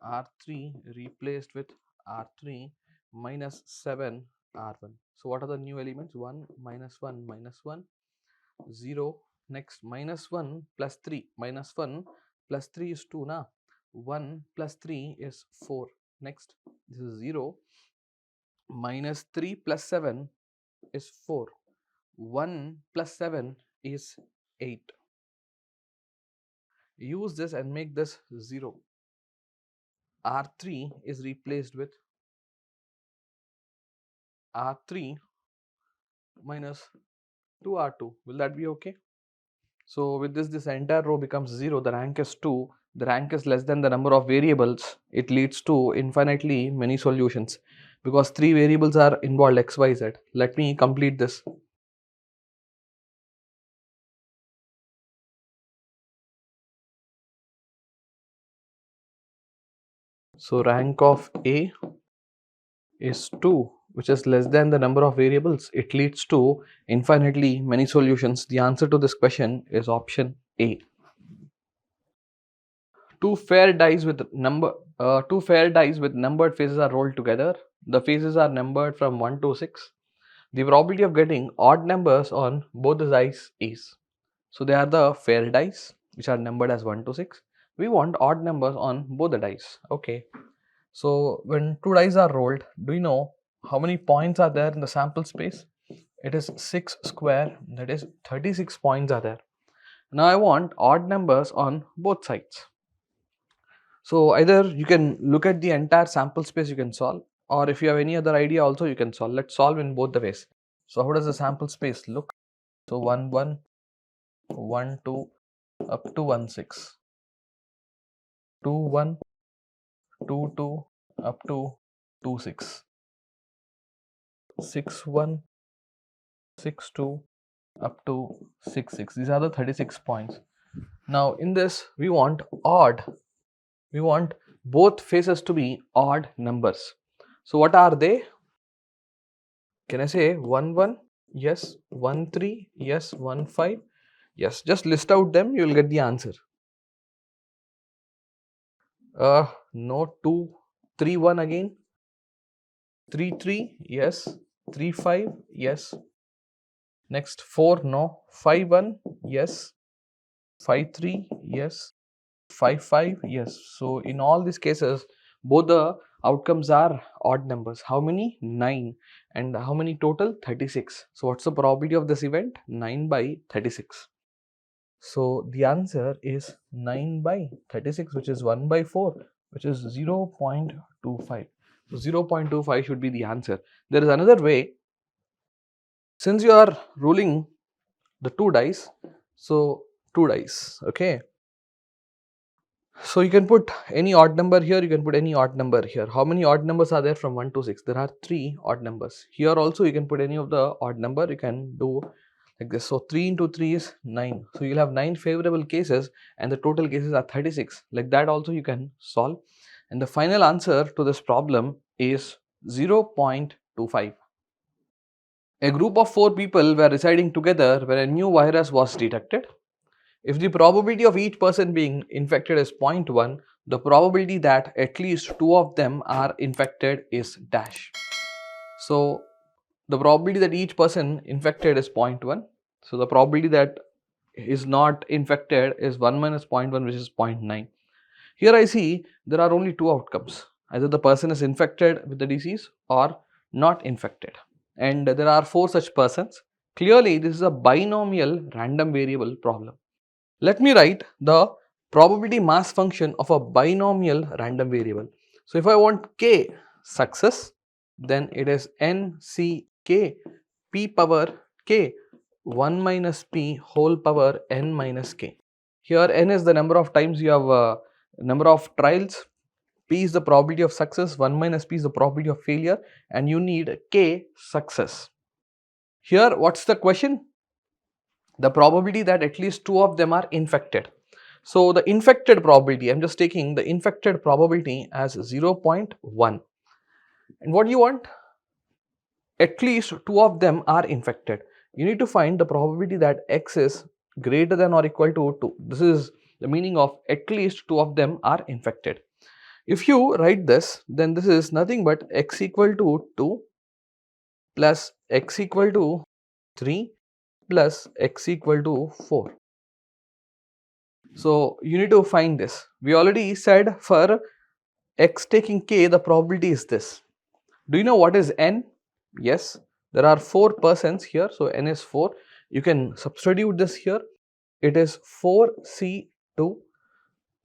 R3 replaced with R3 minus 7 R1. So what are the new elements? 1 minus 1 minus 1, 0. Next, minus 1 plus 3. Minus 1 plus 3 is 2 na. 1 plus 3 is 4. Next, this is 0. Minus 3 plus 7 is 4. 1 plus 7 is 8. Use this and make this 0. R3 is replaced with R3 minus 2R2. Will that be okay? So with this entire row becomes 0. The rank is 2. The rank is less than the number of variables. It leads to infinitely many solutions because 3 variables are involved, x, y, z. Let me complete this. So rank of A is 2, which is less than the number of variables, it leads to infinitely many solutions. The answer to this question is option A. Two fair dice with numbered faces are rolled together. The faces are numbered from 1 to 6. The probability of getting odd numbers on both the dice is. So they are the fair dice which are numbered as 1 to 6. We want odd numbers on both the dice. Okay. So when two dice are rolled, do you know how many points are there in the sample space? It is 6 square, that is 36 points are there. Now I want odd numbers on both sides. So either you can look at the entire sample space, you can solve, or if you have any other idea also you can solve. Let's solve in both the ways. So how does the sample space look? So 1 1 1 2 up to 1 6, 2 1 2 2 up to 2 6, 6 1 6 2 up to 6 6. These are the 36 points. Now in this we want odd. We want both faces to be odd numbers. So what are they? Can I say 1 1? Yes. 1 3? Yes. 1 5? Yes. Just list out them, you will get the answer. No. 2 3 1 again. 3 3? Yes. 3 5? Yes. Next 4? No. 5 1? Yes. 5 3? Yes. 5 5? Yes. So in all these cases, both the outcomes are odd numbers. How many? 9. And how many total? 36. So what's the probability of this event? 9 by 36. So the answer is 9 by 36, which is 1 by 4, which is 0.25. So 0.25 should be the answer. There is another way. Since you are rolling the two dice, so two dice, okay. So you can put any odd number here, you can put any odd number here. How many odd numbers are there from 1 to 6? There are 3 odd numbers. Here also you can put any of the odd number, you can do like this. So 3 into 3 is 9. So you'll have 9 favorable cases and the total cases are 36. Like that also you can solve. And the final answer to this problem is 0.25. A group of 4 people were residing together when a new virus was detected. If the probability of each person being infected is 0.1, the probability that at least 2 of them are infected is dash. So the probability that each person infected is 0.1. So the probability that is not infected is 1 minus 0.1, which is 0.9. Here I see there are only 2 outcomes. Either the person is infected with the disease or not infected. And there are 4 such persons. Clearly this is a binomial random variable problem. Let me write the probability mass function of a binomial random variable. So if I want k success, then it is nck p power k 1 minus p whole power n minus k. Here n is the number of times you have number of trials, p is the probability of success, 1 minus p is the probability of failure, and you need k success. Here what's the question? The probability that at least 2 of them are infected. So the infected probability, I am just taking the infected probability as 0.1. And what do you want? At least 2 of them are infected. You need to find the probability that x is greater than or equal to 2. This is the meaning of at least 2 of them are infected. If you write this, then this is nothing but x equal to 2 plus x equal to 3 plus x equal to 4. So you need to find this. We already said for x taking k, the probability is this. Do you know what is n? Yes, there are 4 persons here, so n is 4. You can substitute this here. It is 4c2.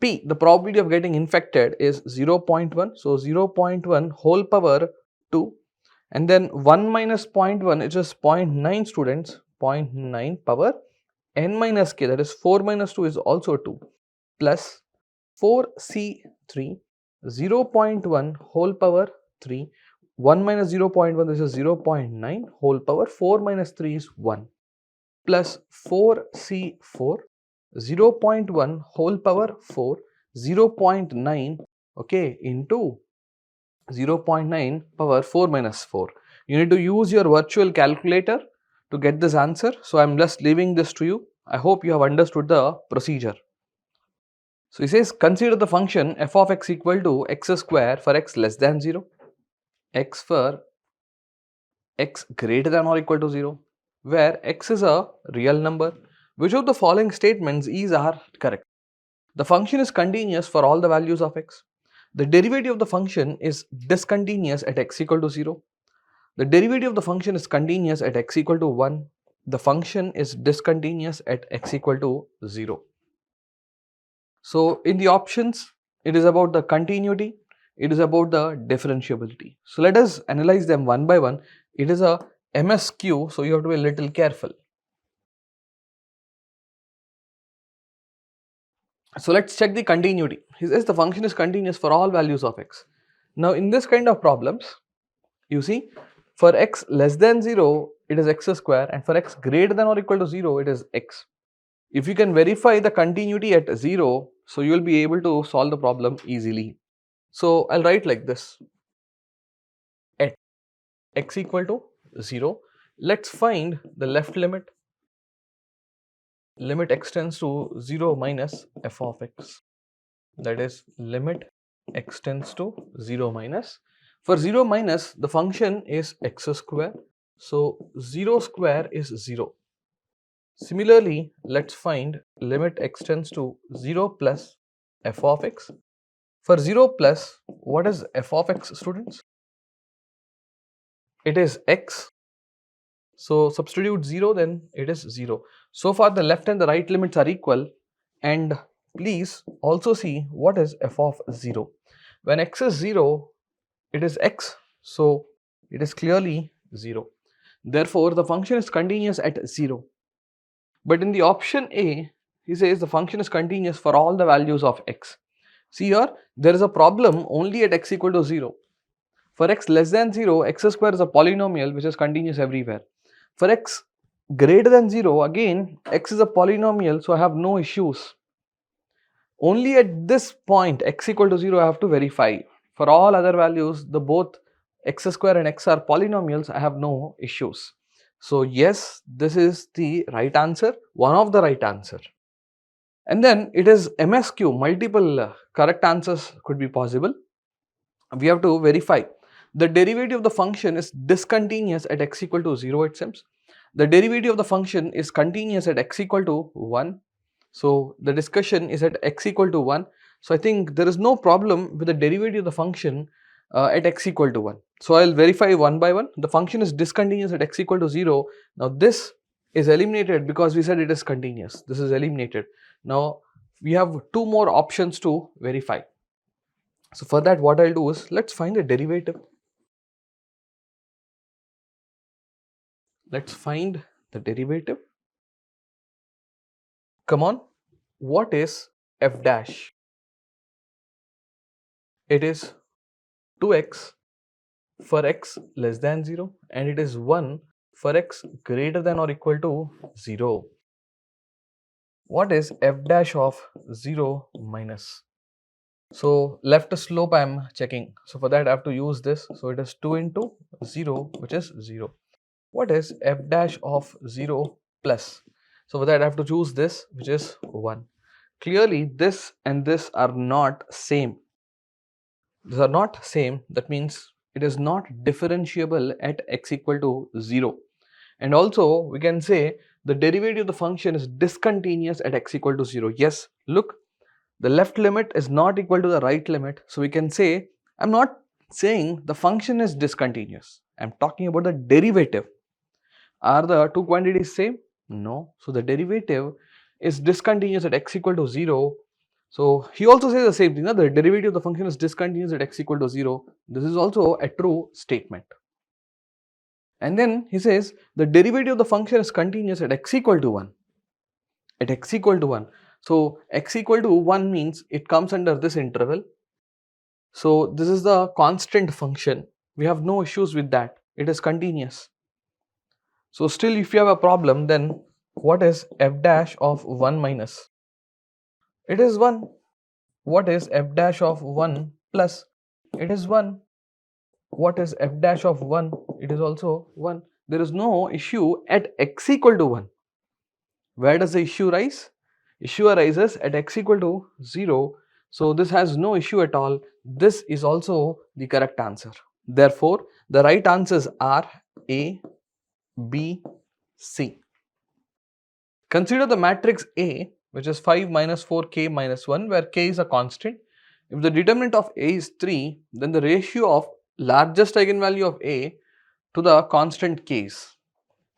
P, the probability of getting infected is 0.1. So 0.1 whole power 2. And then 1 minus 0.1, it is 0.9 students, 0.9 power n minus k, that is 4 minus 2 is also 2, plus 4c3, 0.1 whole power 3, 1 minus 0.1, this is 0.9 whole power, 4 minus 3 is 1, plus 4c4, 0.1 whole power 4, 0.9, okay, into 0.9 power 4 minus 4. You need to use your virtual calculator to get this answer. So I am just leaving this to you. I hope you have understood the procedure. So he says consider the function f of x equal to x square for x less than 0, x for x greater than or equal to 0, where x is a real number. Which of the following statements are correct? The function is continuous for all the values of x. The derivative of the function is discontinuous at x equal to 0. The derivative of the function is continuous at x equal to 1. The function is discontinuous at x equal to 0. So in the options, it is about the continuity, it is about the differentiability. So let us analyze them one by one. It is a MSQ, so you have to be a little careful. So let's check the continuity. He says the function is continuous for all values of x. Now in this kind of problems, you see, for x less than 0, it is x square, and for x greater than or equal to 0, it is x. If you can verify the continuity at 0, so you will be able to solve the problem easily. So I'll write like this: at x equal to 0, let's find the left limit. Limit x tends to 0 minus f of x. That is, limit x tends to 0 minus. For 0 minus, the function is x square. So 0 square is 0. Similarly, let's find limit x tends to 0 plus f of x. For 0 plus, what is f of x, students? It is x. So substitute 0, then it is 0. So far the left and the right limits are equal, and please also see what is f of 0. When x is 0, it is x, so it is clearly 0. Therefore, the function is continuous at 0. But in the option A, he says the function is continuous for all the values of x. See here, there is a problem only at x equal to 0. For x less than 0, x square is a polynomial which is continuous everywhere. For x greater than 0, again x is a polynomial, so I have no issues. Only at this point x equal to 0 I have to verify. For all other values, the both x square and x are polynomials, I have no issues. So yes, this is the right answer, one of the right answer. And then it is MSQ, multiple correct answers could be possible. We have to verify. The derivative of the function is discontinuous at x equal to 0, it seems. The derivative of the function is continuous at x equal to 1. So the discussion is at x equal to 1. So I think there is no problem with the derivative of the function at x equal to 1. So I will verify one by one. The function is discontinuous at x equal to 0. Now this is eliminated because we said it is continuous. This is eliminated. Now we have two more options to verify. So for that, what I'll do is, let's find the derivative. Let's find the derivative. Come on, what is f dash? It is 2x for x less than 0, and it is 1 for x greater than or equal to 0. What is f dash of 0 minus? So left slope I am checking. So for that I have to use this. So it is 2 into 0, which is 0. What is f dash of 0 plus? So for that I have to choose this, which is 1. Clearly this and this are not same. These are not same. That means it is not differentiable at x equal to 0. And also we can say the derivative of the function is discontinuous at x equal to 0. Yes, look, the left limit is not equal to the right limit. So we can say, I am not saying the function is discontinuous. I am talking about the derivative. Are the two quantities same? No. So the derivative is discontinuous at x equal to 0. So he also says the same thing. The derivative of the function is discontinuous at x equal to 0. This is also a true statement. And then he says the derivative of the function is continuous at x equal to 1. At x equal to 1. So x equal to 1 means it comes under this interval. So this is the constant function. We have no issues with that. It is continuous. So still if you have a problem, then what is f dash of 1 minus? It is 1. What is f dash of 1 plus? It is 1. what is f dash of 1? It is also 1. There is no issue at x equal to 1. Where does the issue rise? Issue arises at x equal to 0. So this has no issue at all. This is also the correct answer. Therefore, the right answers are A, B, C. Consider the matrix A, which is 5 minus 4k minus 1, where k is a constant. If the determinant of A is 3, then the ratio of largest eigenvalue of A to the constant k is.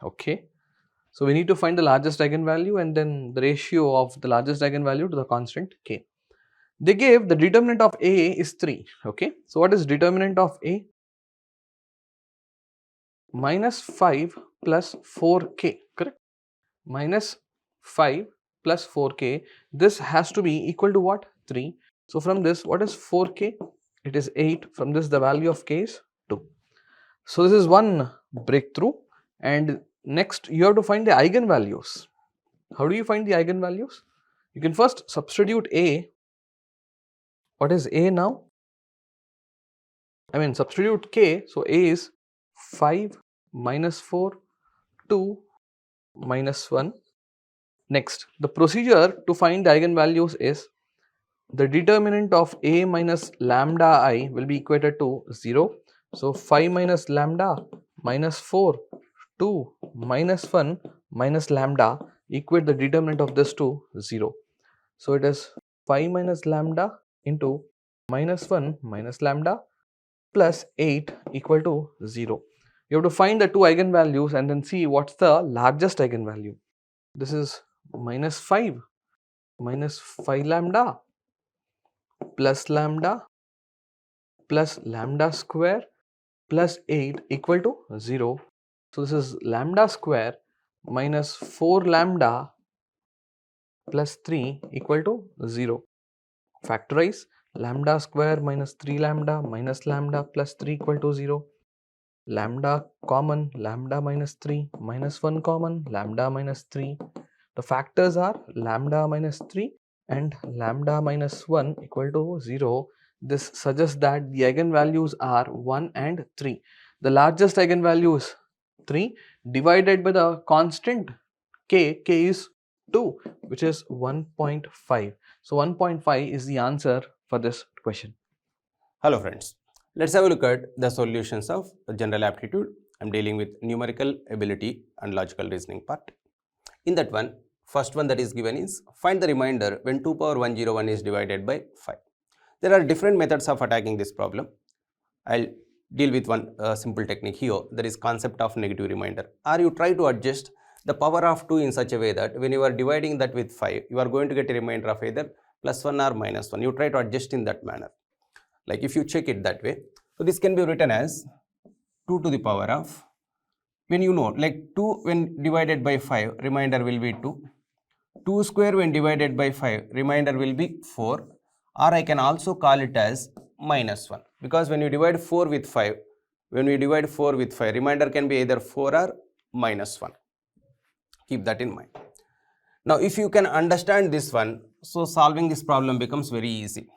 Okay. So we need to find the largest eigenvalue and then the ratio of the largest eigenvalue to the constant k. They gave the determinant of A is 3. Okay. So what is determinant of A? Minus 5 plus 4k, correct? Minus 5 plus 4k, this has to be equal to what? 3. So from this, what is 4k? It is 8. From this, the value of k is 2. So this is one breakthrough. And next, you have to find the eigenvalues. How do you find the eigenvalues? You can first substitute A. What is A now? Substitute k. So A is 5 minus 4, 2 minus 1. Next, the procedure to find the eigenvalues is the determinant of A minus lambda I will be equated to 0. So 5 minus lambda minus 4, 2 minus 1 minus lambda, equate the determinant of this to 0. So it is 5 minus lambda into minus 1 minus lambda plus 8 equal to 0. You have to find the two eigenvalues and then see what's the largest eigenvalue. This is minus 5 lambda plus lambda square plus 8 equal to 0. So this is lambda square minus 4 lambda plus 3 equal to 0. Factorize lambda square minus 3 lambda minus lambda plus 3 equal to 0. Lambda common, lambda minus 3 minus 1 common, lambda minus 3. The factors are lambda minus 3 and lambda minus 1 equal to 0. This suggests that the eigenvalues are 1 and 3. The largest eigenvalue is 3 divided by the constant k is 2, which is 1.5. So 1.5 is the answer for this question. Hello friends, let's have a look at the solutions of general aptitude. I'm dealing with numerical ability and logical reasoning part. In that one, first one that is given is find the remainder when 2 power 101 is divided by 5. There are different methods of attacking this problem. I'll deal with one simple technique here, that is concept of negative remainder. Or you try to adjust the power of 2 in such a way that when you are dividing that with 5, you are going to get a remainder of either plus 1 or minus 1. You try to adjust in that manner. Like if you check it that way, so this can be written as 2 to the power of, when you know, like 2 when divided by 5, remainder will be 2. 2 square when divided by 5, remainder will be 4. Or I can also call it as minus 1. Because when you divide 4 with 5, remainder can be either 4 or minus 1. Keep that in mind. Now, if you can understand this one, so solving this problem becomes very easy.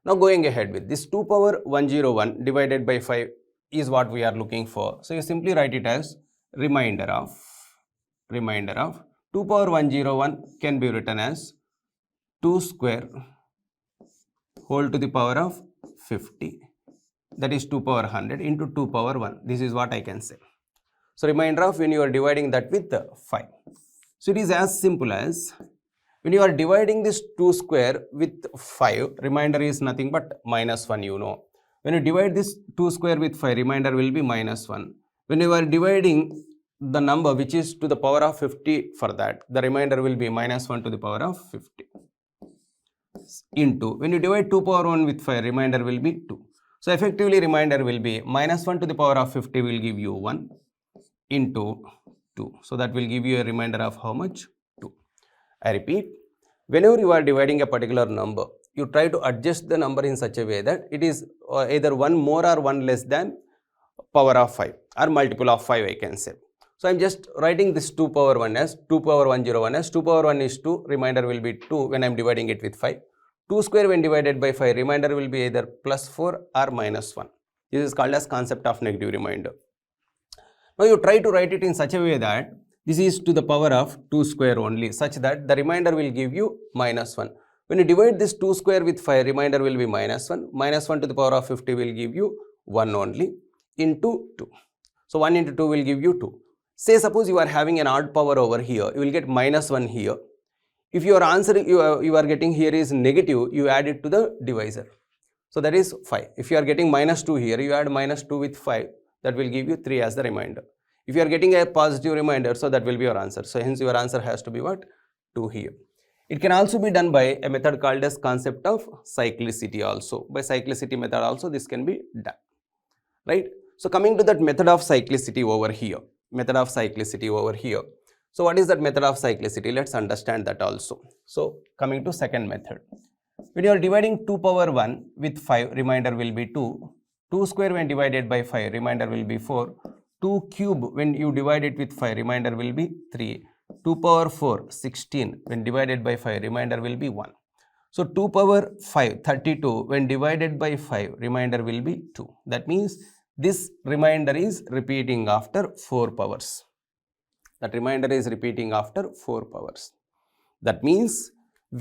Now, going ahead with this 2 power 101 divided by 5 is what we are looking for. So, you simply write it as remainder of 2 power 101 can be written as 2 square whole to the power of 50, that is 2 power 100 into 2 power 1. This is what I can say. So, remainder of when you are dividing that with 5. So, it is as simple as when you are dividing this 2 square with 5, remainder is nothing but minus 1, you know. When you divide this 2 square with 5, remainder will be minus 1. When you are dividing the number which is to the power of 50 for that, the remainder will be minus 1 to the power of 50. Into, when you divide 2 power 1 with 5, remainder will be 2. So, effectively remainder will be minus 1 to the power of 50 will give you 1 into 2. So, that will give you a remainder of how much? 2. I repeat, whenever you are dividing a particular number, you try to adjust the number in such a way that it is either 1 more or 1 less than power of 5 or multiple of 5, I can say. So, I am just writing this 2 power 1 as 2 power 101 as 2 power 1 is 2, remainder will be 2 when I am dividing it with 5. 2 square when divided by 5, remainder will be either plus 4 or minus 1. This is called as concept of negative remainder. Now you try to write it in such a way that this is to the power of 2 square only, such that the remainder will give you -1. When you divide this 2 square with 5, remainder will be -1. -1 to the power of 50 will give you 1 only into 2. So 1 into 2 will give you 2. Say suppose you are having an odd power over here, you will get -1 here. If your answer you are getting here is negative, you add it to the divisor. So that is 5. If you are getting -2 here, you add -2 with 5, that will give you 3 as the remainder. If you are getting a positive remainder, so that will be your answer. So hence your answer has to be what? 2 here. It can also be done by a method called as concept of cyclicity also. By cyclicity method also this can be done, right? So coming to that method of cyclicity over here, So what is that method of cyclicity? Let's understand that also. So coming to second method. When you are dividing 2 power 1 with 5, remainder will be 2. 2 square when divided by 5, remainder will be 4. 2 cube when you divide it with 5, remainder will be 3. 2 power 4, 16 when divided by 5, remainder will be 1. So 2 power 5, 32 when divided by 5, remainder will be 2. That means this remainder is repeating after 4 powers. That remainder is repeating after 4 powers. That means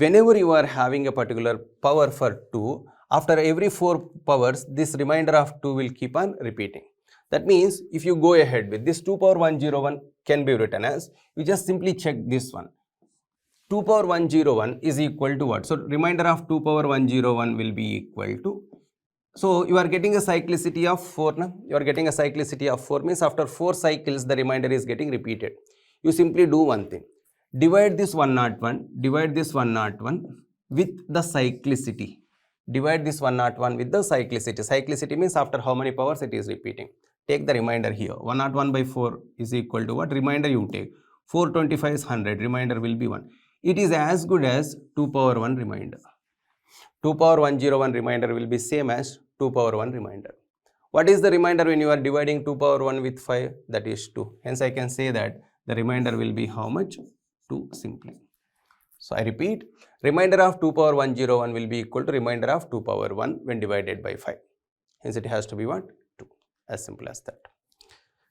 whenever you are having a particular power for 2, after every 4 powers, this remainder of 2 will keep on repeating. That means if you go ahead with this 2 power 101 can be written as, you just simply check this one. 2 power 101 is equal to what? So remainder of 2 power 101 will be equal to, so you are getting a cyclicity of 4 now. You are getting a cyclicity of 4 means after 4 cycles the remainder is getting repeated. You simply do one thing. Divide this 101 with the cyclicity. Divide this 101 with the cyclicity. Cyclicity means after how many powers it is repeating. Take the remainder here. 101 by 4 is equal to what? Remainder you take. 425 is 100. Remainder will be 1. It is as good as 2 power 1 remainder. 2 power 101 remainder will be same as 2 power 1 remainder. What is the remainder when you are dividing 2 power 1 with 5? That is 2. Hence I can say that the remainder will be how much? 2 simply. So I repeat, remainder of 2 power 101 will be equal to remainder of 2 power 1 when divided by 5. Hence it has to be what? 2. As simple as that.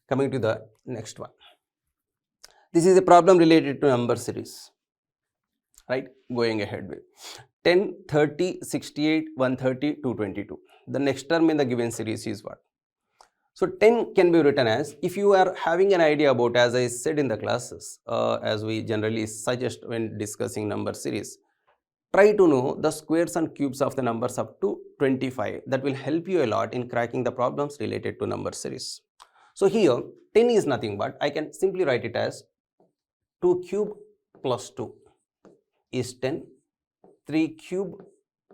Coming to the next one. This is a problem related to number series. Right? Going ahead with 10, 30, 68, 130, 222. The next term in the given series is what? So 10 can be written as, if you are having an idea about, as I said in the classes, as we generally suggest when discussing number series, try to know the squares and cubes of the numbers up to 25. That will help you a lot in cracking the problems related to number series. So here 10 is nothing but, I can simply write it as 2 cube plus 2 is 10. 3 cube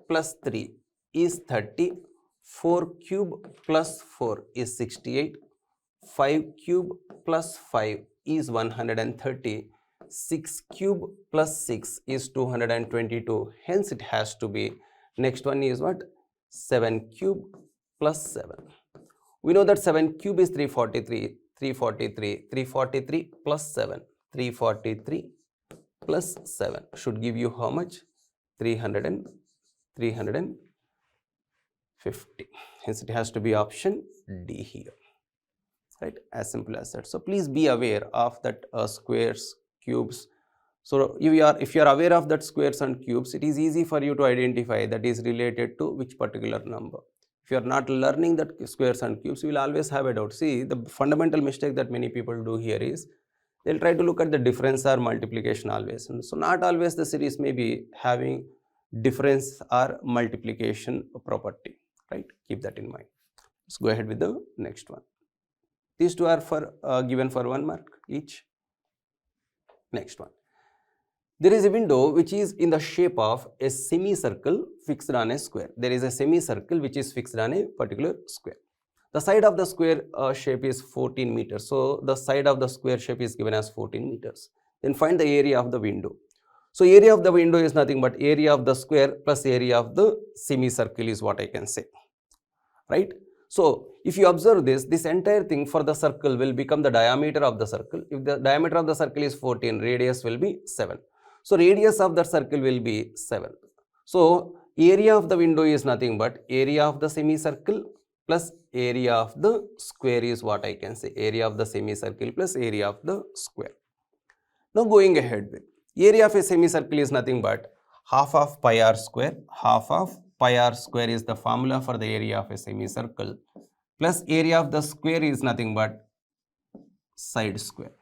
plus 3 is 30, 4 cube plus 4 is 68, 5 cube plus 5 is 130, 6 cube plus 6 is 222, hence it has to be, next one is what? 7 cube plus 7. We know that 7 cube is 343, 343 plus 7, 343 plus 7 should give you how much? 350. Hence it has to be option D here, right? As simple as that. So please be aware of that squares, cubes. So if you are aware of that squares and cubes, it is easy for you to identify that is related to which particular number. If you are not learning that squares and cubes, you will always have a doubt. See, the fundamental mistake that many people do here is, they will try to look at the difference or multiplication always. And so not always the series may be having difference or multiplication property, right? Keep that in mind. Let's go ahead with the next one. These two are for given for 1 mark each. Next one. There is a window which is in the shape of a semicircle fixed on a square. There is a semicircle which is fixed on a particular square. The side of the square shape is 14 meters. So the side of the square shape is given as 14 meters. Then find the area of the window. So area of the window is nothing but area of the square plus area of the semicircle is what I can say, right? So if you observe this entire thing for the circle will become the diameter of the circle. If the diameter of the circle is 14, radius will be 7. So radius of that circle will be 7. So area of the window is nothing but area of the semicircle plus area of the square is what I can say, area of the semicircle plus area of the square. Now going ahead with area of a semicircle is nothing but half of pi r square. Half of pi r square is the formula for the area of a semicircle, plus area of the square is nothing but side square.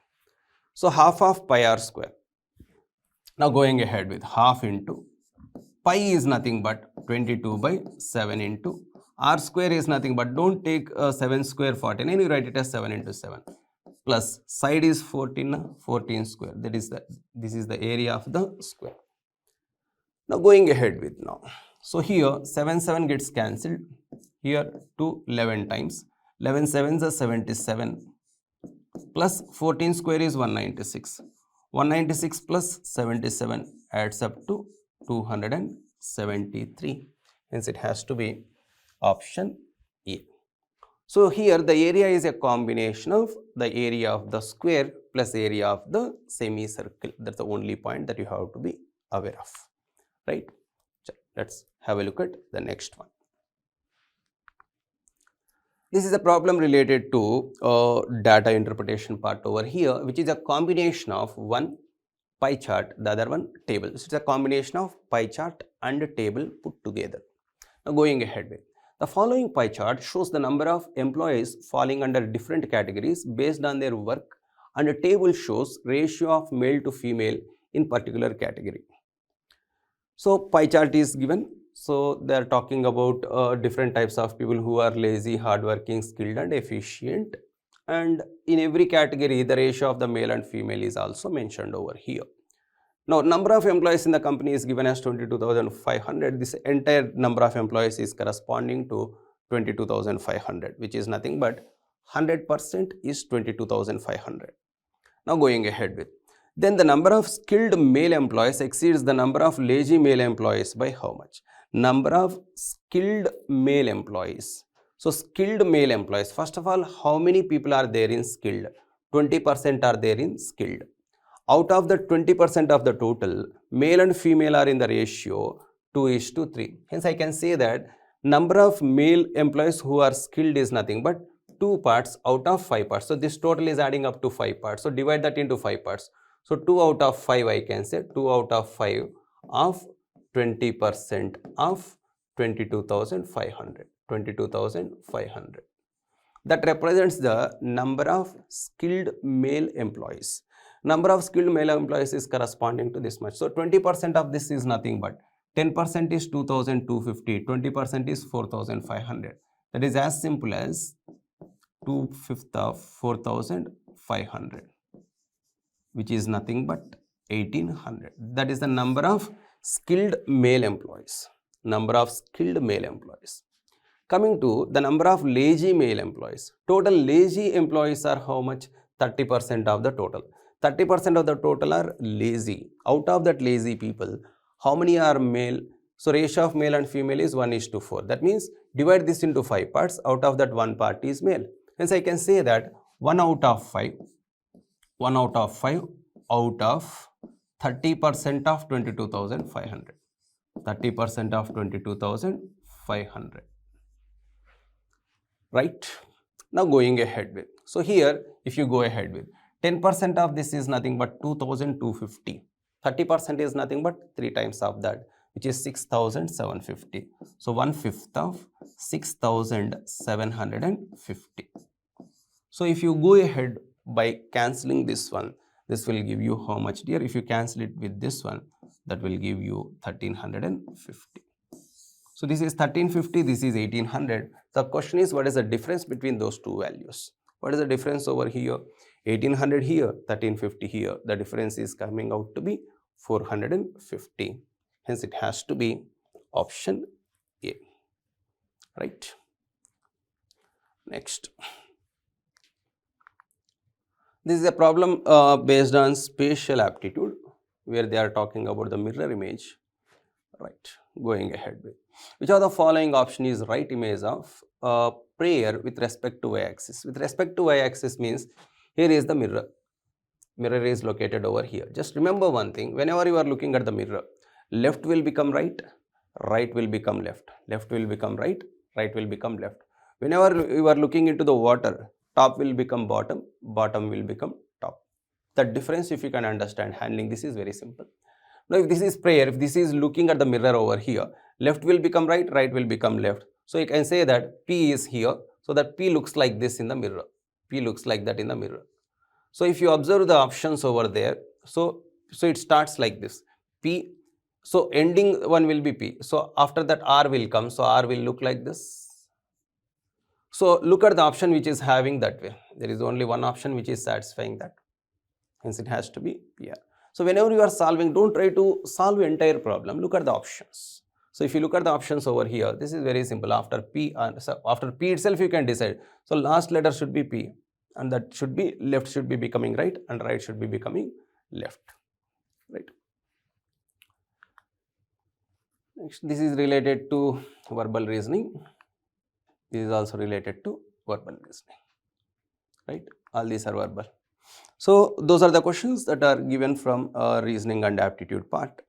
So half of pi r square. Now going ahead with half into pi is nothing but 22 by 7 into r square is nothing but, don't take 7 square 49, you write it as 7 into 7, plus side is 14 square, that is this is the area of the square. Now going ahead with now, so here 7 gets cancelled, here 2 11 times, 11 7s are 77, plus 14 square is 196, 196 plus 77 adds up to 273, hence it has to be option A. So here the area is a combination of the area of the square plus area of the semicircle. That's the only point that you have to be aware of, right? So let's have a look at the next one. This is a problem related to data interpretation part over here, which is a combination of one pie chart, the other one table. So it's a combination of pie chart and a table put together. Now going ahead with the following pie chart shows the number of employees falling under different categories based on their work, and a table shows ratio of male to female in particular category. So pie chart is given. So they are talking about different types of people who are lazy, hardworking, skilled and efficient, and in every category the ratio of the male and female is also mentioned over here. Now number of employees in the company is given as 22,500. This entire number of employees is corresponding to 22,500, which is nothing but 100% is 22,500. Now going ahead with, then the number of skilled male employees exceeds the number of lazy male employees by how much? Number of skilled male employees. So skilled male employees, first of all, how many people are there in skilled? 20% are there in skilled. Out of the 20% of the total, male and female are in the ratio 2:3. Hence I can say that number of male employees who are skilled is nothing but 2 parts out of 5 parts. So this total is adding up to 5 parts. So divide that into 5 parts. So 2 out of 5 I can say, 2 out of 5 of 20% of 22,500. 22,500. That represents the number of skilled male employees. Number of skilled male employees is corresponding to this much. So 20% of this is nothing but 10% is 2,250, 20% is 4,500. That is as simple as 2/5 of 4,500, which is nothing but 1,800. That is the number of skilled male employees. Number of skilled male employees. Coming to the number of lazy male employees. Total lazy employees are how much? 30% of the total. 30% of the total are lazy. Out of that lazy people, how many are male? So ratio of male and female is 1:4. That means divide this into 5 parts. Out of that, 1 part is male. Hence I can say that 1 out of 5 out of 30% of 22,500. 30% of 22,500. Right? Now going ahead with, so here if you go ahead with 10% of this is nothing but 2,250. 30% is nothing but 3 times of that, which is 6,750. So 1/5 of 6,750. So if you go ahead by cancelling this one, this will give you how much, dear? If you cancel it with this one, that will give you 1,350. So this is 1,350, this is 1,800. The question is, what is the difference between those two values? What is the difference over here? 1,800 here, 1,350 here. The difference is coming out to be 450. Hence it has to be option A. Right? Next. This is a problem based on spatial aptitude, where they are talking about the mirror image. Right, going ahead with, which of the following option is right image of prayer with respect to y-axis? With respect to y-axis means here is the mirror. Mirror is located over here. Just remember one thing, whenever you are looking at the mirror, left will become right, right will become left, left will become right, right will become left. Whenever you are looking into the water, top will become bottom, bottom will become top. The difference, if you can understand handling this, is very simple. Now if this is prayer, if this is looking at the mirror over here, left will become right, right will become left. So you can say that P is here, so that P looks like this in the mirror, P looks like that in the mirror. So if you observe the options over there, so it starts like this, P, so ending one will be P, so after that R will come, so R will look like this. So look at the option which is having that way. There is only one option which is satisfying that, hence it has to be here. So whenever you are solving, don't try to solve entire problem, look at the options. So if you look at the options over here, this is very simple. After P, after P itself you can decide. So last letter should be P, and that should be left should be becoming right, and right should be becoming left, right? Next, this is related to verbal reasoning. This is also related to verbal reasoning, right? All these are verbal. So those are the questions that are given from reasoning and aptitude part.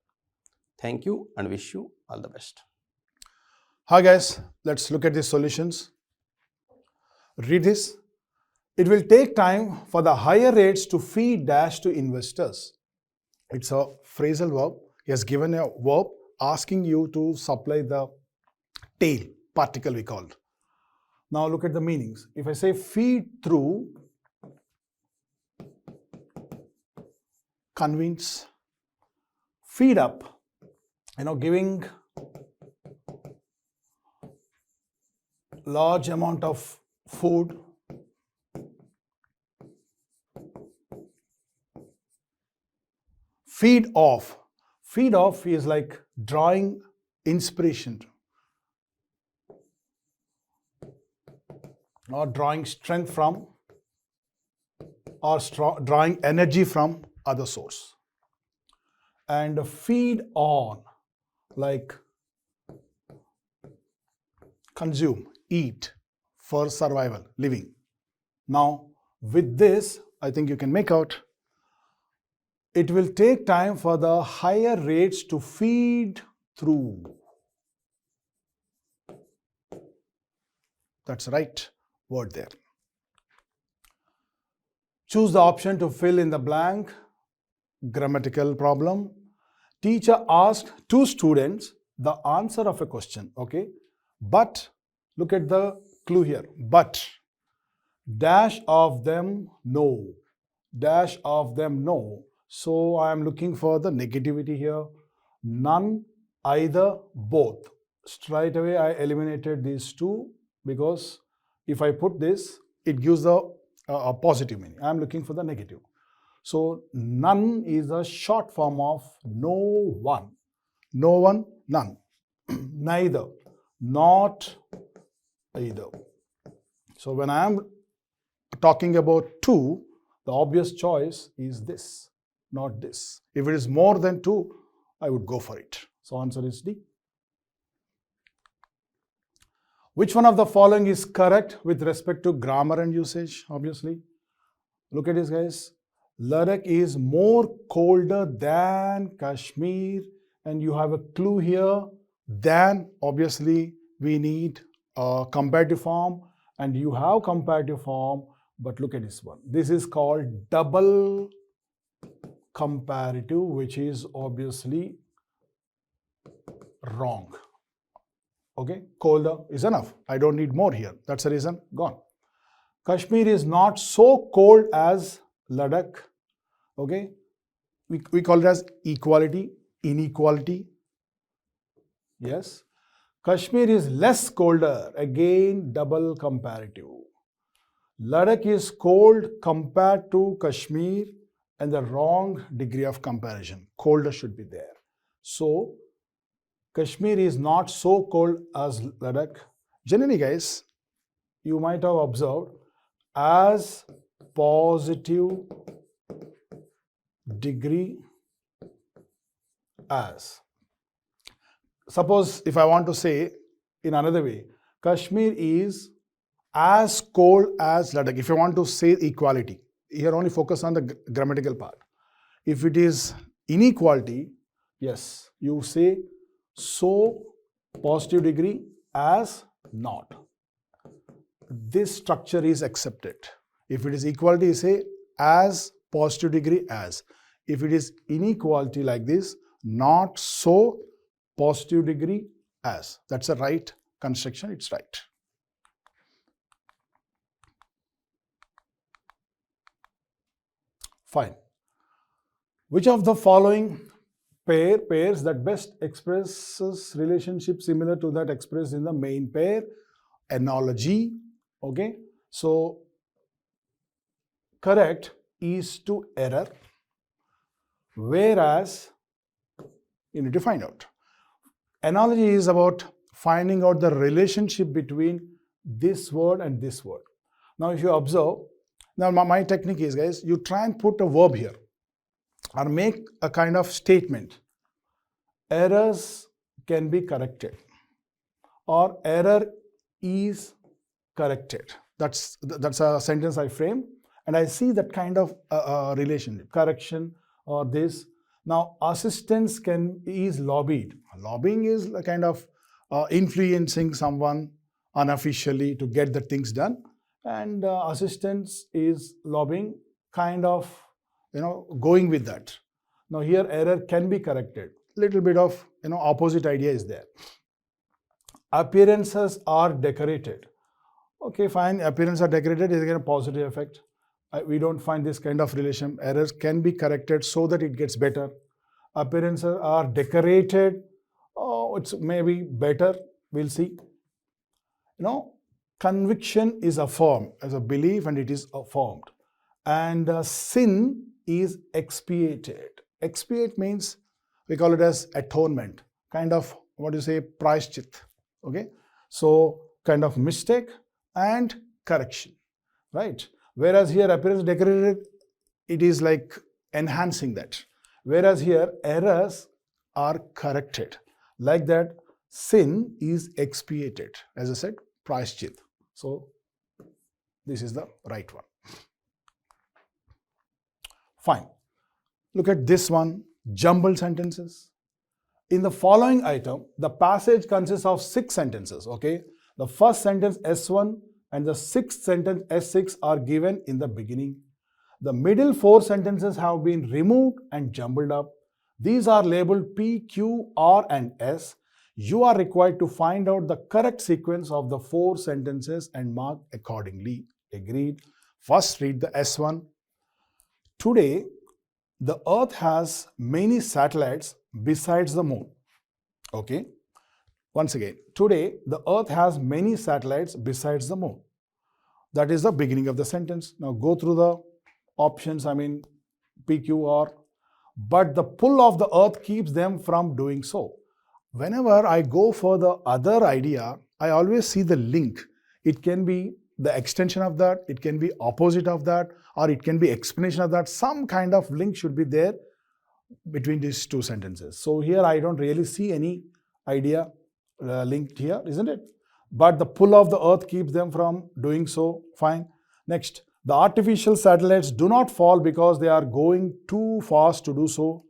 Thank you and wish you all the best. Hi guys, let's look at the solutions. Read this. It will take time for the higher rates to feed dash to investors. It's a phrasal verb. He has given a verb asking you to supply the tail particle we called. Now look at the meanings. If I say feed through, convince, feed up, giving large amount of food, feed off. Feed off is like drawing inspiration or drawing strength from or drawing energy from other source. And feed on, like consume, eat for survival, living. Now with this, I think you can make out, it will take time for the higher rates to feed through. That's the right word there. Choose the option to fill in the blank. Grammatical problem. Teacher asked two students the answer of a question, okay? But, look at the clue here, but dash of them no, dash of them no. So I am looking for the negativity here. None, either, both. Straight away I eliminated these two because if I put this, it gives a positive meaning. I am looking for the negative. So none is a short form of no one. No one, none. Neither, not either. So when I am talking about two, the obvious choice is this, not this. If it is more than two, I would go for it. So answer is D. Which one of the following is correct with respect to grammar and usage? Obviously. Look at this, guys. Ladakh is more colder than Kashmir, and you have a clue here. Than, obviously, we need a comparative form, and you have comparative form, but look at this one. This is called double comparative, which is obviously wrong. Okay, colder is enough. I don't need more here. That's the reason, gone. Kashmir is not so cold as Ladakh. Okay, we call it as equality, inequality. Yes. Kashmir is less colder. Again, double comparative. Ladakh is cold compared to Kashmir, and the wrong degree of comparison. Colder should be there. So, Kashmir is not so cold as Ladakh. Generally, guys, you might have observed as positive degree as. Suppose if I want to say in another way, Kashmir is as cold as Ladakh. If you want to say equality, here only focus on the grammatical part. If it is inequality, yes, you say so positive degree as not. this structure is accepted. If it is equality, you say as positive degree as. If it is inequality like this, not so positive degree as. That's a right construction, it's right. Fine. Which of the following pairs that best expresses relationship similar to that expressed in the main pair? Analogy. Okay. So correct is to error, whereas you need to find out. Analogy is about finding out the relationship between this word and this word. Now if you observe, now my technique is, guys, you try and put a verb here or make a kind of statement. Errors can be corrected or error is corrected. That's a sentence I frame, and I see that kind of relationship, correction or this. Now assistance is lobbied. Lobbying is a kind of influencing someone unofficially to get the things done, and assistance is lobbying, kind of, going with that. Now here error can be corrected. Little bit of opposite idea is there. Appearances are decorated. Okay, fine. Appearances are decorated is again a positive effect. We don't find this kind of relation. Errors can be corrected so that it gets better. Appearances are decorated. Oh, it's maybe better. We'll see. Conviction is affirmed as a belief, and it is affirmed. And sin is expiated. Expiate means we call it as atonement, kind of what you say, prashchit. Okay, so kind of mistake and correction, right? Whereas here appearance decorated, it is like enhancing that. Whereas here errors are corrected. Like that, sin is expiated. As I said, prashchit. So this is the right one. Fine. Look at this one, jumbled sentences. In the following item, the passage consists of 6 sentences. Okay, the first sentence S1 and the 6th sentence S6 are given in the beginning. The middle 4 sentences have been removed and jumbled up. These are labeled P, Q, R, and S. You are required to find out the correct sequence of the 4 sentences and mark accordingly. Agreed. First, read the S1. Today, the Earth has many satellites besides the moon. Okay. Once again, today, the Earth has many satellites besides the moon. That is the beginning of the sentence. Now go through the options, P, Q, R. But the pull of the Earth keeps them from doing so. Whenever I go for the other idea, I always see the link. It can be the extension of that, it can be opposite of that, or it can be explanation of that. Some kind of link should be there between these 2 sentences. So here I don't really see any idea linked here, isn't it? But the pull of the Earth keeps them from doing so. Fine. Next, the artificial satellites do not fall because they are going too fast to do so.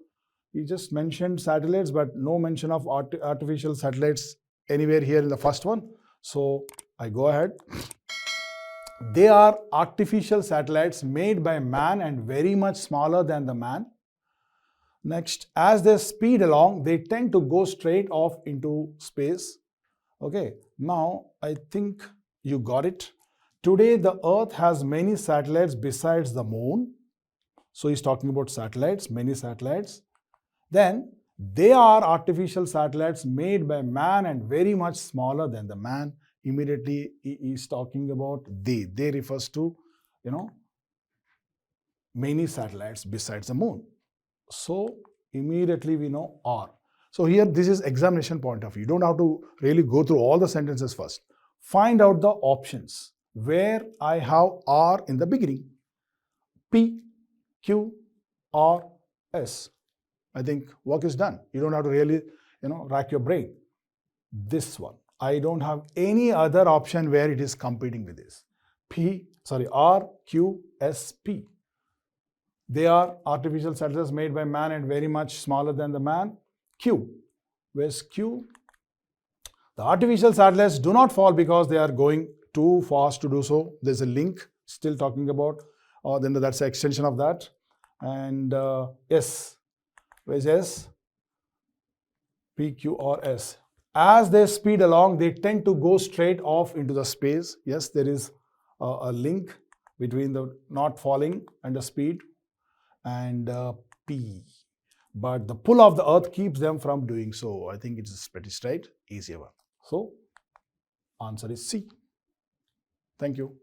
He just mentioned satellites, but no mention of artificial satellites anywhere here in the first one. So I go ahead. They are artificial satellites made by man and very much smaller than the man. Next, as they speed along, they tend to go straight off into space. Okay, now I think you got it. Today, the Earth has many satellites besides the moon. So he's talking about satellites, many satellites. Then, they are artificial satellites made by man and very much smaller than the man. Immediately, he is talking about they. They refers to, many satellites besides the moon. So, immediately we know are. So here, this is examination point of view. You don't have to really go through all the sentences first. Find out the options where I have are in the beginning. P, Q, R, S. I think work is done. You don't have to really, rack your brain. This one. I don't have any other option where it is competing with this. R, Q, S, P. They are artificial satellites made by man and very much smaller than the man. Q. Where's Q? The artificial satellites do not fall because they are going too fast to do so. There's a link still talking about, then that's an extension of that. And S, where's S? P, Q, or S. As they speed along, they tend to go straight off into the space. Yes, there is a link between the not falling and the speed and P. But the pull of the earth keeps them from doing so. I think it's pretty straight, easier one. So, answer is C. Thank you.